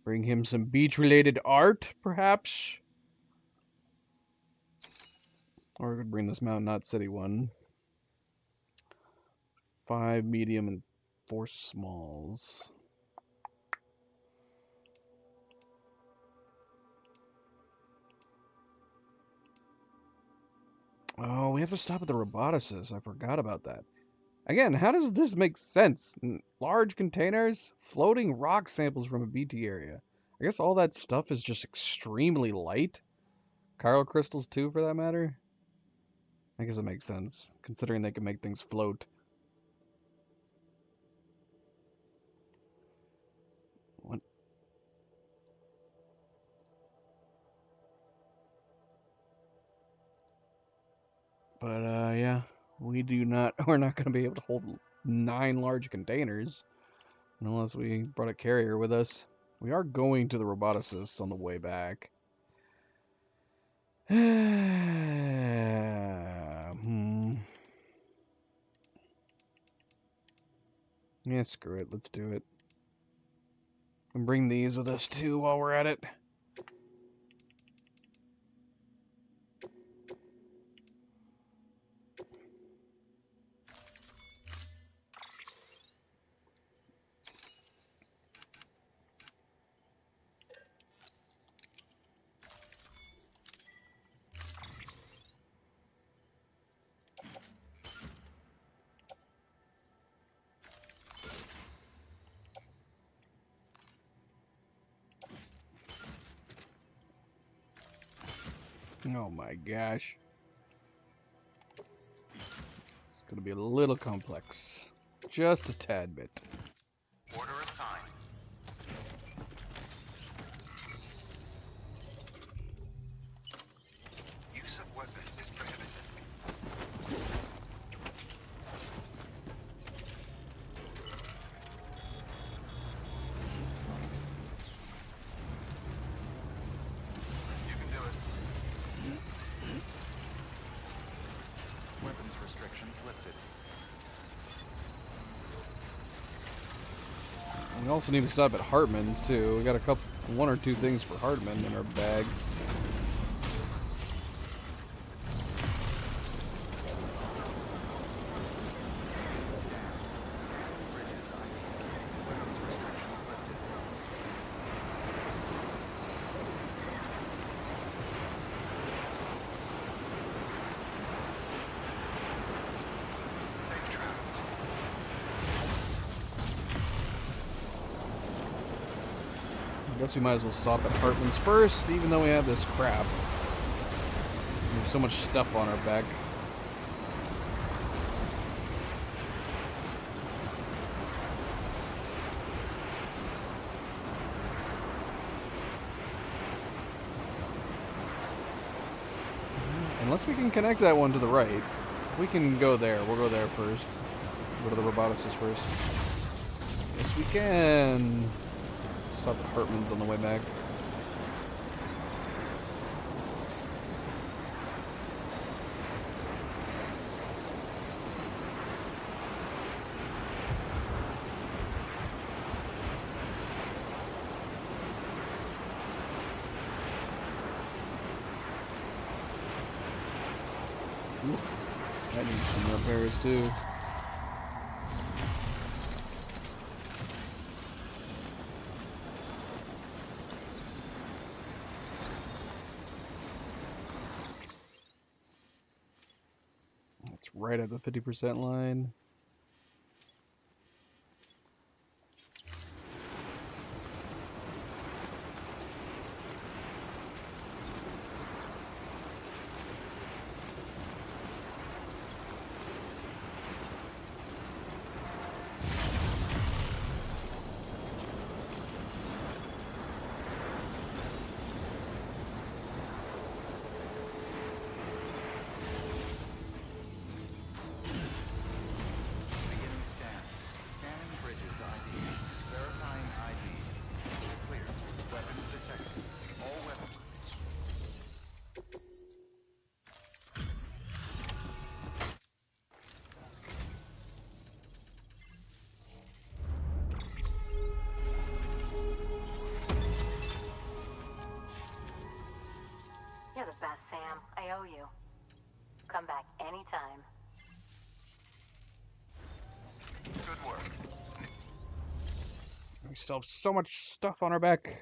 Bring him some beach-related art, perhaps? Or we could bring this Mountain Knot City one. 5 medium and 4 smalls. Oh, we have to stop at the Roboticus. I forgot about that. Again, how does this make sense? Large containers, floating rock samples from a BT area. I guess all that stuff is just extremely light. Chiral crystals too, for that matter. I guess it makes sense, considering they can make things float. What? But, yeah. We're not going to be able to hold 9 large containers. Unless we brought a carrier with us. We are going to the Roboticus on the way back. Yeah, screw it. Let's do it. And bring these with us too while we're at it. Oh my gosh. It's gonna be a little complex. Just a tad bit.
Order assigned. Use of weapons is prohibited. You can do it. Weapons restrictions lifted.
We also need to stop at Hartman's too. We got one or two things for Hartman in our bag. I guess we might as well stop at Hartman's first, even though we have this crap. There's so much stuff on our back. Unless we can connect that one to the right. We can go there. We'll go there first. Go to the roboticist first. Yes, we can. Stop at Hartman's on the way back. That needs some repairs too. That's right at the 50% line.
Beginning scan. Scanning bridges ID. Verifying ID. Clear. Weapons detected. All weapons.
You're the best, Sam. I owe you. Come back anytime.
Good work.
We still have so much stuff on our back.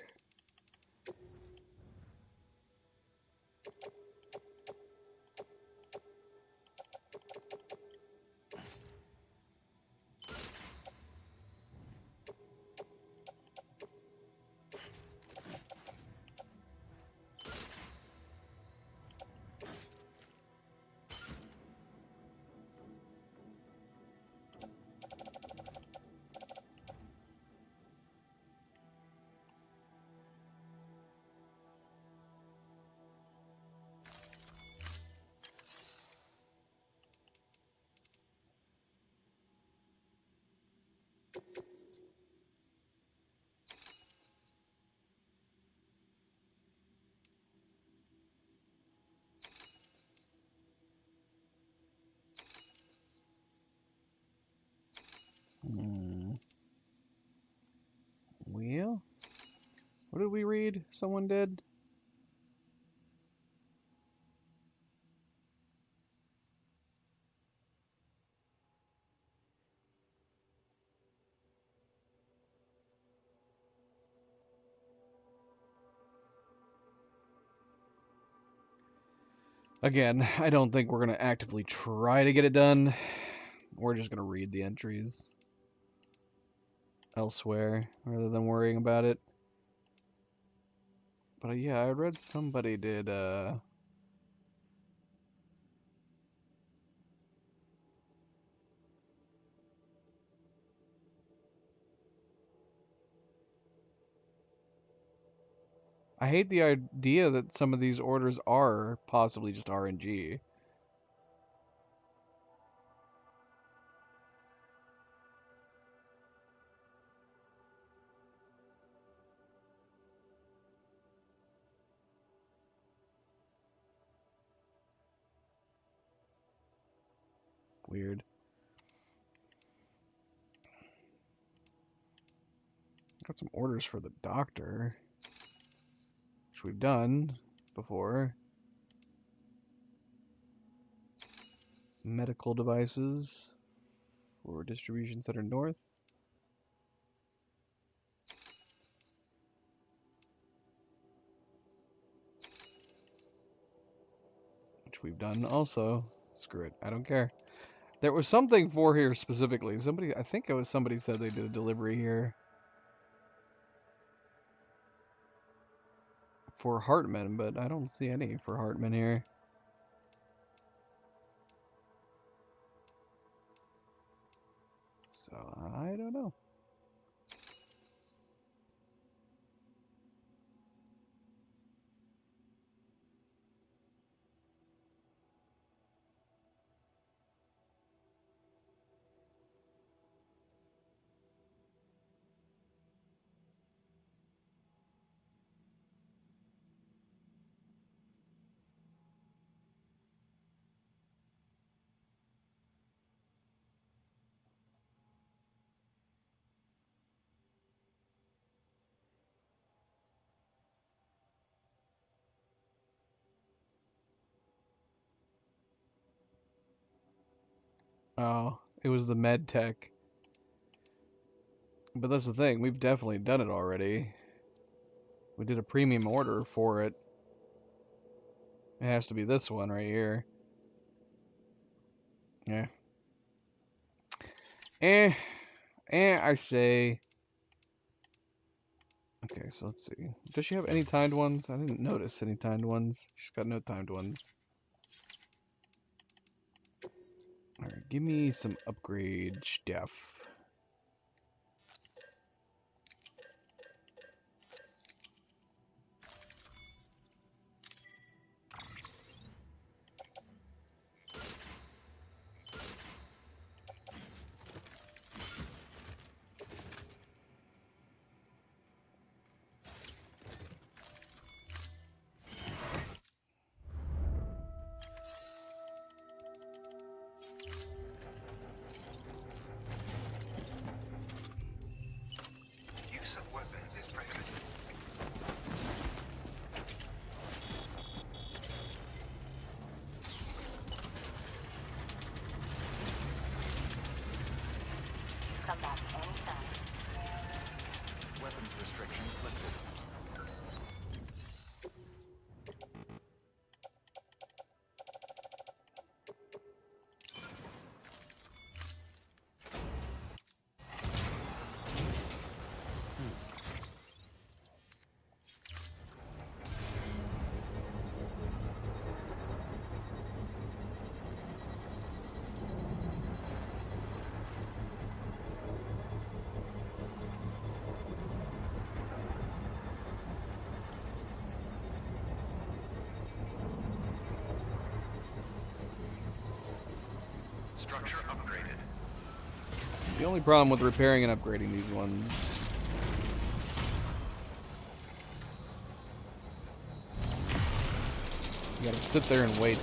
Well, what did we read? Someone did? Again, I don't think we're going to actively try to get it done. We're just going to read the entries elsewhere rather than worrying about it. But yeah, I read somebody did I hate the idea that some of these orders are possibly just RNG. Weird. Got some orders for the doctor, which we've done before. Medical devices for distribution center north. Which we've done also. Screw it, I don't care. There was something for here specifically. Somebody, I think it was somebody said they did a delivery here. for Hartman, but I don't see any for Hartman here. So I don't know. Oh, it was the med tech. But that's the thing, we've definitely done it already. We did a premium order for it. It has to be this one right here. Yeah. I say. Okay, so let's see. Does she have any timed ones? I didn't notice any timed ones. She's got no timed ones. Alright, give me some upgrade stuff.
Use of weapons is prohibited.
Come back anytime.
Weapons restrictions lifted. Structure upgraded.
The only problem with repairing and upgrading these ones. You gotta sit there and wait.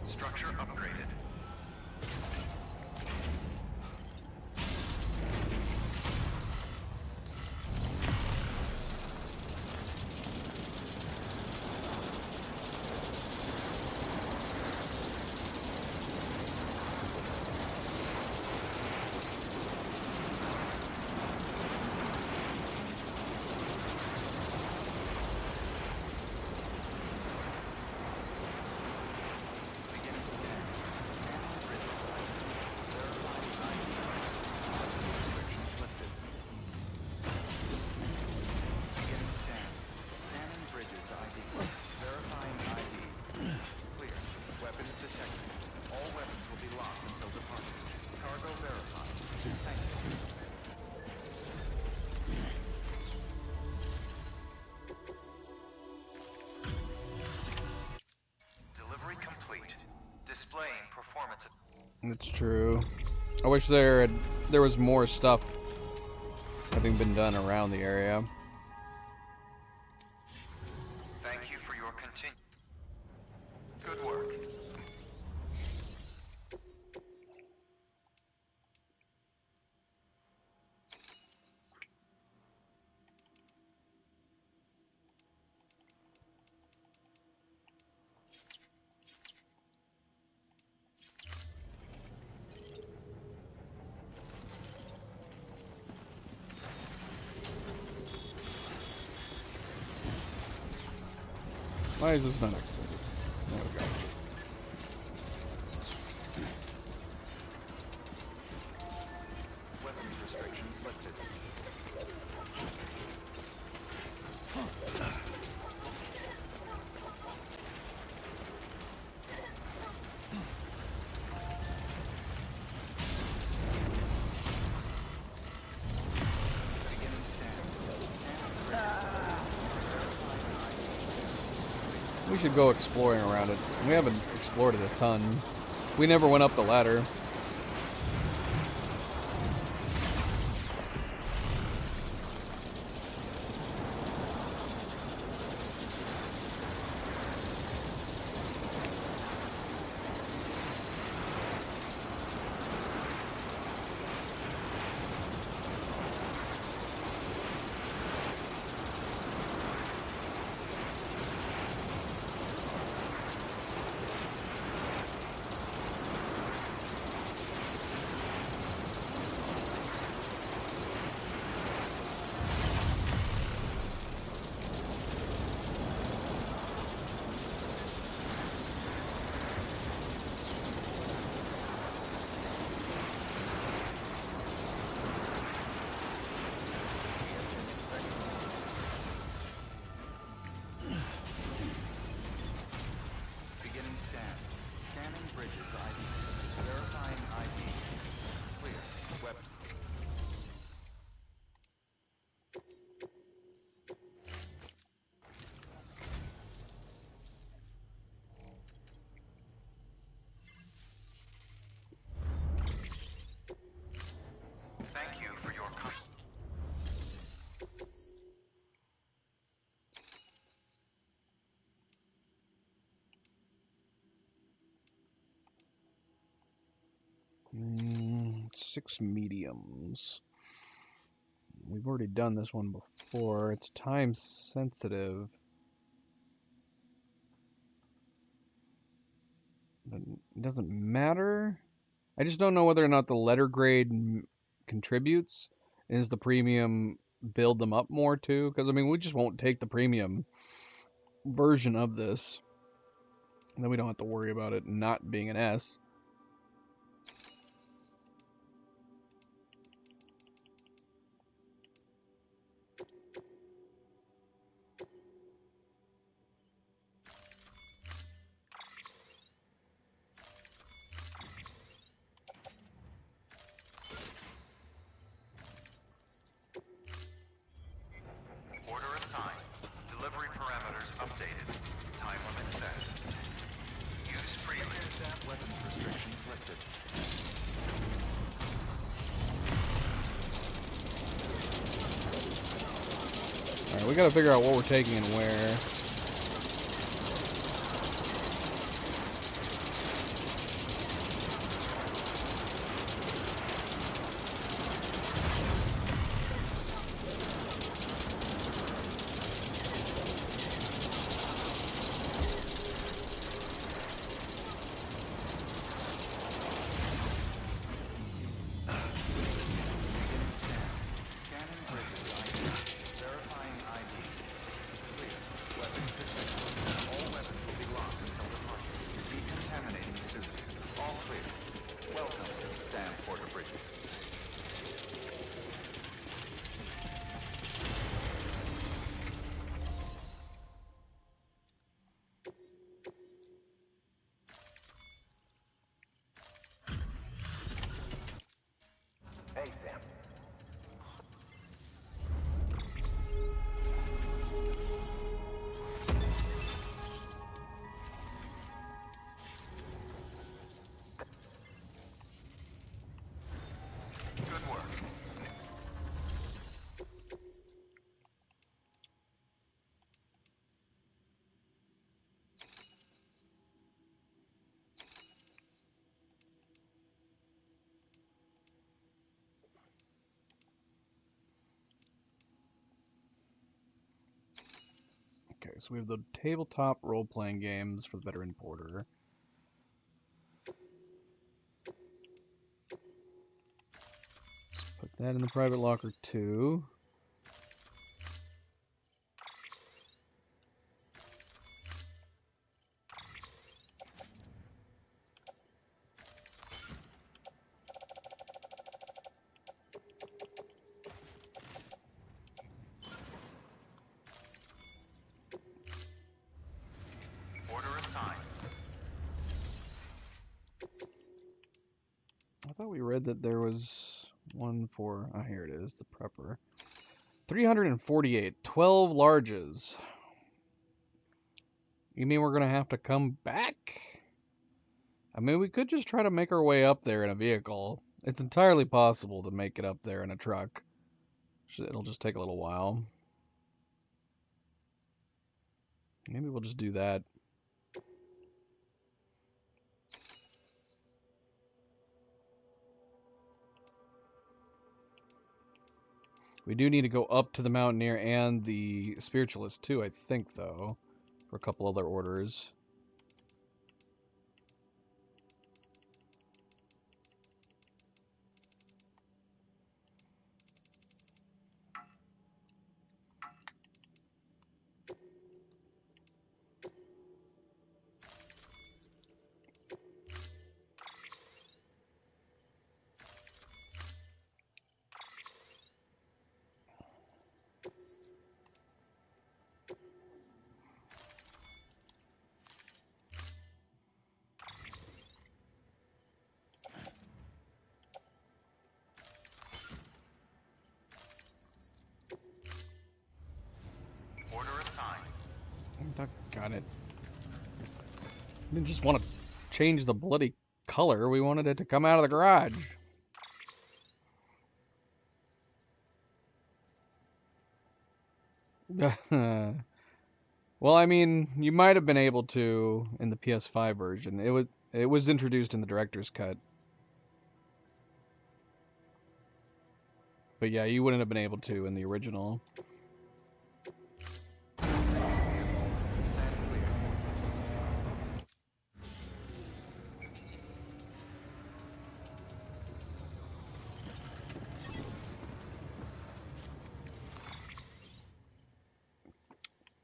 Structure upgraded. Beginning scan.
It's true. I wish there was more stuff having been done around the area.
Thank you for your good work.
Why is this not activated? There we go.
Weapons restrictions lifted. Beginning
We should go exploring around it. We haven't explored it a ton. We never went up the ladder.
Beginning scan. Scanning bridges ID. Verifying ID. Clear. Weapon. Thank you for your
Six mediums. We've already done this one before. It's time sensitive. It doesn't matter. I just don't know whether or not the letter grade contributes. Is the premium build them up more too? Because I mean, we just won't take the premium version of this. And then we don't have to worry about it not being an S.
order assigned. Delivery parameters updated. Time limit set. Use freely. Weapons restrictions lifted.
Alright, we gotta figure out what we're taking and where.
Scanning bridges ID. Verifying ID. Clear. Weapons
Okay, so we have the tabletop role-playing games for the veteran porter. Let's put that in the private locker too.
Order assigned.
I thought we read that there was one for... Oh, here it is, the prepper. 348, 12 larges. You mean we're going to have to come back? I mean, we could just try to make our way up there in a vehicle. It's entirely possible to make it up there in a truck. It'll just take a little while. Maybe we'll just do that. We do need to go up to the Mountaineer and the Spiritualist too, I think, though, for a couple other orders.
Order assigned.
Got it. We didn't just want to change the bloody color. We wanted it to come out of the garage. Well, I mean, you might have been able to in the PS5 version. It was introduced in the director's cut. But yeah, you wouldn't have been able to in the original.
Stand clear.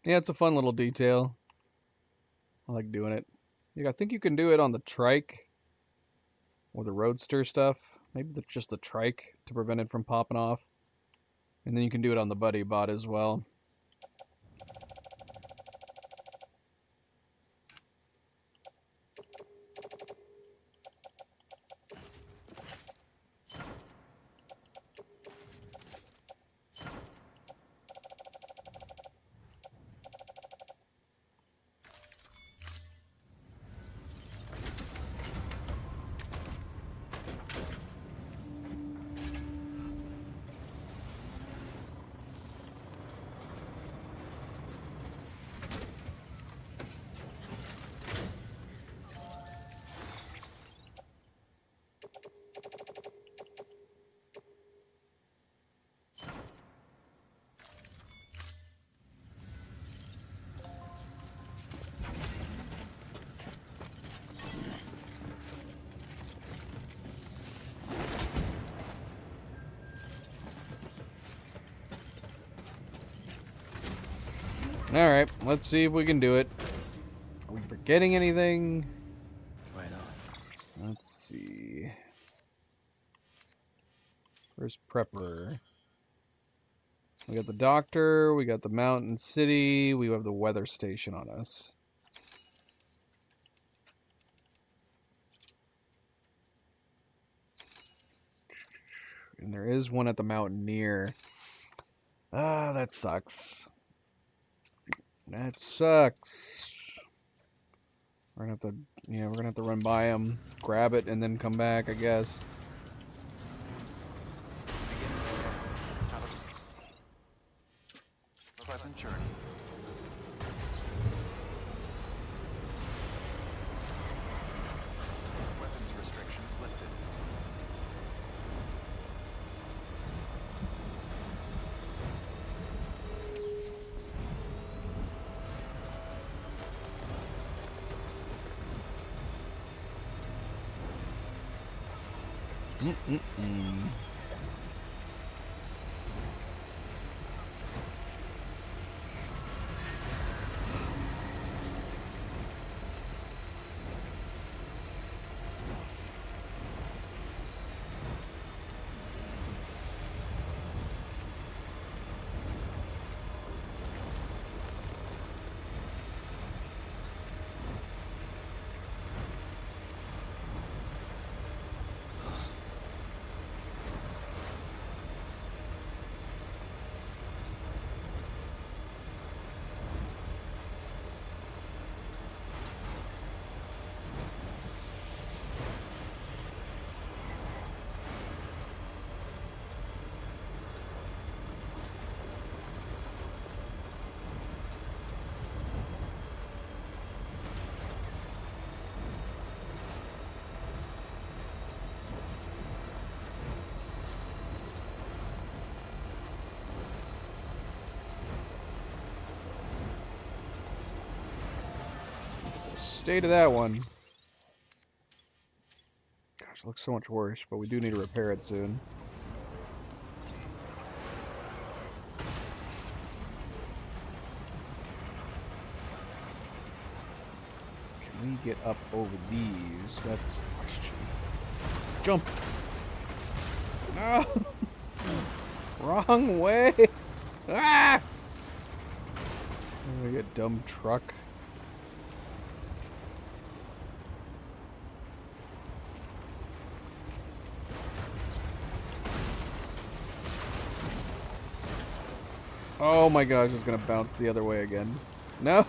Yeah, it's a fun little detail. I like doing it. Yeah, I think you can do it on the trike or the roadster stuff. Maybe just the trike to prevent it from popping off. And then you can do it on the buddy bot as well. Alright, let's see if we can do it. Are we forgetting anything?
Right on.
Let's see. First prepper. We got the doctor, we got the mountain city, we have the weather station on us. And there is one at the Mountaineer. Ah, that sucks. That sucks. We're gonna have to, yeah, we're gonna have to run by him, grab it, and then come back, I guess.
Pleasant journey. Weapons restrictions lifted.
Mm-mm-mm. State of that one. Gosh, it looks so much worse, but we do need to repair it soon. Can we get up over these? That's the question. Jump! No! Wrong way! Ah! Oh, a dumb truck. Oh my gosh, it's gonna bounce the other way again. No!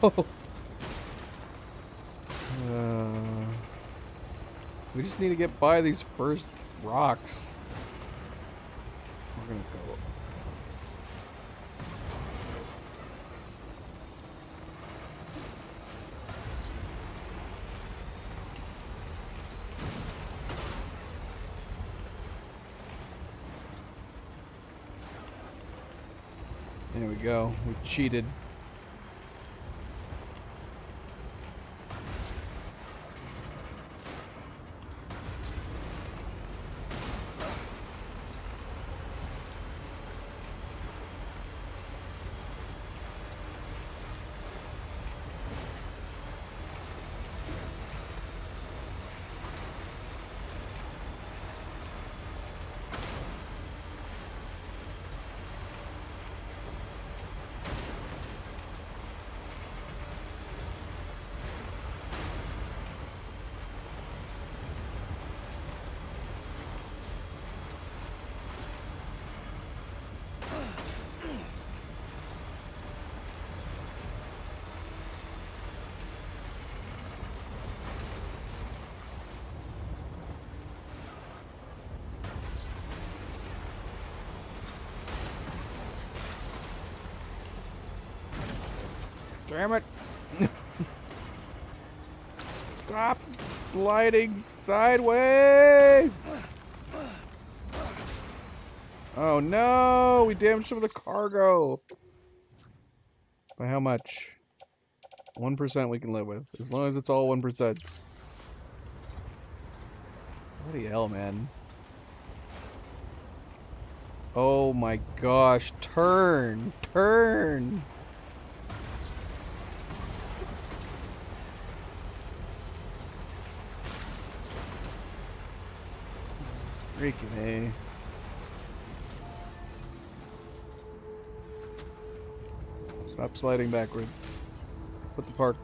We just need to get by these first rocks. We're gonna go. There we go. We cheated. Damn it! Stop sliding sideways! Oh no! We damaged some of the cargo! By how much? 1% we can live with. As long as it's all 1%. Bloody hell, man. Oh my gosh. Turn! Turn! Freaking A. Stop sliding backwards. Put the park.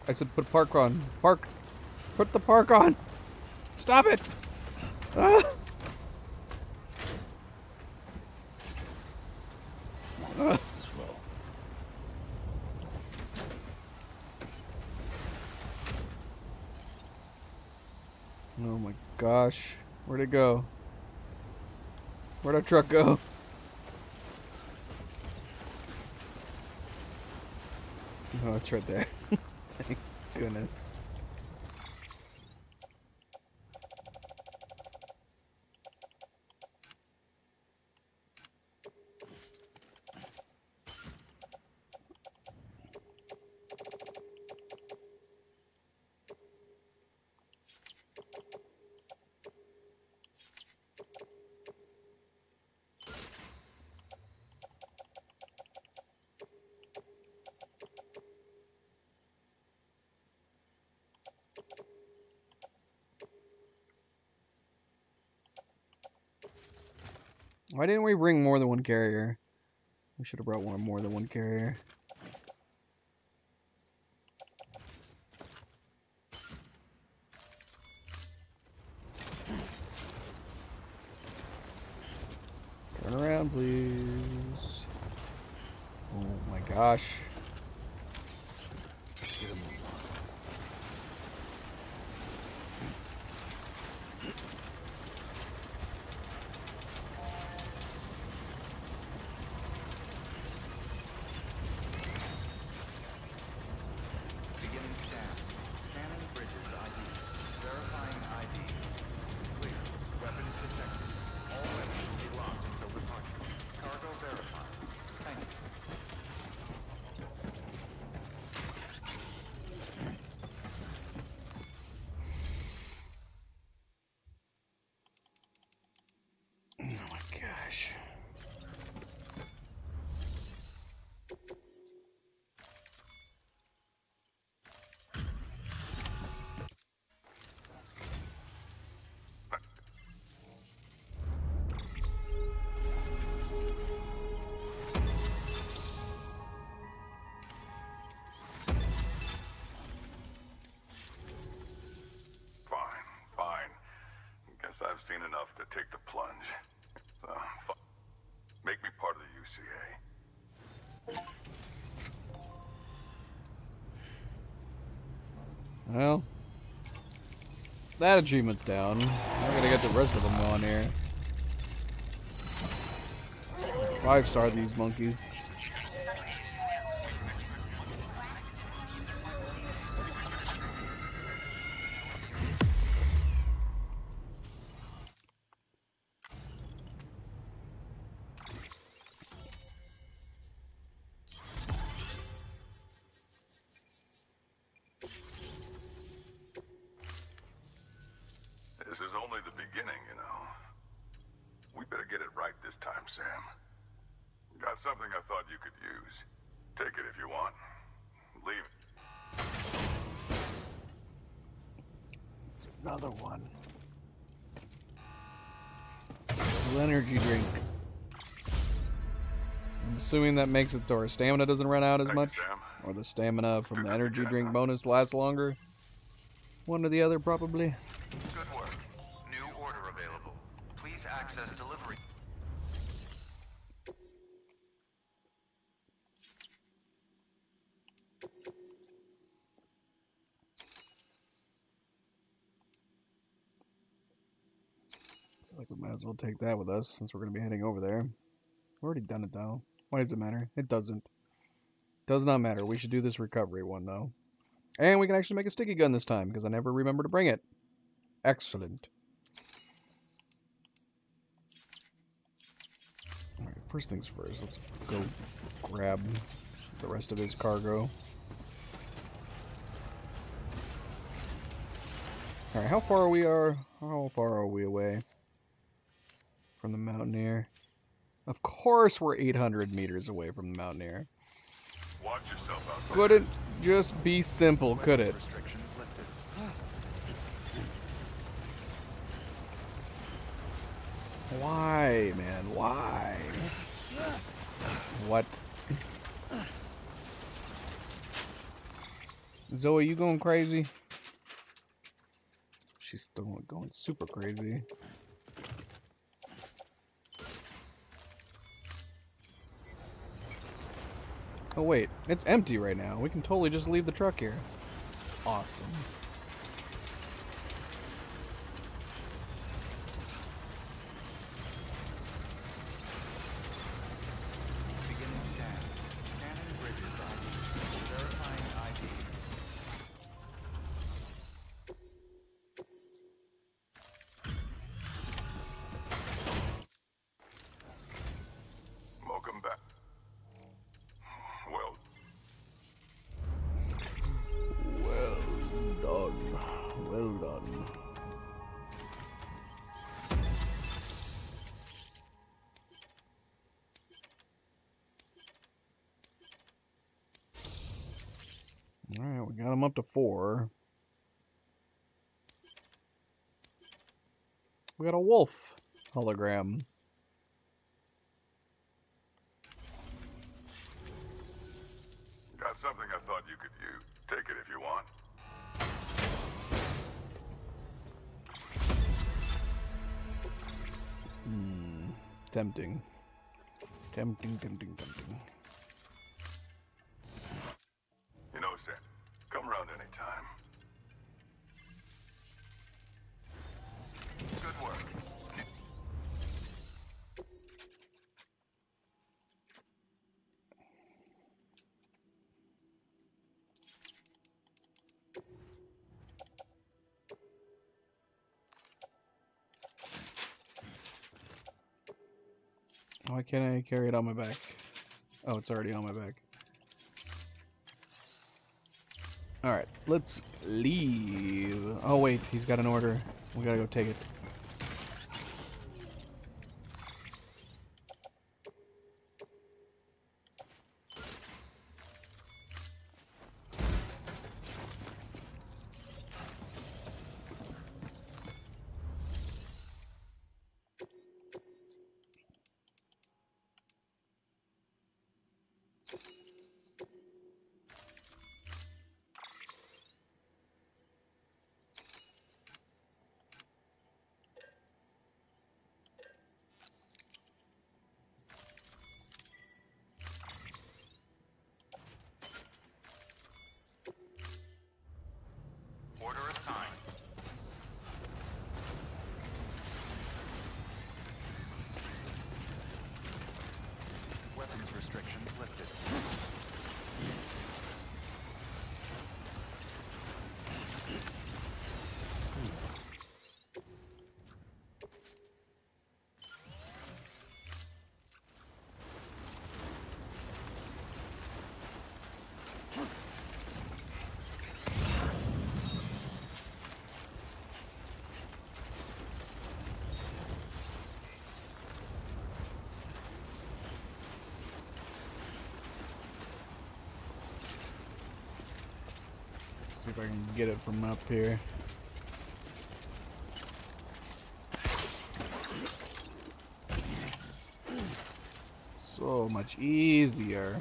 I said put park on. Park! Put the park on! Stop it! Ah! Ah. Oh my gosh. Where'd it go? Where'd our truck go? Oh, it's right there. Thank goodness. Why didn't we bring more than one carrier? We should have brought more than one carrier. Turn around, please. Oh my gosh.
Beginning scan. Scanning bridges ID. Verifying ID. Clear. Weapons detected. All weapons will be locked until departure. Cargo verified. Thank you.
Oh my gosh.
Fine, fine. Guess I've seen enough to take the plunge. So, make me part of the UCA.
Well, that achievement's down. I gotta get the rest of them on here. 5-star these monkeys.
This is only the beginning, you know. We better get it right this time, Sam. Got something I thought you could use. Take it if you want. Leave it.
It's another one. Little energy drink. I'm assuming that makes it so our stamina doesn't run out as
Thank you,
much.
Sam.
Or the stamina from
do
the
this
energy
again,
drink
huh?
bonus lasts longer. One or the other, probably.
Good work. New order available. Please access delivery.
Feel like we might as well take that with us since we're going to be heading over there. We've already done it though. Why does it matter? It doesn't. Does not matter. We should do this recovery one though. And we can actually make a sticky gun this time because I never remember to bring it. Excellent. Alright, first things first. Let's go grab the rest of his cargo. Alright, how far are we away from the Mountaineer? Of course we're 800 meters away from the Mountaineer.
Watch yourself out there.
Couldn't just be simple, could it?
Restrictions lifted.
Why, man? Why? What? Zoe, you going crazy? She's still going super crazy. Oh wait, it's empty right now. We can totally just leave the truck here. Awesome.
Beginning scan. Scanning bridges ID. Verifying ID.
Welcome back. Well,
Well done. Well done. Alright, we got him up to 4. We got a wolf hologram. Tempting. Tempting, tempting, tempting.
You know, Sam, come around anytime. Good work.
Why can't I carry it on my back? Oh, it's already on my back. Alright, let's leave. Oh wait, he's got an order. We gotta go take it.
Order assigned. Weapons restrictions lifted.
See if I can get it from up here. So much easier.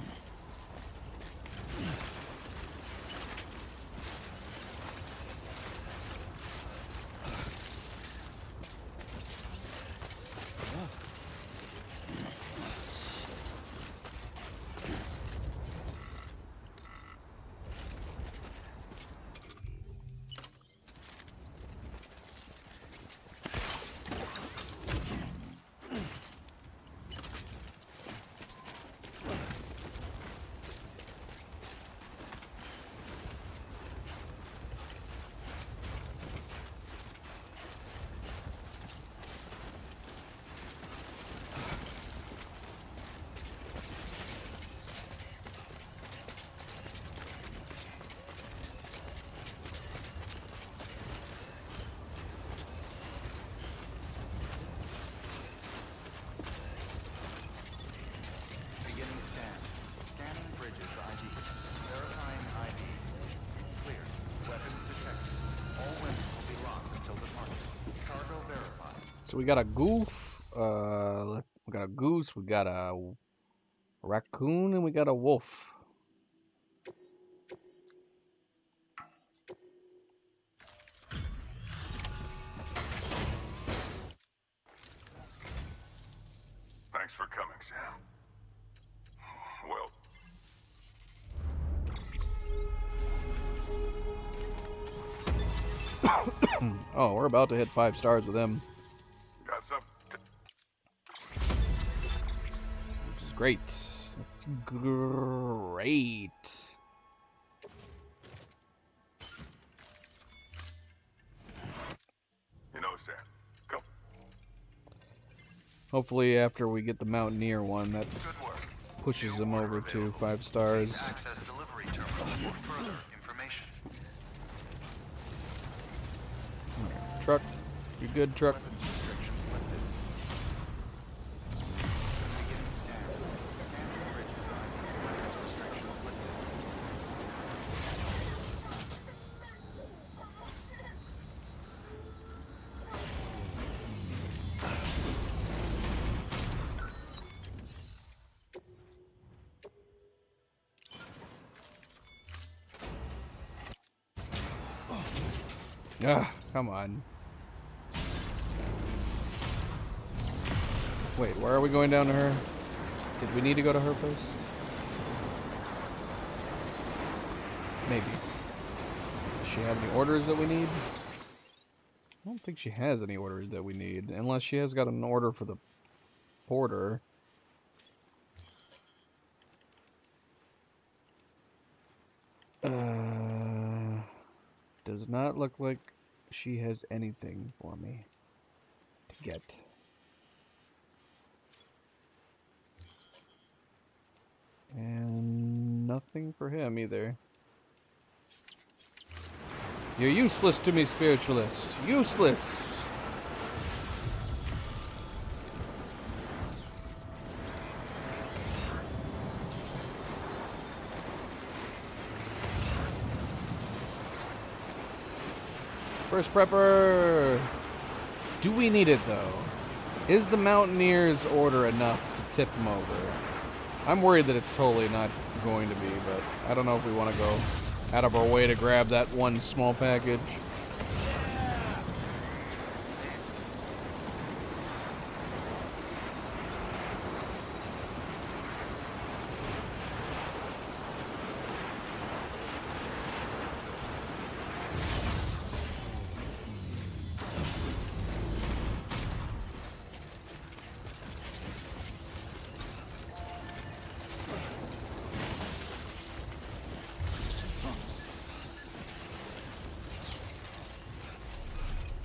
Beginning scan. Scanning bridges ID. Verifying ID. Clear. Weapons detected. All women will be locked until departure. Cargo verified.
So we got a goof, we got a goose, we got a raccoon, and we got a wolf.
Thanks for coming, Sam. Well,
Oh, we're about to hit 5 stars with them,
got some.
which is great. That's great.
You know, Sam, come.
Hopefully after we get the Mountaineer one, that
Good work.
pushes them over to 5 stars.
Access delivery terminal for further information.
Truck, you good, truck?
Weapons restrictions lifted. Beginning scan. Scanning bridges ID. Weapons restrictions lifted.
Ah, come on. Wait, where are we going down to her? Did we need to go to her first? Maybe. Does she have any orders that we need? I don't think she has any orders that we need, unless she has got an order for the porter. Does not look like she has anything for me to get. And nothing for him either. You're useless to me, spiritualist. Useless! First prepper! Do we need it though? Is the Mountaineer's order enough to tip him over? I'm worried that it's totally not going to be, but I don't know if we want to go out of our way to grab that one small package.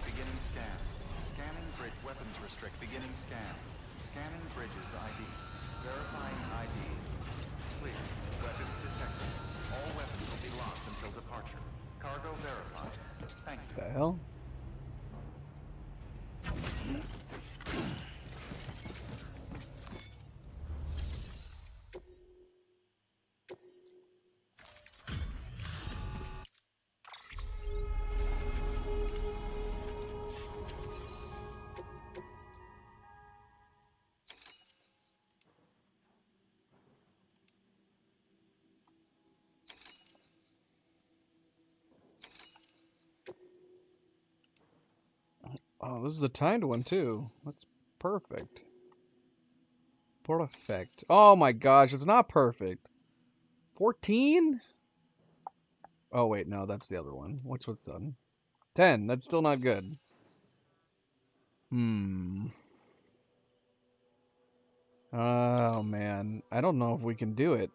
Beginning scan. Scanning bridge weapons restrict. Beginning scan. Scanning bridges ID. Verifying ID. Clear. Weapons detected. All weapons will be locked until departure. Cargo verified. Thank you.
The hell? Oh, this is a timed one too. That's perfect. Perfect. Oh my gosh, it's not perfect. 14? Oh wait, no, that's the other one. What's done? 10. That's still not good. Oh man, I don't know if we can do it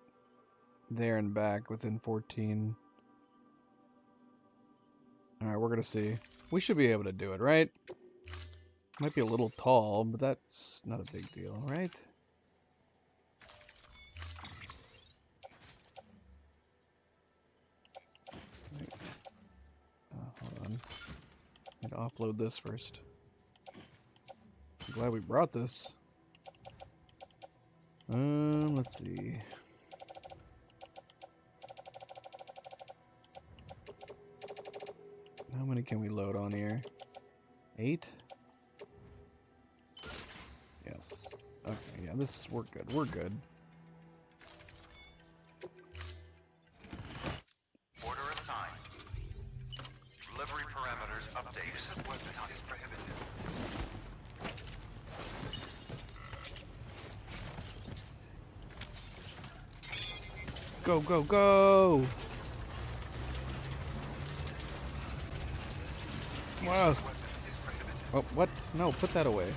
there and back within 14. Alright, we're gonna see. We should be able to do it, right? Might be a little tall, but that's not a big deal, right? Hold on. I need to offload this first. I'm glad we brought this. Let's see. How many can we load on here? 8? Yes. Okay, yeah, we're good. We're good.
Order assigned. Delivery parameters update. Use of weapons is prohibited.
Go, go, go! Wow. Oh, what? No, put that away.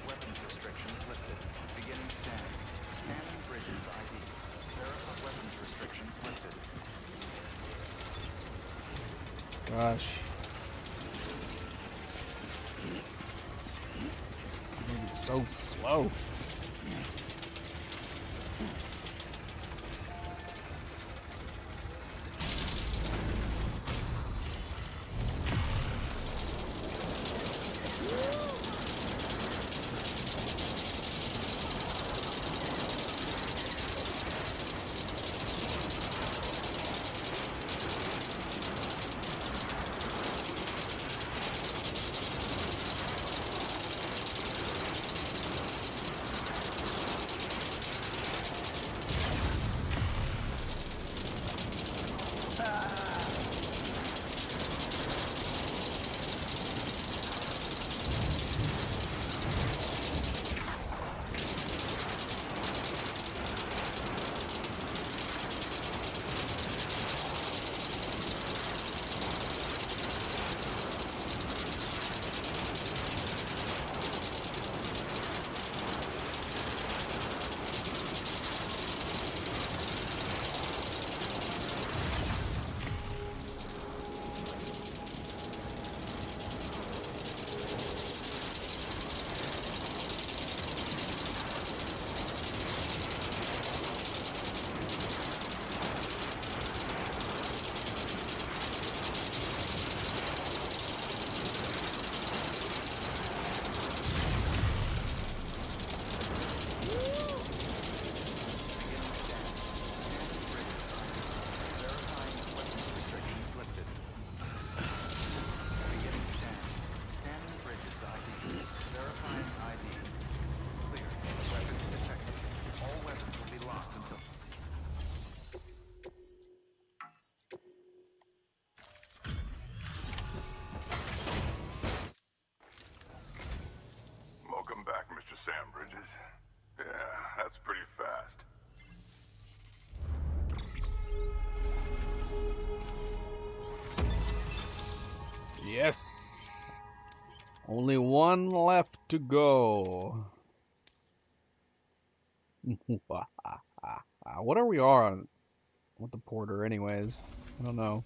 Weapons restrictions lifted. Beginning scan. Scanning bridges ID. Verify weapons restrictions lifted.
Gosh. Moving so slow. Yes. Only one left to go. What are we on with the porter, anyways? I don't know.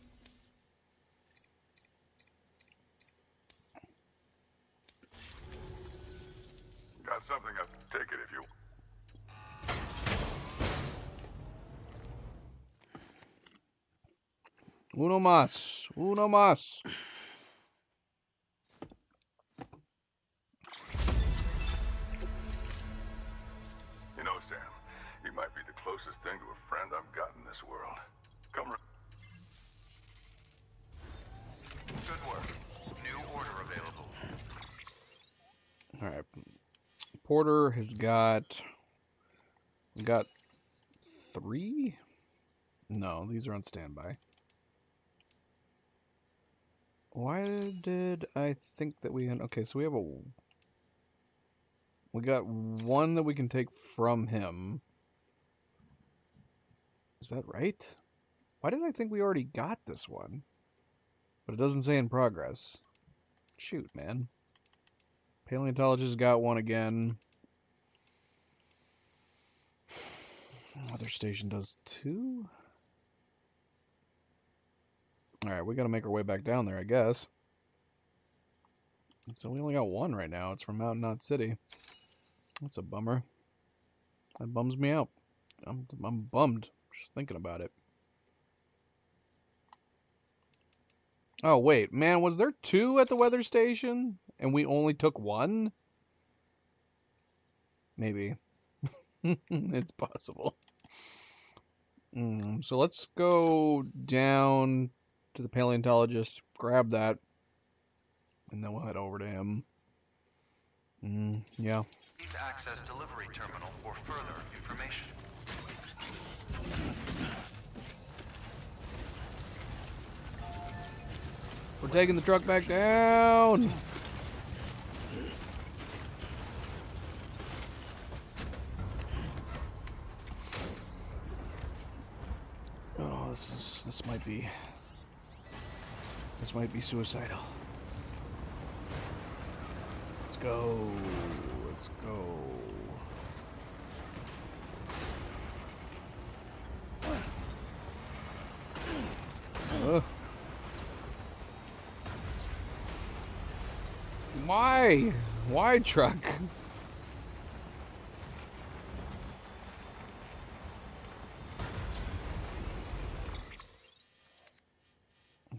Got something up. Take it if you...
Uno más. Uno más.
You know, Sam, you might be the closest thing to a friend I've got in this world. Come on.
Good work. New order available.
Alright. Porter has got... We got 3? No, these are on standby. Why did I think that we had... Okay, so we have a... We got one that we can take from him. Is that right? Why did I think we already got this one? But it doesn't say in progress. Shoot, man. Paleontologist got one again. Other station does 2. Alright, we gotta make our way back down there, I guess. So we only got one right now. It's from Mountain Knot City. That's a bummer. That bums me out. I'm bummed just thinking about it. Oh, wait. Man, was there 2 at the weather station? And we only took 1? Maybe. It's possible. So let's go down to the paleontologist, grab that, and then we'll head over to him. Yeah.
Please access delivery terminal for further information.
We're taking the truck back down! Oh, this might be suicidal. Let's go. Let's go. Why? Why truck?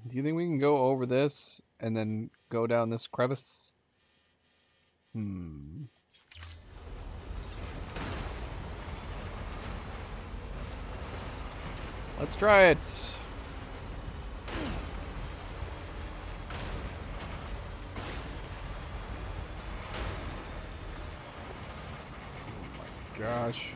Do you think we can go over this and then go down this crevice? Let's try it. Oh my gosh.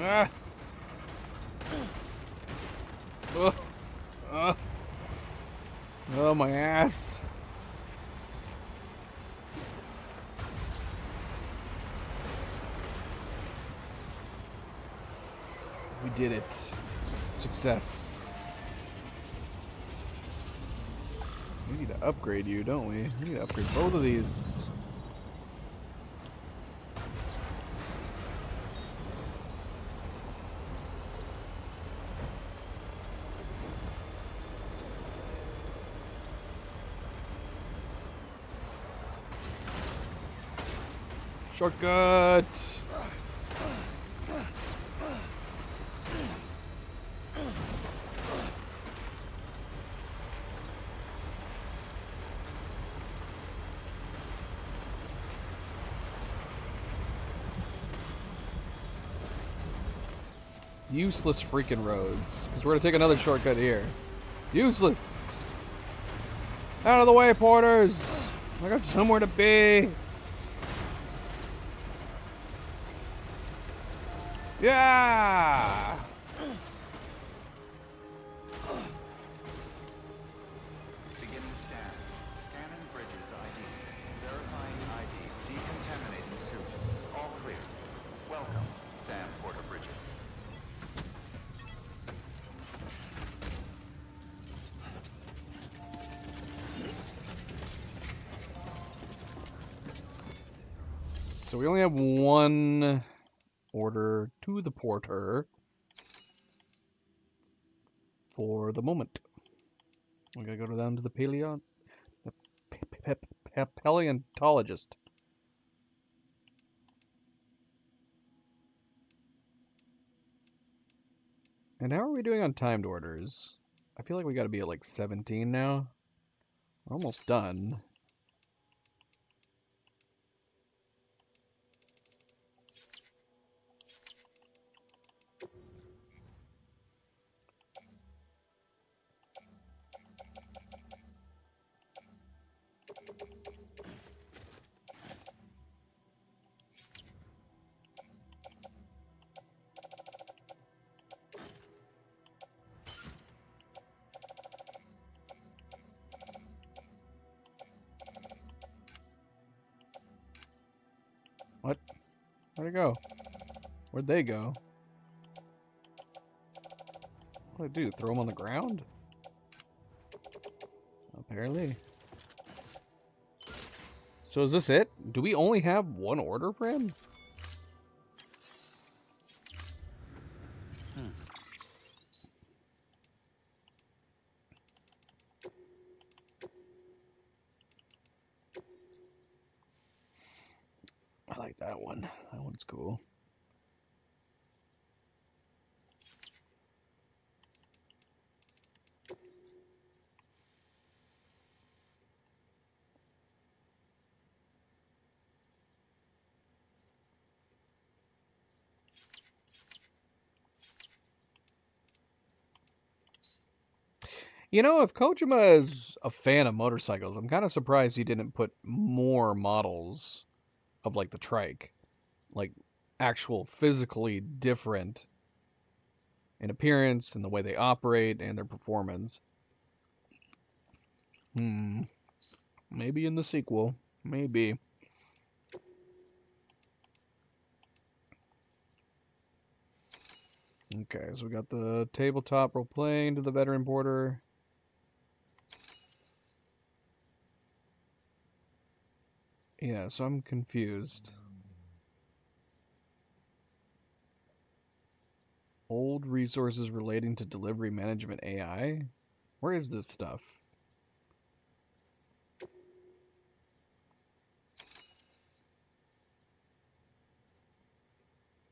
Ah. Oh, my ass. We did it. Success. We need to upgrade you, don't we? We need to upgrade both of these. Shortcut! Useless freaking roads. Because we're going to take another shortcut here. Useless! Out of the way, porters! I got somewhere to be! Yeah!
Beginning scan. Scanning bridges ID. Verifying ID. Decontaminating suit. All clear. Welcome, Sam Porter Bridges.
So we only have one order to the porter for the moment. We gotta go down to the paleontologist. And how are we doing on timed orders? I feel like we gotta be at like 17 now. We're almost done. What? Where'd it go? Where'd they go? What did I do? Throw them on the ground? Apparently. So is this it? Do we only have one order for him? I like that one. That one's cool. You know, if Kojima is a fan of motorcycles, I'm kind of surprised he didn't put more models of like the trike. Like actual physically different in appearance and the way they operate and their performance. Maybe in the sequel. Maybe. Okay, so we got the tabletop role playing to the veteran porter. Yeah, so I'm confused. Old resources relating to delivery management AI? Where is this stuff?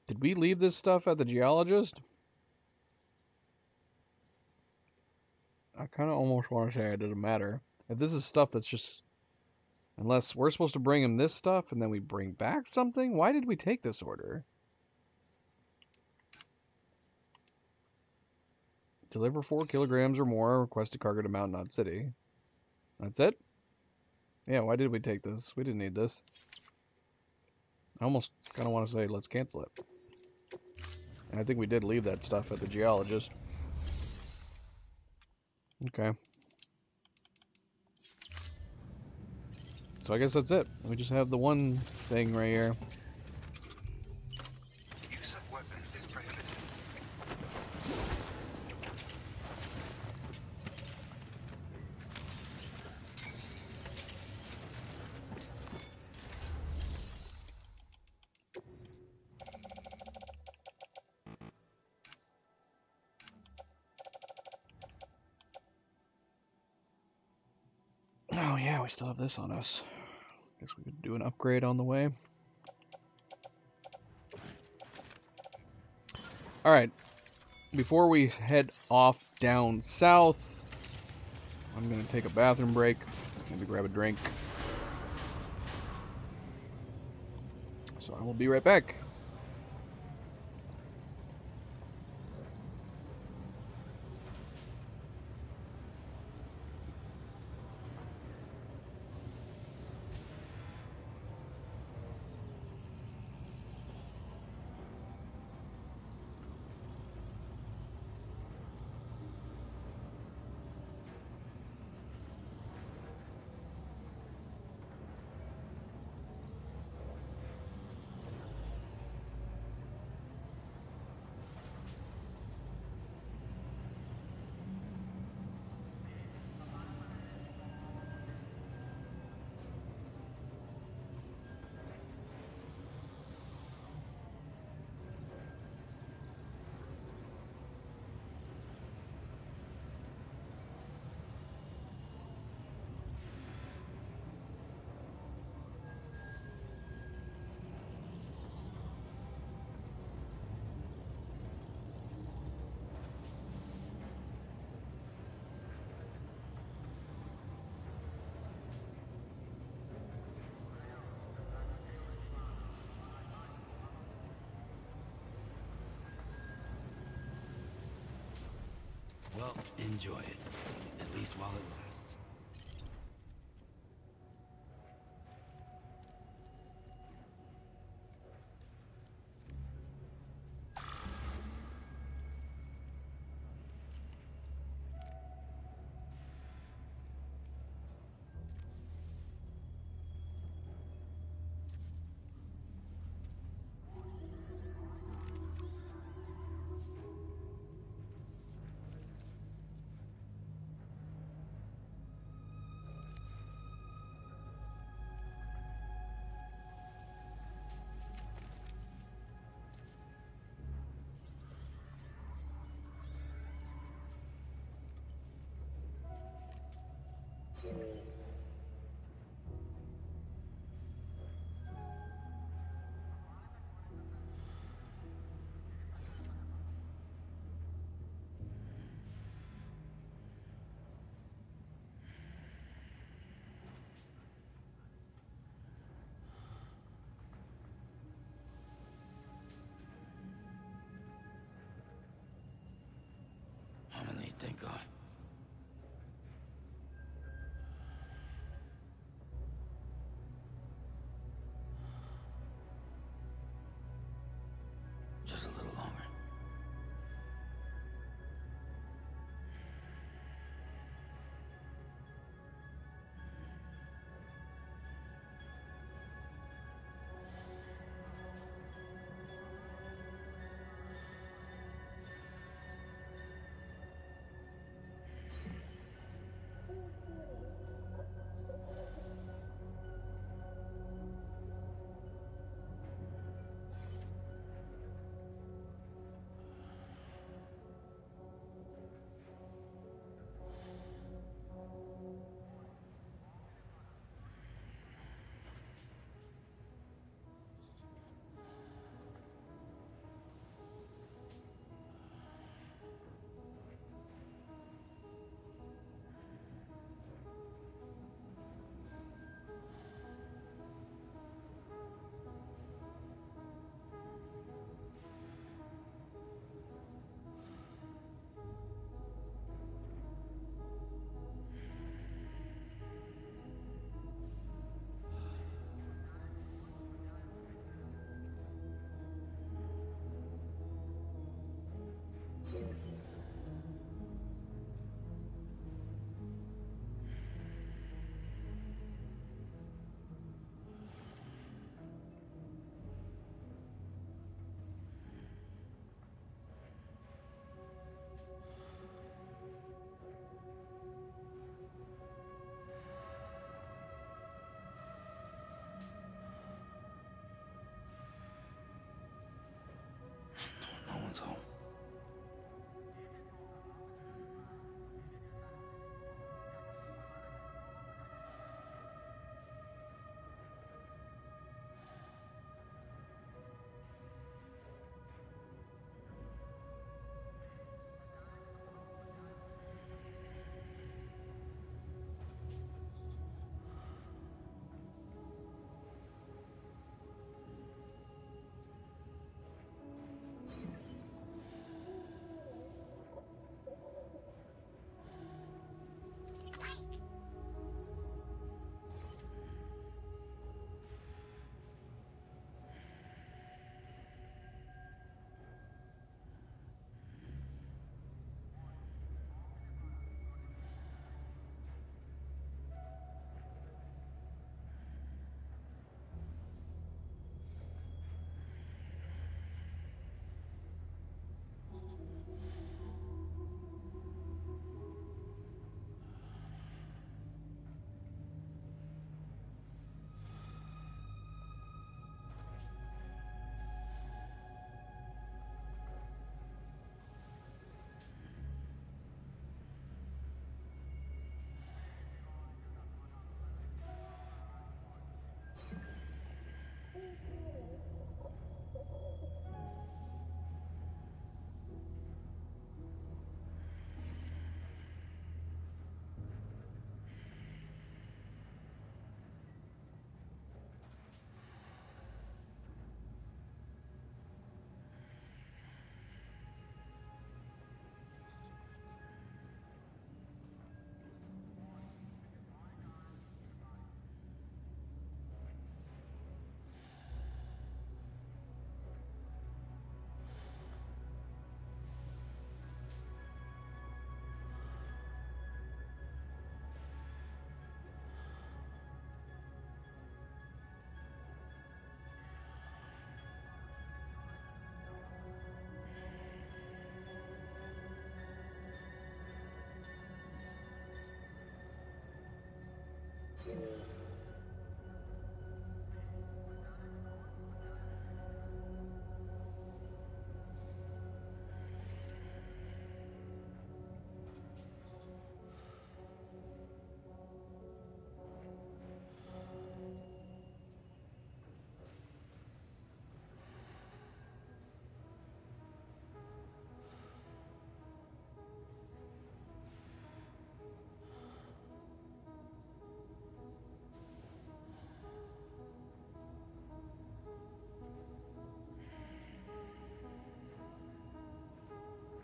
Did we leave this stuff at the geologist? I kind of almost want to say it doesn't matter. If this is stuff that's just... Unless we're supposed to bring him this stuff and then we bring back something? Why did we take this order? Deliver 4 kilograms or more. Requested cargo to Mountain Knot City. That's it? Yeah, why did we take this? We didn't need this. I almost kind of want to say let's cancel it. And I think we did leave that stuff at the geologist. Okay. So I guess that's it. We just have the one thing right here.
Use of weapons is prohibited.
Oh yeah, we still have this on us. Guess we could do an upgrade on the way. Alright. Before we head off down south, I'm going to take a bathroom break. Maybe grab a drink. So I will be right back.
Enjoy it, at least while it lasts. Amelie, thank God.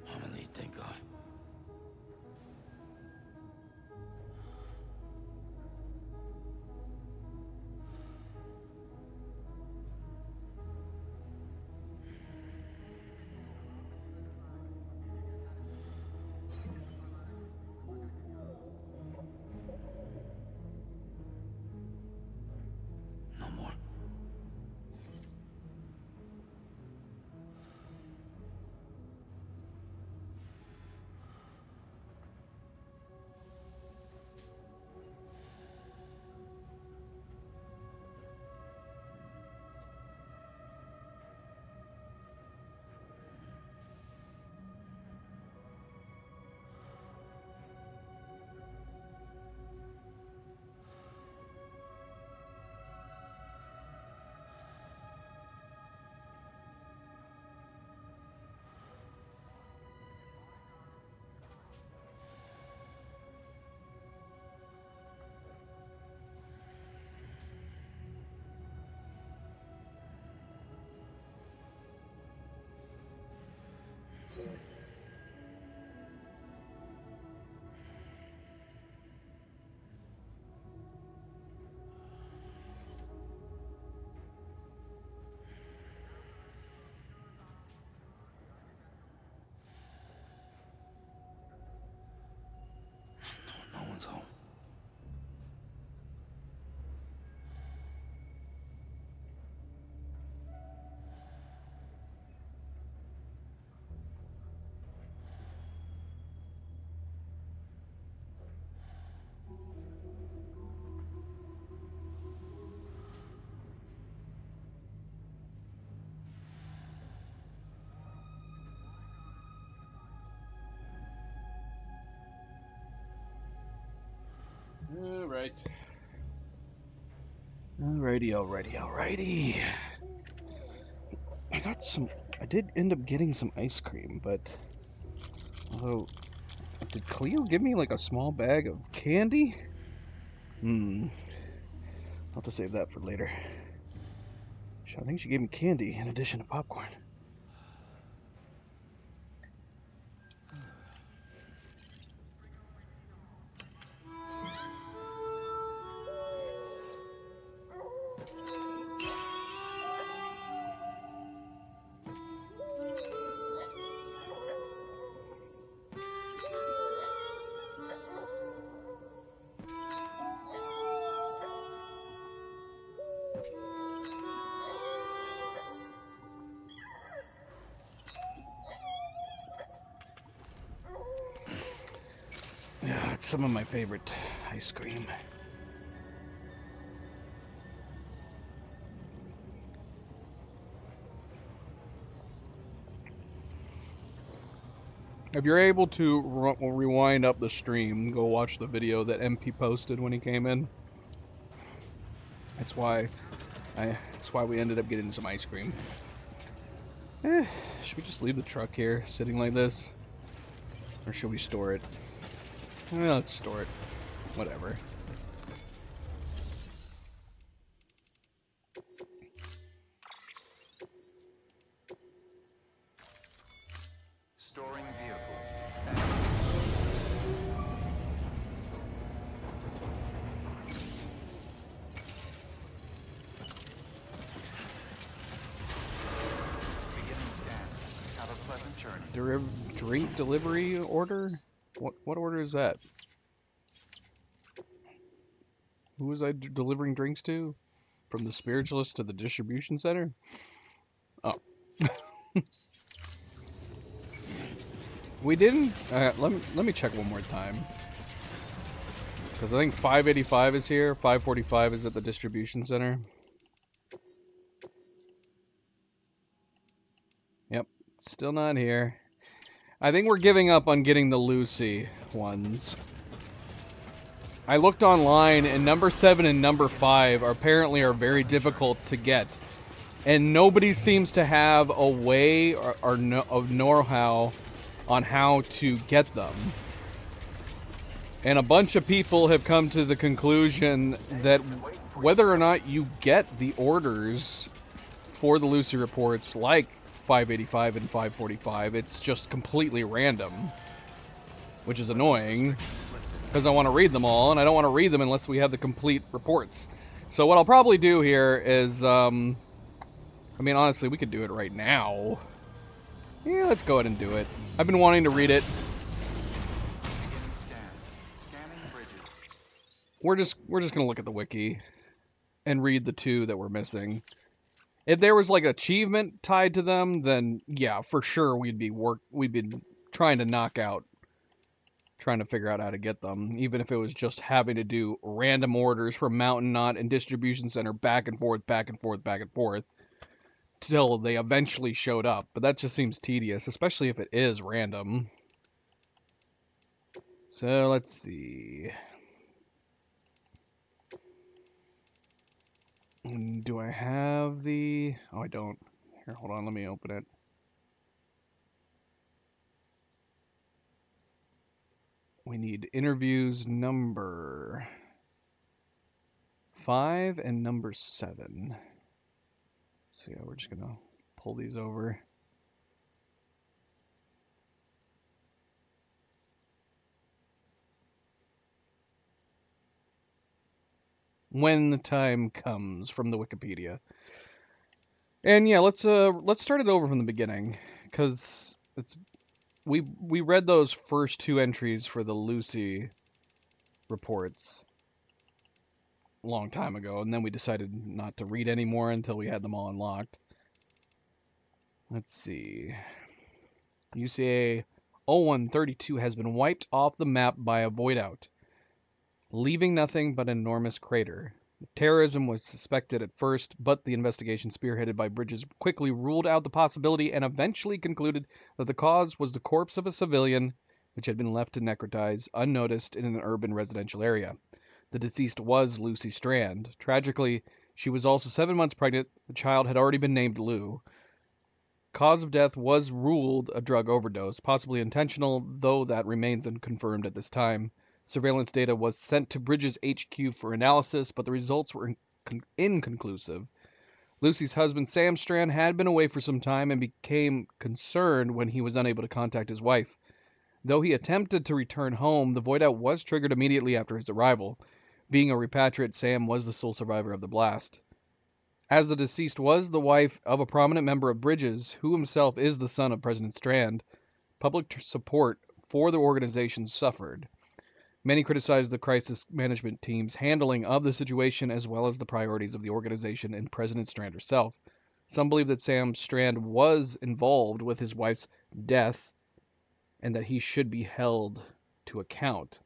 I'm a lead, thank God. No more. No one's home.
Alright. Alrighty. I did end up getting some ice cream, but although, did Cleo give me like a small bag of candy? I'll have to save that for later. I think she gave me candy in addition to popcorn. Yeah, it's some of my favorite ice cream. If you're able to rewind up the stream, go watch the video that MP posted when he came in. That's why we ended up getting some ice cream. Should we just leave the truck here, sitting like this? Or should we store it? Let's store it. Whatever.
Storing vehicle. Standing. Beginning scan. Have a pleasant journey.
Drink delivery order? What order is that? Who was I delivering drinks to? From the spiritualist to the distribution center? Oh. We didn't. Let me check one more time. Because I think 585 is here, 545 is at the distribution center. Yep, still not here. I think we're giving up on getting the Lucy ones. I looked online, and number 7 and number 5 apparently are very difficult to get. And nobody seems to have a way or know-how on how to get them. And a bunch of people have come to the conclusion that whether or not you get the orders for the Lucy reports, like 585 and 545, it's just completely random. Which is annoying, because I want to read them all, and I don't want to read them unless we have the complete reports. So what I'll probably do here is, I mean, honestly, we could do it right now. Yeah, let's go ahead and do it. I've been wanting to read it. We're just gonna look at the wiki and read the 2 that we're missing. If there was like achievement tied to them, then yeah, for sure we'd be trying to knock out, trying to figure out how to get them, even if it was just having to do random orders from Mountain Knot and Distribution Center back and forth, till they eventually showed up. But that just seems tedious, especially if it is random. So let's see. Do I have the... Oh, I don't. Here, hold on, let me open it. We need interviews number 5 and number 7. So yeah, we're just gonna pull these over. When the time comes from the Wikipedia. And yeah, let's start it over from the beginning, because we read those first 2 entries for the Lucy reports a long time ago, and then we decided not to read anymore until we had them all unlocked. Let's see. UCA 0132 has been wiped off the map by a void out, leaving nothing but an enormous crater. Terrorism was suspected at first, but the investigation spearheaded by Bridges quickly ruled out the possibility and eventually concluded that the cause was the corpse of a civilian which had been left to necrotize unnoticed in an urban residential area. The deceased was Lucy Strand. Tragically, she was also 7 months pregnant. The child had already been named Lou. Cause of death was ruled a drug overdose, possibly intentional, though that remains unconfirmed at this time. Surveillance data was sent to Bridges HQ for analysis, but the results were inconclusive. Lucy's husband, Sam Strand, had been away for some time and became concerned when he was unable to contact his wife. Though he attempted to return home, the void out was triggered immediately after his arrival. Being a repatriate, Sam was the sole survivor of the blast. As the deceased was the wife of a prominent member of Bridges, who himself is the son of President Strand, public support for the organization suffered. Many criticized the crisis management team's handling of the situation as well as the priorities of the organization and President Strand herself. Some believe that Sam Strand was involved with his wife's death and that he should be held to account.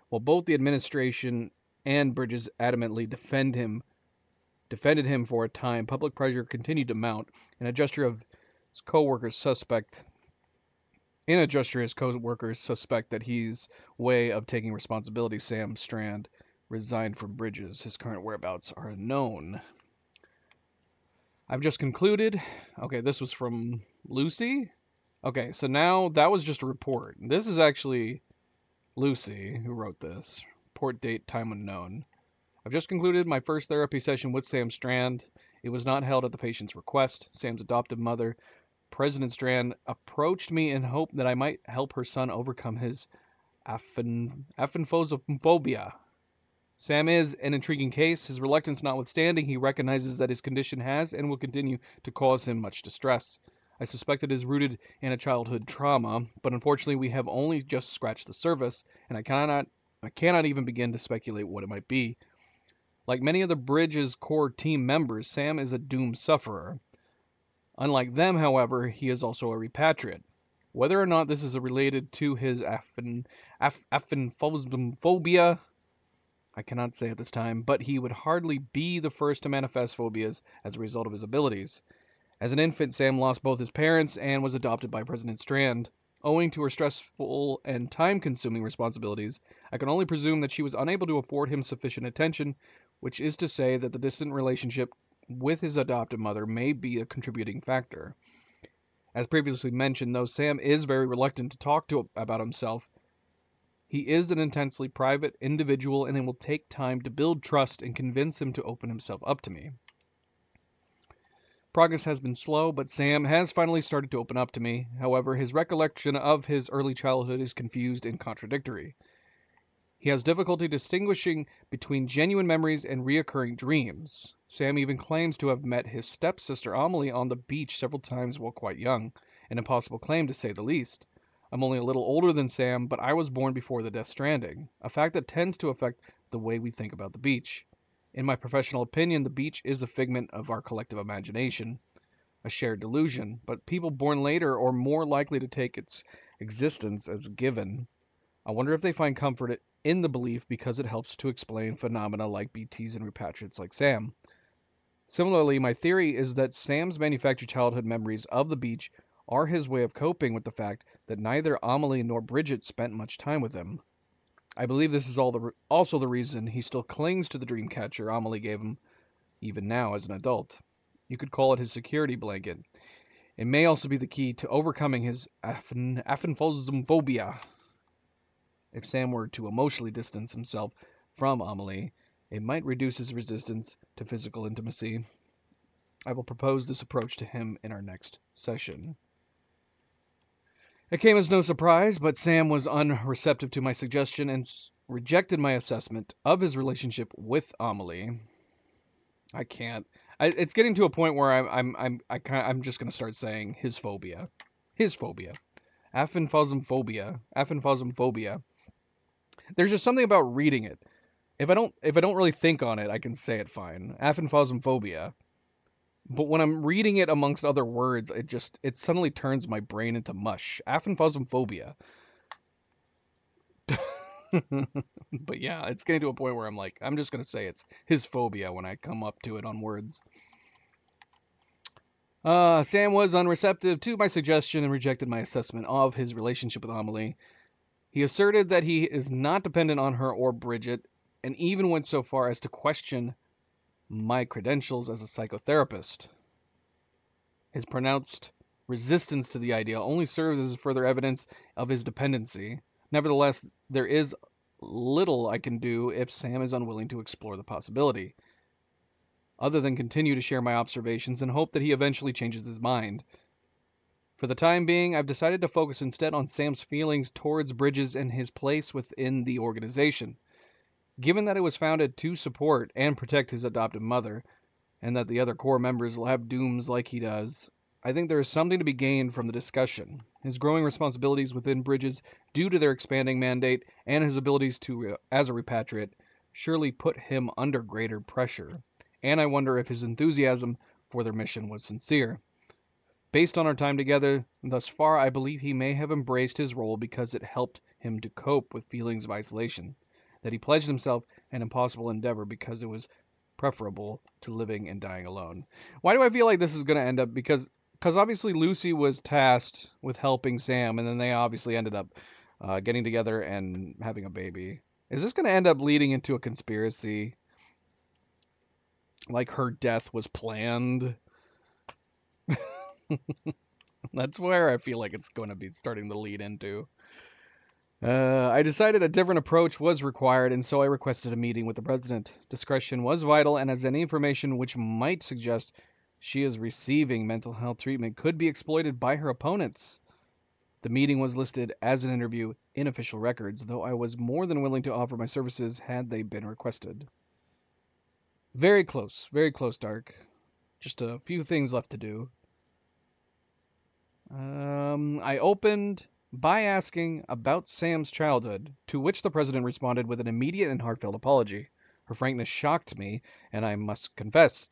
While both the administration and Bridges adamantly defended him for a time, public pressure continued to mount, and a gesture of his co-workers suspect that his way of taking responsibility. Sam Strand resigned from Bridges. His current whereabouts are unknown. I've just concluded. Okay, this was from Lucy. Okay, so now that was just a report. This is actually Lucy who wrote this. Report date, time unknown. I've just concluded my first therapy session with Sam Strand. It was not held at the patient's request. Sam's adoptive mother, President Strand, approached me in hope that I might help her son overcome his aphantophobia. Sam is an intriguing case. His reluctance notwithstanding, he recognizes that his condition has and will continue to cause him much distress. I suspect it is rooted in a childhood trauma, but unfortunately we have only just scratched the surface, and I cannot even begin to speculate what it might be. Like many of the Bridges core team members, Sam is a doomed sufferer. Unlike them, however, he is also a repatriate. Whether or not this is related to his aphantophobia I cannot say at this time, but he would hardly be the first to manifest phobias as a result of his abilities. As an infant, Sam lost both his parents and was adopted by President Strand. Owing to her stressful and time-consuming responsibilities, I can only presume that she was unable to afford him sufficient attention, which is to say that the distant relationship with his adoptive mother may be a contributing factor. As previously mentioned, though Sam is very reluctant to talk about himself, he is an intensely private individual, and it will take time to build trust and convince him to open himself up to me. Progress has been slow, but Sam has finally started to open up to me. However, his recollection of his early childhood is confused and contradictory. He has difficulty distinguishing between genuine memories and reoccurring dreams. Sam even claims to have met his stepsister Amelie on the beach several times while quite young, an impossible claim to say the least. I'm only a little older than Sam, but I was born before the Death Stranding, a fact that tends to affect the way we think about the beach. In my professional opinion, the beach is a figment of our collective imagination, a shared delusion, but people born later are more likely to take its existence as a given. I wonder if they find comfort in the belief because it helps to explain phenomena like BTs and repatriates like Sam. Similarly, my theory is that Sam's manufactured childhood memories of the beach are his way of coping with the fact that neither Amelie nor Bridget spent much time with him. I believe this is also the reason he still clings to the dream catcher Amelie gave him, even now as an adult. You could call it his security blanket. It may also be the key to overcoming his aphanphosmphobia. If Sam were to emotionally distance himself from Amelie, it might reduce his resistance to physical intimacy. I will propose this approach to him in our next session. It came as no surprise, but Sam was unreceptive to my suggestion and rejected my assessment of his relationship with Amelie. I can't. It's getting to a point where I'm just gonna start saying his phobia, aphanphosmphobia. There's just something about reading it. If I don't really think on it, I can say it fine. Aphanphosmphobia. But when I'm reading it amongst other words, it suddenly turns my brain into mush. Aphanphosmphobia. But yeah, it's getting to a point where I'm just going to say it's his phobia when I come up to it on words. Sam was unreceptive to my suggestion and rejected my assessment of his relationship with Amelie. He asserted that he is not dependent on her or Bridget, and even went so far as to question my credentials as a psychotherapist. His pronounced resistance to the idea only serves as further evidence of his dependency. Nevertheless, there is little I can do if Sam is unwilling to explore the possibility, other than continue to share my observations and hope that he eventually changes his mind. For the time being, I've decided to focus instead on Sam's feelings towards Bridges and his place within the organization. Given that it was founded to support and protect his adoptive mother, and that the other core members will have dooms like he does, I think there is something to be gained from the discussion. His growing responsibilities within Bridges due to their expanding mandate and his abilities to as a repatriate surely put him under greater pressure, and I wonder if his enthusiasm for their mission was sincere. Based on our time together thus far, I believe he may have embraced his role because it helped him to cope with feelings of isolation, that he pledged himself an impossible endeavor because it was preferable to living and dying alone. Why do I feel like this is going to end up? Because obviously Lucy was tasked with helping Sam, and then they obviously ended up getting together and having a baby. Is this going to end up leading into a conspiracy? Like her death was planned? That's where I feel like it's going to be starting to lead into. I decided a different approach was required, and so I requested a meeting with the president. Discretion was vital, and as any information which might suggest she is receiving mental health treatment could be exploited by her opponents. The meeting was listed as an interview in official records, though I was more than willing to offer my services had they been requested. Very close, Dark. Just a few things left to do. I opened by asking about Sam's childhood, to which the president responded with an immediate and heartfelt apology. Her frankness shocked me, and I must confess,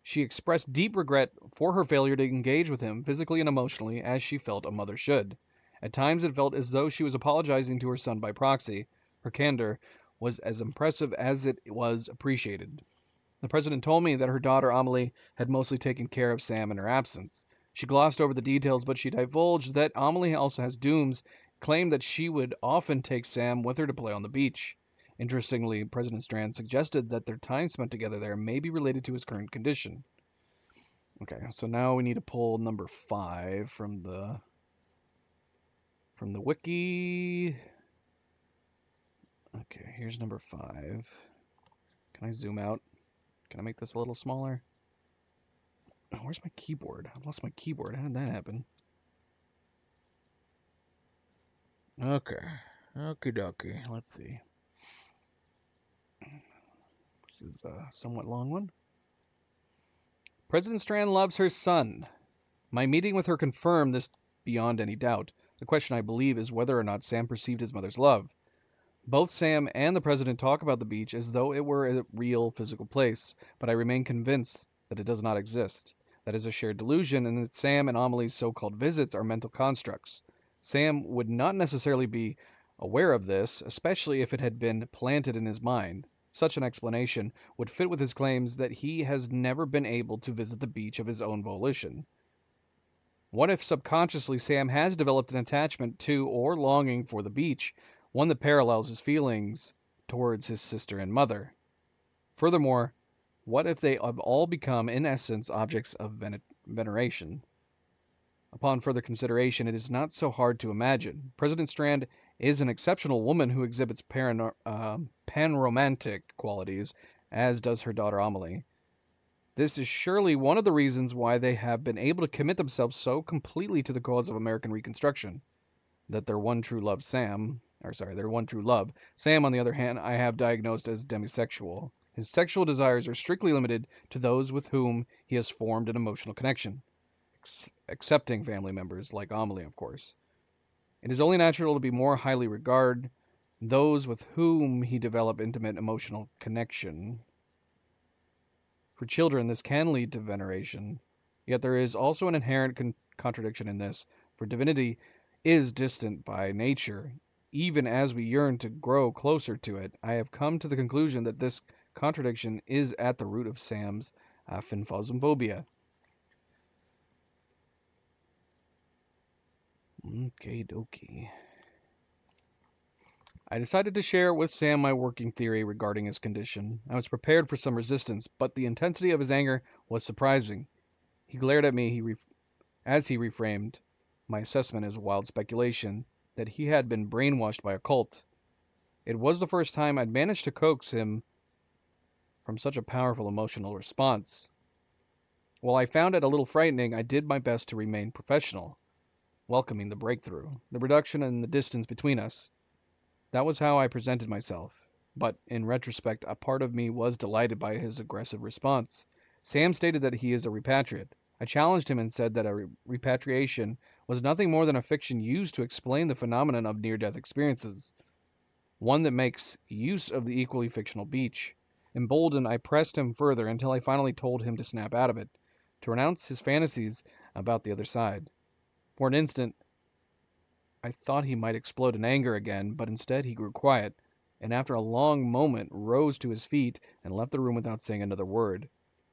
she expressed deep regret for her failure to engage with him physically and emotionally as she felt a mother should. At times it felt as though she was apologizing to her son by proxy. Her candor was as impressive as it was appreciated. The president told me that her daughter Amelie had mostly taken care of Sam in her absence. She glossed over the details, but she divulged that Amelie also has dooms, claimed that she would often take Sam with her to play on the beach. Interestingly, President Strand suggested that their time spent together there may be related to his current condition. Okay, so now we need to pull number 5 from the wiki. Okay, here's number 5. Can I zoom out? Can I make this a little smaller? Oh, where's my keyboard? I lost my keyboard. How did that happen? Okay. Okie dokie. Let's see. This is a somewhat long one. President Strand loves her son. My meeting with her confirmed this beyond any doubt. The question, I believe, is whether or not Sam perceived his mother's love. Both Sam and the president talk about the beach as though it were a real physical place, but I remain convinced that it does not exist. That is a shared delusion, and that Sam and Amelie's so-called visits are mental constructs. Sam would not necessarily be aware of this, especially if it had been planted in his mind. Such an explanation would fit with his claims that he has never been able to visit the beach of his own volition. What if subconsciously Sam has developed an attachment to or longing for the beach, one that parallels his feelings towards his sister and mother? Furthermore, what if they have all become, in essence, objects of veneration? Upon further consideration, it is not so hard to imagine. President Strand is an exceptional woman who exhibits panromantic qualities, as does her daughter Amelie. This is surely one of the reasons why they have been able to commit themselves so completely to the cause of American Reconstruction. That their one true love, Sam, on the other hand, I have diagnosed as demisexual. His sexual desires are strictly limited to those with whom he has formed an emotional connection, excepting family members, like Amelie, of course. It is only natural to be more highly regard those with whom he develop intimate emotional connection. For children, this can lead to veneration, yet there is also an inherent contradiction in this, for divinity is distant by nature. Even as we yearn to grow closer to it, I have come to the conclusion that this contradiction is at the root of Sam's phanphasmophobia. Okay, dokie. I decided to share with Sam my working theory regarding his condition. I was prepared for some resistance, but the intensity of his anger was surprising. He glared at me as he reframed my assessment as wild speculation that he had been brainwashed by a cult. It was the first time I'd managed to coax him from such a powerful emotional response. While I found it a little frightening, I did my best to remain professional, welcoming the breakthrough, the reduction in the distance between us. That was how I presented myself, but in retrospect, a part of me was delighted by his aggressive response. Sam stated that he is a repatriate. I challenged him and said that a repatriation was nothing more than a fiction used to explain the phenomenon of near-death experiences, one that makes use of the equally fictional beach. Emboldened, I pressed him further until I finally told him to snap out of it, to renounce his fantasies about the other side. For an instant, I thought he might explode in anger again, but instead he grew quiet, and after a long moment rose to his feet and left the room without saying another word.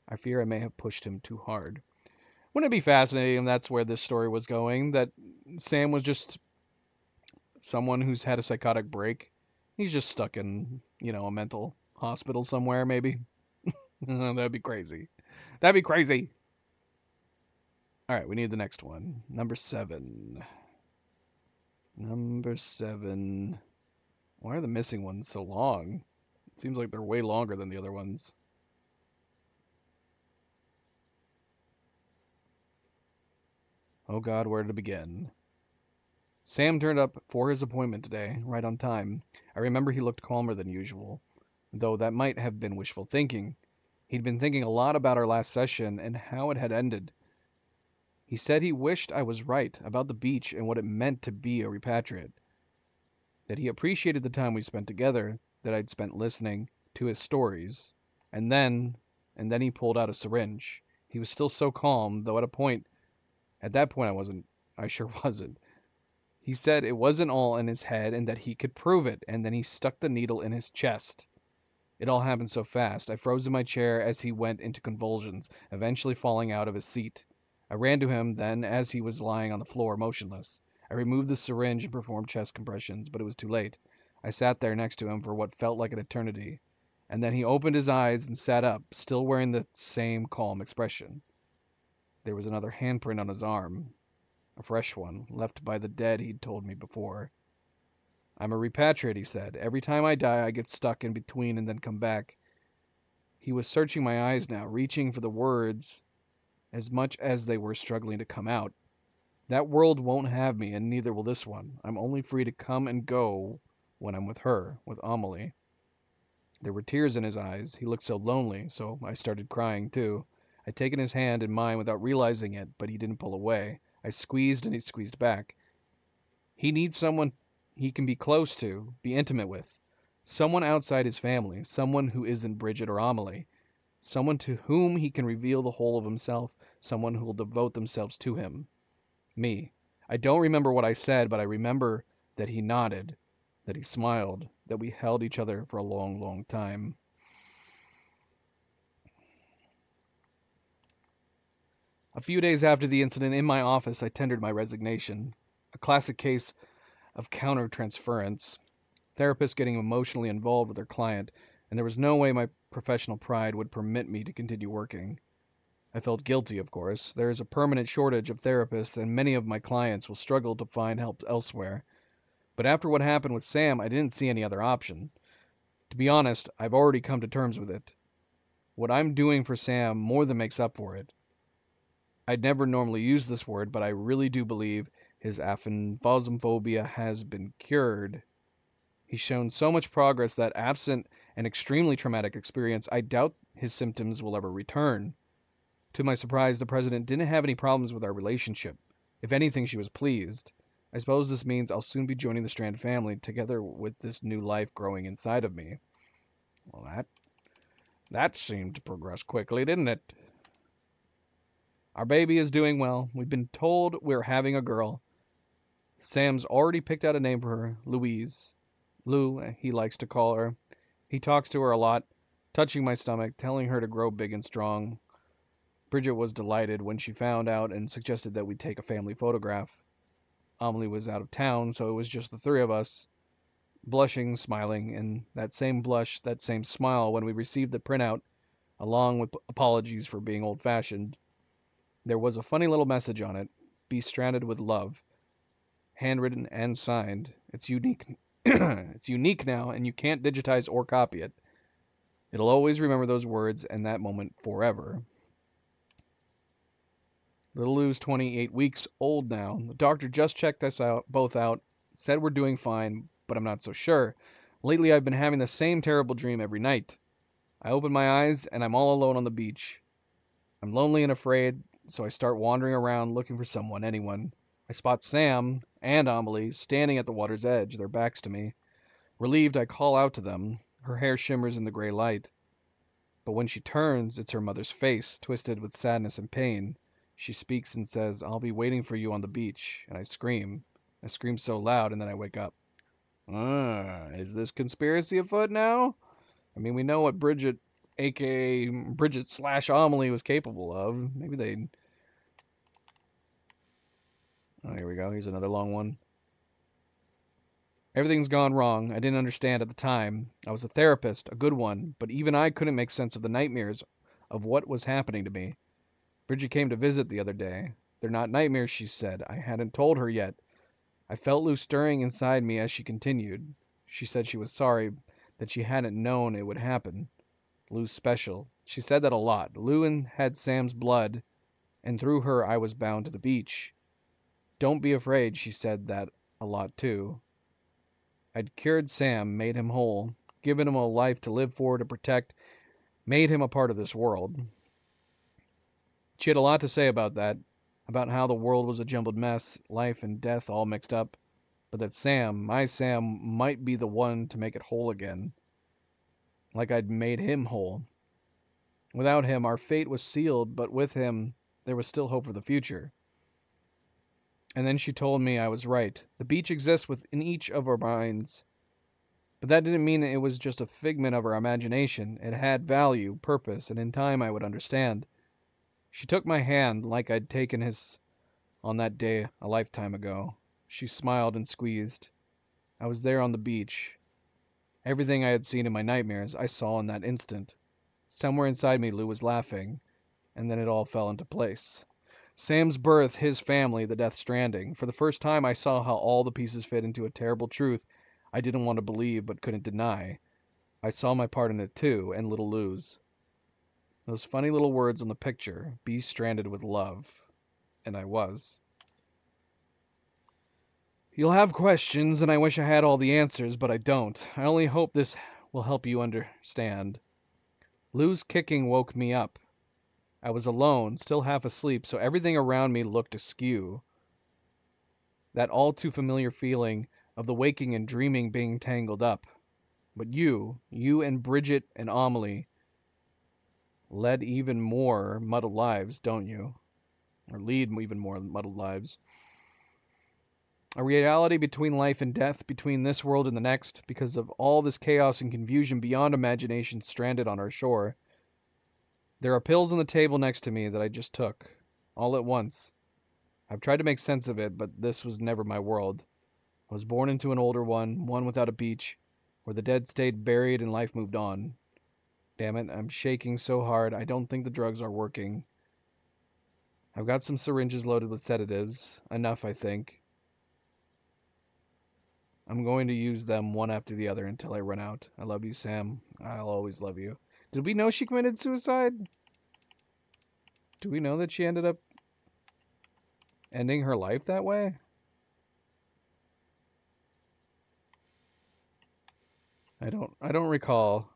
I fear I may have pushed him too hard. Wouldn't it be fascinating if that's where this story was going? That Sam was just someone who's had a psychotic break. He's just stuck in, a mental hospital somewhere, maybe. That'd be crazy. That'd be crazy. All right, we need the next one. Number 7. Number 7. Why are the missing ones so long? It seems like they're way longer than the other ones. Oh God, where to begin? Sam turned up for his appointment today, right on time. I remember he looked calmer than usual, though that might have been wishful thinking. He'd been thinking a lot about our last session and how it had ended. He said he wished I was right about the beach and what it meant to be a repatriate. That he appreciated the time we spent together, that I'd spent listening to his stories. And then he pulled out a syringe. He was still so calm, though at that point I sure wasn't. He said it wasn't all in his head and that he could prove it, and then he stuck the needle in his chest. It all happened so fast. I froze in my chair as he went into convulsions, eventually falling out of his seat. I ran to him then as he was lying on the floor, motionless. I removed the syringe and performed chest compressions, but it was too late. I sat there next to him for what felt like an eternity. And then he opened his eyes and sat up, still wearing the same calm expression. There was another handprint on his arm. A fresh one, left by the dead he'd told me before. I'm a repatriate, he said. Every time I die, I get stuck in between and then come back. He was searching my eyes now, reaching for the words as much as they were struggling to come out. That world won't have me, and neither will this one. I'm only free to come and go when I'm with her, with Amelie. There were tears in his eyes. He looked so lonely, so I started crying too. I'd taken his hand in mine without realizing it, but he didn't pull away. I squeezed and he squeezed back. He needs someone he can be close to, be intimate with. Someone outside his family, someone who isn't Bridget or Amelie. Someone to whom he can reveal the whole of himself, someone who will devote themselves to him. Me. I don't remember what I said, but I remember that he nodded, that he smiled, that we held each other for a long, long time. A few days after the incident, in my office, I tendered my resignation. A classic case of countertransference. Therapist getting emotionally involved with their client, and there was no way my professional pride would permit me to continue working. I felt guilty, of course. There is a permanent shortage of therapists, and many of my clients will struggle to find help elsewhere. But after what happened with Sam, I didn't see any other option. To be honest, I've already come to terms with it. What I'm doing for Sam more than makes up for it. I'd never normally use this word, but I really do believe his aphantasmophobia has been cured. He's shown so much progress that, absent an extremely traumatic experience, I doubt his symptoms will ever return. To my surprise, the president didn't have any problems with our relationship. If anything, she was pleased. I suppose this means I'll soon be joining the Strand family, together with this new life growing inside of me. Well, that seemed to progress quickly, didn't it? Our baby is doing well. We've been told we're having a girl. Sam's already picked out a name for her, Louise. Lou, he likes to call her. He talks to her a lot, touching my stomach, telling her to grow big and strong. Bridget was delighted when she found out and suggested that we take a family photograph. Amelie was out of town, so it was just the three of us, blushing, smiling, and that same blush, that same smile when we received the printout, along with apologies for being old-fashioned. There was a funny little message on it. Be stranded with love. Handwritten and signed. It's unique. It's unique now, and you can't digitize or copy it. It'll always remember those words and that moment forever. Little Lou's 28 weeks old now. The doctor just checked us both out, said we're doing fine, but I'm not so sure. Lately, I've been having the same terrible dream every night. I open my eyes, and I'm all alone on the beach. I'm lonely and afraid, so I start wandering around looking for someone, anyone. I spot Sam and Amelie standing at the water's edge, their backs to me. Relieved, I call out to them. Her hair shimmers in the gray light. But when she turns, it's her mother's face, twisted with sadness and pain. She speaks and says, "I'll be waiting for you on the beach." And I scream. I scream so loud, and then I wake up. Is this conspiracy afoot now? I mean, we know what Bridget, a.k.a. Bridget/Amelie, was capable of. Maybe they... Oh, here we go. Here's another long one. Everything's gone wrong. I didn't understand at the time. I was a therapist, a good one, but even I couldn't make sense of the nightmares of what was happening to me. Bridget came to visit the other day. They're not nightmares, she said. I hadn't told her yet. I felt Lou stirring inside me as she continued. She said she was sorry that she hadn't known it would happen. Lou's special. She said that a lot. Lou had Sam's blood, and through her I was bound to the beach. Don't be afraid, she said that a lot too. I'd cured Sam, made him whole, given him a life to live for, to protect, made him a part of this world. She had a lot to say about that, about how the world was a jumbled mess, life and death all mixed up, but that Sam, my Sam, might be the one to make it whole again, like I'd made him whole. Without him, our fate was sealed, but with him, there was still hope for the future. And then she told me I was right. The beach exists within each of our minds. But that didn't mean it was just a figment of our imagination. It had value, purpose, and in time I would understand. She took my hand like I'd taken his on that day a lifetime ago. She smiled and squeezed. I was there on the beach. Everything I had seen in my nightmares, I saw in that instant. Somewhere inside me, Lou was laughing, and then it all fell into place. Sam's birth, his family, the Death Stranding. For the first time, I saw how all the pieces fit into a terrible truth I didn't want to believe but couldn't deny. I saw my part in it too, and little Lou's. Those funny little words on the picture, be stranded with love. And I was. You'll have questions, and I wish I had all the answers, but I don't. I only hope this will help you understand. Lou's kicking woke me up. I was alone, still half asleep, so everything around me looked askew. That all too familiar feeling of the waking and dreaming being tangled up. But you and Bridget and Amelie led even more muddled lives, don't you? Or lead even more muddled lives. A reality between life and death, between this world and the next, because of all this chaos and confusion beyond imagination stranded on our shore. There are pills on the table next to me that I just took, all at once. I've tried to make sense of it, but this was never my world. I was born into an older one without a beach, where the dead stayed buried and life moved on. Damn it, I'm shaking so hard, I don't think the drugs are working. I've got some syringes loaded with sedatives. Enough, I think. I'm going to use them one after the other until I run out. I love you, Sam. I'll always love you. Did we know she committed suicide? Do we know that she ended up ending her life that way? I don't recall.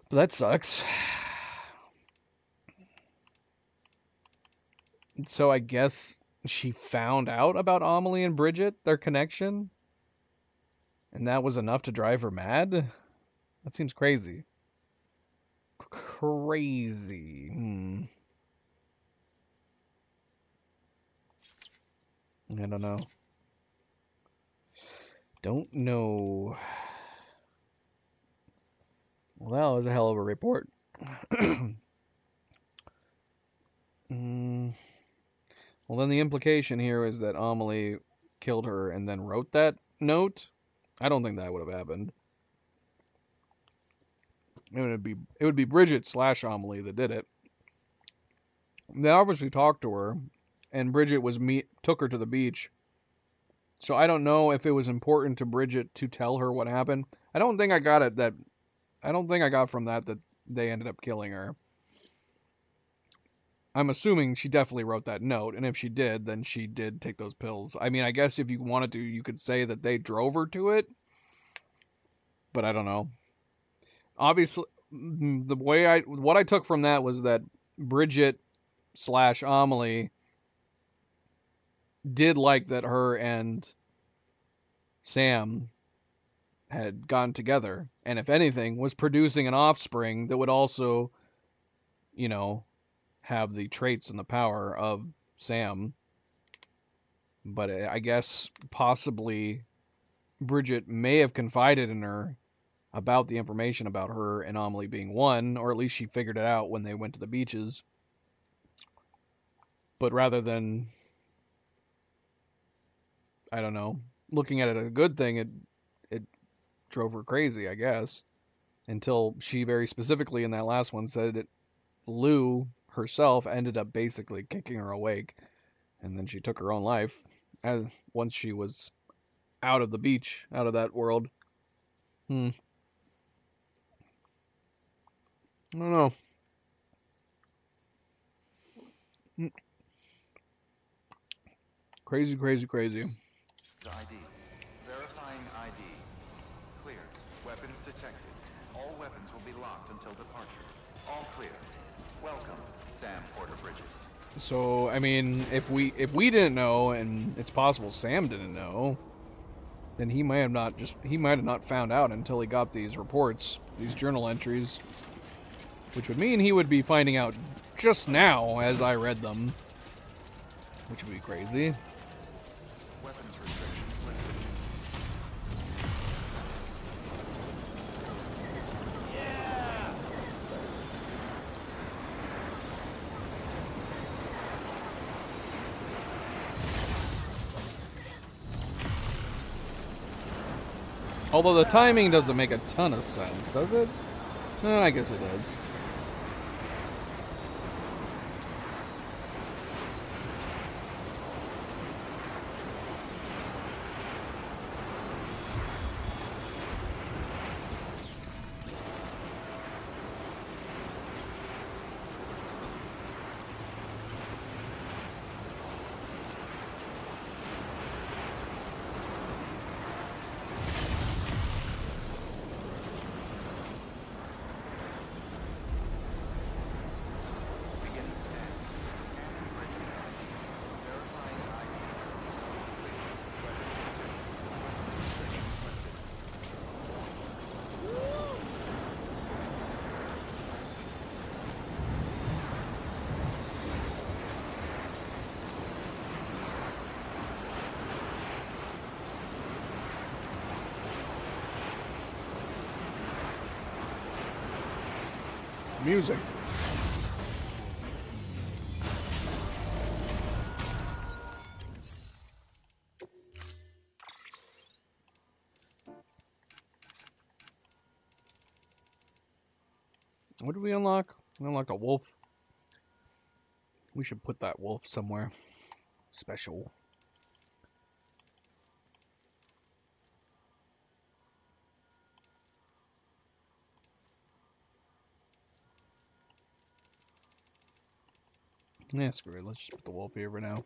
But that sucks. So I guess she found out about Amelie and Bridget, their connection? And that was enough to drive her mad? That seems crazy. Crazy. I don't know. Don't know. Well, that was a hell of a report. Well, then the implication here is that Amelie killed her and then wrote that note. I don't think that would have happened. It would be Bridget / Amelie that did it. They obviously talked to her, and Bridget took her to the beach. So I don't know if it was important to Bridget to tell her what happened. I don't think I got from that they ended up killing her. I'm assuming she definitely wrote that note, and if she did, then she did take those pills. I mean, I guess if you wanted to, you could say that they drove her to it, but I don't know. Obviously, what I took from that was that Bridget / Amelie did like that her and Sam had gotten together, and if anything, was producing an offspring that would also, have the traits and the power of Sam. But I guess possibly Bridget may have confided in her about the information about her and Amelie being one, or at least she figured it out when they went to the beaches. But rather than, I don't know, looking at it as a good thing, it drove her crazy, I guess. Until she very specifically in that last one said that Lou herself ended up basically kicking her awake, and then she took her own life once she was out of the beach, out of that world. I don't know. Crazy.
ID. Verifying ID. Clear. Weapons detected. All weapons will be locked until departure. All clear. Welcome, Sam Porter Bridges.
So, I mean, if we didn't know, and it's possible Sam didn't know, then he might have not found out until he got these reports, these journal entries, which would mean he would be finding out just now as I read them. which would be crazy.
Weapons restrictions lifted.
Although the timing doesn't make a ton of sense, does it? I guess it does.
Beginning scan. Scanning bridges ID. Verifying ID. Clear. Weapons detected. Weapons restrictions lifted.
Music. What did we unlock? We unlocked a wolf. We should put that wolf somewhere special. Yeah, screw it. Let's just put the wolf here for now.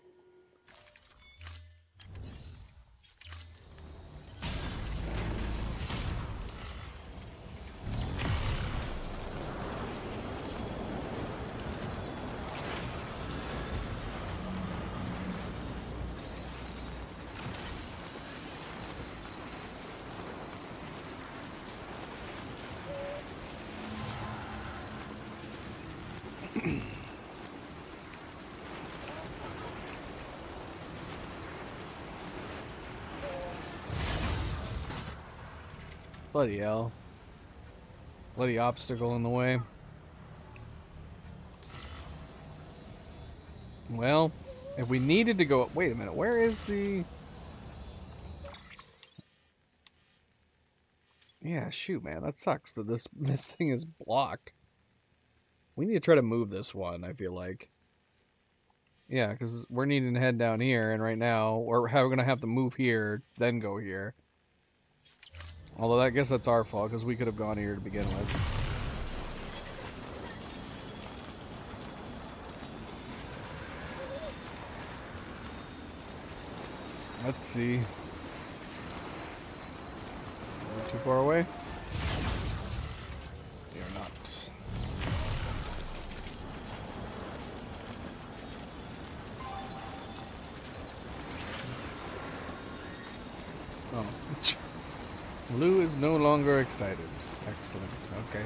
Bloody hell. Bloody obstacle in the way. Well, if we needed to go... Wait a minute, where is the... Yeah, shoot, man, that sucks that this thing is blocked. We need to try to move this one, I feel like. Yeah, because we're needing to head down here, and right now we're going to have to move here, then go here. Although I guess that's our fault, because we could have gone here to begin with. Let's see. We're too far away? We are not. Oh. Lou is no longer excited. Excellent. Okay.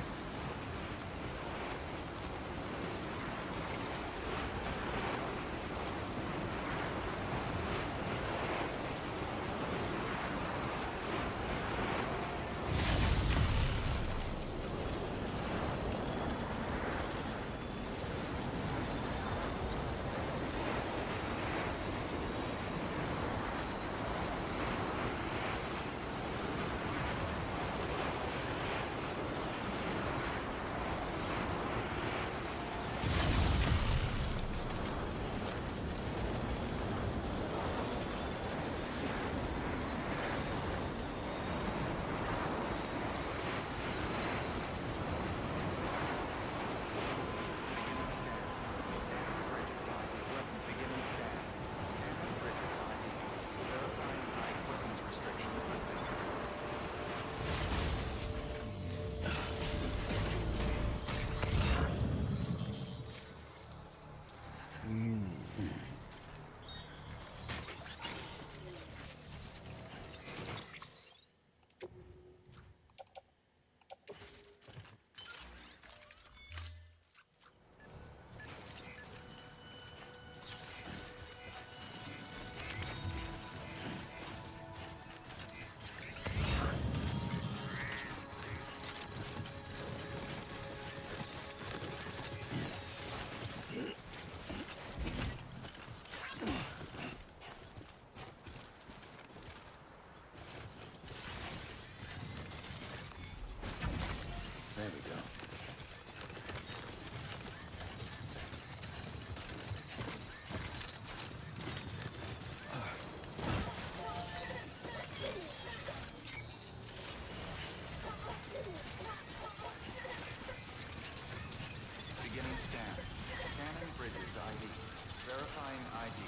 ID.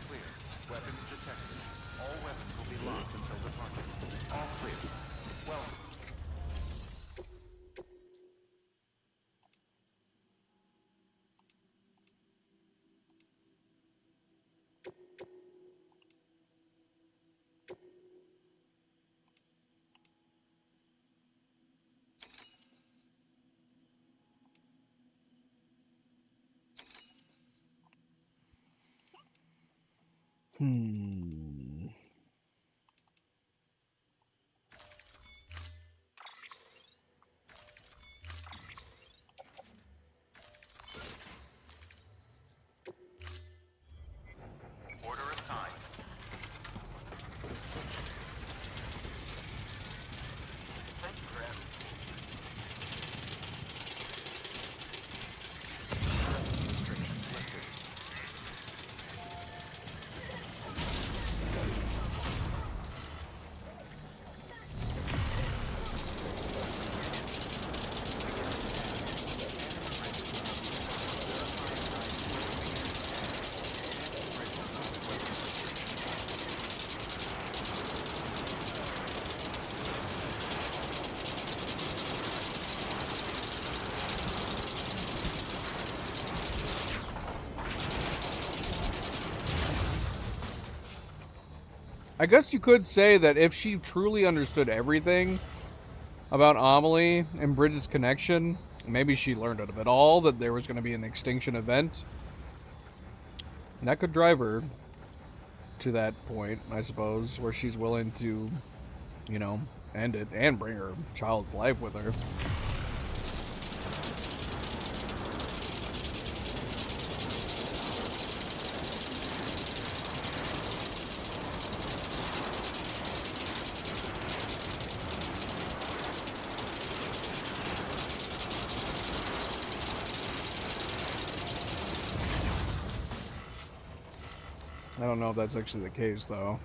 Clear. Weapons detected. All weapons will be locked until departure. All clear. Welcome.
Hmm.
Order assigned. Thank you, Graham.
Restrictions lifted.
I guess you could say that if she truly understood everything about Amelie and Bridget's connection, maybe she learned out of it all that there was going to be an extinction event. And that could drive her to that point, I suppose, where she's willing to, you know, end it and bring her child's life with her. I don't know if that's actually the case, though.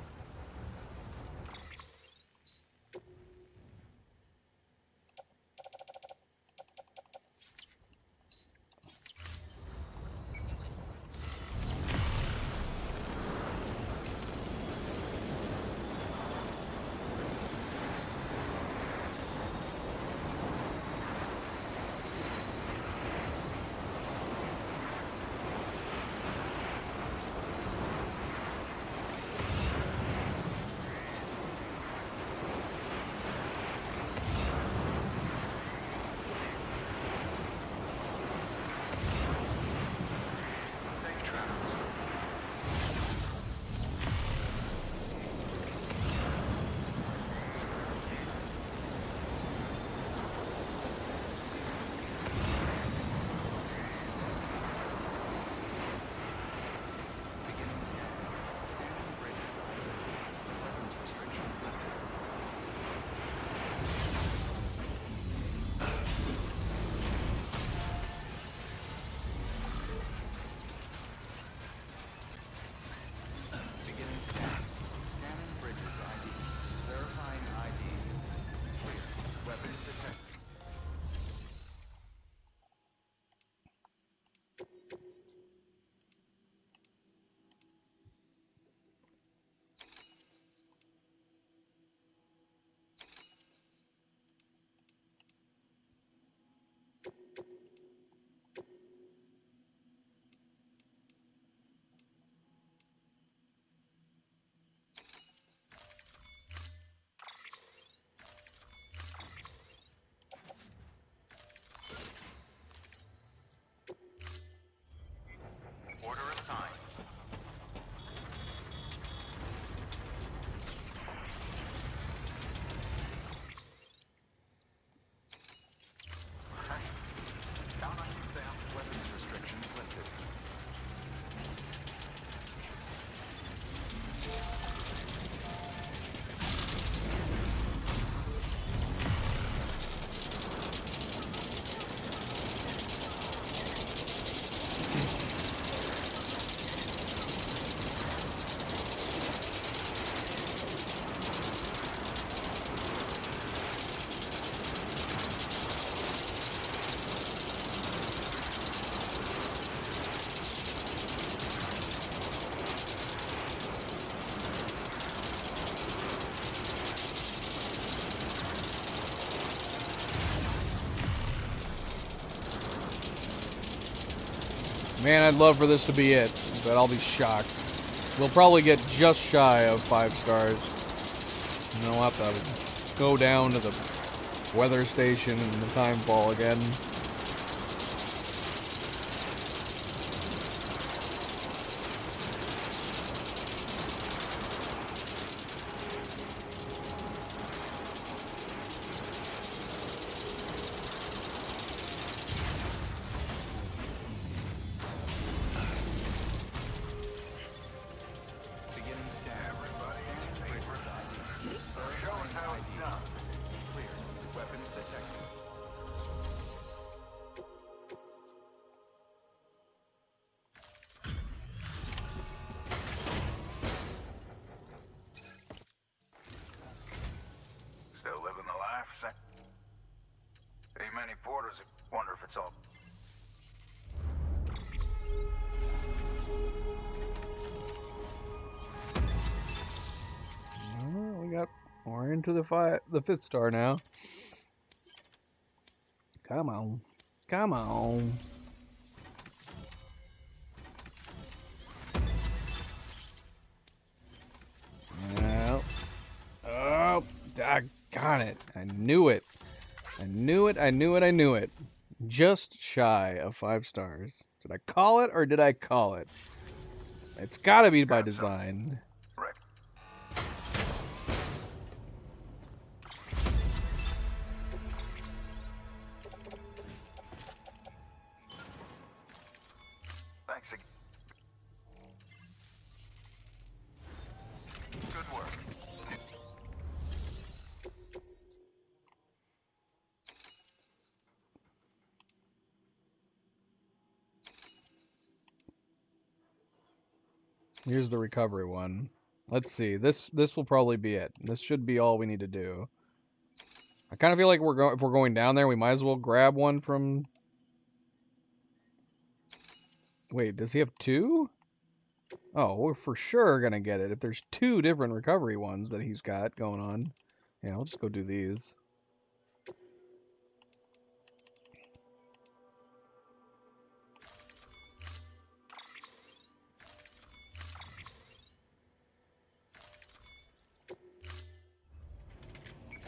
Man, I'd love for this to be it, but I'll be shocked. We'll probably get just shy of 5 stars. And then we'll have to go down to the weather station and the timefall again.
Beginning scan. Scanning bridges ID. Show us how it's done. Clear. Weapons detected.
Still living the life, Sam? Ain't many porters. Wonder if it's all...
We're into the 5th star now. Come on. Come on. Well. Oh, doggone it. I knew it. I knew it, I knew it, I knew it. Just shy of 5 stars. Did I call it or did I call it? It's gotta be by design.
Right. Thanks again. Good work.
Here's the recovery one. Let's see. This will probably be it. This should be all we need to do. I kind of feel like if we're going down there, we might as well grab one from... Wait, does he have 2? Oh, we're for sure gonna get it if there's 2 different recovery ones that he's got going on. Yeah, I'll just go do these.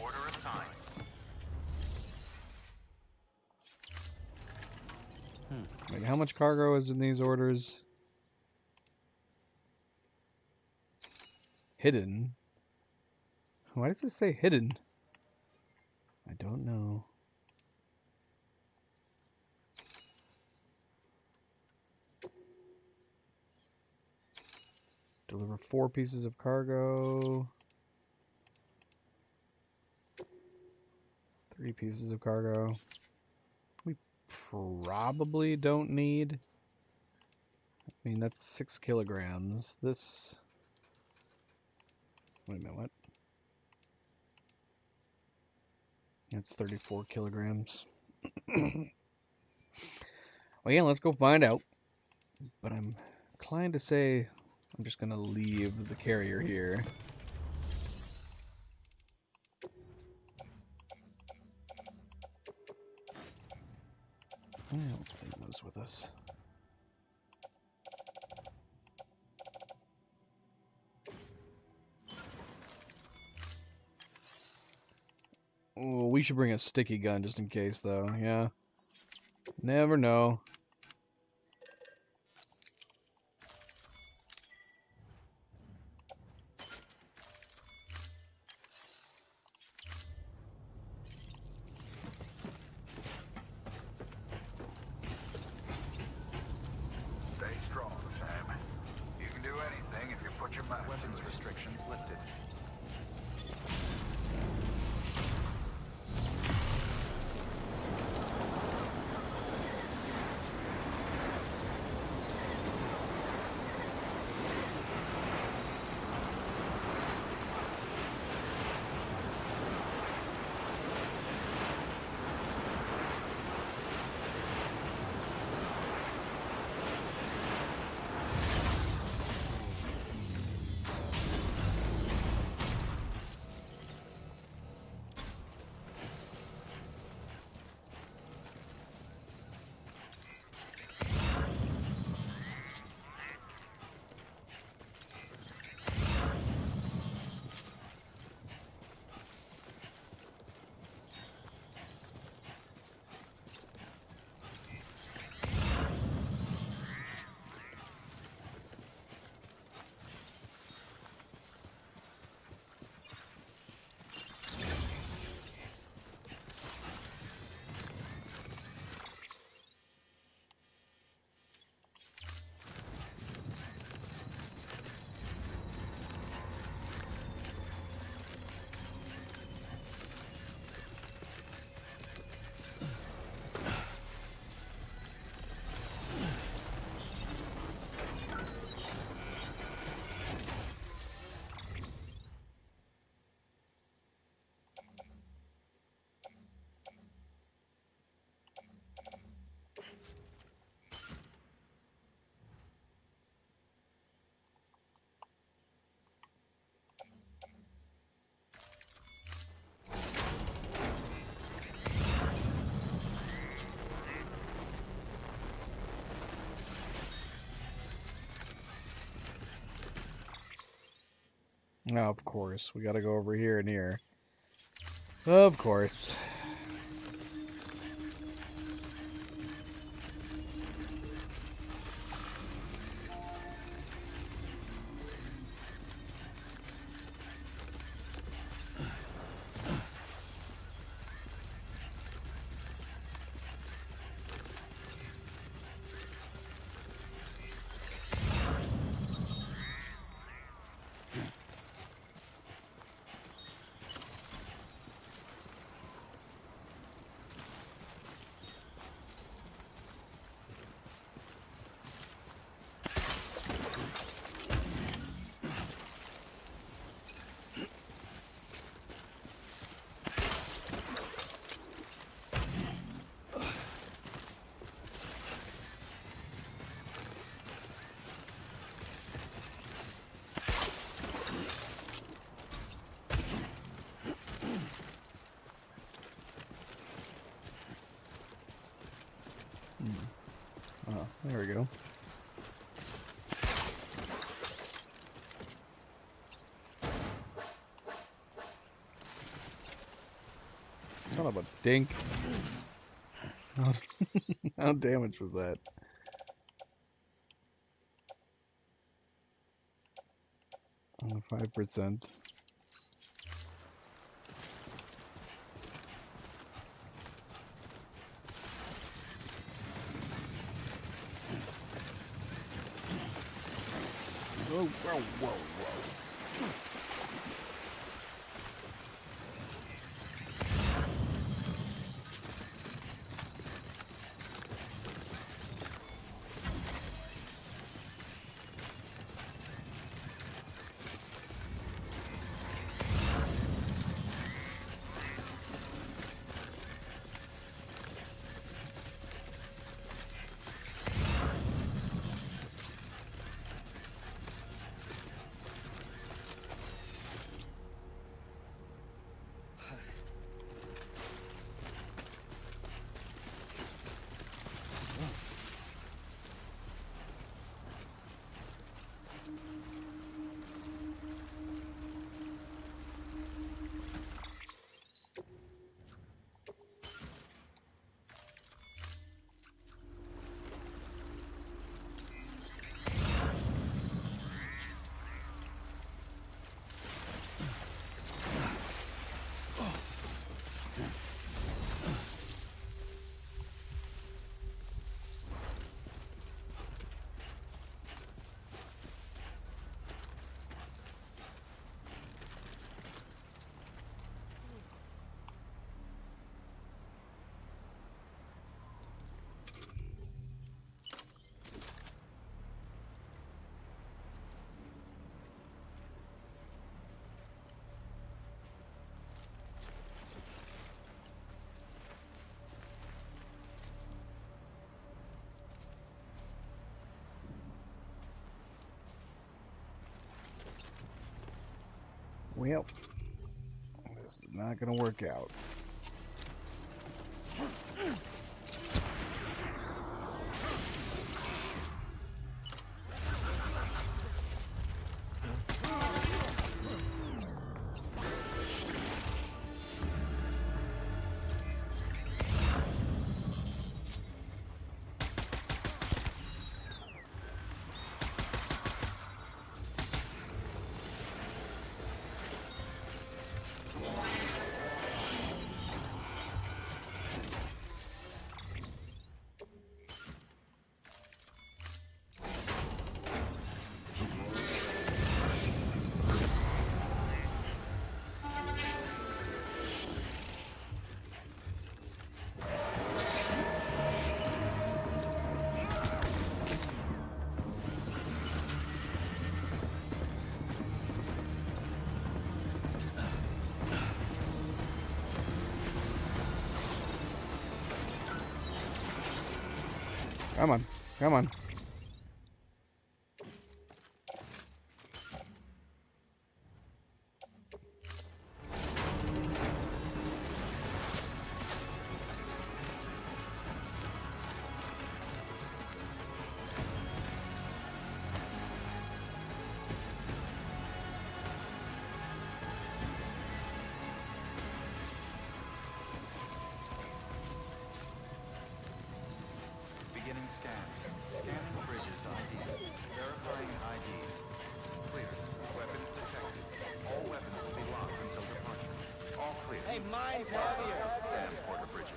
Order assigned.
Wait, how much cargo is in these orders? Hidden? Why does it say hidden? I don't know. Deliver 4 pieces of cargo. 3 pieces of cargo. We probably don't need. I mean, that's 6 kilograms. This. Wait a minute, what? That's 34 kilograms. Well, yeah, let's go find out. But I'm inclined to say I'm just gonna leave the carrier here. I don't think those with us. Oh, we should bring a sticky gun just in case, though. Yeah. Never know.
Stay strong, Sam. You can do anything if you put your mind.
Weapons restrictions lifted.
Oh, of course. We gotta go over here and here. Of course. Oh, there we go. Son of a dink. How damaged was that? Only 5%. Whoa, whoa, whoa, whoa. Well, this is not gonna work out. Come on, come on.
scan. Scanning bridges ID. Verifying ID. Clear. Weapons detected. All weapons will be locked until departure. All clear.
Hey, mine's heavier.
Sam Porter Bridges.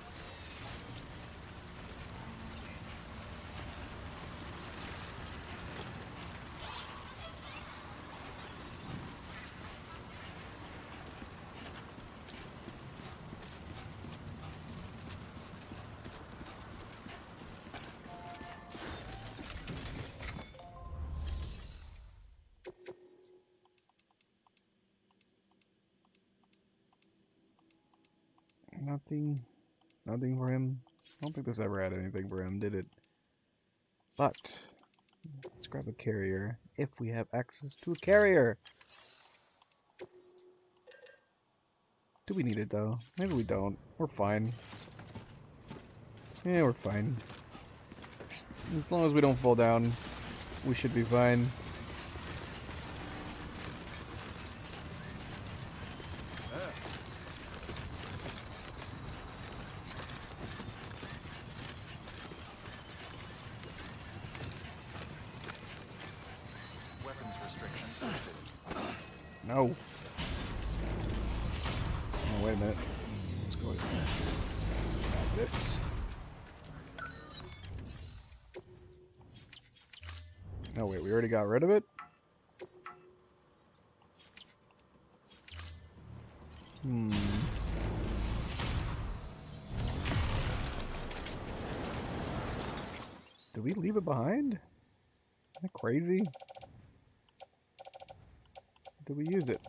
Nothing for him. I don't think this ever had anything for him, did it? But let's grab a carrier if we have access to a carrier. Do we need it though? Maybe we don't. We're fine. Yeah, we're fine. As long as we don't fall down, we should be fine.
Weapons restrictions lifted.
No. Oh, wait a minute. Let's go ahead and grab this. No, wait, we already got rid of it? Did we leave it behind? Is that crazy? Did we use it?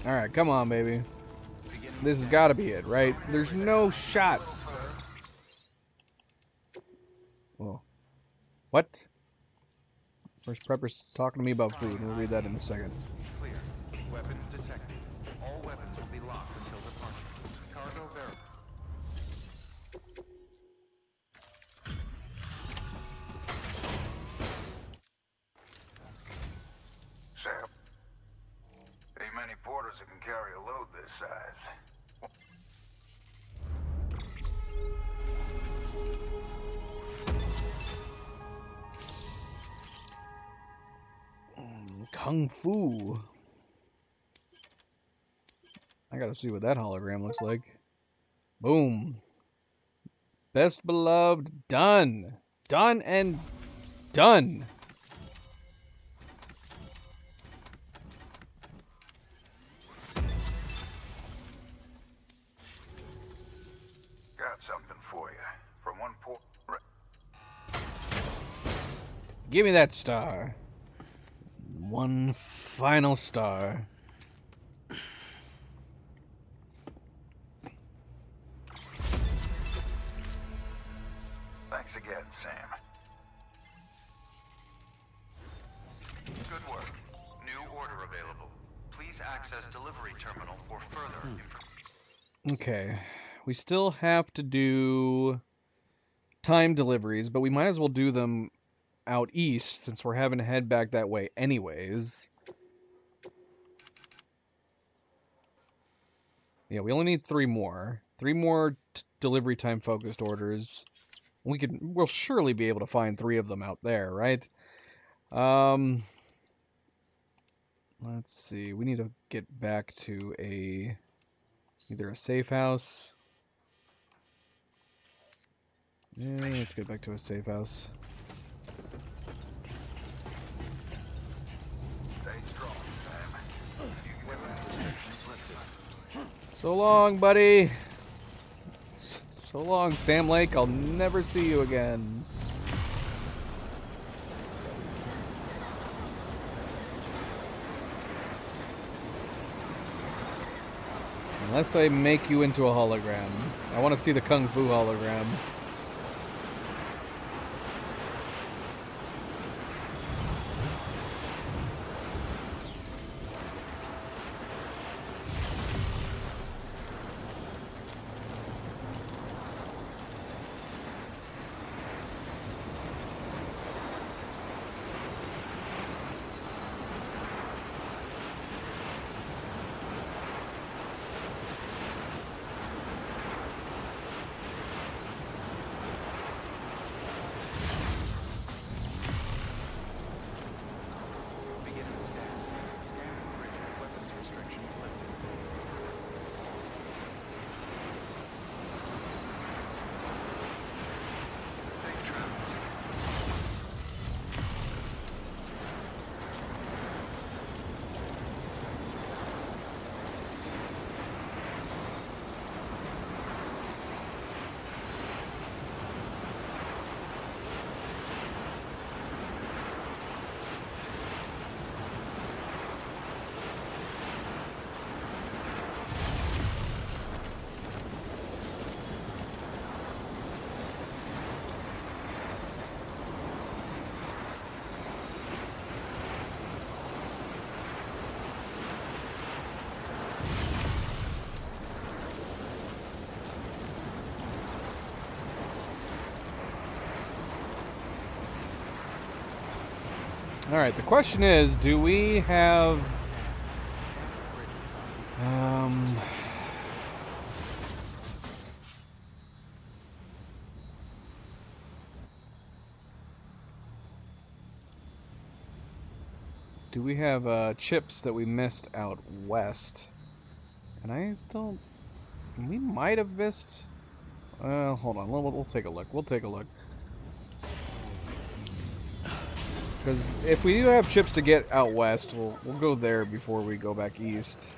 Alright, come on, baby. This has got to be it, right? There's no shot. Whoa. What? First Prepper's talking to me about food. We'll read that in a second.
Clear. Weapons detected. All weapons will be locked until departure. Cargo verified.
Sam. Ain't many porters that can carry a load this size.
Kung Fu. I gotta see what that hologram looks like. Boom. Best beloved, done. Done and done.
Got something for you. From one port.
Give me that star. One final star.
Thanks again, Sam.
Good work. New order available. Please access delivery terminal for further information.
Okay. We still have to do time deliveries, but we might as well do them out east since we're having to head back that way anyways. Yeah, we only need 3 more. 3 more delivery time focused orders. We'll surely be able to find 3 of them out there, right? Let's see. We need to get back to either a safe house. Yeah, let's get back to a safe house.
Stay strong, Sam.
Weapons restrictions lifted.
So long, buddy. So long, Sam Lake. I'll never see you again. Unless I make you into a hologram. I want to see the Kung Fu hologram.
Beginning scan. Scanning bridges. Weapons restrictions lifted. Safe travels.
Alright, the question is, do we have... do we have chips that we missed out west? And I don't... we might have missed... hold on, we'll take a look. We'll take a look. Because if we do have chips to get out west, we'll go there before we go back east.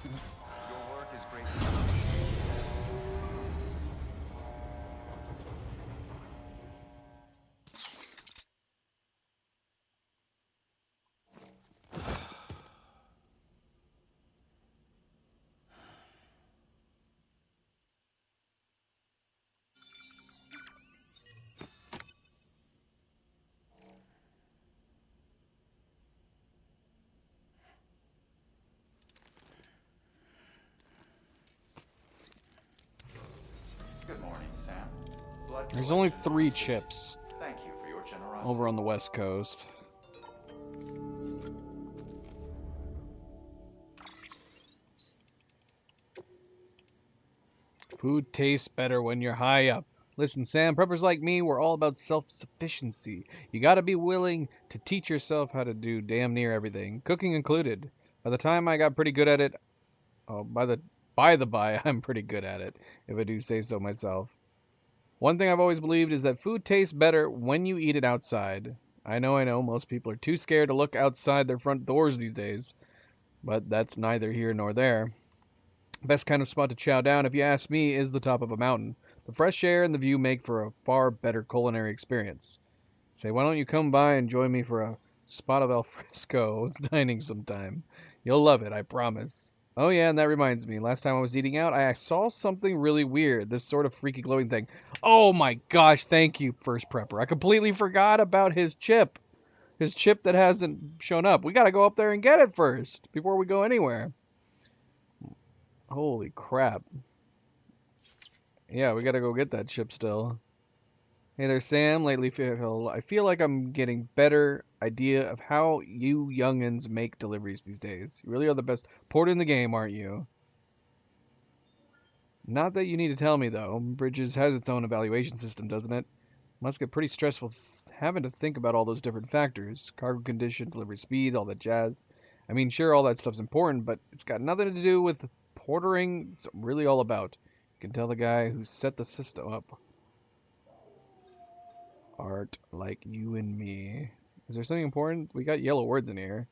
Your work is greatly appreciated. Good morning, Sam. Blood
There's only
collection.
3 chips
Thank you for your generosity.
over on the west coast. Food tastes better when you're high up. Listen, Sam, preppers like me, we're all about self-sufficiency. You gotta be willing to teach yourself how to do damn near everything, cooking included. By the time I got pretty good at it, oh, by the by, I'm pretty good at it, if I do say so myself. One thing I've always believed is that food tastes better when you eat it outside. I know, most people are too scared to look outside their front doors these days, but that's neither here nor there. Best kind of spot to chow down, if you ask me, is the top of a mountain. The fresh air and the view make for a far better culinary experience. Say, why don't you come by and join me for a spot of al fresco dining sometime? You'll love it, I promise. Oh yeah, and that reminds me, last time I was eating out, I saw something really weird, this sort of freaky glowing thing. Oh my gosh, thank you, First Prepper. I completely forgot about his chip. His chip that hasn't shown up. We gotta go up there and get it first, before we go anywhere. Holy crap. Yeah, we gotta go get that chip still. Hey there, Sam. Lately, I feel like I'm getting better idea of how you youngins make deliveries these days. You really are the best porter in the game, aren't you? Not that you need to tell me, though. Bridges has its own evaluation system, doesn't it? Must get pretty stressful having to think about all those different factors. Cargo condition, delivery speed, all that jazz. I mean, sure, all that stuff's important, but it's got nothing to do with portering. It's really all about. You can tell the guy who set the system up. Art like you and me. Is there something important? We got yellow words in here.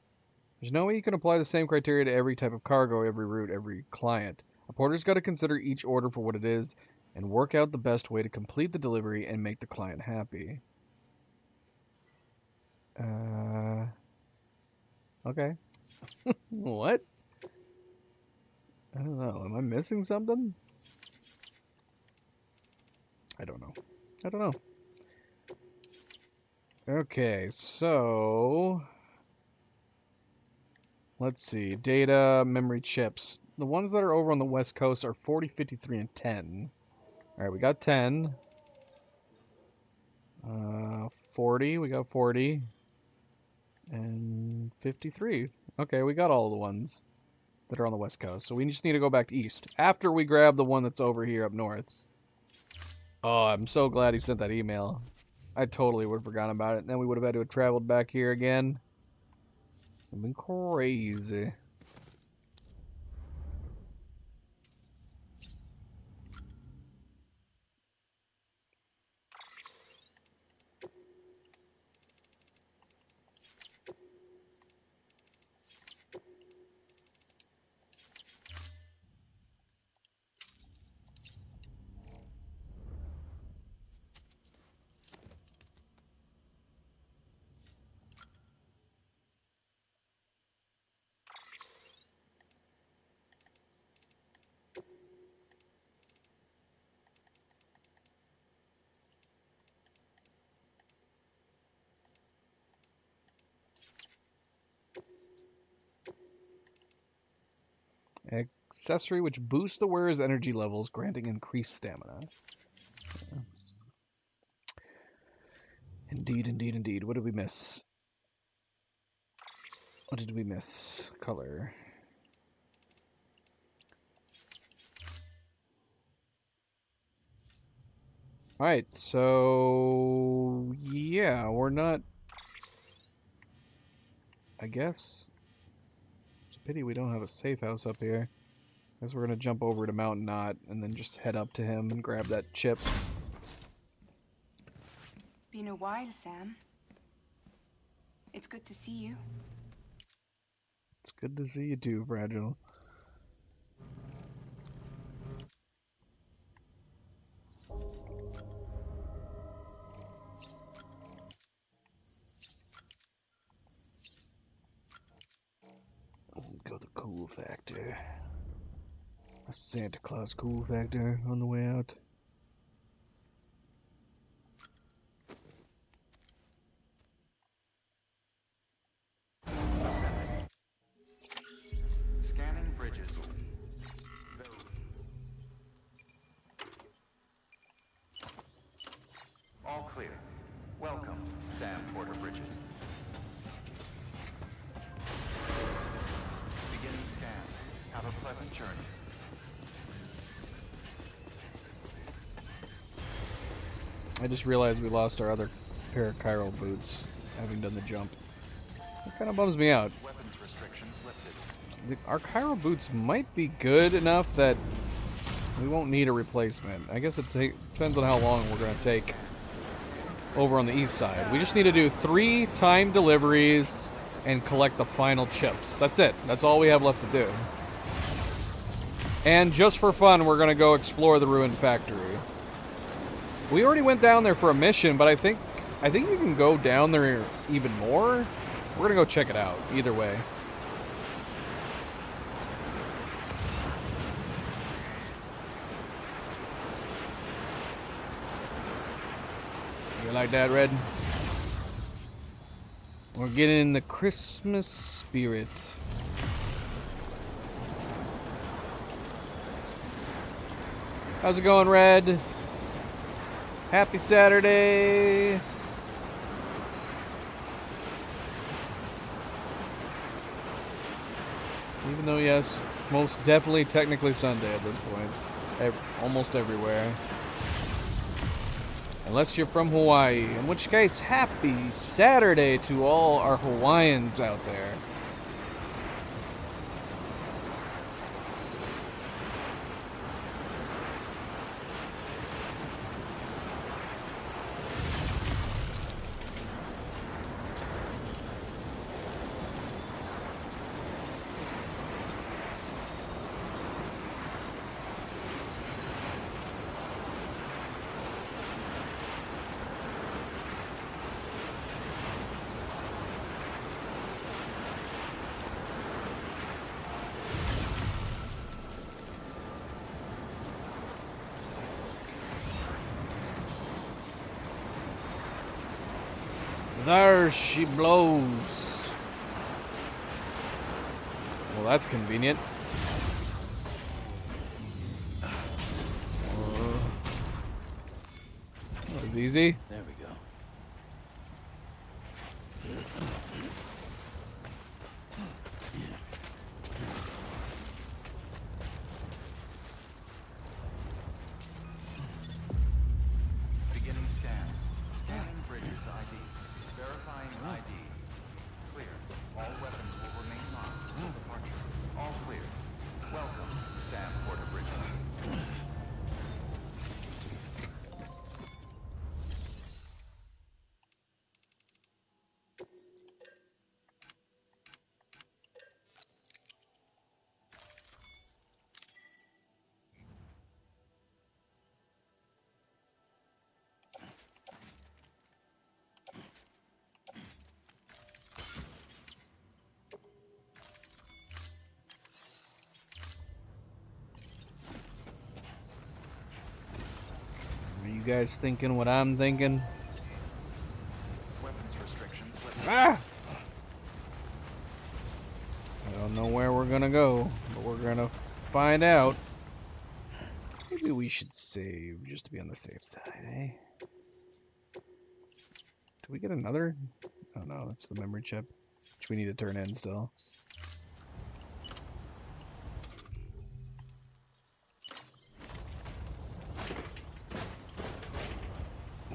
There's no way you can apply the same criteria to every type of cargo, every route, every client. A porter's got to consider each order for what it is and work out the best way to complete the delivery and make the client happy. Okay. What? I don't know. Am I missing something? I don't know. I don't know. Okay, so let's see. Data, memory chips. The ones that are over on the West Coast are 40, 53, and 10. All right, we got 10. 40, we got 40. And 53. Okay, we got all the ones that are on the West Coast. So we just need to go back east after we grab the one that's over here up north. Oh, I'm so glad he sent that email. I totally would have forgotten about it. And then we would have had to have traveled back here again. It'd been crazy. Accessory which boosts the wearer's energy levels, granting increased stamina. Indeed, indeed, indeed. What did we miss? What did we miss? Color. Alright, so yeah, we're not, I guess it's a pity we don't have a safe house up here. I guess we're gonna jump over to Mount Knot and then just head up to him and grab that chip.
Been a while, Sam. It's good to see you.
It's good to see you too, Fragile. Go the cool factor. A Santa Claus cool factor on the way out.
Scanning bridges. All clear. Welcome, Sam Porter Bridges. Beginning scan. Have a pleasant journey.
I just realized we lost our other pair of chiral boots, having done the jump. It kind of bums me out.
Weapons restrictions lifted.
Our chiral boots might be good enough that we won't need a replacement. I guess it depends on how long we're going to take over on the east side. We just need to do 3 timed deliveries and collect the final chips. That's it. That's all we have left to do. And just for fun, we're going to go explore the ruined factory. We already went down there for a mission, but I think you can go down there even more. We're going to go check it out, either way. You like that, Red? We're getting in the Christmas spirit. How's it going, Red? Happy Saturday! Even though, yes, it's most definitely technically Sunday at this point. Almost everywhere. Unless you're from Hawaii. In which case, happy Saturday to all our Hawaiians out there. There she blows. Well, that's convenient. That was easy.
There we go.
Beginning scan. Scanning Bridges ID. Verifying ID. Clear. All weapons will remain locked until departure. All clear. Welcome, Sam Porter Bridges.
Are you guys thinking what I'm thinking?
Weapons restrictions lifted.
Ah! I don't know where we're gonna go, but we're gonna find out. Maybe we should save just to be on the safe side, eh? Do we get another? Oh no, that's the memory chip, which we need to turn in still.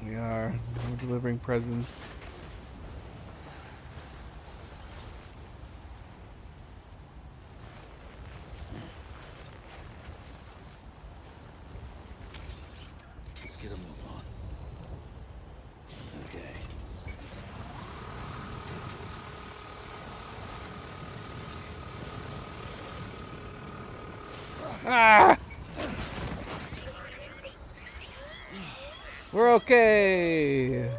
We are. We're delivering presents.
Let's get a move on. Okay.
Ah! We're okay.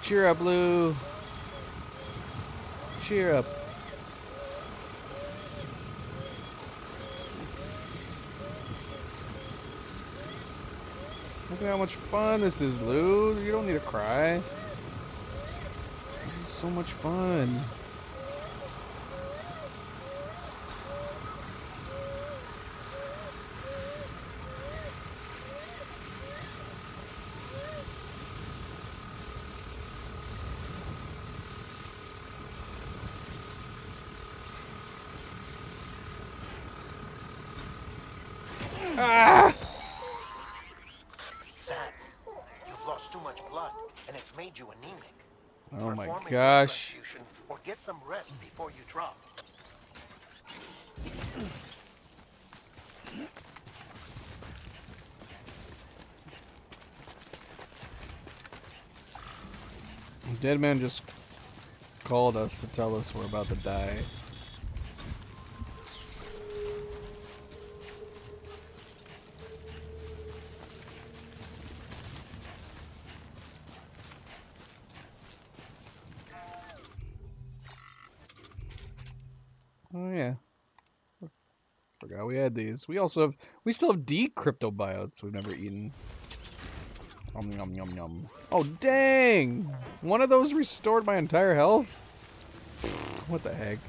Cheer up, Lou. Cheer up. Look at how much fun this is, Lou. You don't need to cry. This is so much fun. Ah!
Sam, you've lost too much blood, and it's made you anemic.
Oh my
Perform a blood
gosh.
transfusion or get some rest before you drop.
Dead man just called us to tell us we're about to die. Oh yeah. Forgot we had these. We still have D cryptobiotes we've never eaten. Yum yum yum yum. Oh dang! One of those restored my entire health? What the heck?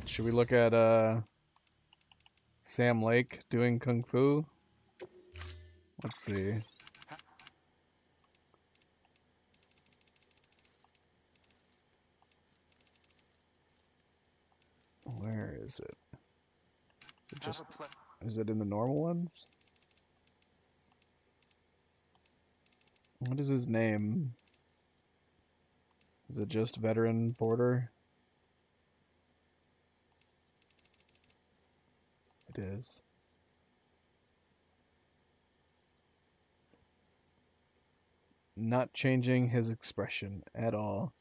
Should we look at Sam Lake doing Kung Fu? Let's see. Where is it? Is it just is it in the normal ones? What is his name? Is it just Veteran Porter? It is. Not changing his expression at all.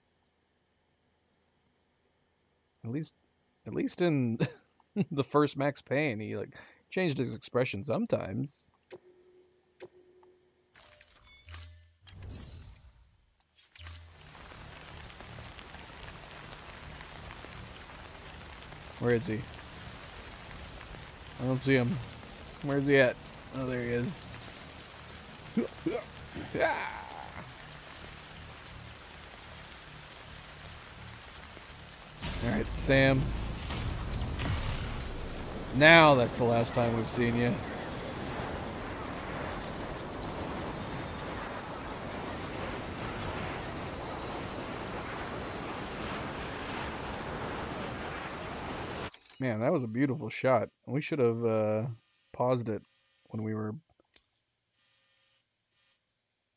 At least in the first Max Payne, he like changed his expression sometimes. Where is he? I don't see him. Where's he at? Oh, there he is. Alright, Sam. Now that's the last time we've seen you. Man, that was a beautiful shot. We should have paused it when we were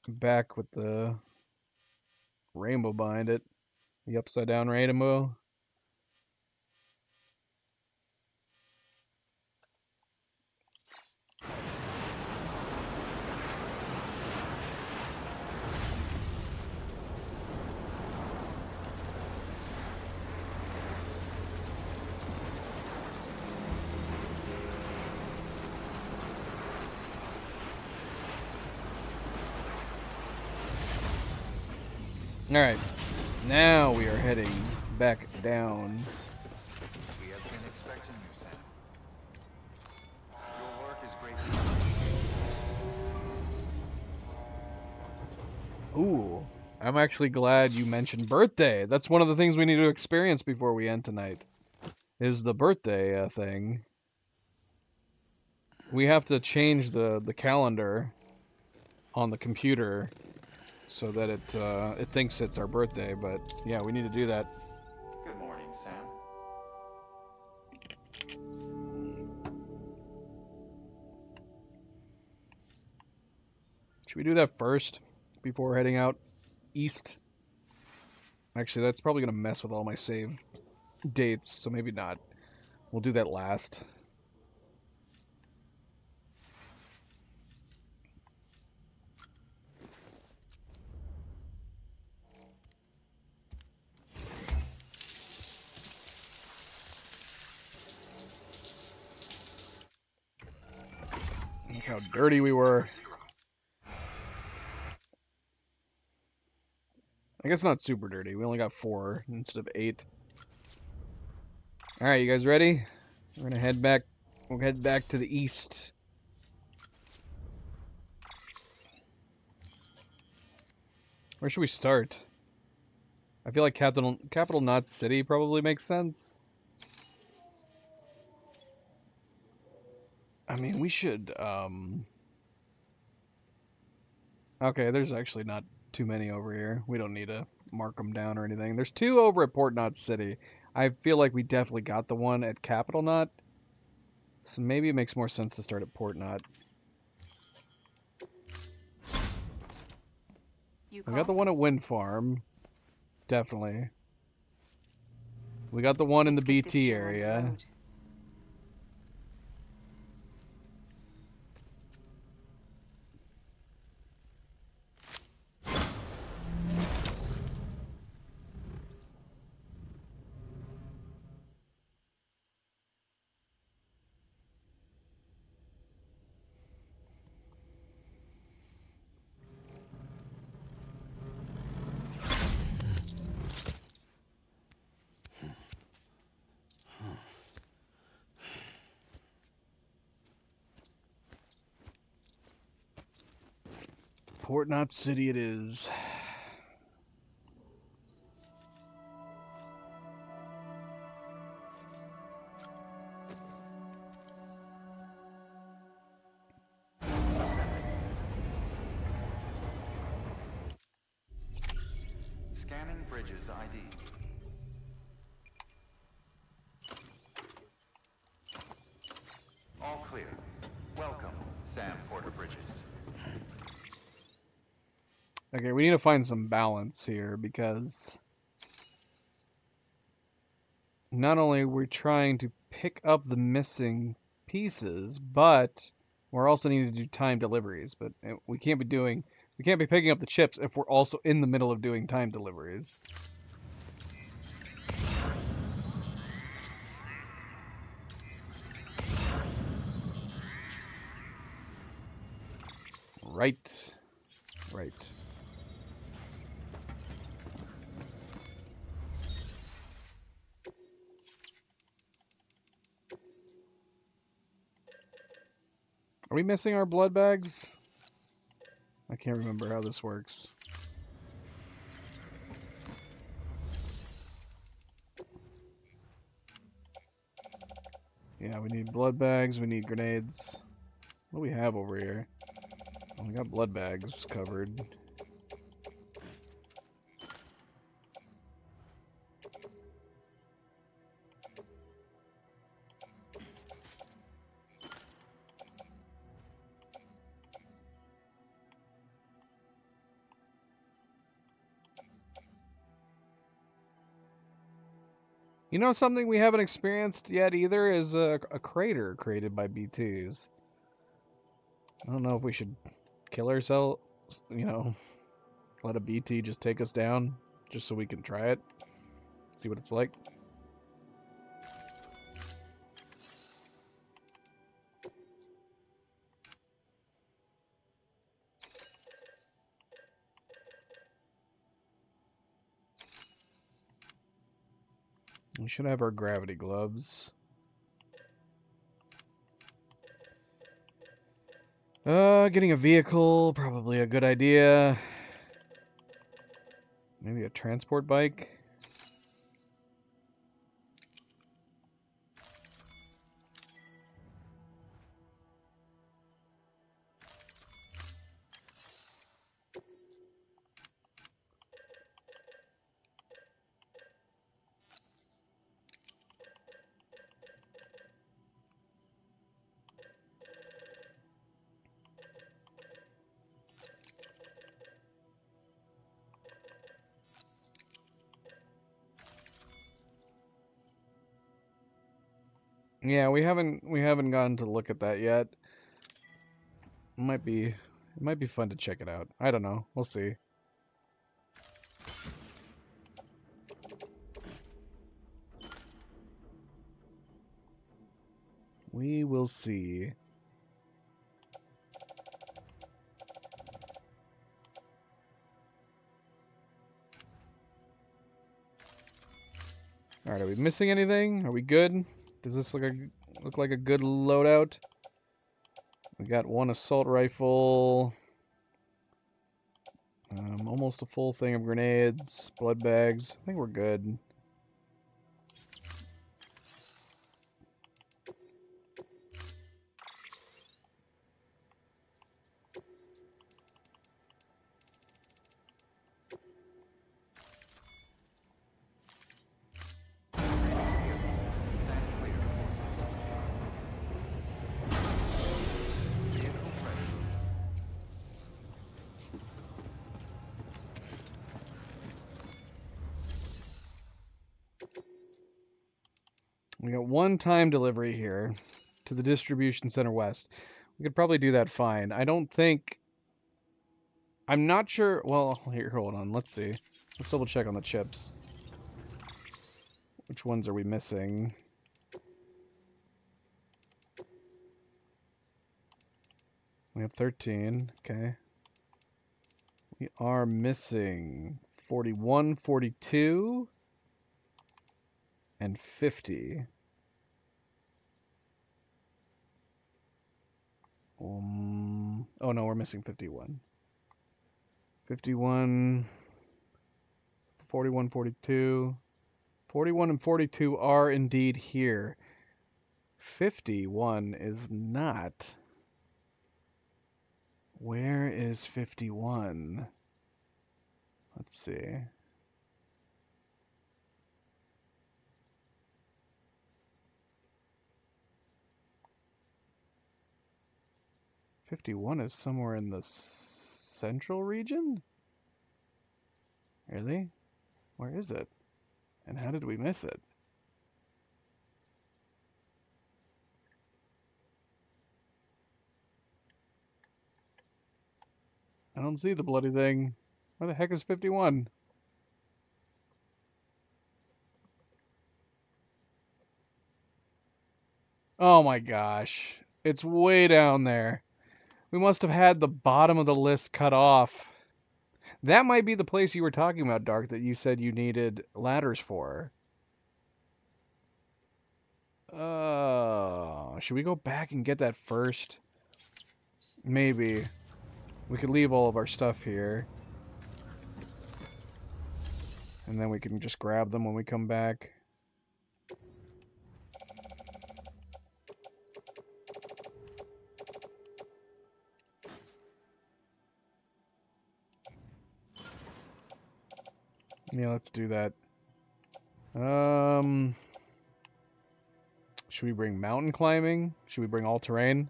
back with the rainbow behind it. The upside down rainbow. Alright, now we are heading back down.
We have been expecting you, Sam. Your work is greatly appreciated.
Ooh, I'm actually glad you mentioned birthday. That's one of the things we need to experience before we end tonight, is the birthday thing. We have to change the calendar on the computer so that it thinks it's our birthday, but yeah, we need to do that.
Good morning, Sam.
Should we do that first before heading out east? Actually, that's probably going to mess with all my save dates, so maybe not. We'll do that last. Look how dirty we were. I guess not super dirty. We only got 4 instead of 8. Alright, you guys ready? We're gonna head back. We'll head back to the east. Where should we start? I feel like Capital Knot City probably makes sense. I mean, we should, okay, there's actually not too many over here. We don't need to mark them down or anything. There's 2 over at Port Knot City. I feel like we definitely got the one at Capital Knot. So maybe it makes more sense to start at Port Knot. We got the one at Wind Farm. Definitely. We got the one in the BT area. Port Knot City it is.
Scanning Bridges ID. All clear. Welcome, Sam Porter Bridges.
Okay, we need to find some balance here because not only are we trying to pick up the missing pieces, but we're also needing to do time deliveries. But we can't be picking up the chips if we're also in the middle of doing time deliveries. Right. Are we missing our blood bags? I can't remember how this works. Yeah, we need blood bags, we need grenades. What do we have over here? Oh, we got blood bags covered. You know something we haven't experienced yet either is a crater created by B2s. I don't know if we should kill ourselves, you know, let a BT just take us down, just so we can try it, see what it's like. We should have our gravity gloves. Getting a vehicle, probably a good idea. Maybe a transport bike. Yeah, we haven't gotten to look at that yet. It might be fun to check it out. I don't know. We'll see. We will see. Alright, are we missing anything? Are we good? Does this look like a good loadout? We got one assault rifle. Almost a full thing of grenades, blood bags. I think we're good. We got one time delivery here to the distribution center west. We could probably do that fine. I don't think... I'm not sure... Well, here, hold on. Let's see. Let's double check on the chips. Which ones are we missing? We have 13. Okay. We are missing 41, 42, and 50. Oh no, we're missing 51. 51, 41, 42. 41 and 42 are indeed here. 51 is not. Where is 51? Let's see. '51 is somewhere in the central region? Really? Where is it? And how did we miss it? I don't see the bloody thing. Where the heck is 51? Oh my gosh. It's way down there. We must have had the bottom of the list cut off. That might be the place you were talking about, Dark, that you said you needed ladders for. Should we go back and get that first? maybe we could leave all of our stuff here. And then we can just grab them when we come back. Yeah, let's do that. Should we bring mountain climbing? Should we bring all terrain?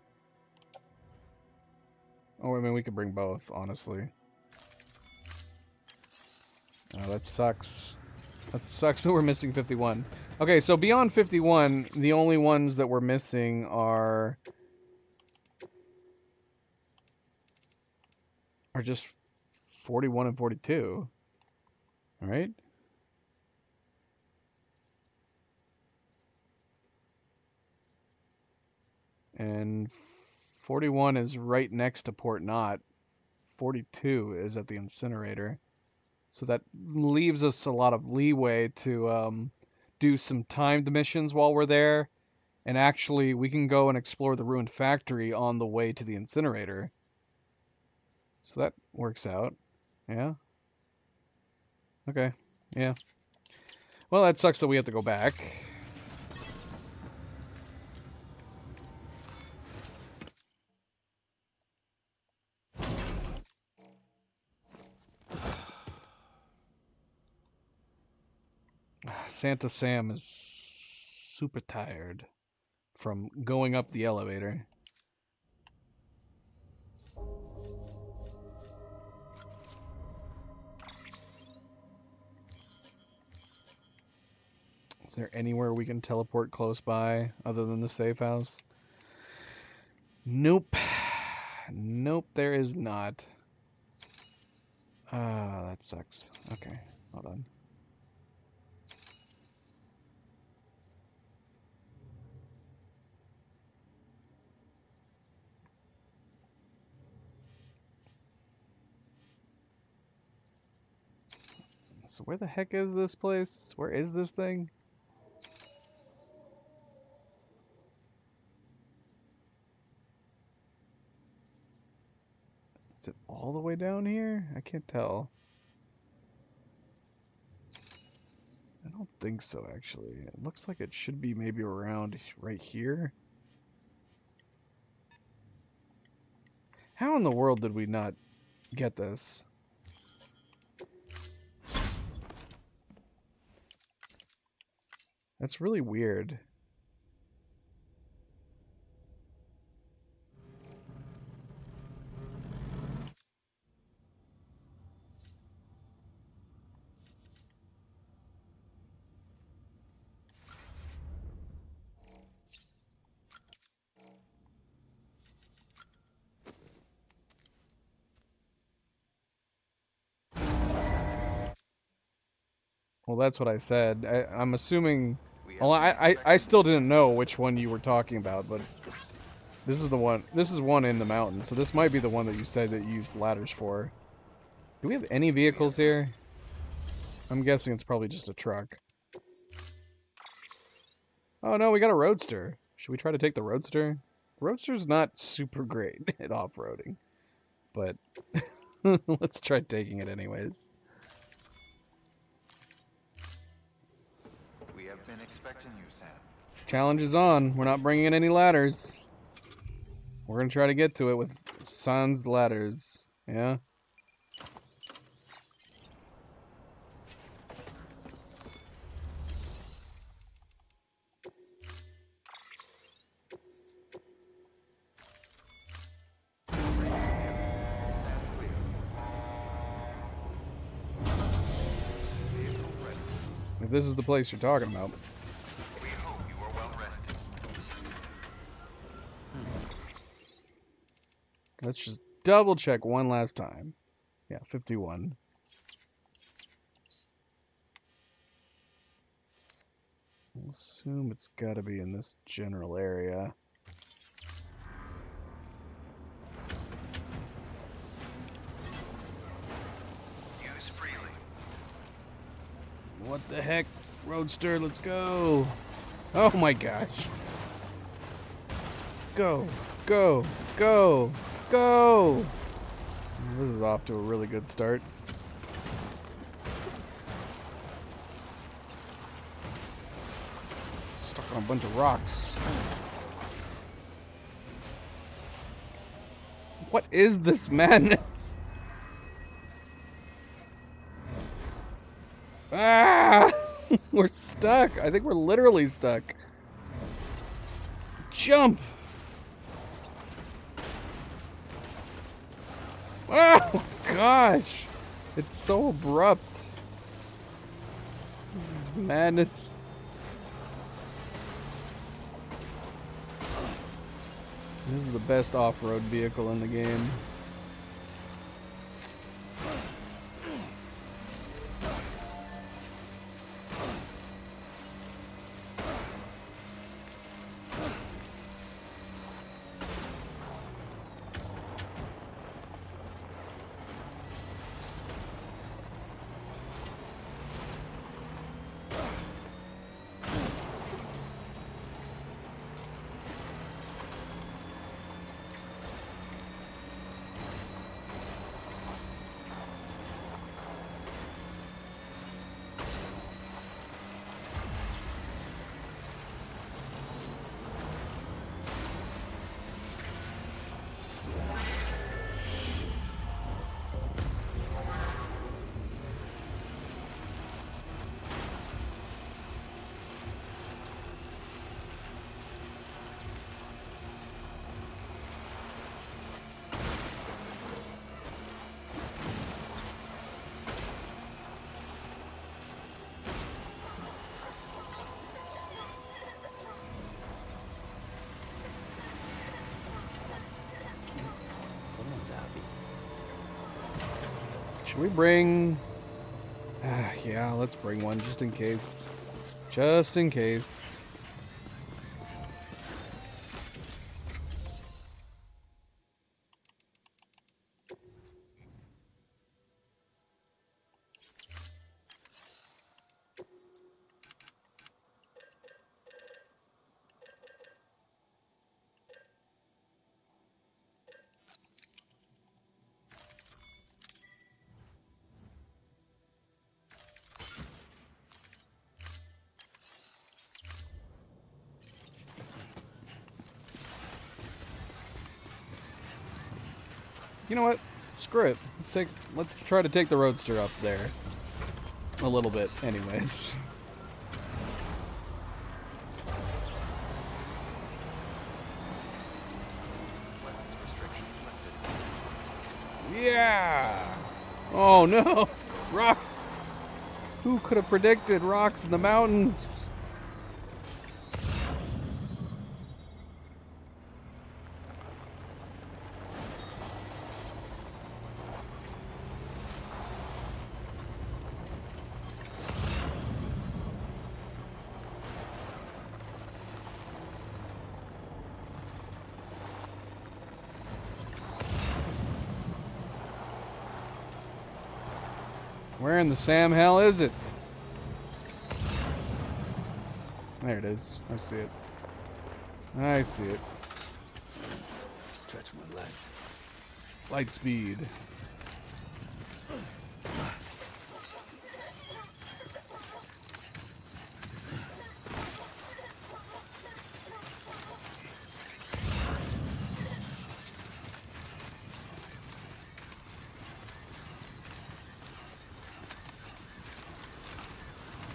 Oh, I mean, we could bring both, honestly. Oh, that sucks. That sucks that we're missing 51. Okay, so beyond 51, the only ones that we're missing are just 41 and 42. All right? And 41 is right next to Port Knot. 42 is at the incinerator. So that leaves us a lot of leeway to do some timed missions while we're there. And actually, we can go and explore the ruined factory on the way to the incinerator. So that works out. Yeah? Okay. Yeah. Well, that sucks that we have to go back. Santa Sam is super tired from going up the elevator. Is there anywhere we can teleport close by other than the safe house? Nope. Nope, there is not. Ah, that sucks. Okay, hold on. So where the heck is this place? Where is this thing? Is it all the way down here? I can't tell. I don't think so, actually. It looks like it should be maybe around right here. How in the world did we not get this? That's really weird. Well, that's what I said. I'm assuming... Well, I still didn't know which one you were talking about, but this is the one. This is one in the mountains, so this might be the one that you said that you used ladders for. Do we have any vehicles here? I'm guessing it's probably just a truck. Oh no, we got a roadster. Should we try to take the roadster? The roadster's not super great at off-roading, but let's try taking it anyways.
Been expecting you, Sam.
Challenge is on. We're not bringing in any ladders. We're gonna try to get to it with sans ladders. Yeah. If this is the place you're talking about.
We hope you are well rested.
Let's just double check one last time. Yeah, 51. I'll assume it's gotta be in this general area.
Use freely.
What the heck? Roadster, let's go. Oh my gosh. Go, go, go. Go! This is off to a really good start. Stuck on a bunch of rocks. What is this madness? Ah! We're stuck. I think we're literally stuck. Jump! Oh gosh! It's so abrupt. This is madness. This is the best off-road vehicle in the game. Should we bring... yeah, let's bring one just in case. Just in case. You know what? Screw it. Let's try to take the Roadster up there. A little bit, anyways. Yeah! Oh no! Rocks! Who could have predicted rocks in the mountains? Where in the Sam hell is it? There it is. I see it. I see it.
Stretch my legs.
Light speed.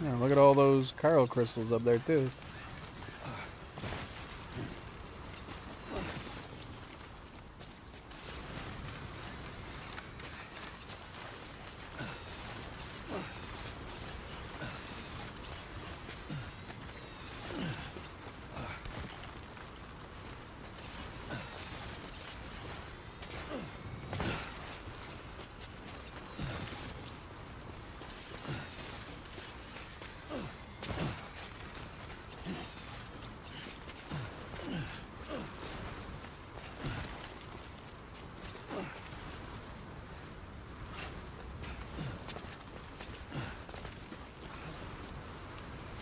Yeah, look at all those Chiral crystals up there too.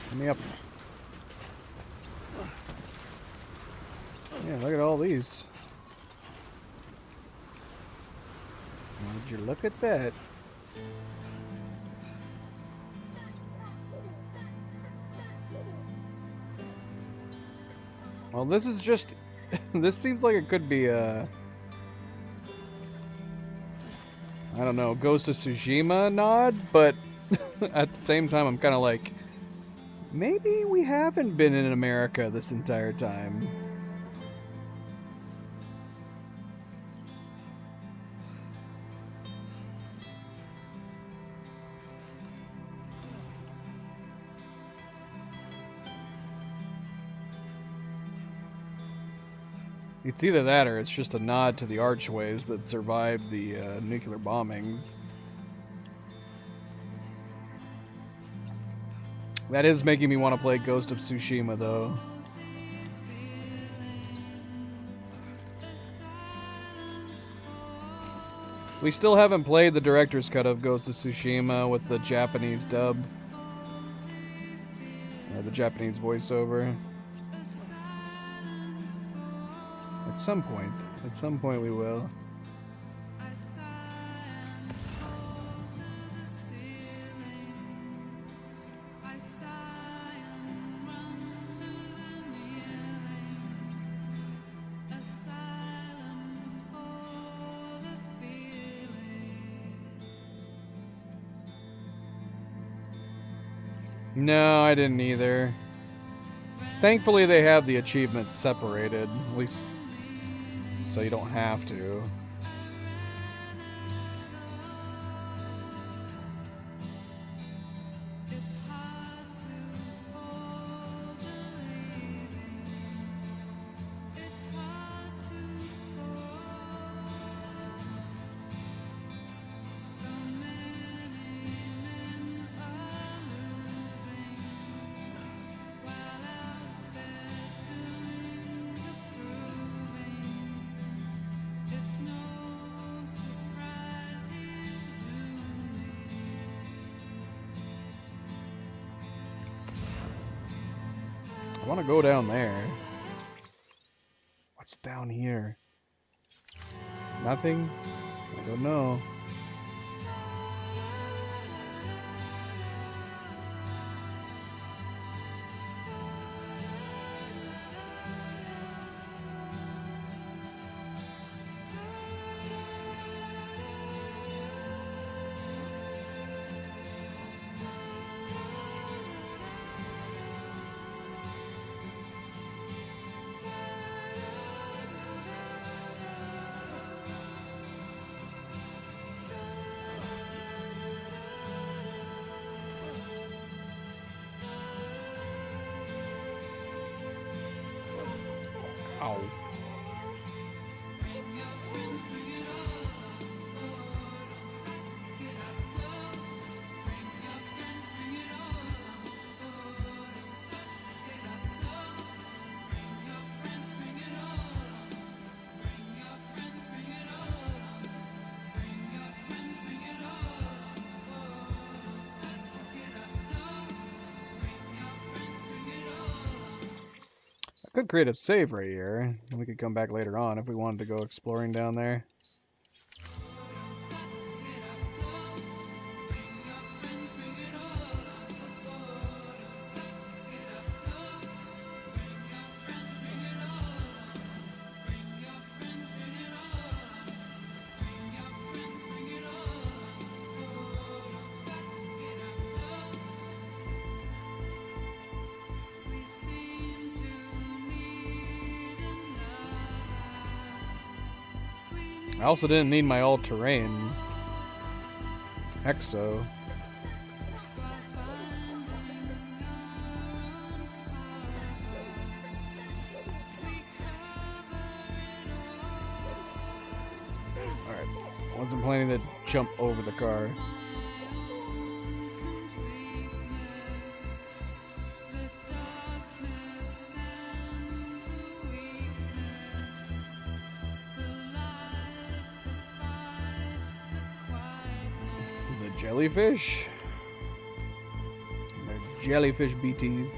Let me up. Yeah, look at all these. Would you look at that? Well, this is just... this seems like it could be a... I don't know, Ghost of Tsushima nod, but at the same time I'm kind of like, maybe we haven't been in America this entire time. It's either that or it's just a nod to the archways that survived the nuclear bombings. That is making me want to play Ghost of Tsushima, though. We still haven't played the director's cut of Ghost of Tsushima with the Japanese dub. The Japanese voiceover. At some point we will. No, I didn't either. Thankfully they have the achievements separated, at least so you don't have to. I want to go down there. What's down here? Nothing? I don't know. Ow. Could create a save right here, and we could come back later on if we wanted to go exploring down there. I also didn't need my all-terrain Exo. Alright, wasn't planning to jump over the car. Jellyfish? They're jellyfish BTs.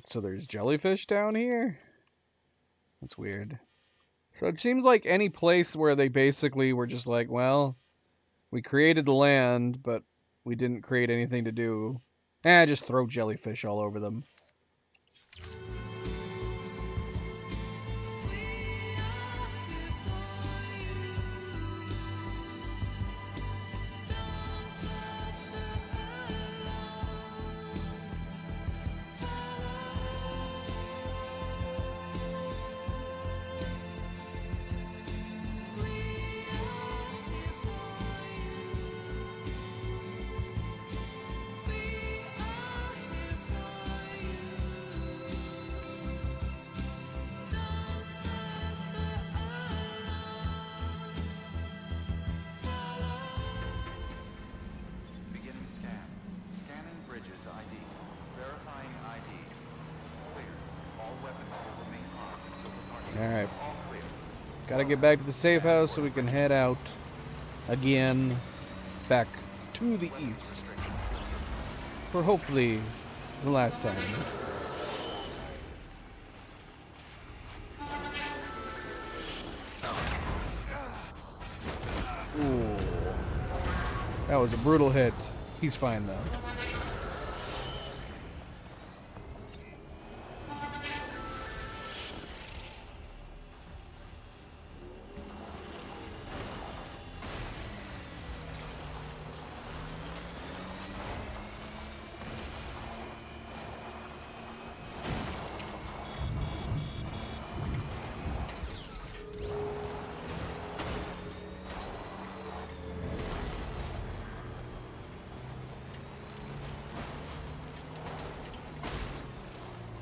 So there's jellyfish down here? That's weird. So it seems like any place where they basically were just like, well, we created the land, but we didn't create anything to do. Just throw jellyfish all over them.
Beginning scan. Scanning bridges ID. Verifying ID. Clear. All weapons will remain armed until departure.
Alright.
All clear.
Gotta get back to the safe house so we can head out again back to the east. For hopefully the last time. Ooh. That was a brutal hit. He's fine though.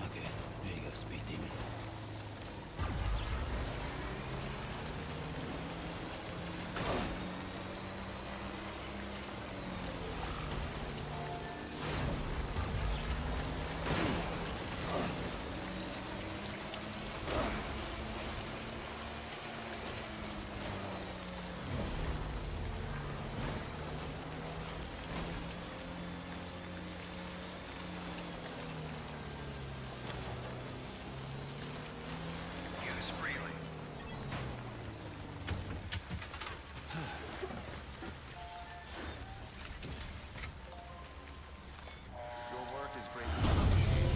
Okay, there you go, Speed Demon.
Use freely.
Your work is greatly appreciated.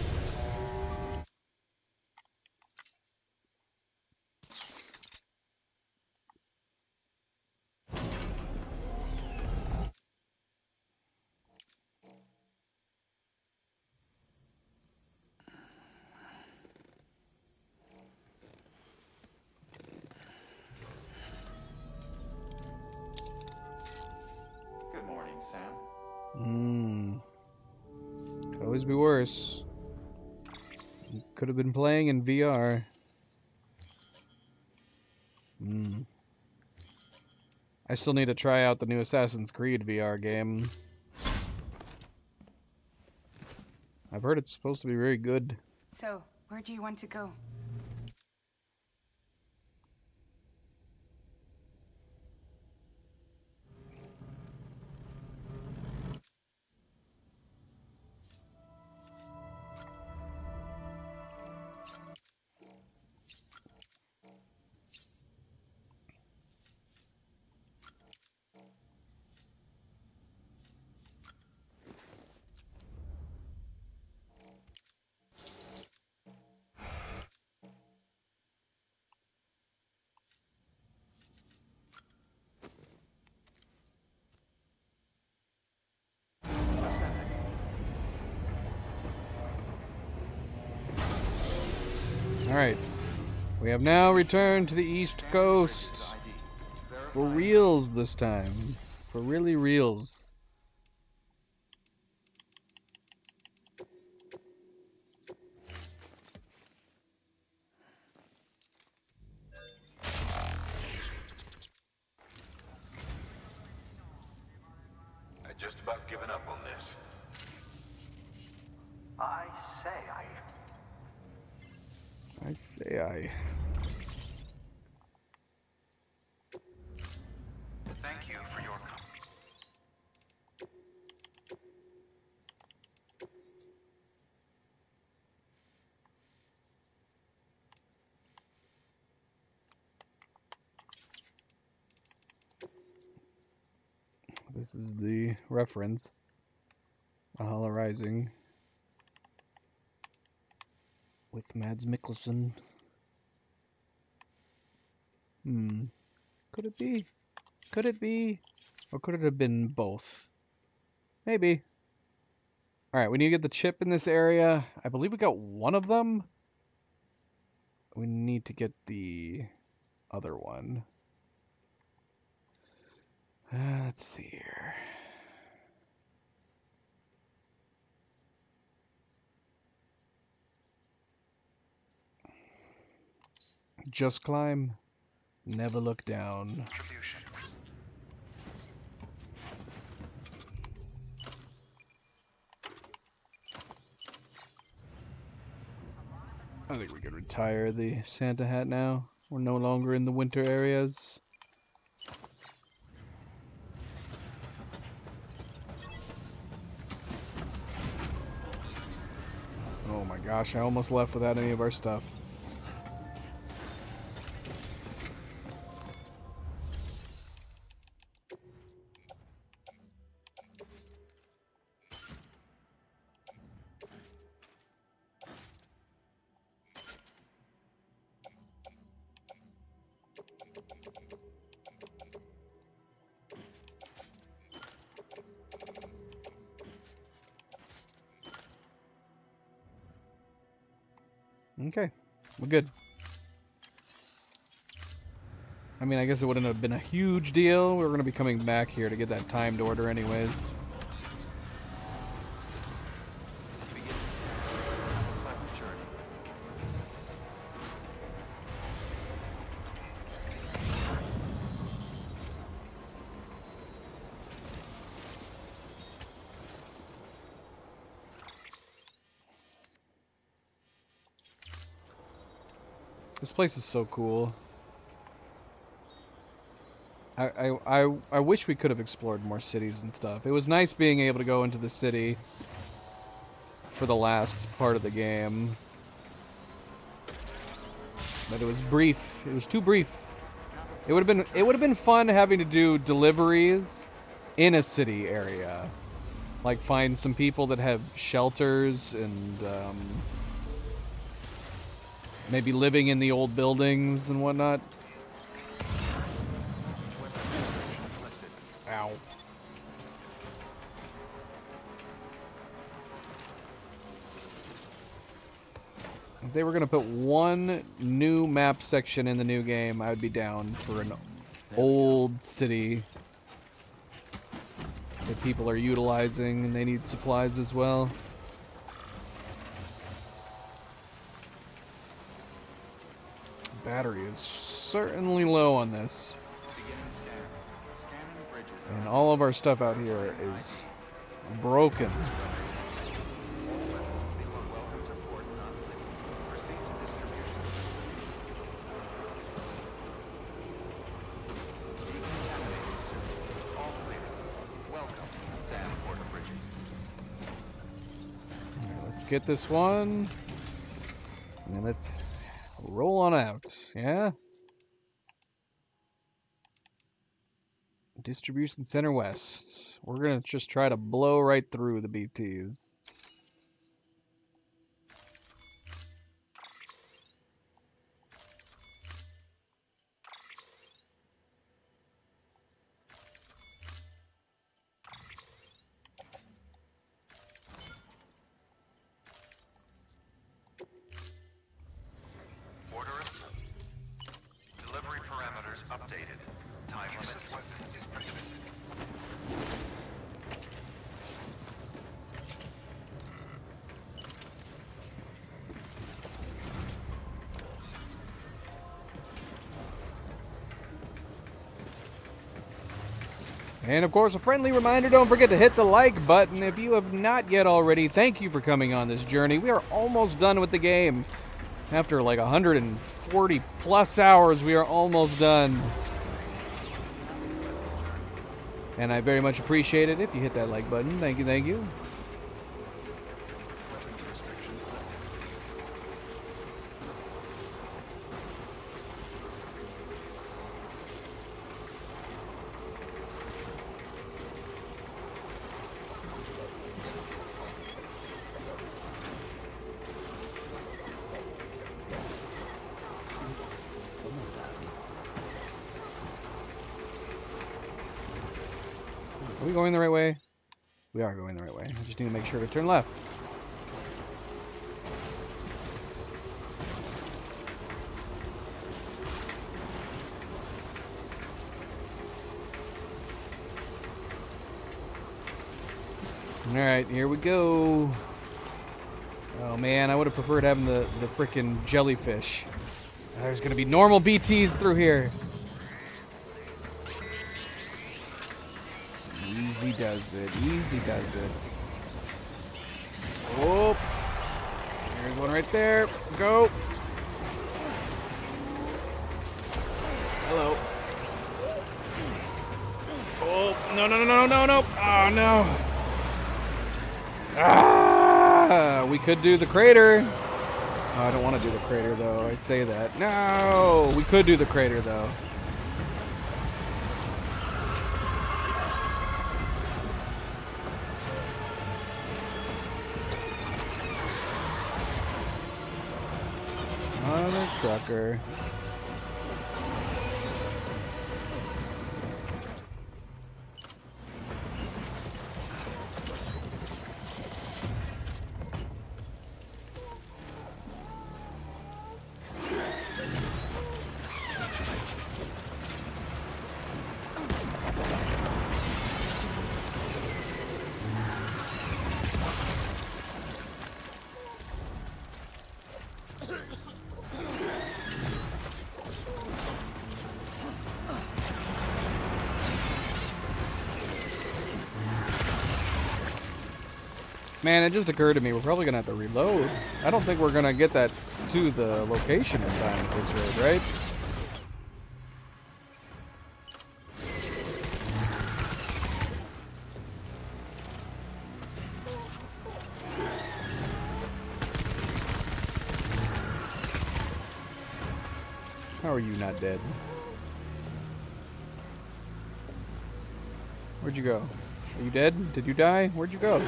Good morning, Sam.
Could always be worse. Could have been playing in VR. I still need to try out the new Assassin's Creed VR game. I've heard it's supposed to be very good.
So, where do you want to go?
Alright. We have now returned to the East Coast. For reals this time. For really reals.
I just about given up on this.
I say,
I say I.
Thank you for your company.
This is the reference. Valhalla Rising. With Mads Mikkelsen. Could it be? Could it be? Or could it have been both? Maybe. Alright, we need to get the chip in this area. I believe we got one of them. We need to get the other one. Let's see here. Just climb. Never look down.
Contribution.
I think we could retire the Santa hat now. We're no longer in the winter areas. Oh my gosh, I almost left without any of our stuff. Okay, we're good. I mean, I guess it wouldn't have been a huge deal. We were going to be coming back here to get that timed order anyways.
Pleasant journey.
This place is so cool. I wish we could have explored more cities and stuff. It was nice being able to go into the city for the last part of the game. But it was brief. It was too brief. It would have been fun having to do deliveries in a city area. Like find some people that have shelters and maybe living in the old buildings and whatnot. Ow. If they were going to put one new map section in the new game, I would be down for an old city that people are utilizing and they need supplies as well. Battery is certainly low on this. And all of our stuff out here is broken. Let's get this one. And then let's roll on out, yeah? Distribution Center West. We're gonna just try to blow right through the BTs.
Delivery parameters updated. Time limit weapons is prohibited.
And of course, a friendly reminder, don't forget to hit the like button if you have not yet already. Thank you for coming on this journey. We are almost done with the game. After like 140 plus hours, we are almost done. And I very much appreciate it if you hit that like button. Thank you, thank you. we going the right way? We are going the right way. I just need to make sure to turn left. Alright, here we go. Oh man, I would have preferred having the frickin' jellyfish. There's gonna be normal BTs through here. Easy does it. Easy does it. Oh. There's one right there. Go. Hello. Oh, no, no, no, no, no, no. Oh, no. Ah, we could do the crater. Oh, I don't want to do the crater, though. I'd say that. No, we could do the crater, though. Mother trucker. Man, it just occurred to me, we're probably going to have to reload. I don't think we're going to get that to the location in time at this rate, right? How are you not dead? Where'd you go? Are you dead? Did you die? Where'd you go?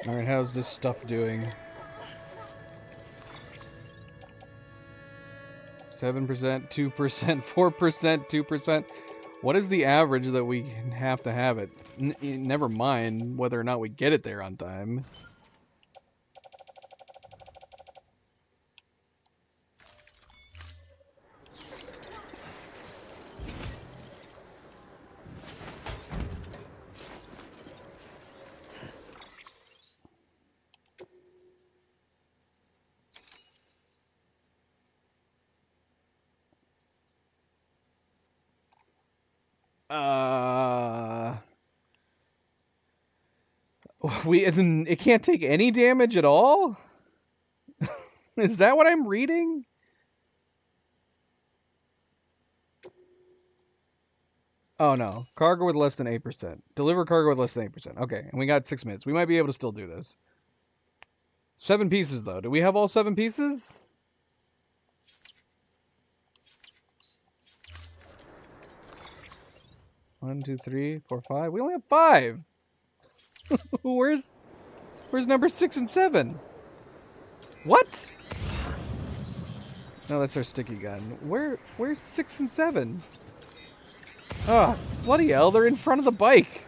Alright, how's this stuff doing? 7%, 2%, 4%, 2%. What is the average that we have to have it? Never mind whether or not we get it there on time. It can't take any damage at all? Is that what I'm reading? Oh no, cargo with less than 8%. Deliver cargo with less than 8%. Okay, and we got 6 minutes. We might be able to still do this. 7 pieces though. Do we have all 7 pieces? One, 2, 3, 4, 5. We only have 5. Where's number 6 and 7? What? No, that's our sticky gun. Where's 6 and 7? Oh, bloody hell, they're in front of the bike.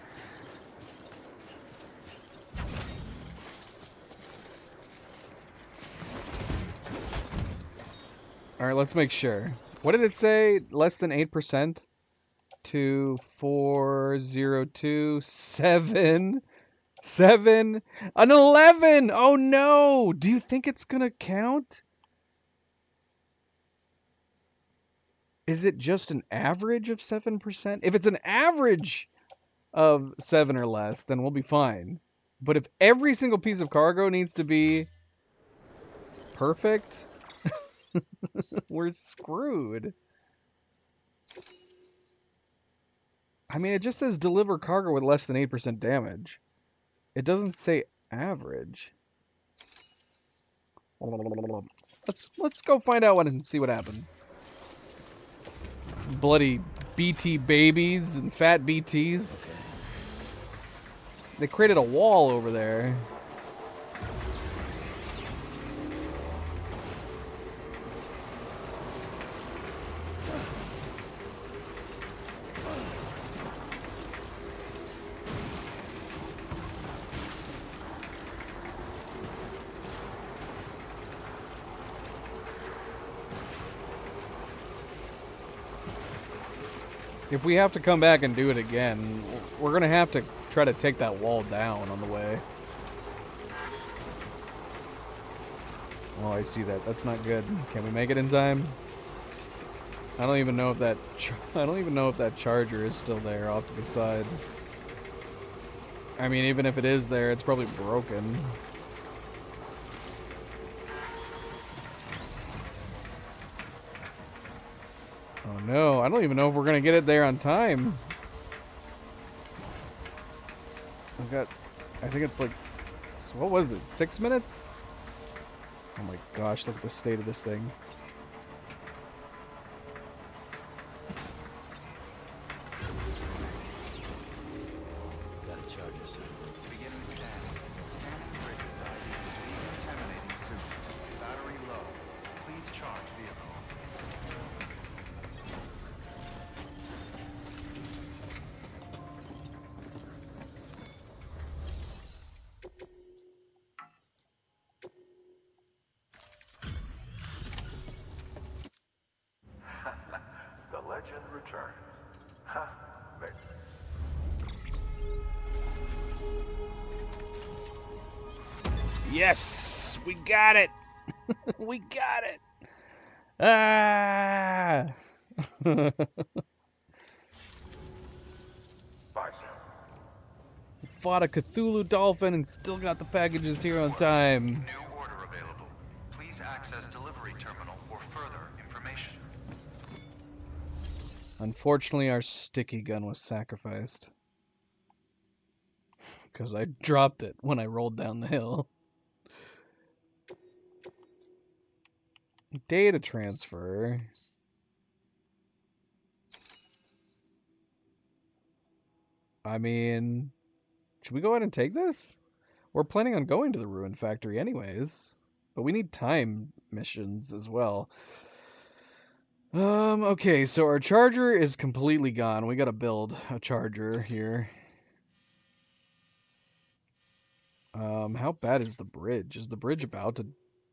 Alright, let's make sure. What did it say? Less than 8%? 2, 4, 0, 2, 7... 7, an 11. Oh no! Do you think it's gonna count? Is it just an average of 7%? If it's an average of 7 or less, then we'll be fine. But if every single piece of cargo needs to be perfect, we're screwed. I mean, it just says deliver cargo with less than 8% damage. It doesn't say average. Let's go find out and see what happens. Bloody BT babies and fat BTs. They created a wall over there. If we have to come back and do it again, we're gonna have to try to take that wall down on the way. Oh, I see that. That's not good. Can we make it in time? I don't even know if that charger is still there off to the side. I mean, even if it is there, it's probably broken. Oh no, I don't even know if we're gonna get it there on time. I've got, I think it's like, what was it, 6 minutes? Oh my gosh, look at the state of this thing.
Got a charger, sir.
Beginning scan. Scanning bridges ID. Decontaminating suit. Battery low. Please charge vehicle.
The legend returns. Ha!
Yes, we got it. We got it. Ah! Fought a Cthulhu dolphin and still got the packages here on time.
New order available. Please access delivery terminal for further information.
Unfortunately, our sticky gun was sacrificed. Because I dropped it when I rolled down the hill. Data transfer. I mean, should we go ahead and take this? We're planning on going to the Ruin Factory anyways. But we need time missions as well. Okay, so our charger is completely gone. We gotta build a charger here. How bad is the bridge? Is the bridge about to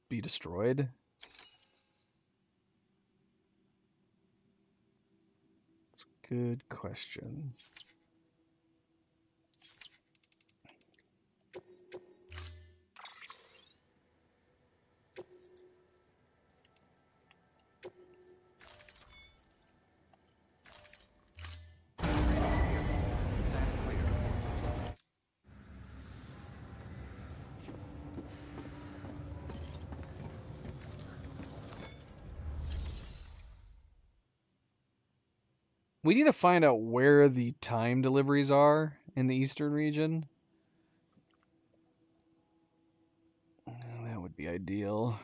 be destroyed? It's a good question.
Stand clear.
We need to find out where the time deliveries are in the eastern region. That would be ideal.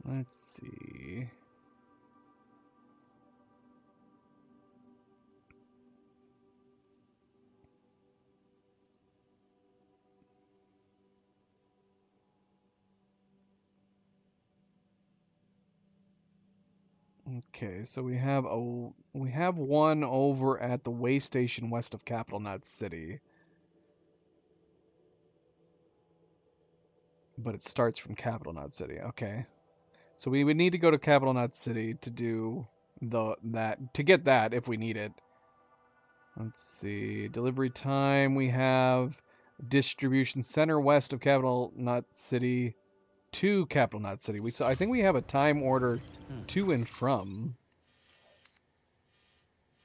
Let's see. Okay, so we have one over at the way station west of Capital Knot City. But it starts from Capital Knot City. Okay. So we would need to go to Capital Knot City to do to get that if we need it. Let's see. Delivery time, we have distribution center west of Capital Knot City to Capital Knot City. I think we have a time order to and from.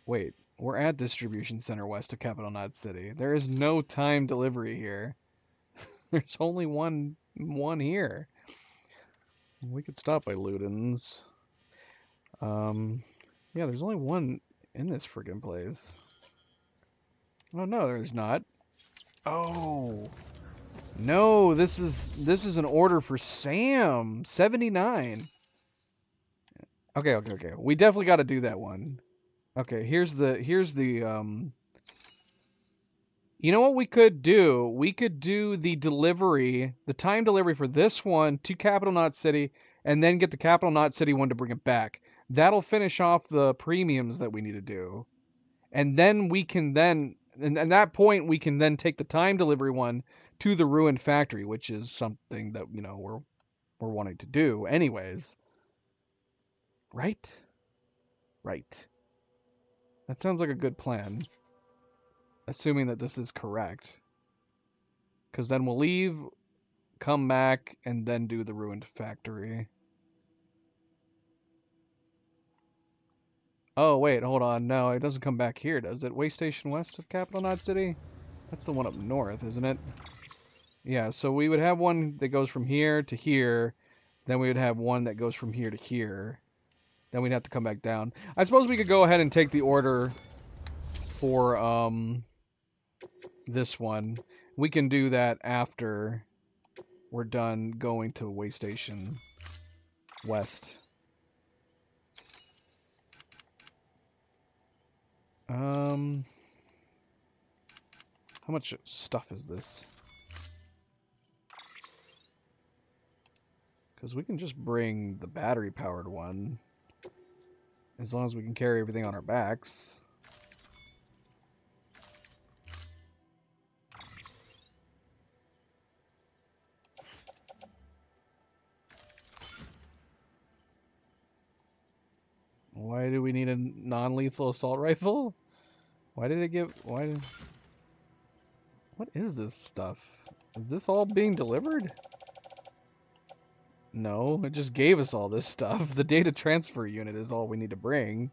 Wait, we're at distribution center west of Capital Knot City. There is no time delivery here. There's only one One here. We could stop by Luden's. Yeah, there's only one in this friggin' place. Oh no, there's not. Oh. No, this is an order for Sam. 79. Okay. We definitely got to do that one. Okay, here's the you know what we could do? We could do the delivery, the time delivery for this one to Capital Knot City, and then get the Capital Knot City one to bring it back. That'll finish off the premiums that we need to do. And then we can then, and at that point, we can then take the time delivery one to the Ruined Factory, which is something that, you know, we're wanting to do anyways. Right? Right. That sounds like a good plan. Assuming that this is correct. Because then we'll leave, come back, and then do the Ruined Factory. Oh, wait, hold on. No, it doesn't come back here, does it? Way Station west of Capital Knot City? That's the one up north, isn't it? Yeah, so we would have one that goes from here to here. Then we would have one that goes from here to here. Then we'd have to come back down. I suppose we could go ahead and take the order for this one. We can do that after we're done going to Way Station west. How much stuff is this? Because we can just bring the battery-powered one. As long as we can carry everything on our backs. Why do we need a non-lethal assault rifle? Why did it give... Why did... What is this stuff? Is this all being delivered? No, it just gave us all this stuff. The data transfer unit is all we need to bring.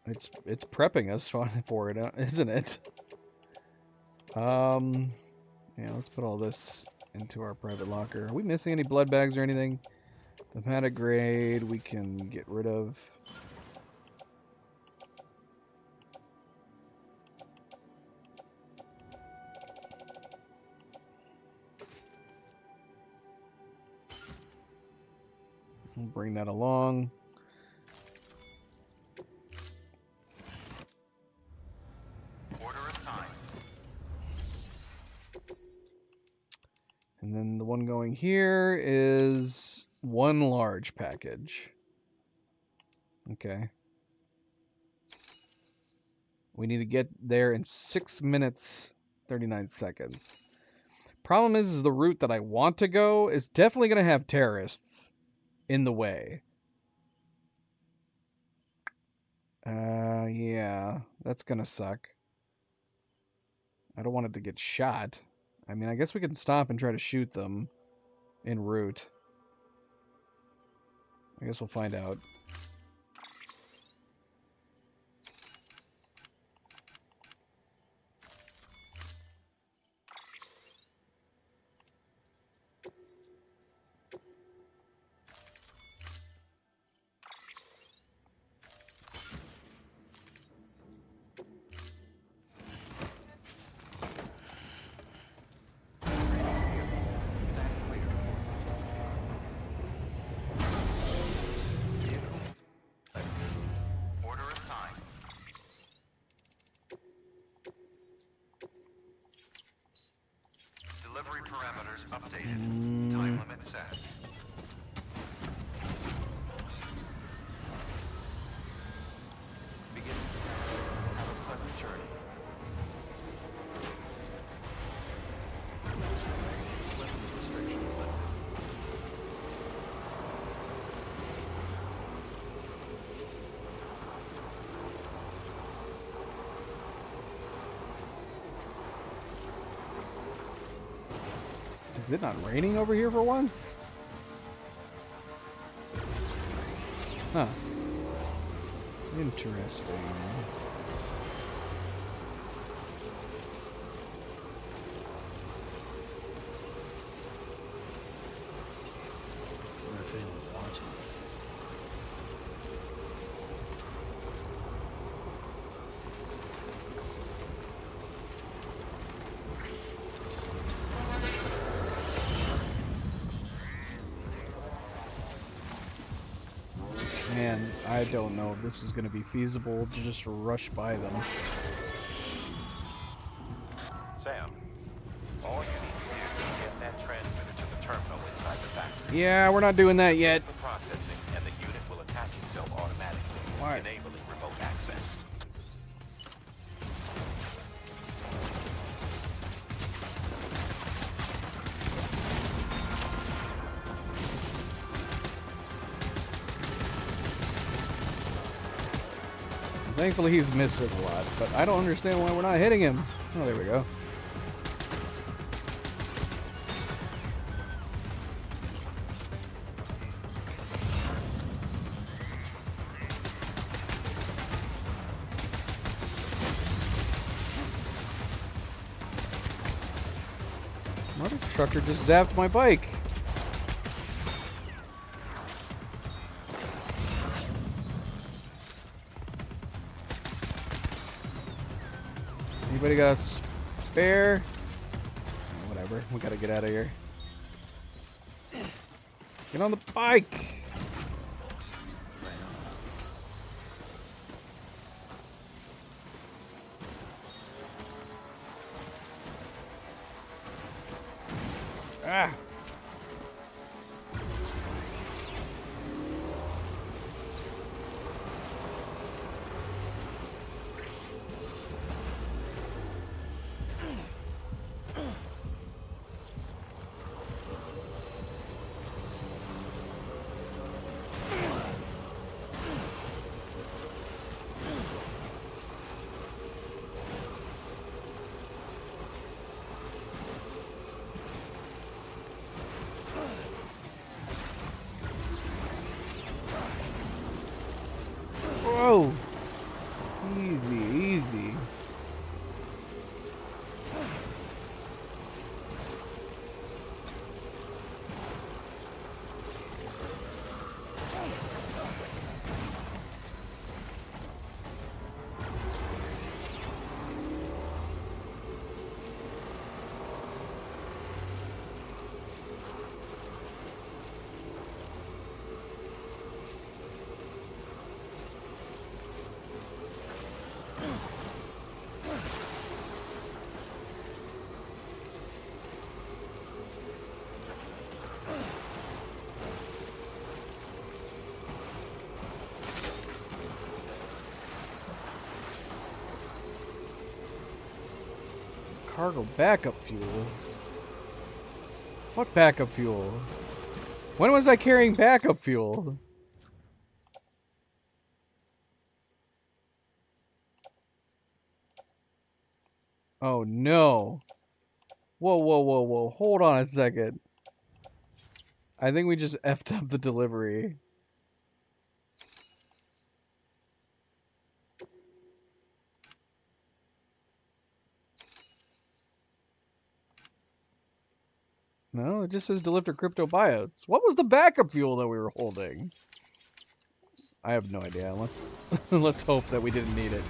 It's prepping us for it, isn't it? Yeah, let's put all this into our private locker. Are we missing any blood bags or anything? The Hematograde we can get rid of. We'll bring that along.
Order assigned.
And then the one going here is one large package. Okay. We need to get there in 6 minutes, 39 seconds. Problem is the route that I want to go is definitely going to have terrorists in the way. Yeah, that's going to suck. I don't want it to get shot. I mean, I guess we can stop and try to shoot them en route. I guess we'll find out.
Stand clear. Order assigned. Delivery parameters updated. Time limit set. Beginning scan. Have a pleasant journey. Weapons restrictions lifted.
Is it not raining over here for once? Huh. Interesting. don't know if this is going to be feasible to just rush by them.
Sam, all you need to do is get that transmitter to the terminal inside the factory.
Yeah, we're not doing that yet.
The processing and the unit will attach itself automatically,
Why?
enabling remote access.
Thankfully he's missed it a lot, but I don't understand why we're not hitting him. Oh, there we go. Mother trucker just zapped my bike. Anybody got a spare? Oh, whatever, we gotta get out of here. Get on the bike! Ah! Whoa! Easy, easy. Cargo backup fuel? What backup fuel? When was I carrying backup fuel? Oh no. Whoa, whoa, whoa, whoa. Hold on a second. I think we just effed up the delivery. No, it just says deliver crypto buyouts. What was the backup fuel that we were holding? I have no idea. Let's let's hope that we didn't need it.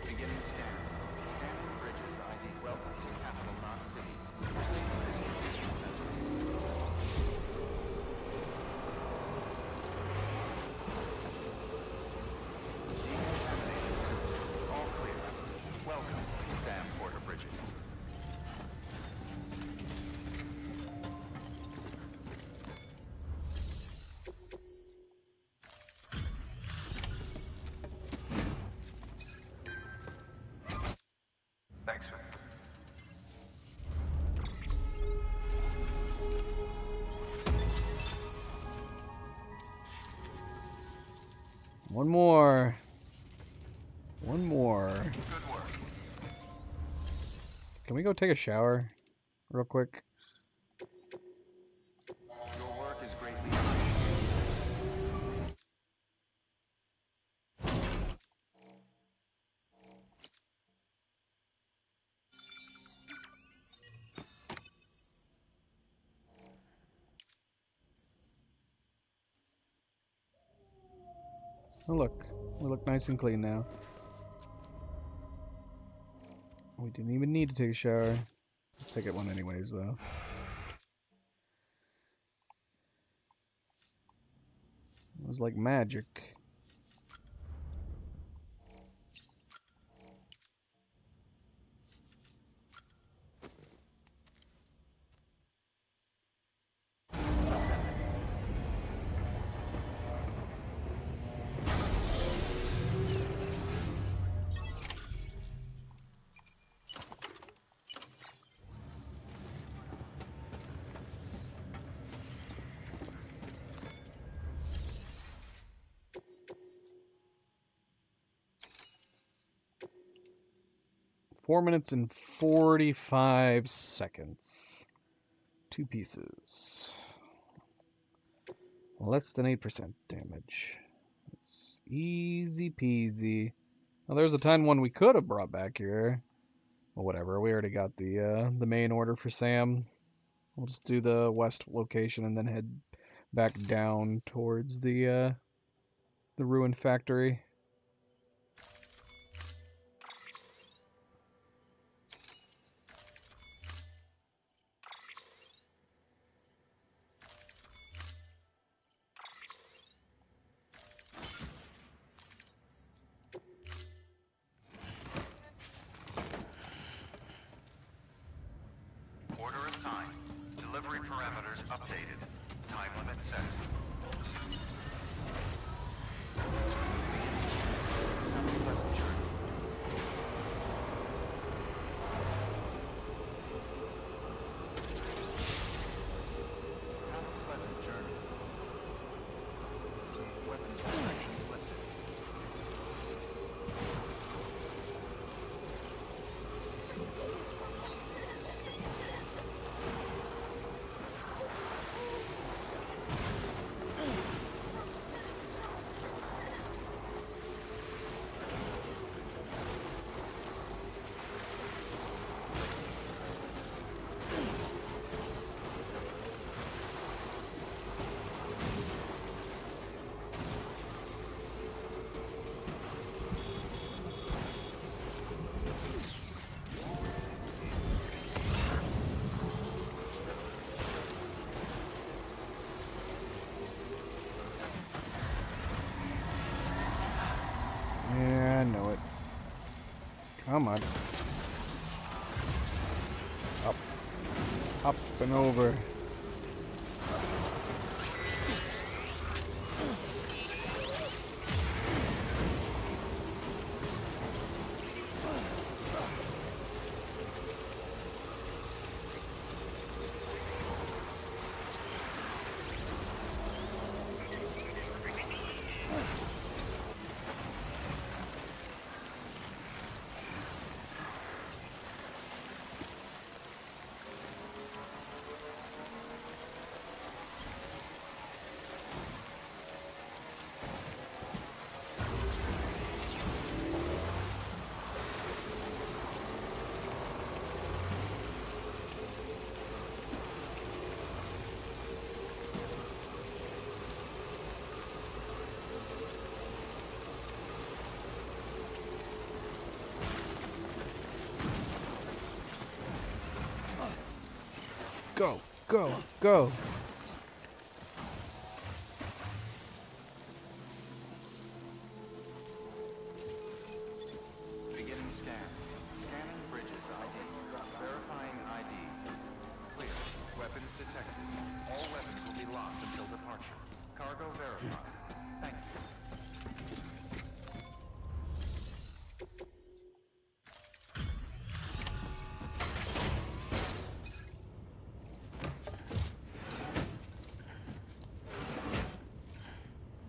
Beginning scan. Scanning bridges ID. Welcome to Capital Knot City. Proceed to distribution center. Decontaminated. All clear. Welcome, Sam Porter Bridges.
Thanks for...
One more. One more.
Good work.
Can we go take a shower real quick?
Your work is greatly appreciated.
Oh look, we look nice and clean now. We didn't even need to take a shower. Let's take it one anyways though. Seems like magic. Four minutes and 45 seconds. 2 pieces. Less than 8% damage. It's easy peasy. Well, there's a time one we could have brought back here. Well, whatever. We already got the main order for Sam. We'll just do the west location and then head back down towards the ruined factory.
Order assigned. Delivery parameters updated. Time limit set. Have a pleasant journey. Have a pleasant journey. Weapons restrictions lifted.
Yeah, I know it. Come on. Up. Up and over. Go, go, go.
Beginning scan. Scanning bridges ID. Verifying ID. Clear. Weapons detected. All weapons will be locked until departure. Cargo verified. Thank you.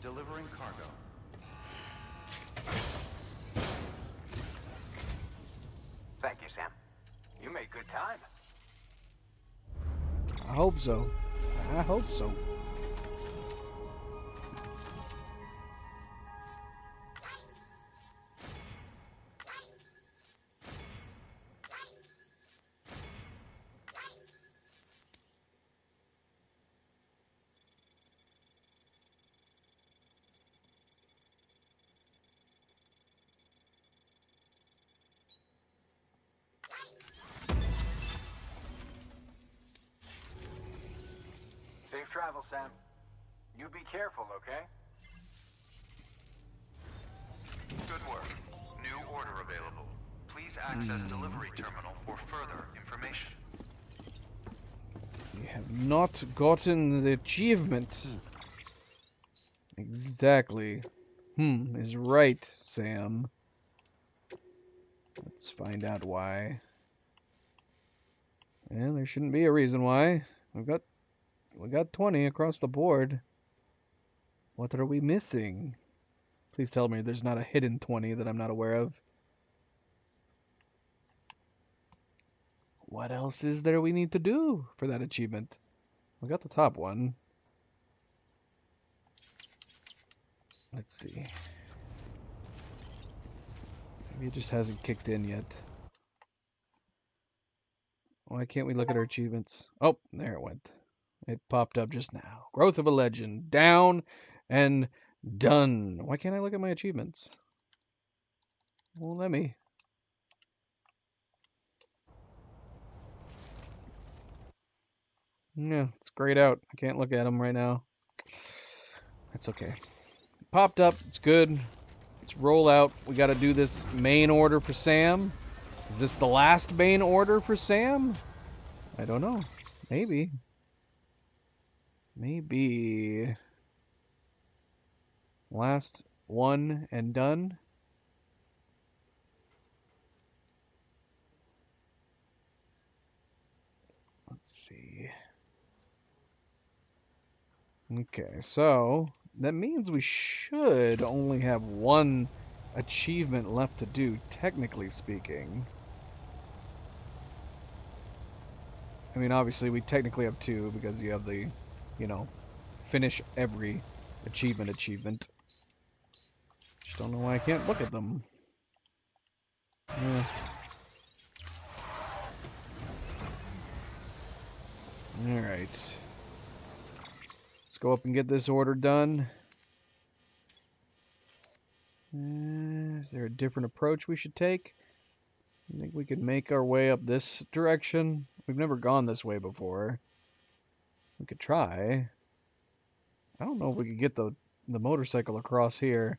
Delivering cargo.
Thank you, Sam. You made good time.
I hope so. I hope so.
Safe travel, Sam. You be careful, okay?
to access delivery terminal for further information.
We have not gotten the achievement. Exactly. Is right, Sam. Let's find out why. And there shouldn't be a reason why. We got 20 across the board. What are we missing? Please tell me there's not a hidden 20 that I'm not aware of. What else is there we need to do for that achievement? We got the top one. Let's see. Maybe it just hasn't kicked in yet. Why can't we look at our achievements? Oh, there it went. It popped up just now. Growth of a Legend. Down and done. Why can't I look at my achievements? Won't let me. Yeah, it's grayed out. I can't look at them right now. That's okay. Popped up. It's good. Let's roll out. We got to do this main order for Sam. Is this the last main order for Sam? I don't know. Maybe. Maybe. Last one and done. Let's see. Okay, so that means we should only have one achievement left to do, technically speaking. I mean, obviously, we technically have two because you have the, you know, finish every achievement. Just don't know why I can't look at them. Yeah. Alright. Let's go up and get this order done. Is there a different approach we should take? I think we could make our way up this direction. We've never gone this way before. We could try. I don't know if we could get the motorcycle across here.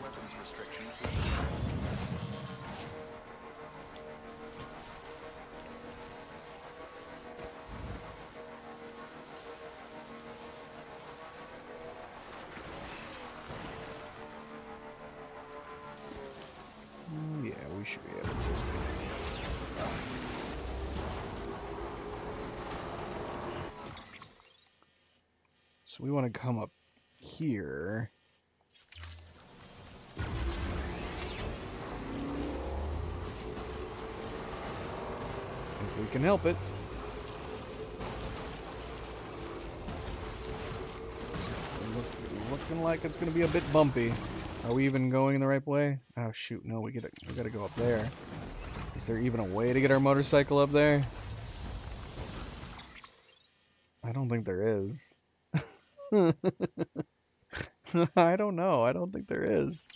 Weapons restrictions.
Yeah, we should be able to. So we want to come up here. If we can help it. Looking like it's going to be a bit bumpy. Are we even going the right way? Oh shoot, no, we gotta go up there. Is there even a way to get our motorcycle up there? I don't think there is. I don't know. I don't think there is.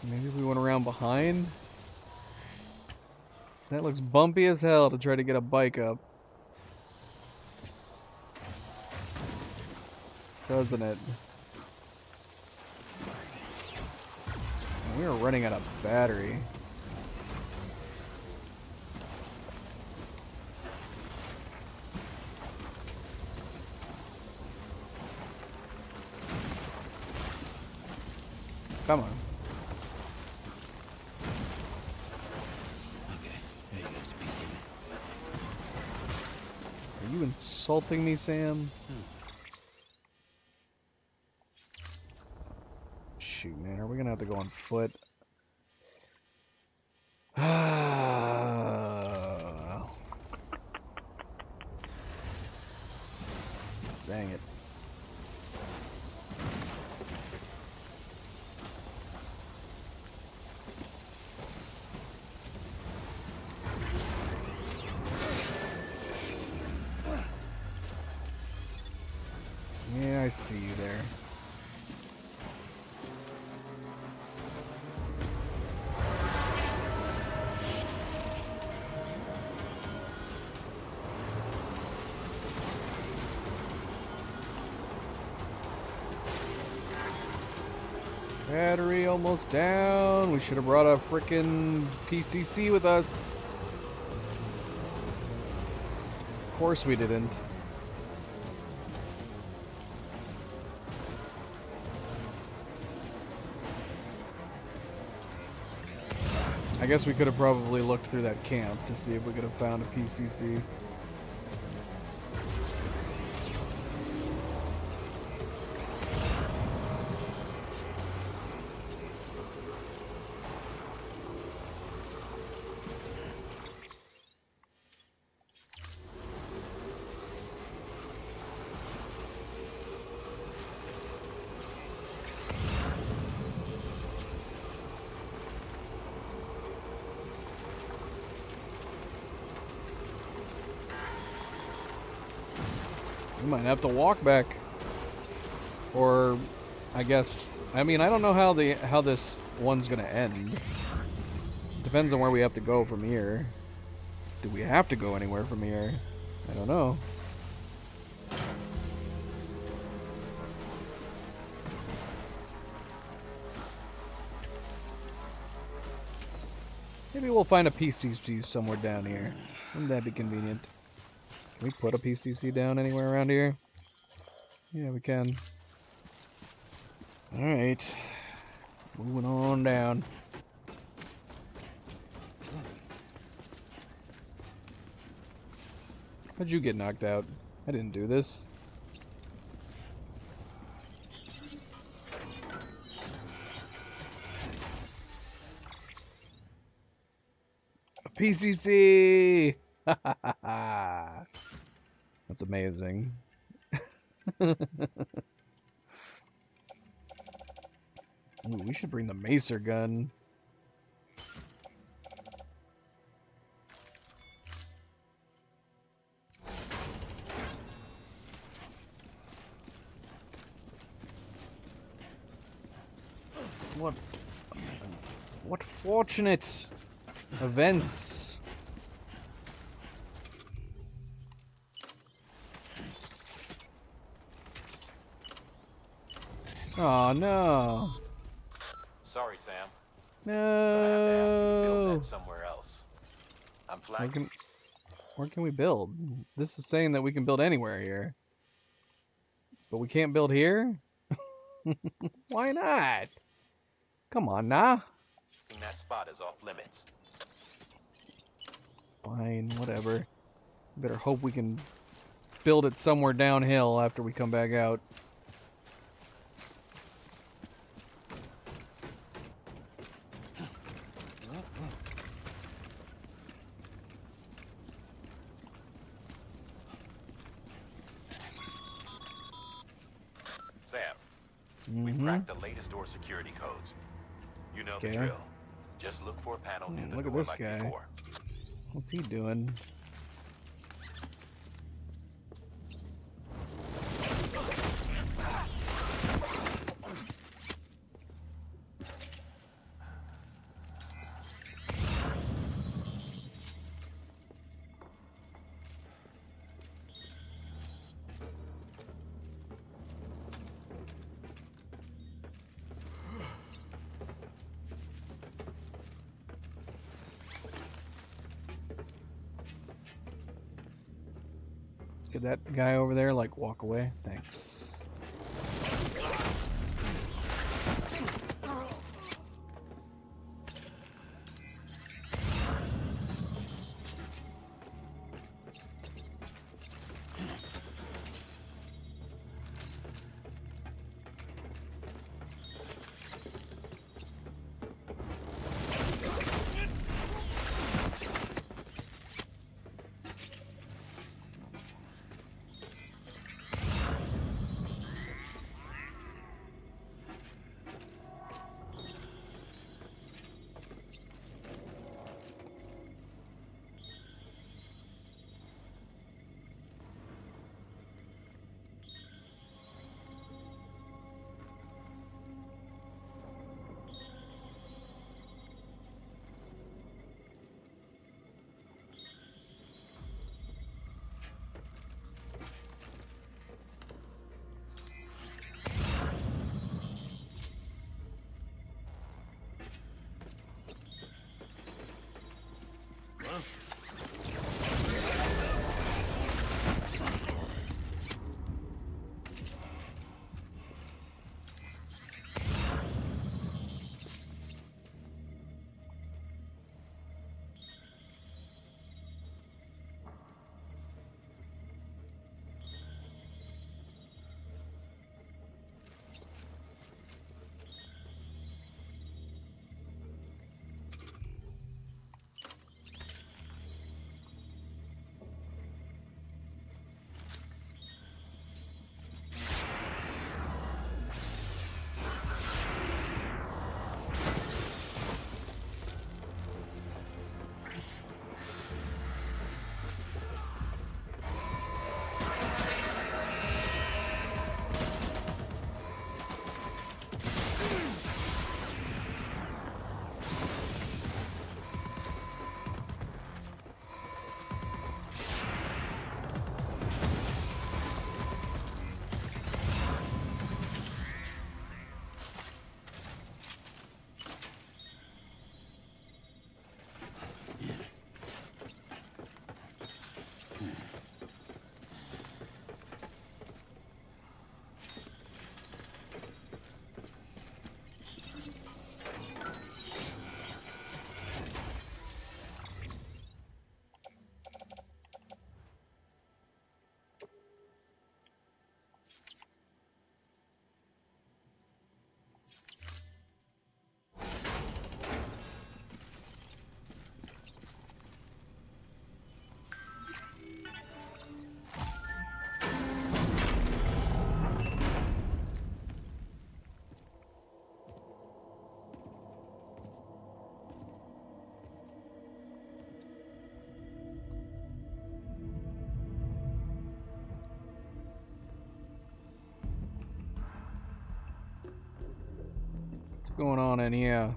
Maybe we went around behind? That looks bumpy as hell to try to get a bike up. Doesn't it? We are running out of battery. Come on.
Okay, there you go, speed demon.
Are you insulting me, Sam? Shoot, man, are we gonna have to go on foot? Dang it. Yeah, I see you there. Battery almost down. We should have brought a frickin' PCC with us. Of course we didn't. I guess we could have probably looked through that camp to see if we could have found a PCC. We might have to walk back. Or, I guess, I mean, I don't know how this one's gonna end. Depends on where we have to go from here. Do we have to go anywhere from here? I don't know. Maybe we'll find a PCC somewhere down here. Wouldn't that be convenient? Can we put a PCC down anywhere around here? Yeah, we can. Alright. Moving on down. How'd you get knocked out? I didn't do this. A PCC! That's amazing. Ooh, we should bring the Macer gun. What fortunate events. Oh no.
Sorry, Sam.
No.
I have to ask you to build that somewhere else. I'm flagging.
Where can we build? This is saying that we can build anywhere here. But we can't build here? Why not? Come on, nah.
That spot is off limits.
Fine, whatever. Better hope we can build it somewhere downhill after we come back out.
Sam, we cracked the latest door security codes. You know the
Okay.
drill. Just look for a panel near the
Look at
door
this
like
guy.
before.
What's he doing? Could that guy over there, like, walk away? Thanks. going on in here?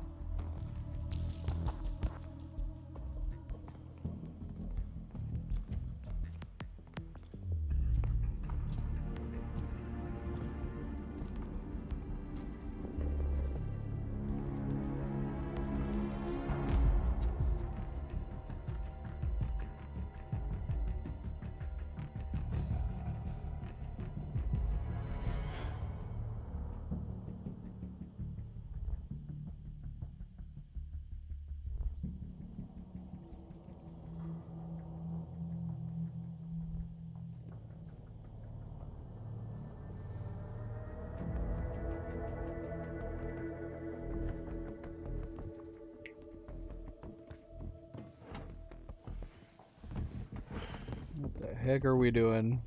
What the heck are we doing?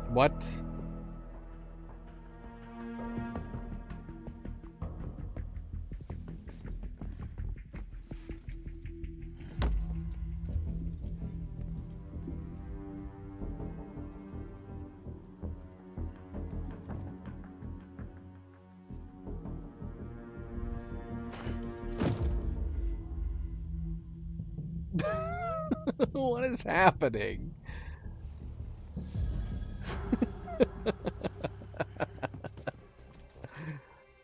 What? What is happening?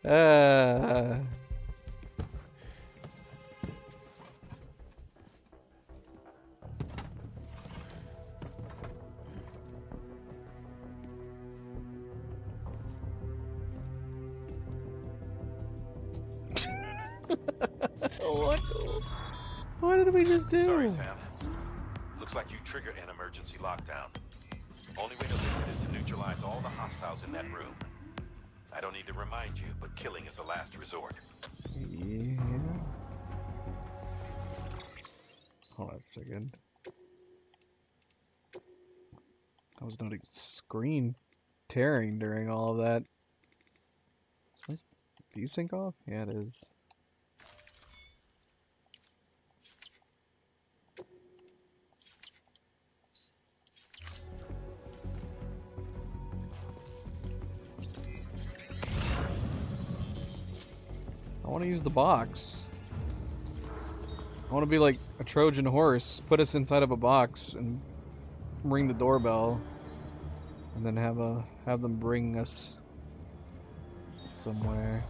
uh... What did we just do?
Sorry, Sam. Looks like you triggered an emergency lockdown. Only way to lift it is to neutralize all the hostiles in that room. I don't need to remind you, but killing is a last resort.
Yeah. Hold on a second. I was noting screen tearing during all of that. Is my desync off? Yeah, it is. I want to use the box. I want to be like a Trojan horse, put us inside of a box and ring the doorbell, and then have them bring us somewhere.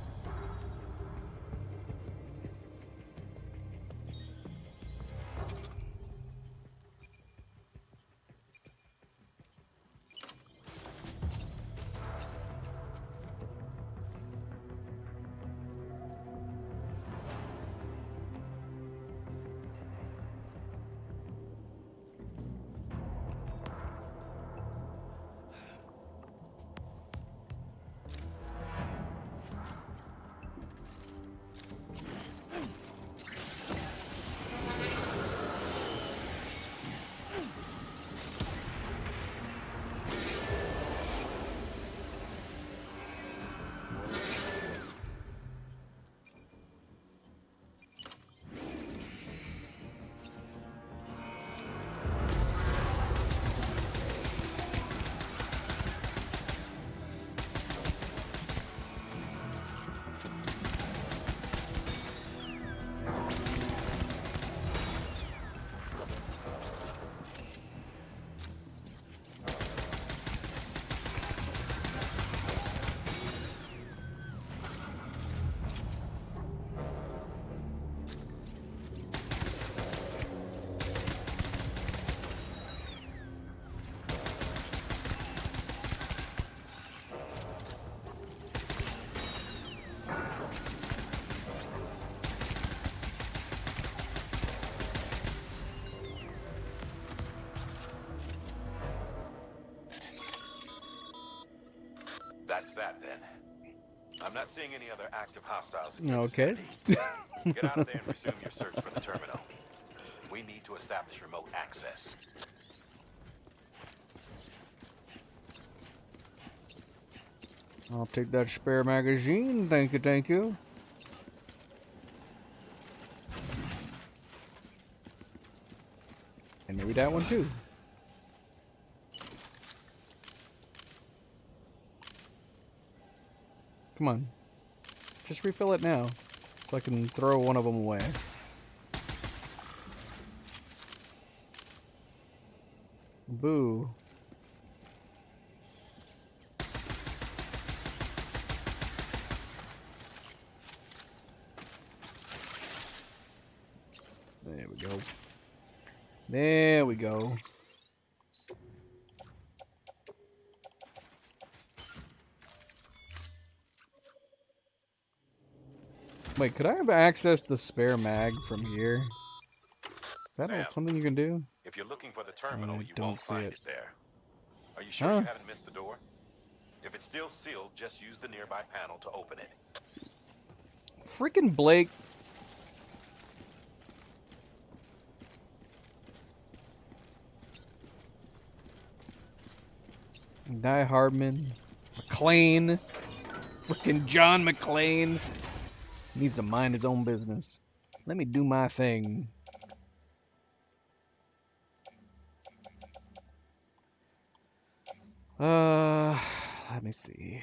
That's that then. I'm not seeing any other active hostiles in your
Okay.
vicinity. Get out of there and resume your search for the terminal. We need to establish remote access.
I'll take that spare magazine. Thank you, thank you. And maybe that one too. Come on. Just refill it now, so I can throw one of them away. Boo. There we go. There we go. Wait, could I have accessed the spare mag from here? Is that
Sam,
something you can do?
If you're looking for the terminal,
I
you
don't
won't
see
find
it.
it there. Are you sure
Huh?
you haven't missed the door? If it's still sealed, just use the nearby panel to open it.
Freaking Blake. Die Hardman. McClane. Freaking John McClane. Needs to mind his own business. Let me do my thing. Let me see.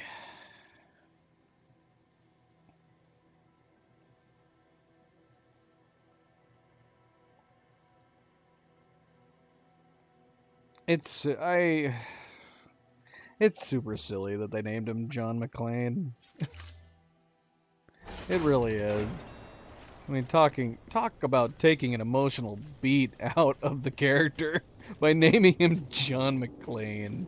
It's super silly that they named him John McClane. It really is. I mean, talk about taking an emotional beat out of the character by naming him John McClane.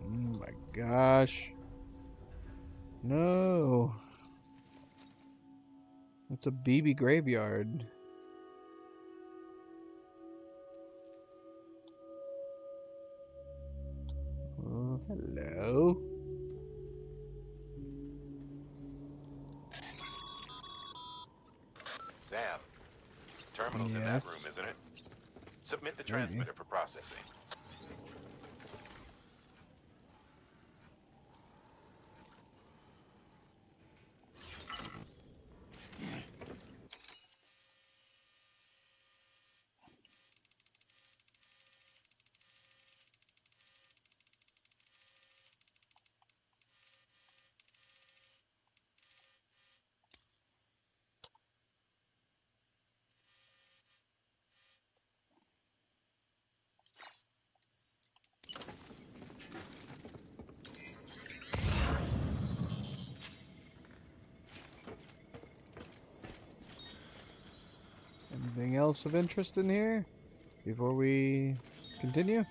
Oh my gosh. No. It's a BB graveyard. Oh, hello.
Sam, terminal's in that
Yes.
room, isn't it? Submit the
Maybe.
transmitter for processing.
Is anything else of interest in here before we continue?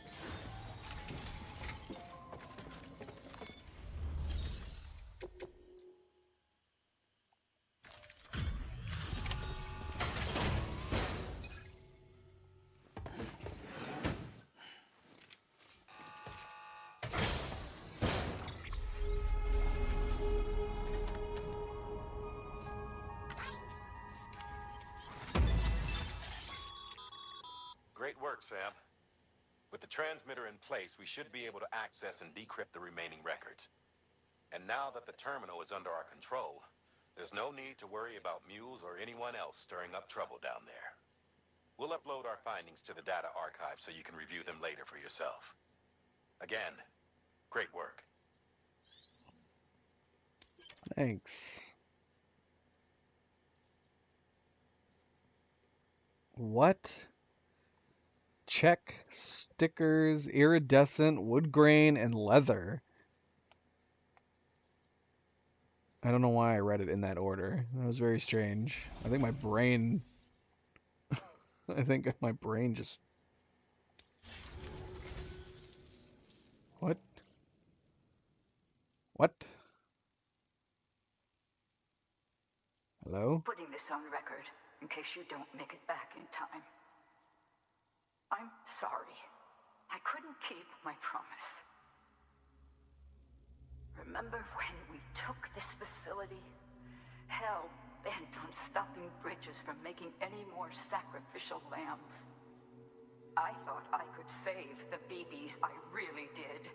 Great work, Sam. With the transmitter in place, we should be able to access and decrypt the remaining records. And now that the terminal is under our control, there's no need to worry about mules or anyone else stirring up trouble down there. We'll upload our findings to the data archive so you can review them later for yourself. Again, great work.
Thanks. What? Check, stickers, iridescent, wood grain, and leather. I don't know why I read it in that order. That was very strange. I think my brain... I think my brain just... What? What? Hello?
Putting this on record in case you don't make it back in time. I'm sorry. I couldn't keep my promise. Remember when we took this facility? Hell bent on stopping Bridges from making any more sacrificial lambs. I thought I could save the BBs, I really did.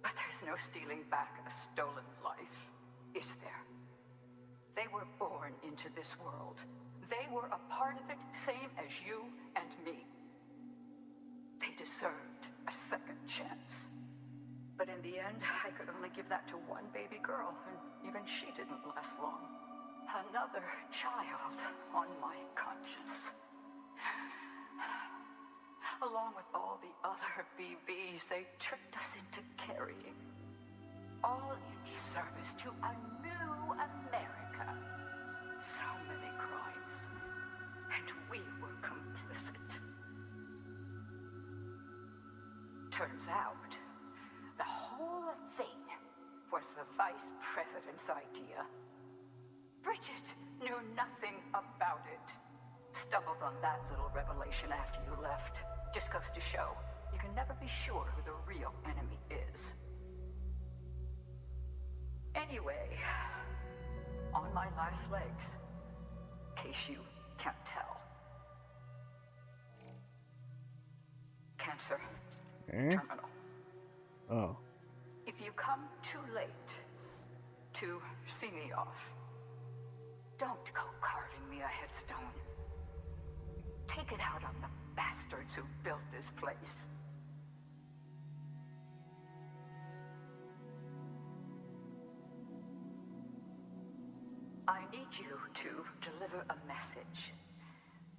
But there's no stealing back a stolen life, is there? They were born into this world. They were a part of it, same as you and me. They deserved a second chance. But in the end, I could only give that to one baby girl, and even she didn't last long. Another child on my conscience. Along with all the other BBs they tricked us into carrying. All in service to a new America. So many crimes. And we were complicit. Turns out, the whole thing was the vice president's idea. Bridget knew nothing about it. Stumbled on that little revelation after you left. Just goes to show, you can never be sure who the real enemy is. Anyway, on my last legs, in case you can't tell. Cancer. Terminal.
Oh.
If you come too late to see me off, don't go carving me a headstone. Take it out on the bastards who built this place. I need you to deliver a message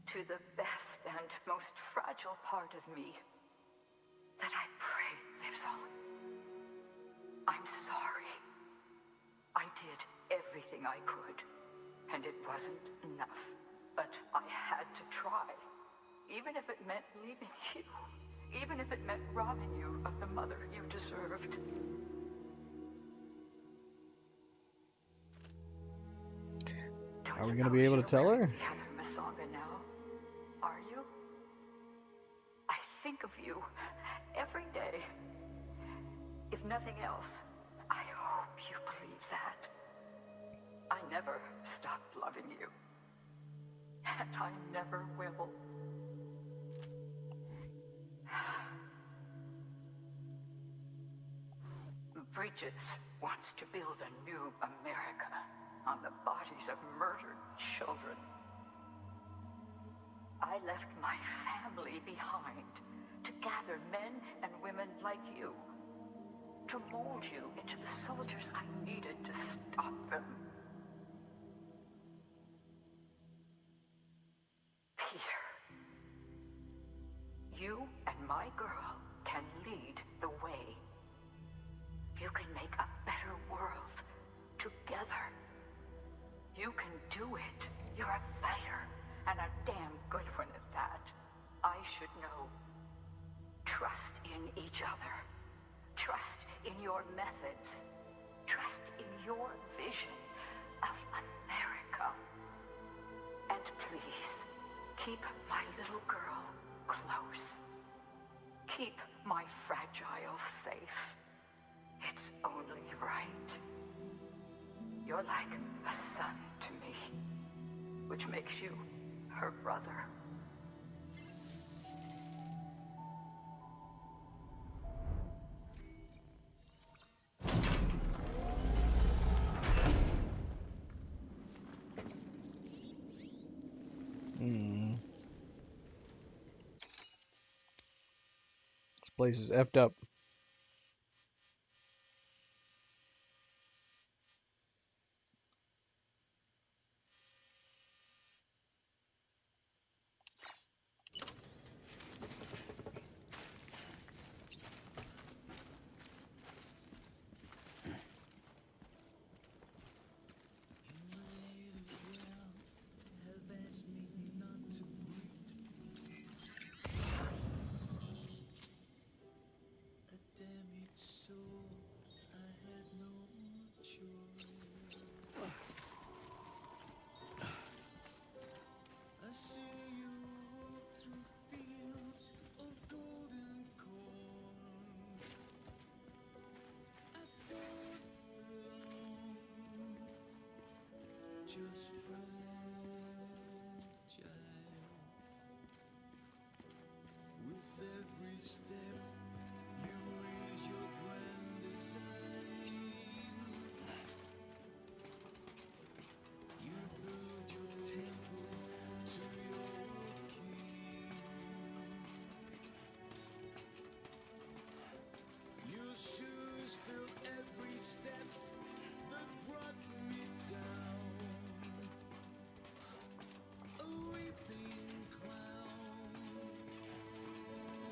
to the best and most fragile part of me that I pray lives on. I'm sorry. I did everything I could, and it wasn't enough. But I had to try, even if it meant leaving you, even if it meant robbing you of the mother you deserved.
Are we going to be able to tell her?
Heather Masanga now, are you? I think of you every day. If nothing else, I hope you believe that. I never stopped loving you. And I never will. Bridges wants to build a new America on the bodies of murdered children. I left my family behind to gather men and women like you, to mold you into the soldiers I needed to stop them. Peter, you and my girl can lead the way. You can make a better world together. You can do it. You're a fighter, and a damn good one at that. I should know. Trust in each other. Trust in your methods. Trust in your vision of America. And please, keep my little girl close. Keep my fragile safe. It's only right. You're like a son to me, which makes you her brother.
This place is effed up.
just fragile. With every step, you raise your grand design. You build your temple to your king. Your shoes fill every step that brought me down. A weeping clown,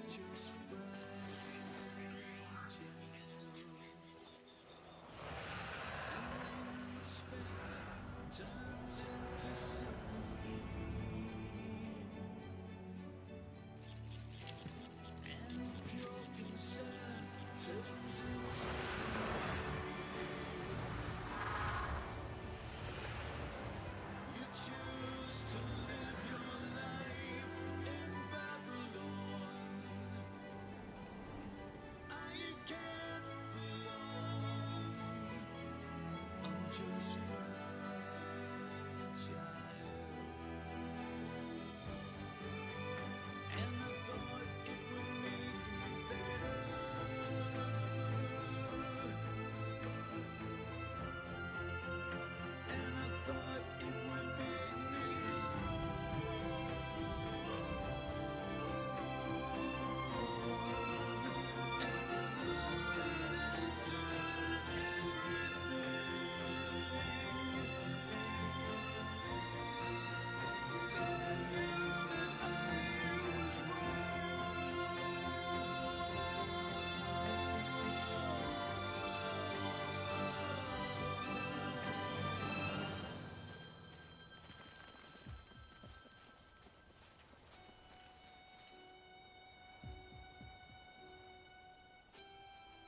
just fragile. And respect turns into sympathy, and pure concern turns into you choose to live your life in Babylon. I can't belong. I'm just fragile. And I thought it would make me better. And I thought it would make me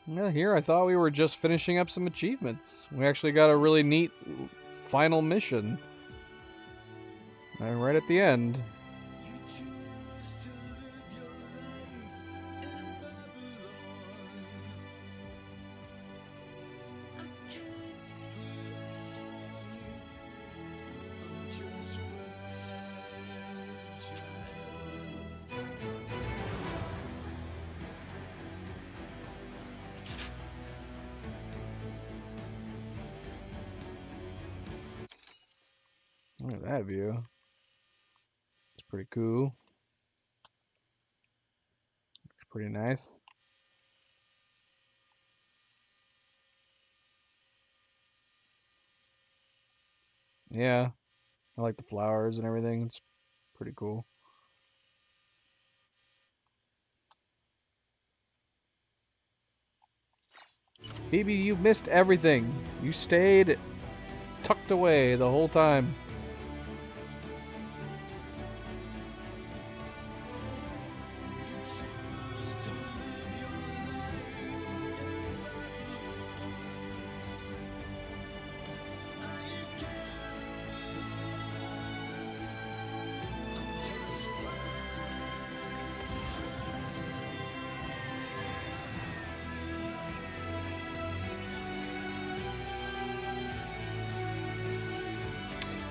Yeah, here I thought we were just finishing up some achievements. We actually got a really neat final mission. Right at the end.
you choose to live your life in Babylon. I can't belong. I'm just
Look at that view. It's pretty cool. It's pretty nice. Yeah, I like the flowers and everything. It's pretty cool. Phoebe, you missed everything. You stayed tucked away the whole time.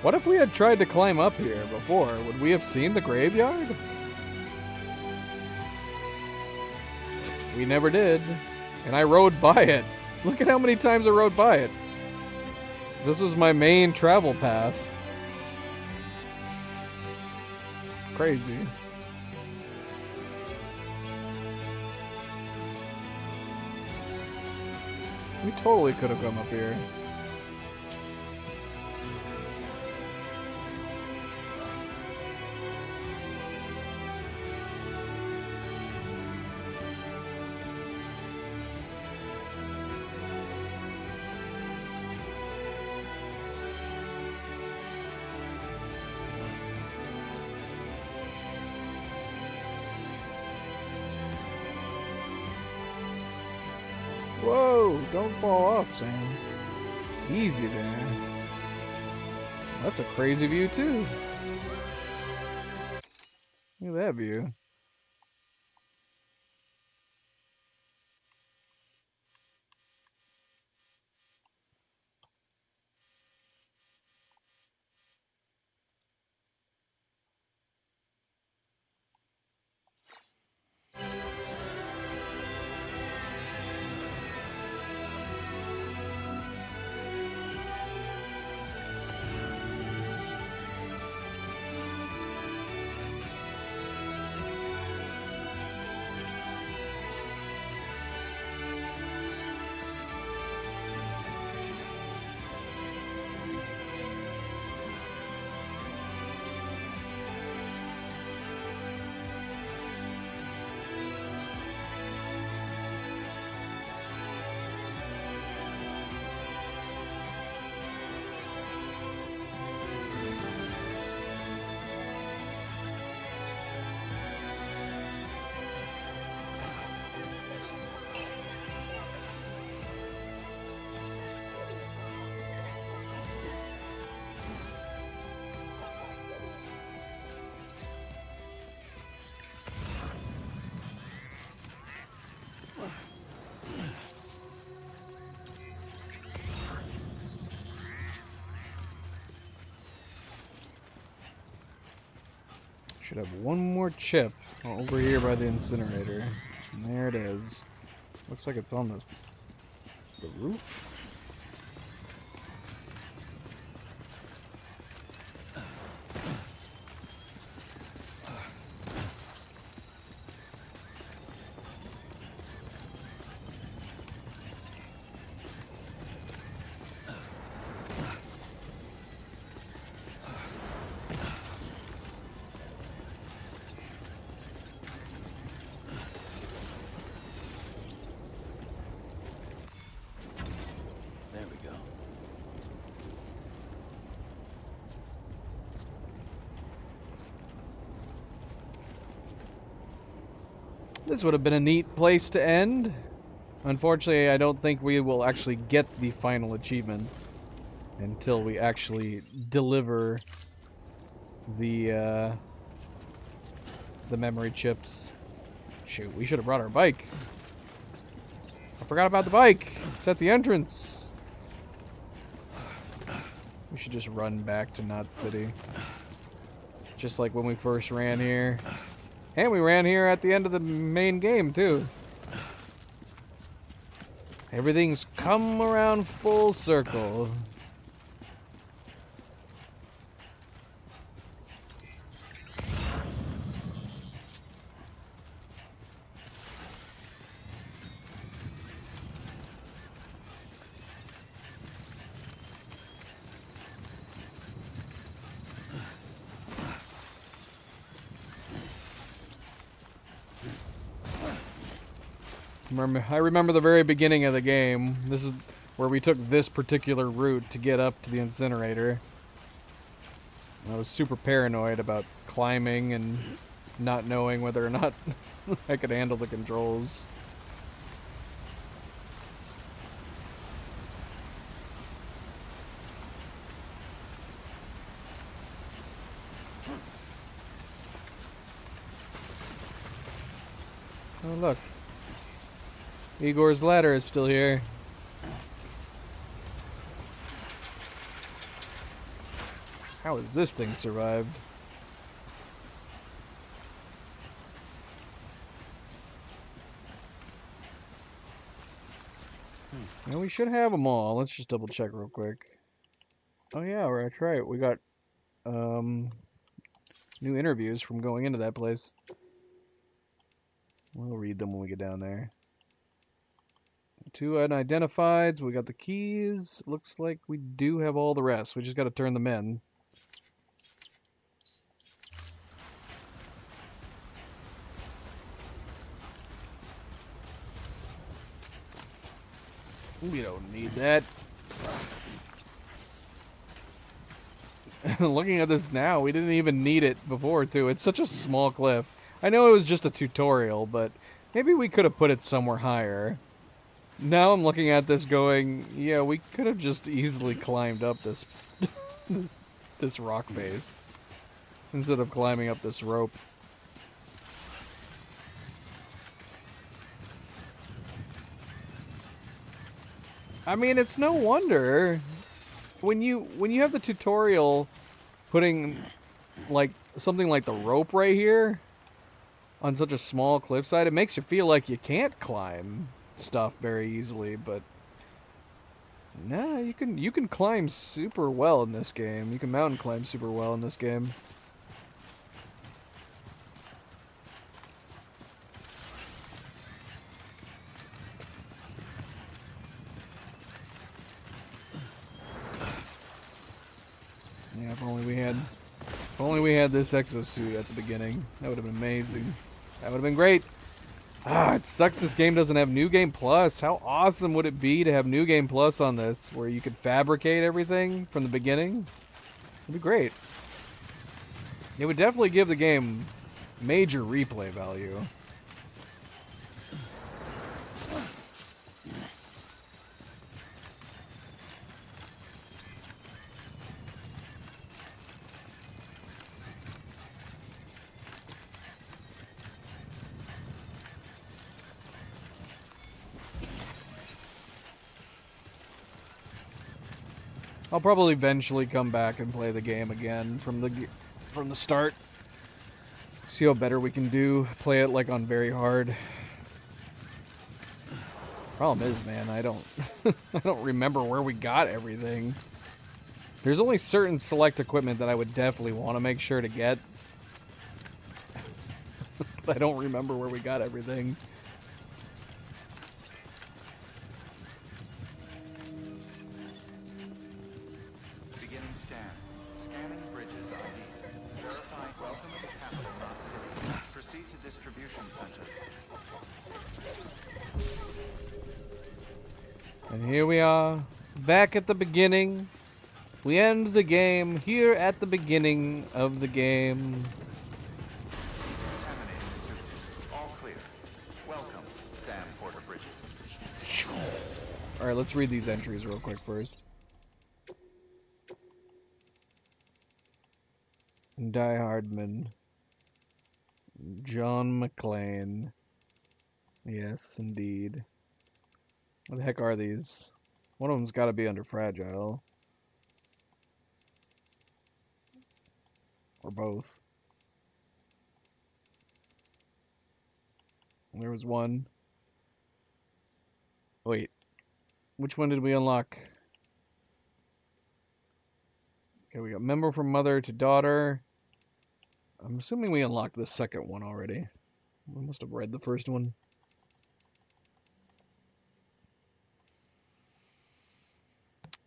What if we had tried to climb up here before? Would we have seen the graveyard? We never did. And I rode by it. Look at how many times I rode by it. This was my main travel path. Crazy. We totally could have come up here. Whoa, don't fall off, Sam. Easy there. That's a crazy view, too. Look at that view. Should have one more chip over here by the incinerator. And there it is. Looks like it's on the roof.
There we go.
This would have been a neat place to end. Unfortunately, I don't think we will actually get the final achievements until we actually deliver the memory chips. Shoot, we should have brought our bike. I forgot about the bike. It's at the entrance. We should just run back to Knot City. Just like when we first ran here. And we ran here at the end of the main game, too. Everything's come around full circle. I remember the very beginning of the game. This is where we took this particular route to get up to the incinerator. I was super paranoid about climbing and not knowing whether or not I could handle the controls. Oh, look. Igor's ladder is still here. How has this thing survived? Well, we should have them all. Let's just double check real quick. Oh yeah, that's right. We got new interviews from going into that place. We'll read them when we get down there. 2 unidentifieds. We got the keys. Looks like we do have all the rest. We just got to turn them in. We don't need that. Looking at this now, we didn't even need it before, too. It's such a small cliff. I know it was just a tutorial, but maybe we could have put it somewhere higher. Now I'm looking at this going, yeah, we could have just easily climbed up this this rock face instead of climbing up this rope. I mean, it's no wonder when you have the tutorial putting like something like the rope right here on such a small cliffside, it makes you feel like you can't climb stuff very easily, but nah, you can climb super well in this game. You can mountain climb super well in this game. Yeah, if only we had this exosuit at the beginning. That would have been amazing. That would have been great. Ah, it sucks this game doesn't have New Game Plus. How awesome would it be to have New Game Plus on this, where you could fabricate everything from the beginning? It'd be great. It would definitely give the game major replay value. I'll probably eventually come back and play the game again from the start. See how better we can do. Play it like on very hard. Problem is, man, I don't I don't remember where we got everything. There's only certain select equipment that I would definitely want to make sure to get. But I don't remember where we got everything.
Beginning scan. Scanning Bridges ID. Verifying welcome to Capital Knot City. Proceed to distribution center.
And here we are, back at the beginning. We end the game here at the beginning of the game.
Contaminating suit. All clear. Welcome, Sam Porter Bridges.
Alright, let's read these entries real quick first. Die Hardman. John McClane. Yes, indeed. What the heck are these? One of them's got to be under Fragile. Or both. There was one. Wait. Which one did we unlock? Okay, we got member from mother to daughter. I'm assuming we unlocked the second one already. We must have read the first one.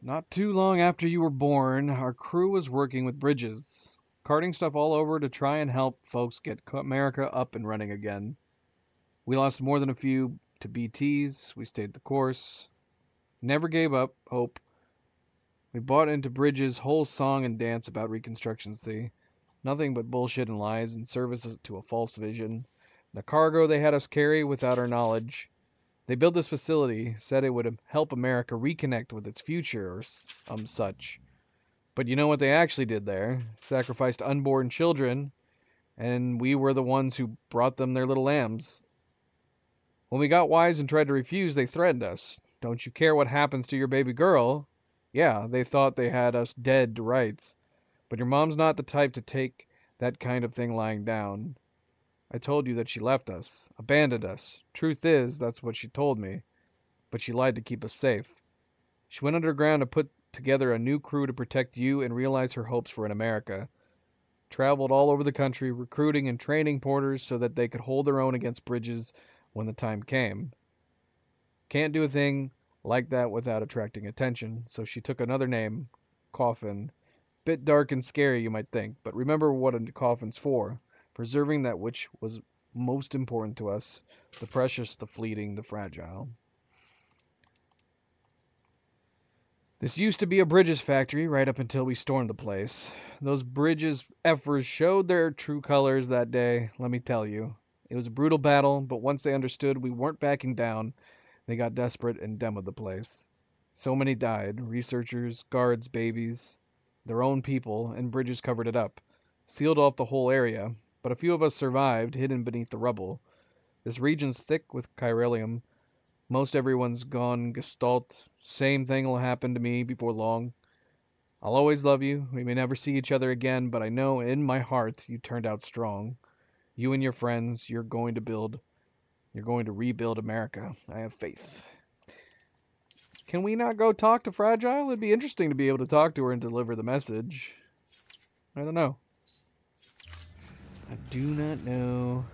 Not too long after you were born, our crew was working with Bridges, carting stuff all over to try and help folks get America up and running again. We lost more than a few to BTs. We stayed the course. Never gave up hope. We bought into Bridges' whole song and dance about Reconstruction-C. Nothing but bullshit and lies in service to a false vision. The cargo they had us carry without our knowledge. They built this facility, said it would help America reconnect with its future or such. But you know what they actually did there? Sacrificed unborn children, and we were the ones who brought them their little lambs. When we got wise and tried to refuse, they threatened us. Don't you care what happens to your baby girl? Yeah, they thought they had us dead to rights. But your mom's not the type to take that kind of thing lying down. I told you that she left us, abandoned us. Truth is, that's what she told me. But she lied to keep us safe. She went underground to put together a new crew to protect you and realize her hopes for an America. Traveled all over the country, recruiting and training porters so that they could hold their own against Bridges when the time came. Can't do a thing like that without attracting attention, so she took another name, Coffin. Bit dark and scary, you might think, but remember what a coffin's for. Preserving that which was most important to us, the precious, the fleeting, the fragile. This used to be a Bridges factory right up until we stormed the place. Those Bridges effers showed their true colors that day, let me tell you. It was a brutal battle, but once they understood we weren't backing down, they got desperate and demoed the place. So many died, researchers, guards, babies, their own people, and Bridges covered it up. Sealed off the whole area. But a few of us survived, hidden beneath the rubble. This region's thick with chiralium. Most everyone's gone gestalt. Same thing will happen to me before long. I'll always love you. We may never see each other again, but I know in my heart you turned out strong. You and your friends, you're going to rebuild America. I have faith. Can we not go talk to Fragile? It'd be interesting to be able to talk to her and deliver the message. I don't know. I do not know.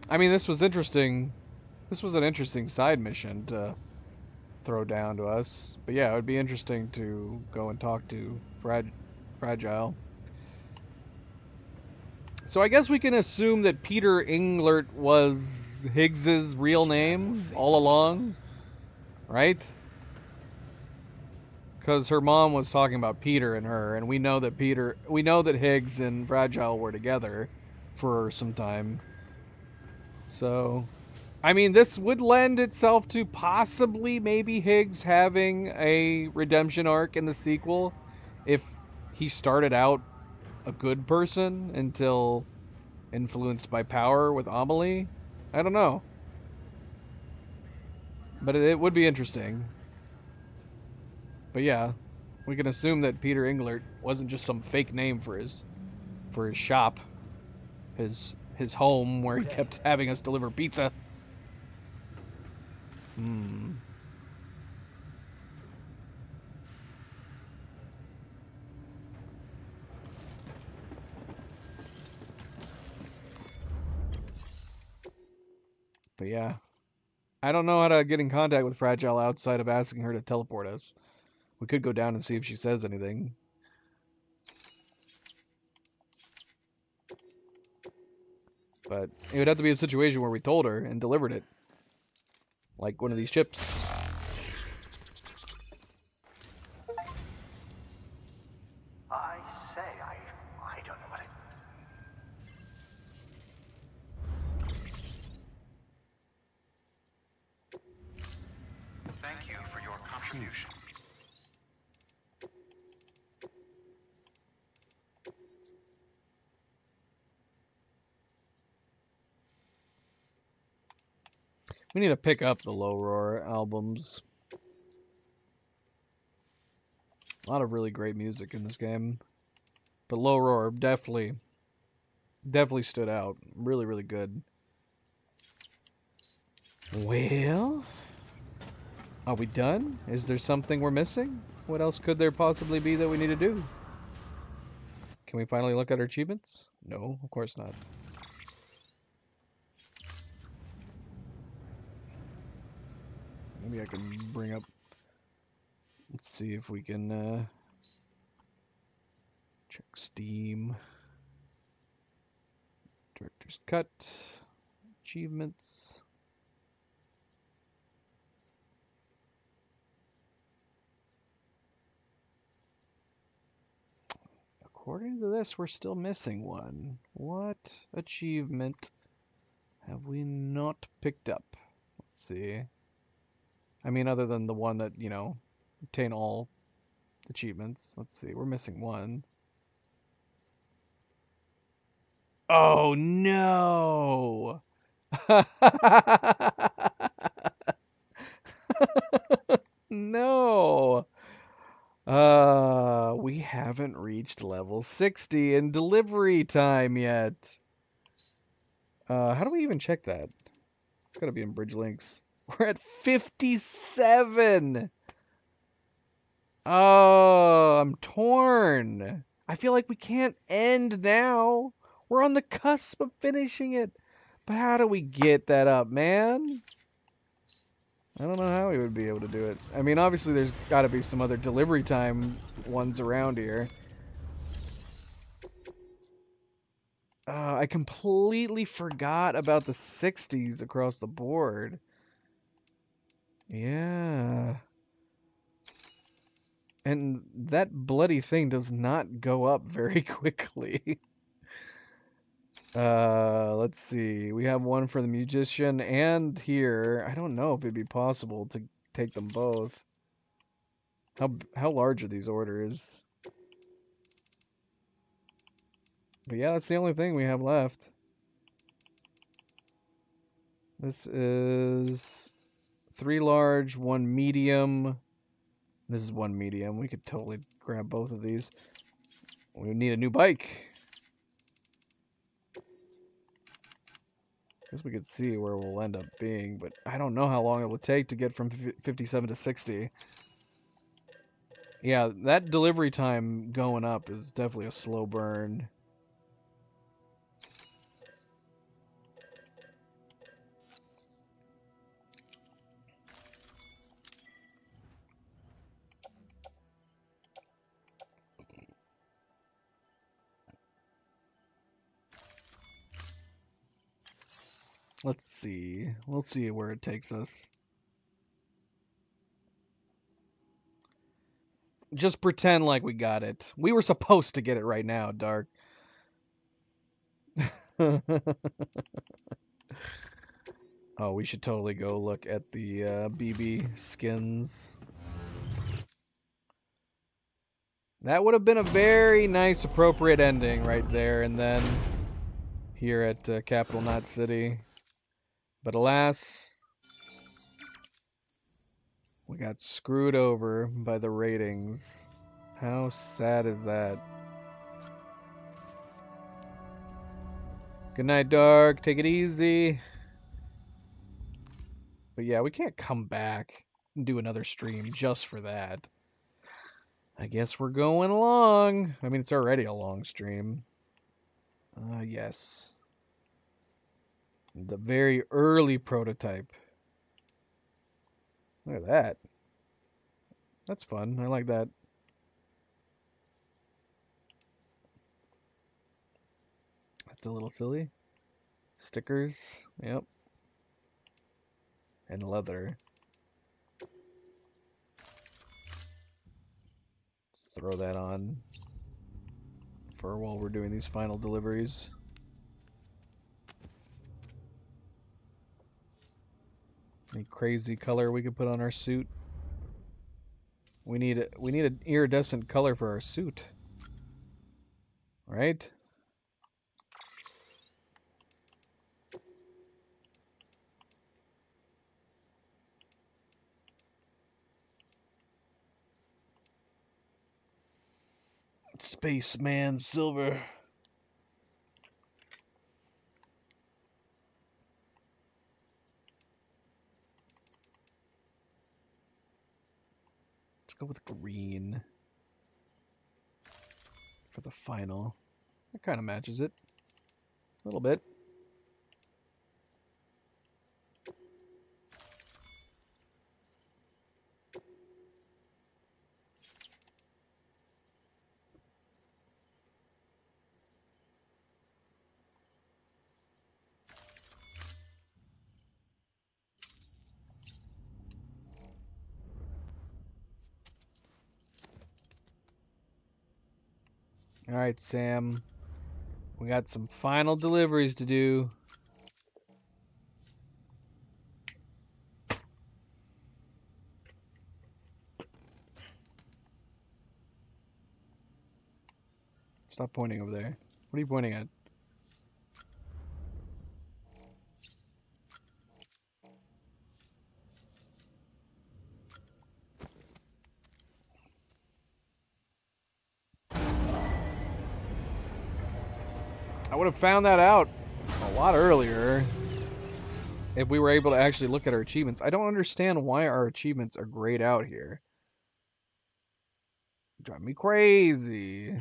I mean, this was interesting. This was an interesting side mission to throw down to us. But yeah, it would be interesting to go and talk to Fragile. So I guess we can assume that Peter Englert was Higgs's real name all along, right? Because her mom was talking about Peter and her, and we know that Higgs and Fragile were together for some time. So, I mean, this would lend itself to possibly maybe Higgs having a redemption arc in the sequel if he started out a good person until influenced by power with Amelie. I don't know. But it would be interesting. But yeah, we can assume that Peter Englert wasn't just some fake name for his shop, his home where he kept having us deliver pizza. But yeah, I don't know how to get in contact with Fragile outside of asking her to teleport us. We could go down and see if she says anything. But it would have to be a situation where we told her and delivered it. Like one of these chips.
I say, I don't know what Thank you for your contribution.
We need to pick up the Low Roar albums. A lot of really great music in this game. But Low Roar definitely stood out. Really, really good. Well, are we done? Is there something we're missing? What else could there possibly be that we need to do? Can we finally look at our achievements? No, of course not. Maybe I can bring up... Let's see if we can check Steam. Director's Cut. Achievements. According to this, we're still missing one. What achievement have we not picked up? Let's see. I mean, other than the one that, you know, obtain all achievements. Let's see, we're missing one. Oh, no! No! We haven't reached level 60 in delivery time yet. How do we even check that? It's gotta be in Bridge Links. We're at 57! Oh, I'm torn. I feel like we can't end now. We're on the cusp of finishing it. But how do we get that up, man? I don't know how we would be able to do it. I mean, obviously there's got to be some other delivery time ones around here. I completely forgot about the 60s across the board. Yeah. And that bloody thing does not go up very quickly. Let's see. We have one for the musician and here. I don't know if it'd be possible to take them both. How large are these orders? But yeah, that's the only thing we have left. This is 3 large, 1 medium. This is 1 medium. We could totally grab both of these. We need a new bike. Guess we could see where we'll end up being, but I don't know how long it will take to get from 57 to 60. Yeah, that delivery time going up is definitely a slow burn. Let's see. We'll see where it takes us. Just pretend like we got it. We were supposed to get it right now, Dark. Oh, we should totally go look at the BB skins. That would have been a very nice, appropriate ending right there and then here at Capital Knot City. But alas, we got screwed over by the ratings. How sad is that? Good night, Dark. Take it easy. But yeah, we can't come back and do another stream just for that. I guess we're going along. I mean, it's already a long stream. Yes. The very early prototype. Look at that. That's fun. I like that. That's a little silly. Stickers. Yep. And leather. Let's throw that on for while we're doing these final deliveries. Any crazy color we could put on our suit? We need an iridescent color for our suit. Right? Spaceman Silver. Let's go with green for the final. That kind of matches it a little bit. Alright, Sam. We got some final deliveries to do. Stop pointing over there. What are you pointing at? I would have found that out a lot earlier if we were able to actually look at our achievements. I don't understand why our achievements are grayed out here. Drive me crazy.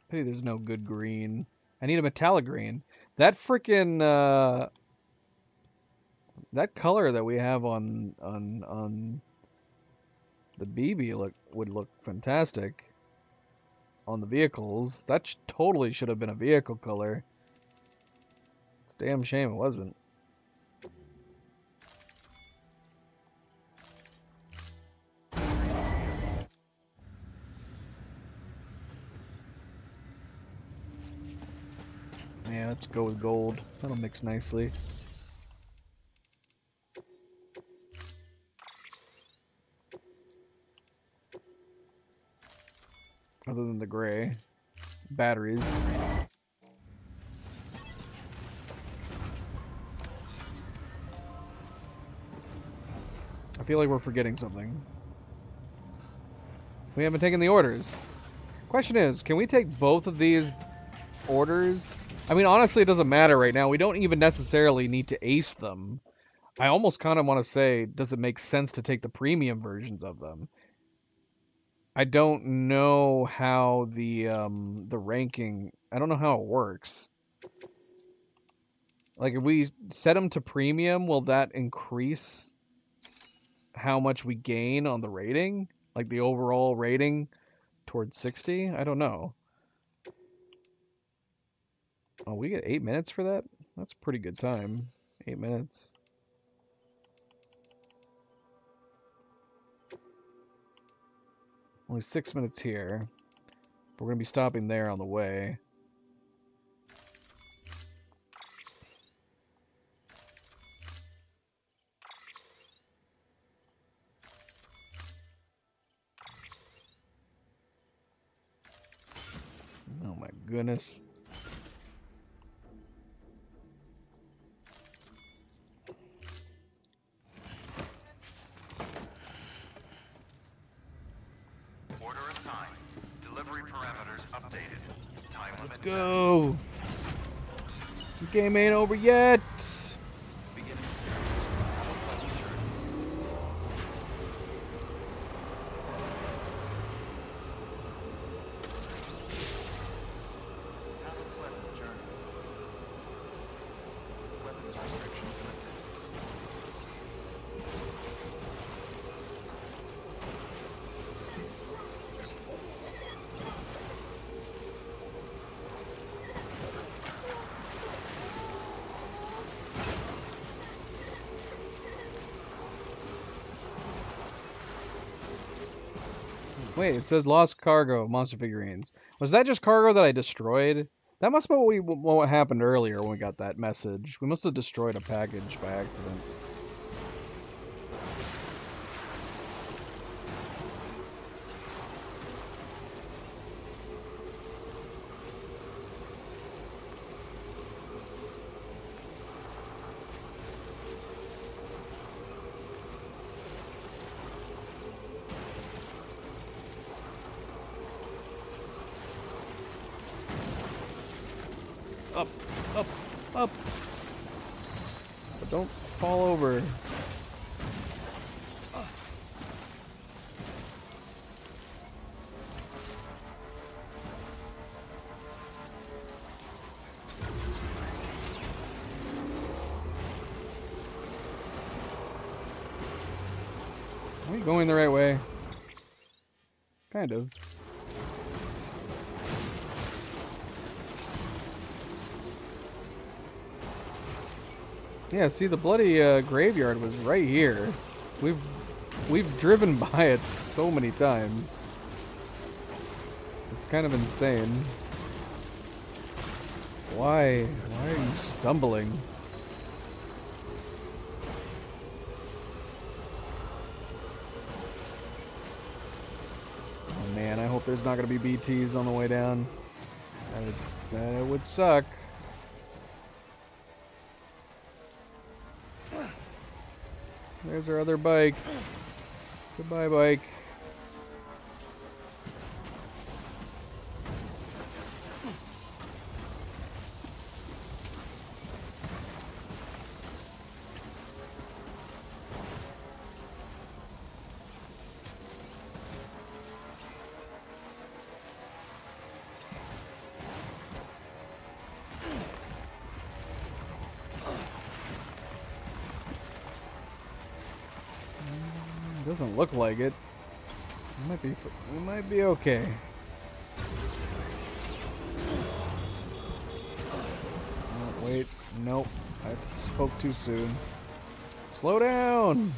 Pity there's no good green. I need a metallic green. That frickin' that color that we have on the BB would look fantastic on the vehicles. That totally should have been a vehicle color. It's a damn shame it wasn't. Yeah, let's go with gold. That'll mix nicely. Other than the gray. Batteries. I feel like we're forgetting something. We haven't taken the orders. Question is, can we take both of these orders? I mean, honestly, it doesn't matter right now. We don't even necessarily need to ace them. I almost kind of want to say, does it make sense to take the premium versions of them? I don't know how the ranking, I don't know how it works. Like, if we set them to premium, will that increase how much we gain on the rating? like the overall rating towards 60. I don't know. Oh, we get 8 minutes for that? That's a pretty good time. 8 minutes. Only 6 minutes here. We're going to be stopping there on the way. Oh my goodness.
Order assigned. Delivery parameters updated. Time limit
Let's go. The game ain't over yet.
beginning scan. Have a pleasant journey. Have a pleasant journey. Weapons restrictions lifted.
Wait, it says lost cargo, monster figurines. Was that just cargo that I destroyed? That must be what happened earlier when we got that message. We must have destroyed a package by accident. Up, up, up. But don't fall over. Are we going the right way? Kind of. Yeah, see, the bloody graveyard was right here. We've driven by it so many times. It's kind of insane. Why? Why are you stumbling? Oh man, I hope there's not gonna be BTs on the way down. That would suck. There's our other bike. Goodbye, bike. Doesn't look like it. We might be okay. Oh, wait, nope. I spoke too soon. Slow down.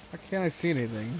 Why can't I see anything?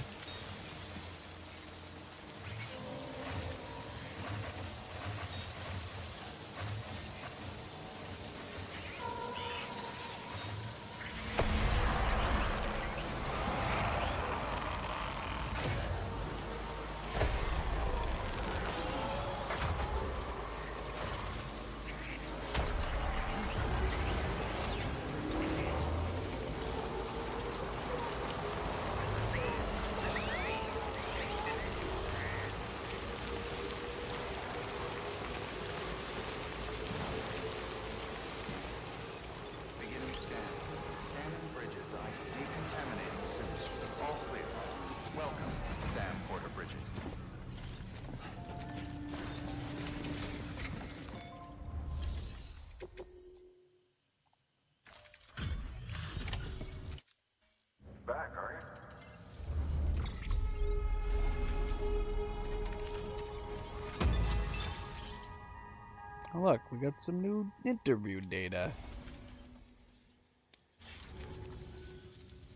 Oh, look, we got some new interview data.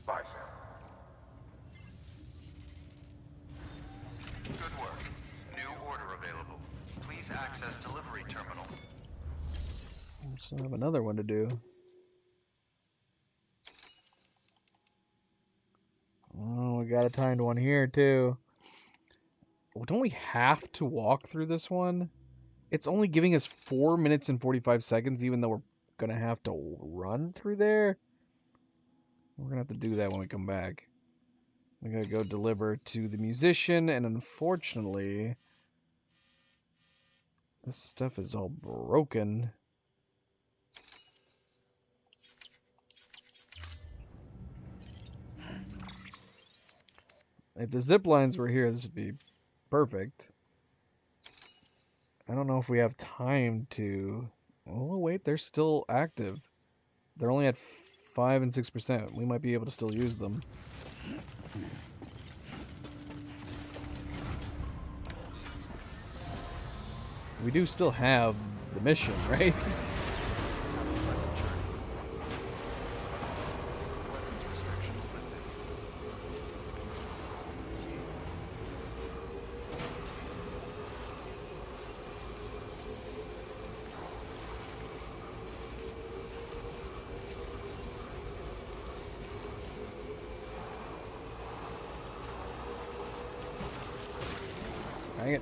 Bye, Sam. Good work. New order available. Please access delivery terminal.
Still have another one to do. Oh, we got a timed one here too. Well, don't we have to walk through this one? It's only giving us 4 minutes and 45 seconds, even though we're gonna have to run through there. We're gonna have to do that when we come back. We gotta go deliver to the musician, and unfortunately, this stuff is all broken. If the zip lines were here, this would be perfect. I don't know if we have time to... Oh, wait, they're still active. They're only at 5 and 6%. We might be able to still use them. We do still have the mission, right? Dang it.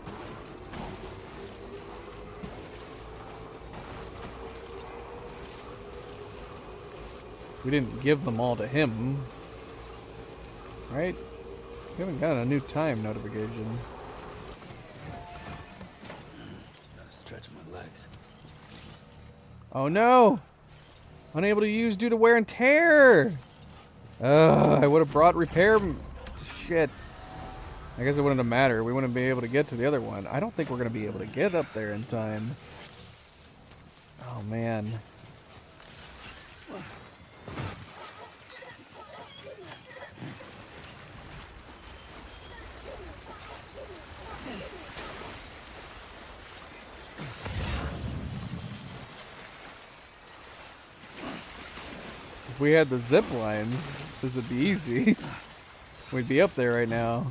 We didn't give them all to him. Right? We haven't gotten a new time notification.
Gotta stretch my legs.
Oh no! Unable to use due to wear and tear! I would have brought repair... Shit. I guess it wouldn't have mattered. We wouldn't be able to get to the other one. I don't think we're going to be able to get up there in time. Oh, man. If we had the zip lines, this would be easy. We'd be up there right now.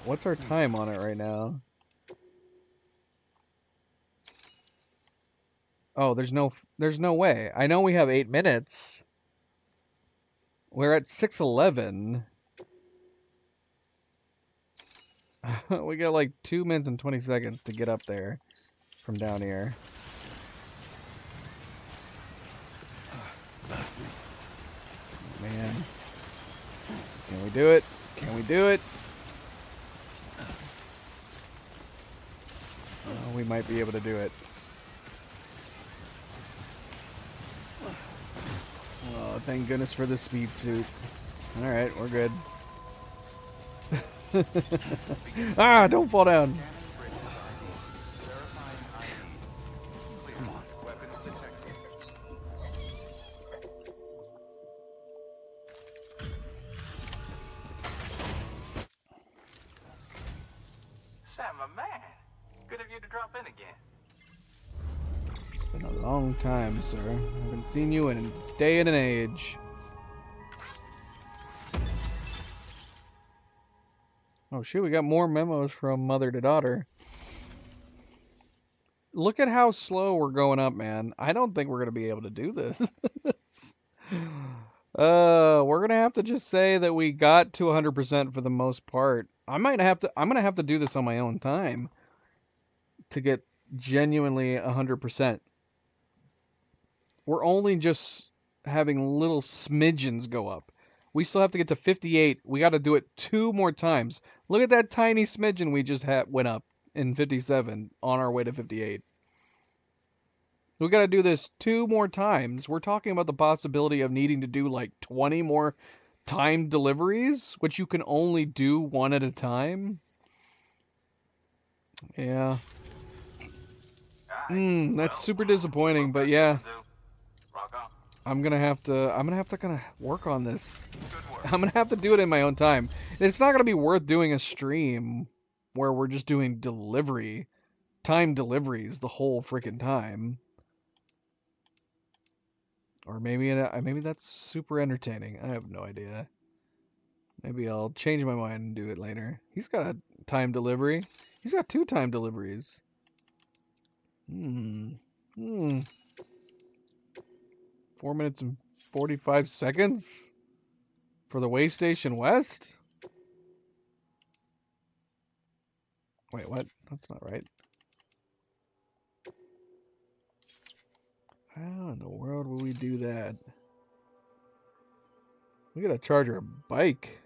What's our time on it right now? Oh, there's no way. I know we have 8 minutes. We're at 6:11. We got like 2 minutes and 20 seconds to get up there from down here. Man. Can we do it? Can we do it? Oh, we might be able to do it. Oh, thank goodness for the speed suit. Alright, we're good. Ah, don't fall down!
Sam, my man. Good of you to drop in again.
It's been a long time, sir. I haven't seen you in a day and an age. Oh shoot, we got more memos from mother to daughter. Look at how slow we're going up, man. I don't think we're going to be able to do this. We're going to have to just say that we got to 100% for the most part. I'm going to have to do this on my own time to get genuinely 100%. We're only just having little smidgens go up. We still have to get to 58. We got to do it 2 more times. Look at that tiny smidgen we just went up in 57 on our way to 58. We got to do this 2 more times. We're talking about the possibility of needing to do like 20 more timed deliveries, which you can only do 1 at a time. Yeah. That's super disappointing, but yeah. I'm gonna have to kind of work on this. I'm gonna have to do it in my own time. It's not gonna be worth doing a stream where we're just doing delivery time deliveries the whole freaking time. Or maybe maybe that's super entertaining. I have no idea. Maybe I'll change my mind and do it later. He's got a time delivery. He's got 2 time deliveries. 4 minutes and 45 seconds for the Way Station West? Wait, what? That's not right. How in the world will we do that? We gotta charge our bike.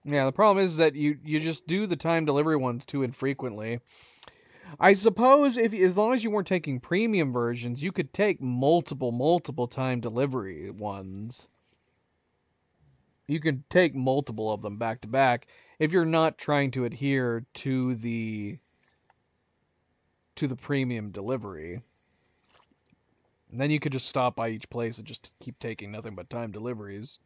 Yeah, the problem is that you just do the time delivery ones too infrequently. I suppose as long as you weren't taking premium versions, you could take multiple time delivery ones. You could take multiple of them back to back if you're not trying to adhere to the premium delivery. And then you could just stop by each place and just keep taking nothing but time deliveries.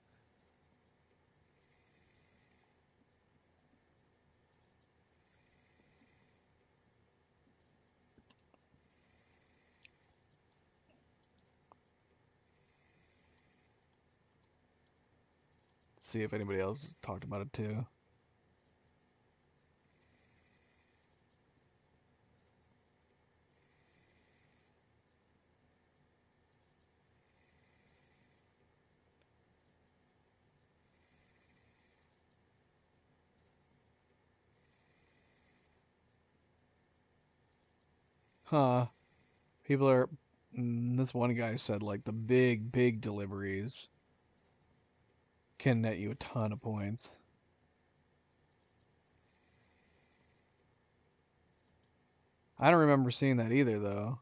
See if anybody else has talked about it too. Huh. People are... This one guy said, like, the big deliveries can net you a ton of points. I don't remember seeing that either, though.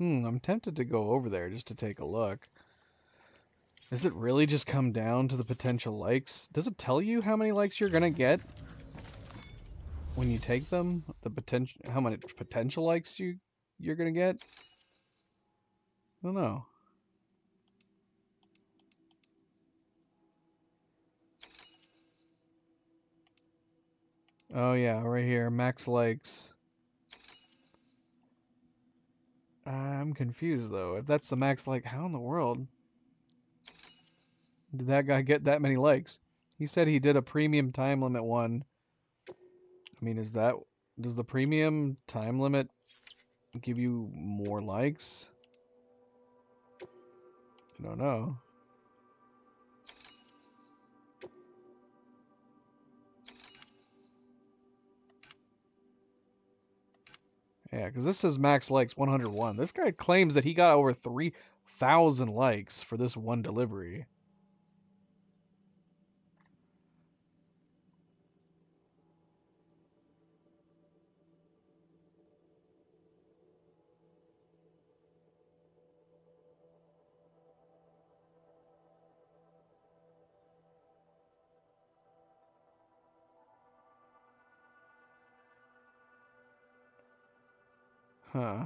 I'm tempted to go over there just to take a look. Does it really just come down to the potential likes? Does it tell you how many likes you're gonna get when you take them? The potential, how many potential likes you're gonna get? I don't know. Oh yeah, right here, max likes. I'm confused though. If that's the max like, how in the world did that guy get that many likes? He said he did a premium time limit one. I mean, does the premium time limit give you more likes? I don't know. Yeah, because this says max likes 101. This guy claims that he got over 3,000 likes for this one delivery. Huh.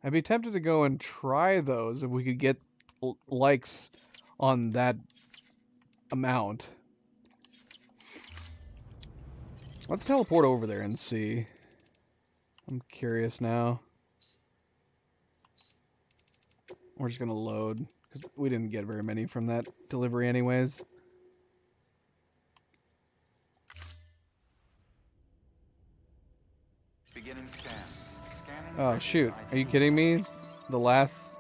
I'd be tempted to go and try those if we could get likes on that amount. Let's teleport over there and see. I'm curious now. We're just gonna load, because we didn't get very many from that delivery anyways.
Beginning scan. Scanning.
Oh shoot, are you kidding me? The last...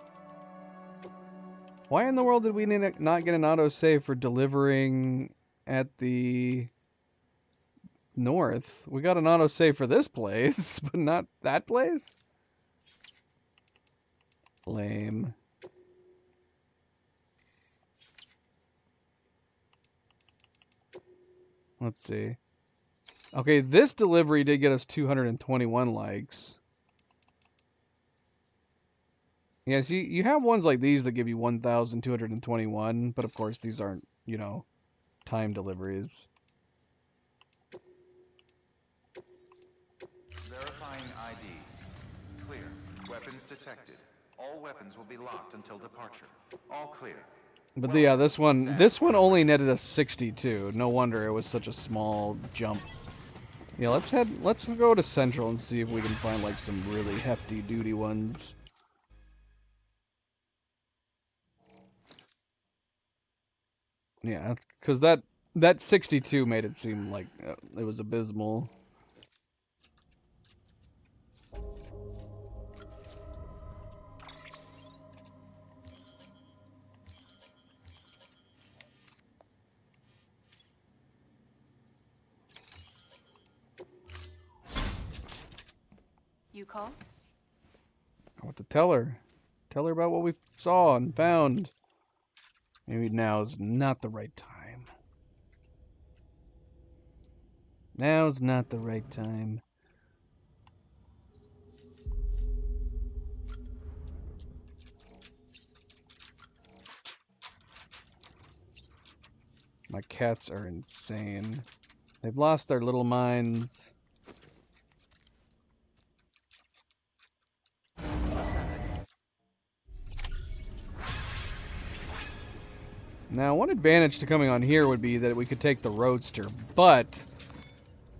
Why in the world did we not get an autosave for delivering at the north. We got an autosave for this place, but not that place? Lame. Let's see. Okay, this delivery did get us 221 likes. Yes, you have ones like these that give you 1,221, but of course these aren't, you know, time deliveries.
Verifying ID. Clear. Weapons detected. All weapons will be locked until departure. All clear.
But yeah, this one only netted us 62. No wonder it was such a small jump. Yeah, let's go to Central and see if we can find like some really hefty duty ones. Yeah, because that 62 made it seem like it was abysmal.
You call?
I want to tell her. Tell her about what we saw and found. Maybe now is not the right time. Now's not the right time. My cats are insane. They've lost their little minds. Now, one advantage to coming on here would be that we could take the Roadster, but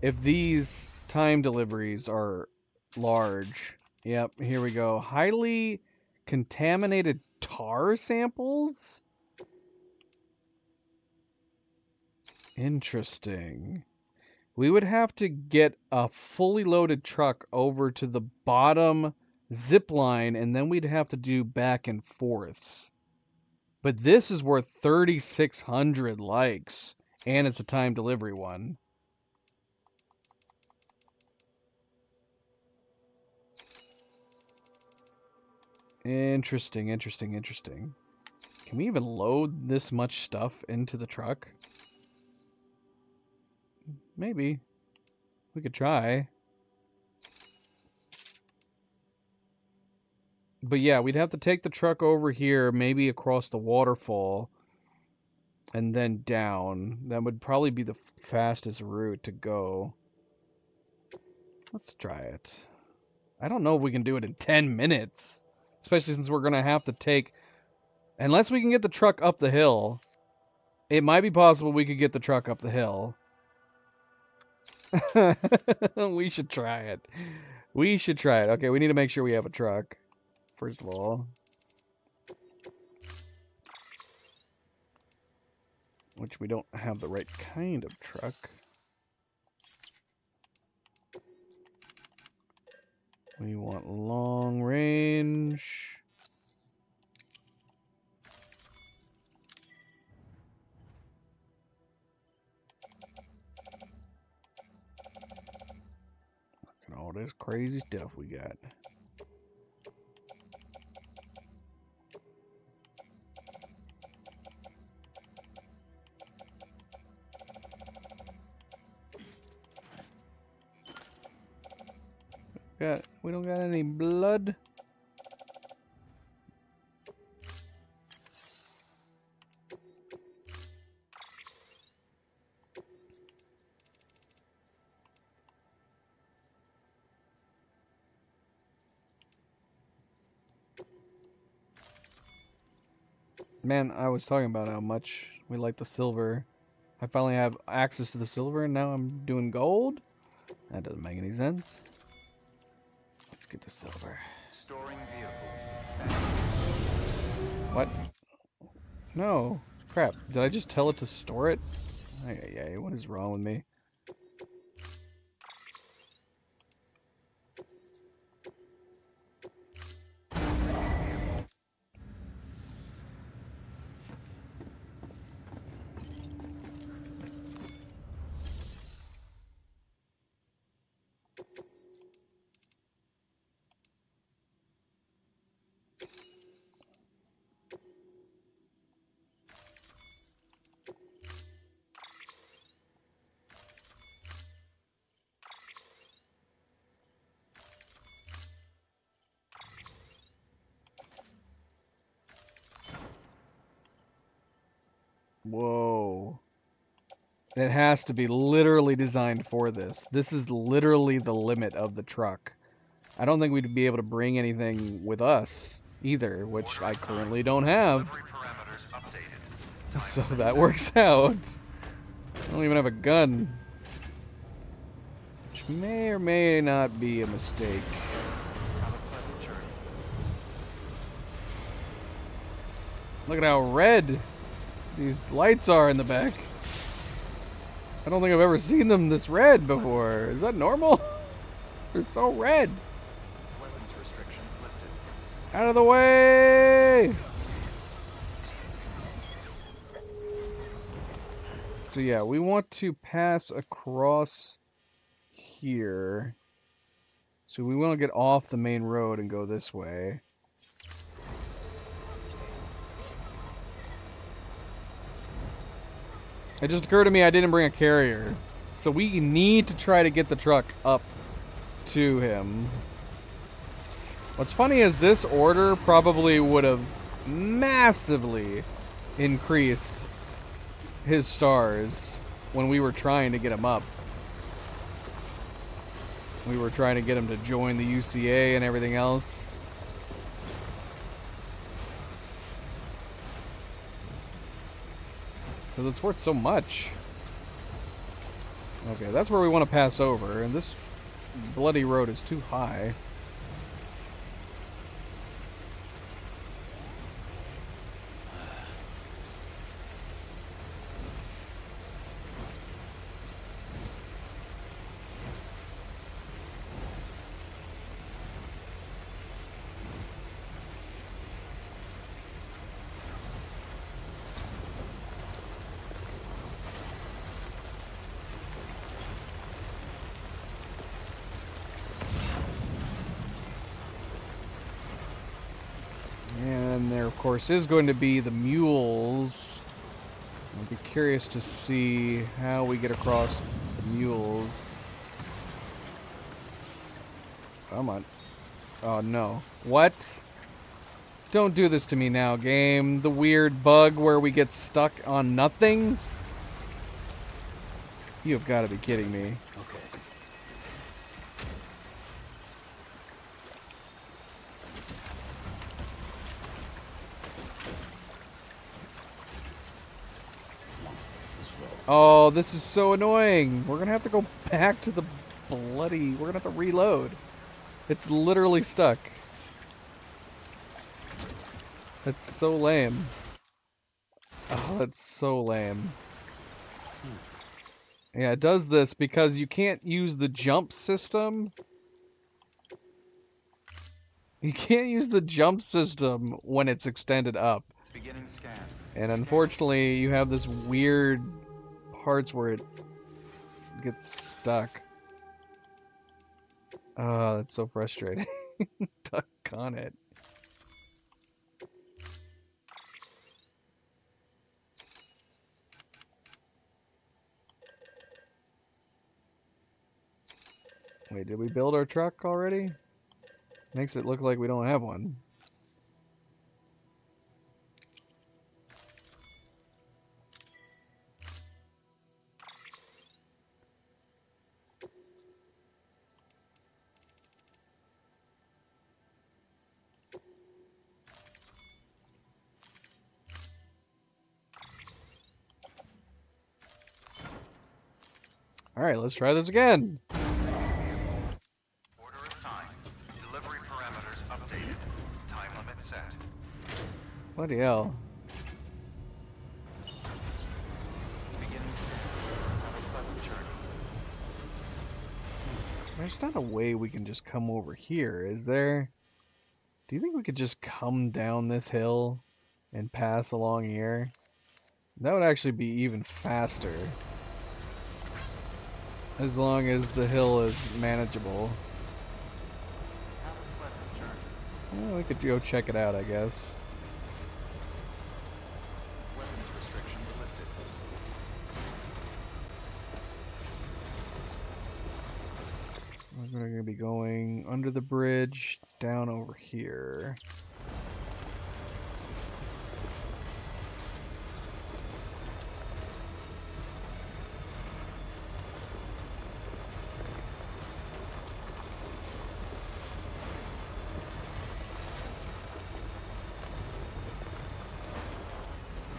if these time deliveries are large, yep, here we go. Highly contaminated tar samples? Interesting. We would have to get a fully loaded truck over to the bottom zip line, and then we'd have to do back and forths. But this is worth 3,600 likes, and it's a time delivery one. Interesting, interesting, interesting. Can we even load this much stuff into the truck? Maybe. We could try. But yeah, we'd have to take the truck over here, maybe across the waterfall, and then down. That would probably be the fastest route to go. Let's try it. I don't know if we can do it in 10 minutes. Especially since we're going to have to take... Unless we can get the truck up the hill. It might be possible we could get the truck up the hill. We should try it. We should try it. Okay, we need to make sure we have a truck. First of all. Which we don't have the right kind of truck. We want long range. Look at all this crazy stuff we got. We don't got any blood. Man, I was talking about how much we like the silver. I finally have access to the silver and now I'm doing gold? That doesn't make any sense. Let's get the silver.
Storing vehicle.
What? No. Crap. Did I just tell it to store it? Ay, what is wrong with me? It has to be literally designed for this. This is literally the limit of the truck. I don't think we'd be able to bring anything with us either, which I currently don't have. So that works out. I don't even have a gun. Which may or may not be a mistake. Look at how red these lights are in the back. I don't think I've ever seen them this red before. Is that normal? They're so red.
Weapons restrictions lifted.
Out of the way! So yeah, we want to pass across here. So we want to get off the main road and go this way. It just occurred to me I didn't bring a carrier. So we need to try to get the truck up to him. What's funny is this order probably would have massively increased his stars when we were trying to get him up. We were trying to get him to join the UCA and everything else. Because it's worth so much. Okay, that's where we want to pass over, and this bloody road is too high. And there, of course, is going to be the mules. I'll be curious to see how we get across the mules. Come on. Oh, no. What? Don't do this to me now, game. The weird bug where we get stuck on nothing? You've got to be kidding me.
Okay.
Oh, this is so annoying. We're gonna have to go back to the bloody... We're gonna have to reload. It's literally stuck. That's so lame. Oh, that's so lame. Yeah, it does this because you can't use the jump system. You can't use the jump system when it's extended up.
Beginning scan.
And unfortunately, you have this weird parts where it gets stuck. Oh, that's so frustrating. Duck on it. Wait, did we build our truck already? Makes it look like we don't have one. Alright, let's try this again.
Order assigned. Delivery parameters updated. Time limit set.
Bloody hell.
Beginning scan. Have a pleasant journey.
There's not a way we can just come over here, is there? Do you think we could just come down this hill and pass along here? That would actually be even faster. As long as the hill is manageable.
Have a pleasant journey.
Well, we could go check it out, I guess.
Weapons restrictions lifted.
We're going to be going under the bridge, down over here.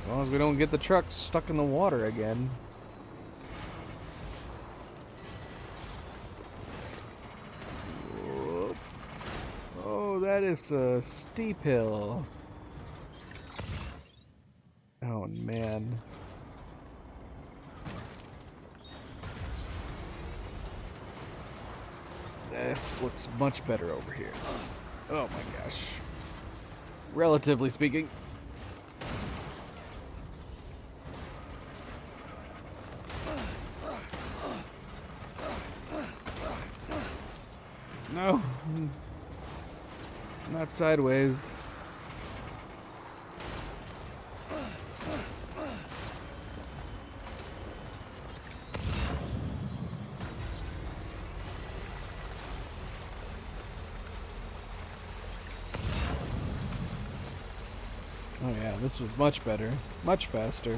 long as we don't get the truck stuck in the water again. Whoop. Oh, that is a steep hill. Oh, man. This looks much better over here. Oh my gosh. Relatively speaking. No. Not sideways. Oh yeah, this was much better. Much faster.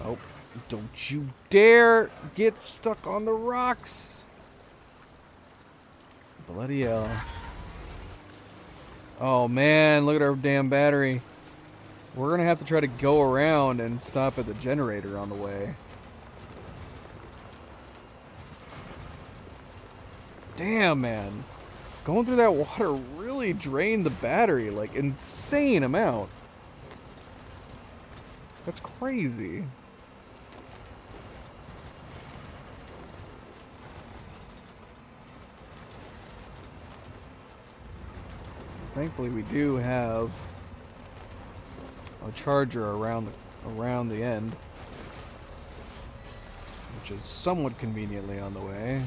Oh, don't you dare get stuck on the rocks! Bloody hell. Oh man, look at our damn battery. We're gonna have to try to go around and stop at the generator on the way. Damn, man. Going through that water really drained the battery, like, insane amount. That's crazy. Thankfully, we do have a charger around the end, which is somewhat conveniently on the way.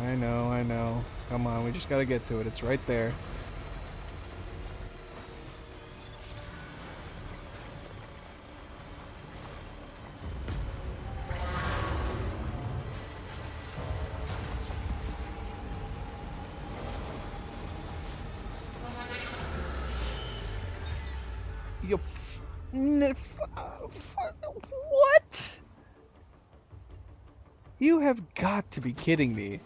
I know. Come on, we just gotta get to it. It's right there. What? You have got to be kidding me.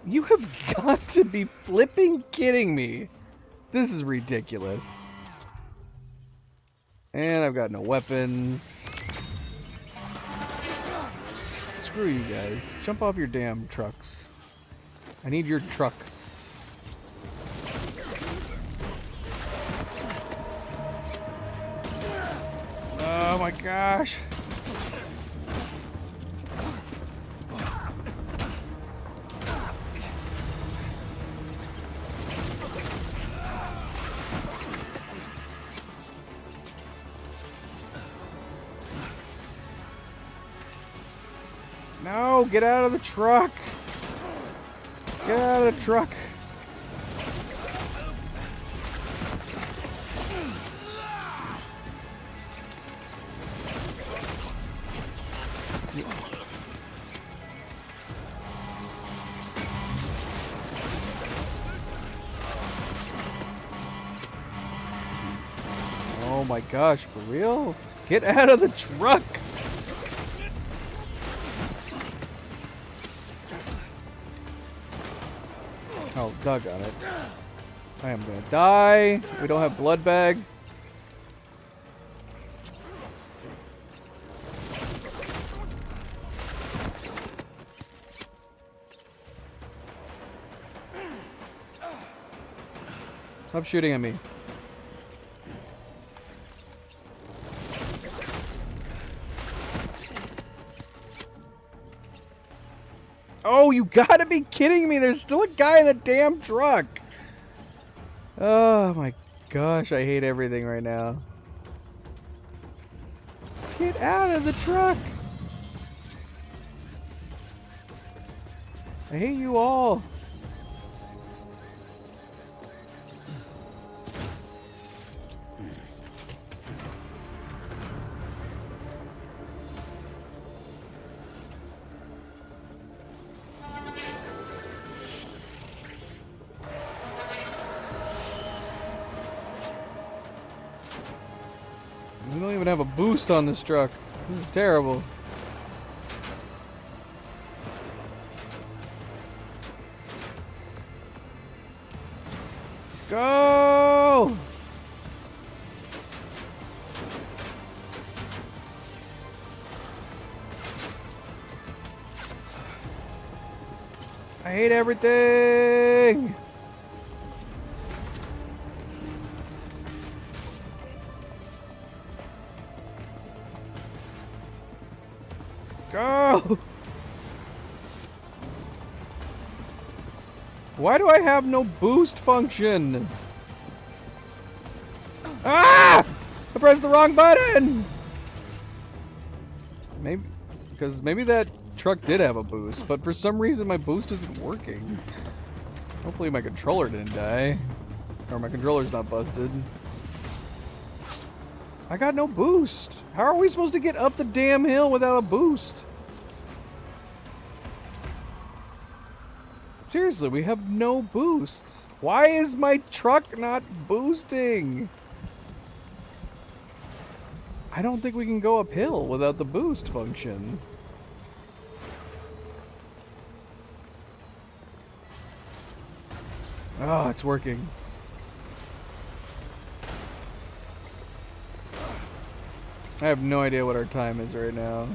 You have got to be flipping kidding me. This is ridiculous. And I've got no weapons. Screw you guys. Jump off your damn trucks. I need your truck. Oh my gosh. No, get out of the truck. Get out of the truck. Oh my gosh, for real? Get out of the truck! Oh, doggone it. I am gonna die. We don't have blood bags. Stop shooting at me. Oh, you gotta be kidding me. There's still a guy in the damn truck. Oh my gosh, I hate everything right now. Get out of the truck. I hate you all. We don't even have a boost on this truck. This is terrible. Go! I hate everything! Go! Why do I have no boost function? Ah! I pressed the wrong button! Maybe that truck did have a boost, but for some reason my boost isn't working. Hopefully my controller didn't die. Or my controller's not busted. I got no boost. How are we supposed to get up the damn hill without a boost? Seriously, we have no boost. Why is my truck not boosting? I don't think we can go uphill without the boost function. Oh, it's working. I have no idea what our time is right now.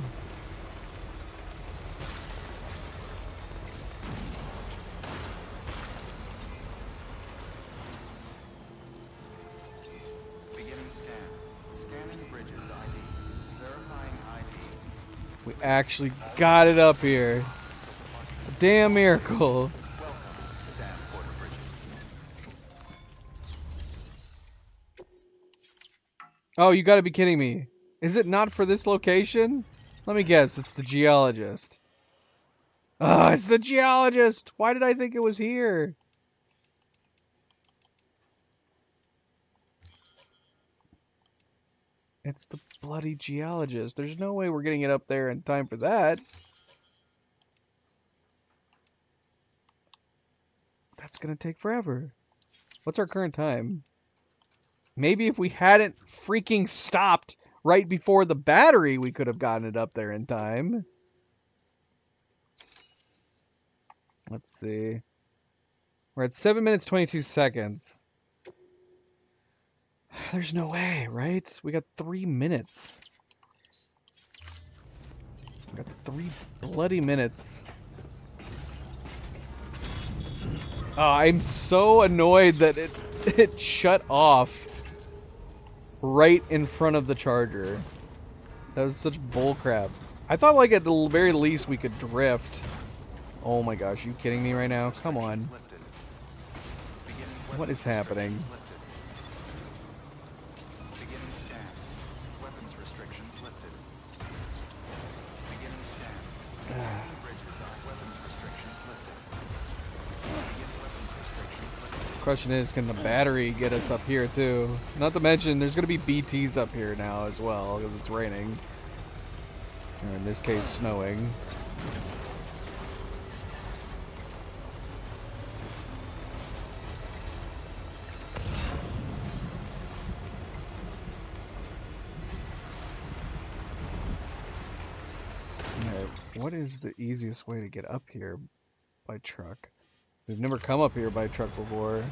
Beginning scan. Scanning bridges ID. Verifying ID.
We actually got it up here. A damn miracle.
Welcome, Sam Porter Bridges.
Oh, you gotta be kidding me. Is it not for this location? Let me guess, it's the geologist. Ah, it's the geologist! Why did I think it was here? It's the bloody geologist. There's no way we're getting it up there in time for that. That's gonna take forever. What's our current time? Maybe if we hadn't freaking stopped right before the battery, we could have gotten it up there in time. Let's see. We're at 7 minutes, 22 seconds. There's no way, right? We got 3 minutes. We got 3 bloody minutes. Oh, I'm so annoyed that it shut off right in front of the charger. That was such bullcrap. I thought like at the very least we could drift. Oh my gosh, are you kidding me right now? Come on. What is happening?
Beginning scan. Weapons restrictions lifted. Beginning scan. Scanning bridges on weapons restrictions lifted. Begin weapons restrictions lifted.
Question is, can the battery get us up here too? Not to mention, there's gonna be BTs up here now as well because it's raining. Or in this case, snowing. What is the easiest way to get up here by truck? We've never come up here by truck before.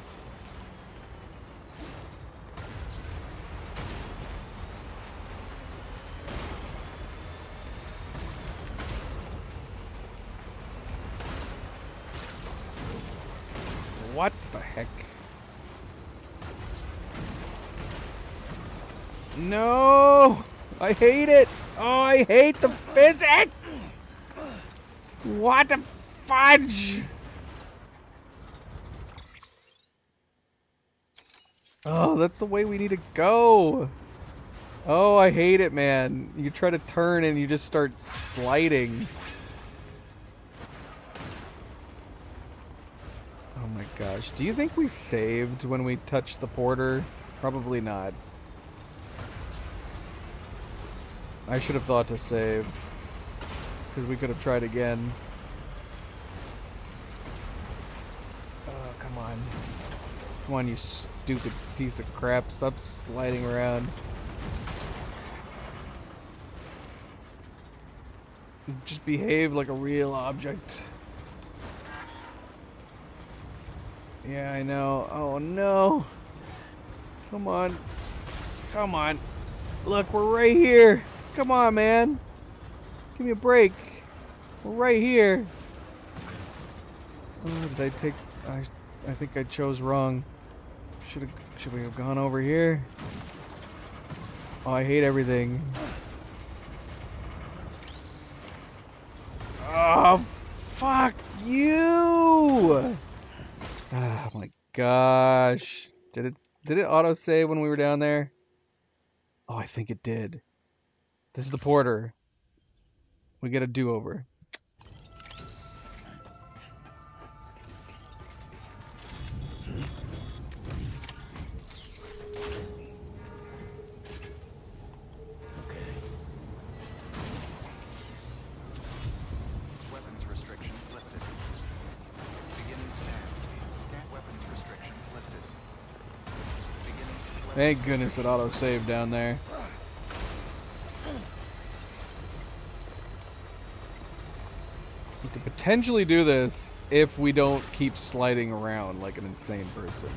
What the heck? No! I hate it! Oh, I hate the physics! What the fudge! Oh, that's the way we need to go! Oh, I hate it, man. You try to turn and you just start sliding. Oh my gosh. Do you think we saved when we touched the porter? Probably not. I should have thought to save. Because we could have tried again. Oh, come on. Come on, you stupid piece of crap. Stop sliding around. Just behave like a real object. Yeah, I know. Oh, no. Come on. Come on. Look, we're right here. Come on, man. Give me a break. We're right here. Oh, did I take... I think I chose wrong. Should we have gone over here? Oh, I hate everything. Oh, fuck you! Oh my gosh. Did it auto-save when we were down there? Oh, I think it did. This is the porter. We get a do-over.
Weapons restrictions lifted. Beginning scan. Scan weapons restrictions lifted. Beginning sequence.
Thank goodness it auto-saved down there. We could potentially do this if we don't keep sliding around like an insane person.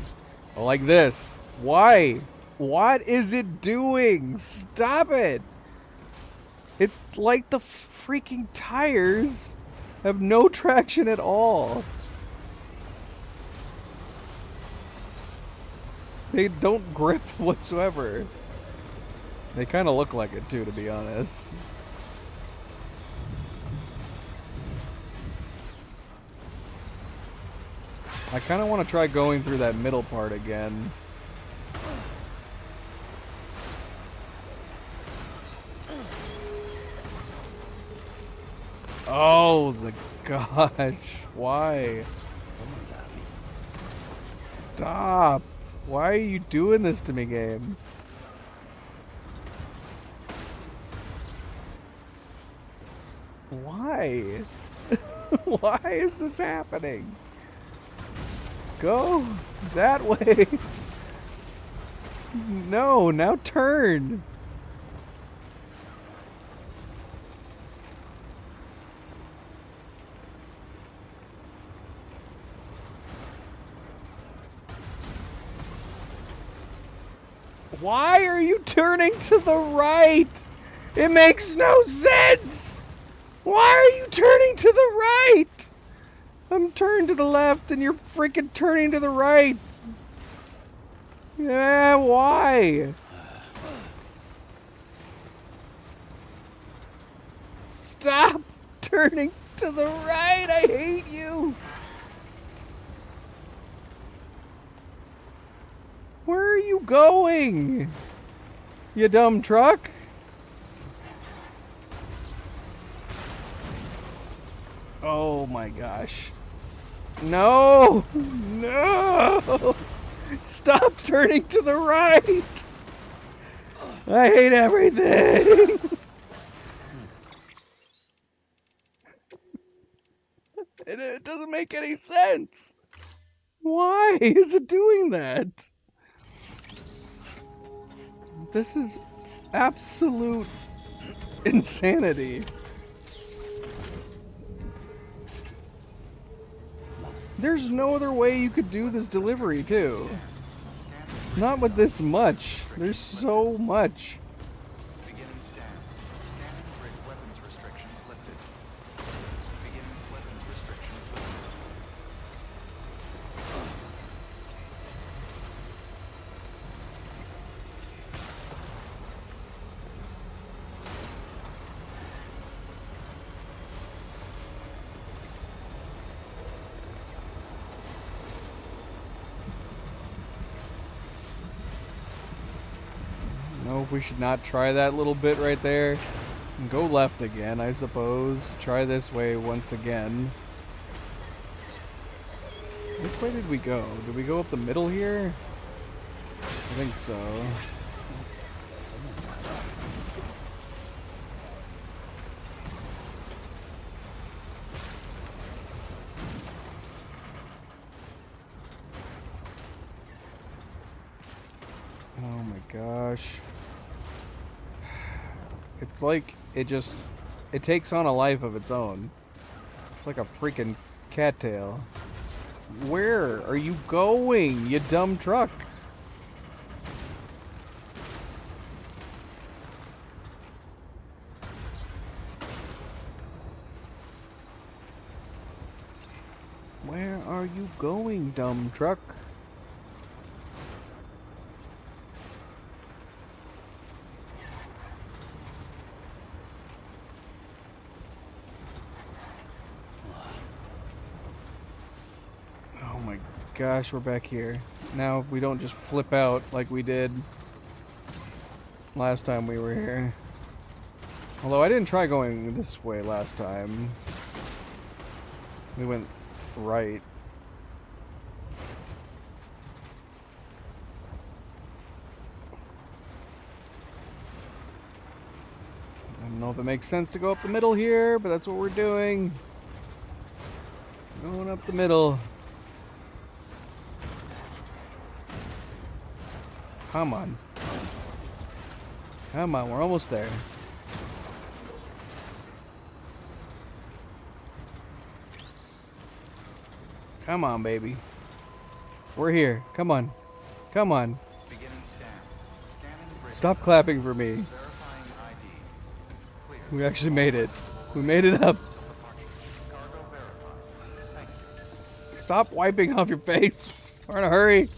Like this. Why? What is it doing? Stop it! It's like the freaking tires have no traction at all. They don't grip whatsoever. They kind of look like it too, to be honest. I kind of want to try going through that middle part again. Oh, the gosh. Why?
Someone's happy.
Stop. Why are you doing this to me, game? Why? Why is this happening? Go that way. No, now turn. Why are you turning to the right? It makes no sense. Why are you turning to the right? I'm turned to the left and you're freaking turning to the right. Yeah, why? Stop turning to the right. I hate you. Where are you going? You dumb truck? Oh my gosh. No! No! Stop turning to the right! I hate everything! It doesn't make any sense! Why is it doing that? This is absolute insanity. There's no other way you could do this delivery, too. Not with this much. There's so much.
Beginning scan. Scanning grid weapons restrictions lifted. Beginning weapons restrictions lifted.
No, we should not try that little bit right there. And go left again, I suppose. Try this way once again. Which way did we go? Did we go up the middle here? I think so.
Someone's happy.
Oh my gosh. It's like it takes on a life of its own. It's like a freaking cattail. Where are you going, you dumb truck? Where are you going, dumb truck? Oh my gosh, we're back here. Now we don't just flip out like we did last time we were here. Although I didn't try going this way last time. We went right. I don't know if it makes sense to go up the middle here, but that's what we're doing. Going up the middle. Come on. Come on, we're almost there. Come on, baby. We're here. Come on. Come on.
Beginning scan. Scanning bridge.
Stop clapping for me.
Verifying ID. Clear.
We actually made it. We made it up.
Cargo verified. Thank you.
Stop wiping off your face. We're in a hurry.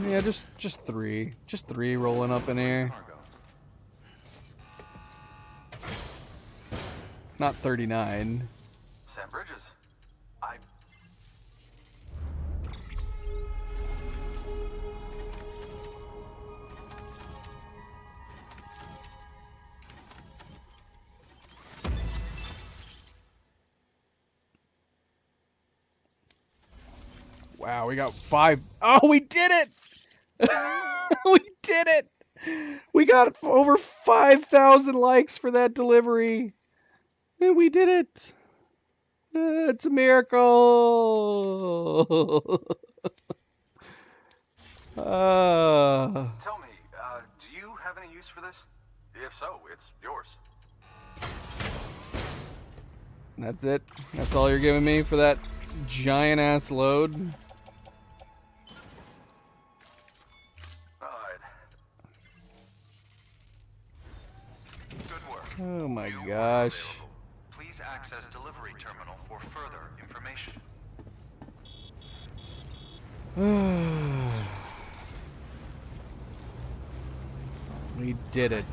Yeah, just three. Just three rolling up in here.
Cargo.
Not 39.
Sam Bridges. I...
Wow, we got 5. Oh, we did it! We did it! We got over 5,000 likes for that delivery. And we did it. It's a miracle.
Tell me, do you have any use for this? If so, it's yours.
That's it. That's all you're giving me for that giant ass load.
Alright. Good work.
Oh my
You are
gosh.
available. Please access delivery terminal for further information.
We did it.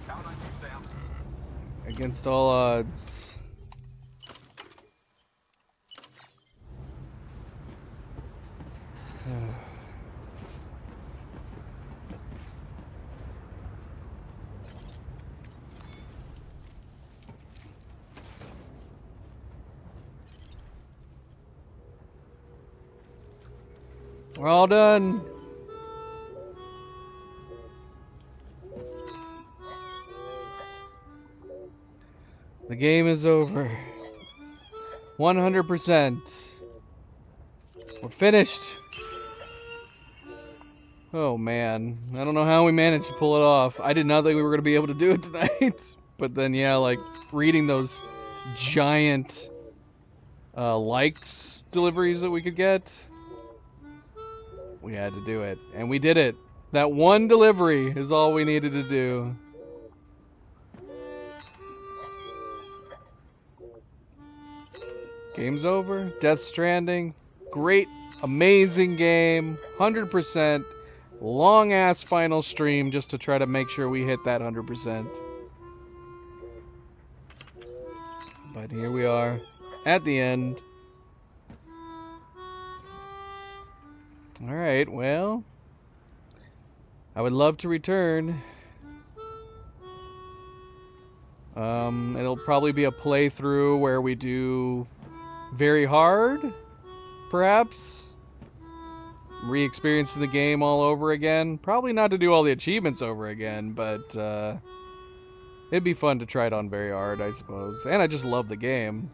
Count on you, Sam.
Against all odds. We're all done. The game is over. 100%. We're finished. Oh man, I don't know how we managed to pull it off. I did not think we were going to be able to do it tonight. But then yeah, like reading those giant likes deliveries that we could get, we had to do it. And we did it. That one delivery is all we needed to do. Game's over. Death Stranding. Great, amazing game. 100%. Long ass final stream just to try to make sure we hit that 100%. But here we are at the end. Alright, well, I would love to return. It'll probably be a playthrough where we do very hard, perhaps. Re-experiencing the game all over again. Probably not to do all the achievements over again, but it'd be fun to try it on very hard, I suppose. And I just love the game.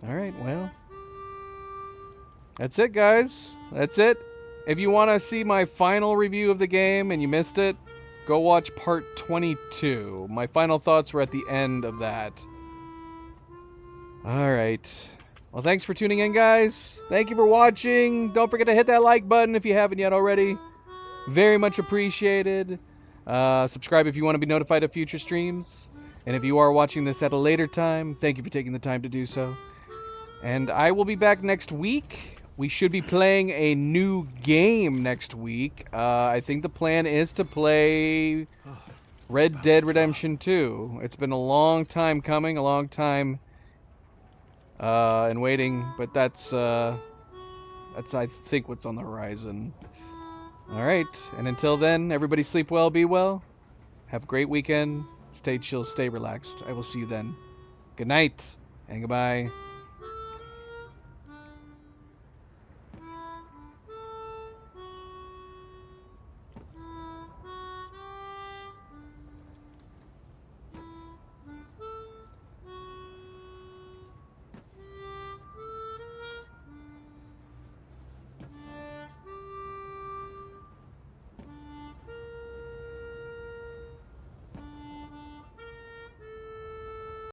Alright, well, that's it, guys. That's it. If you want to see my final review of the game and you missed it, go watch part 22. My final thoughts were at the end of that. Alright. Well, thanks for tuning in, guys. Thank you for watching. Don't forget to hit that like button if you haven't yet already. Very much appreciated. Subscribe if you want to be notified of future streams. And if you are watching this at a later time, thank you for taking the time to do so. And I will be back next week. We should be playing a new game next week. I think the plan is to play Red Dead Redemption 2. It's been a long time coming, a long time in waiting, but that's I think what's on the horizon. Alright, and until then, everybody sleep well, be well. Have a great weekend. Stay chill, stay relaxed. I will see you then. Good night, and goodbye.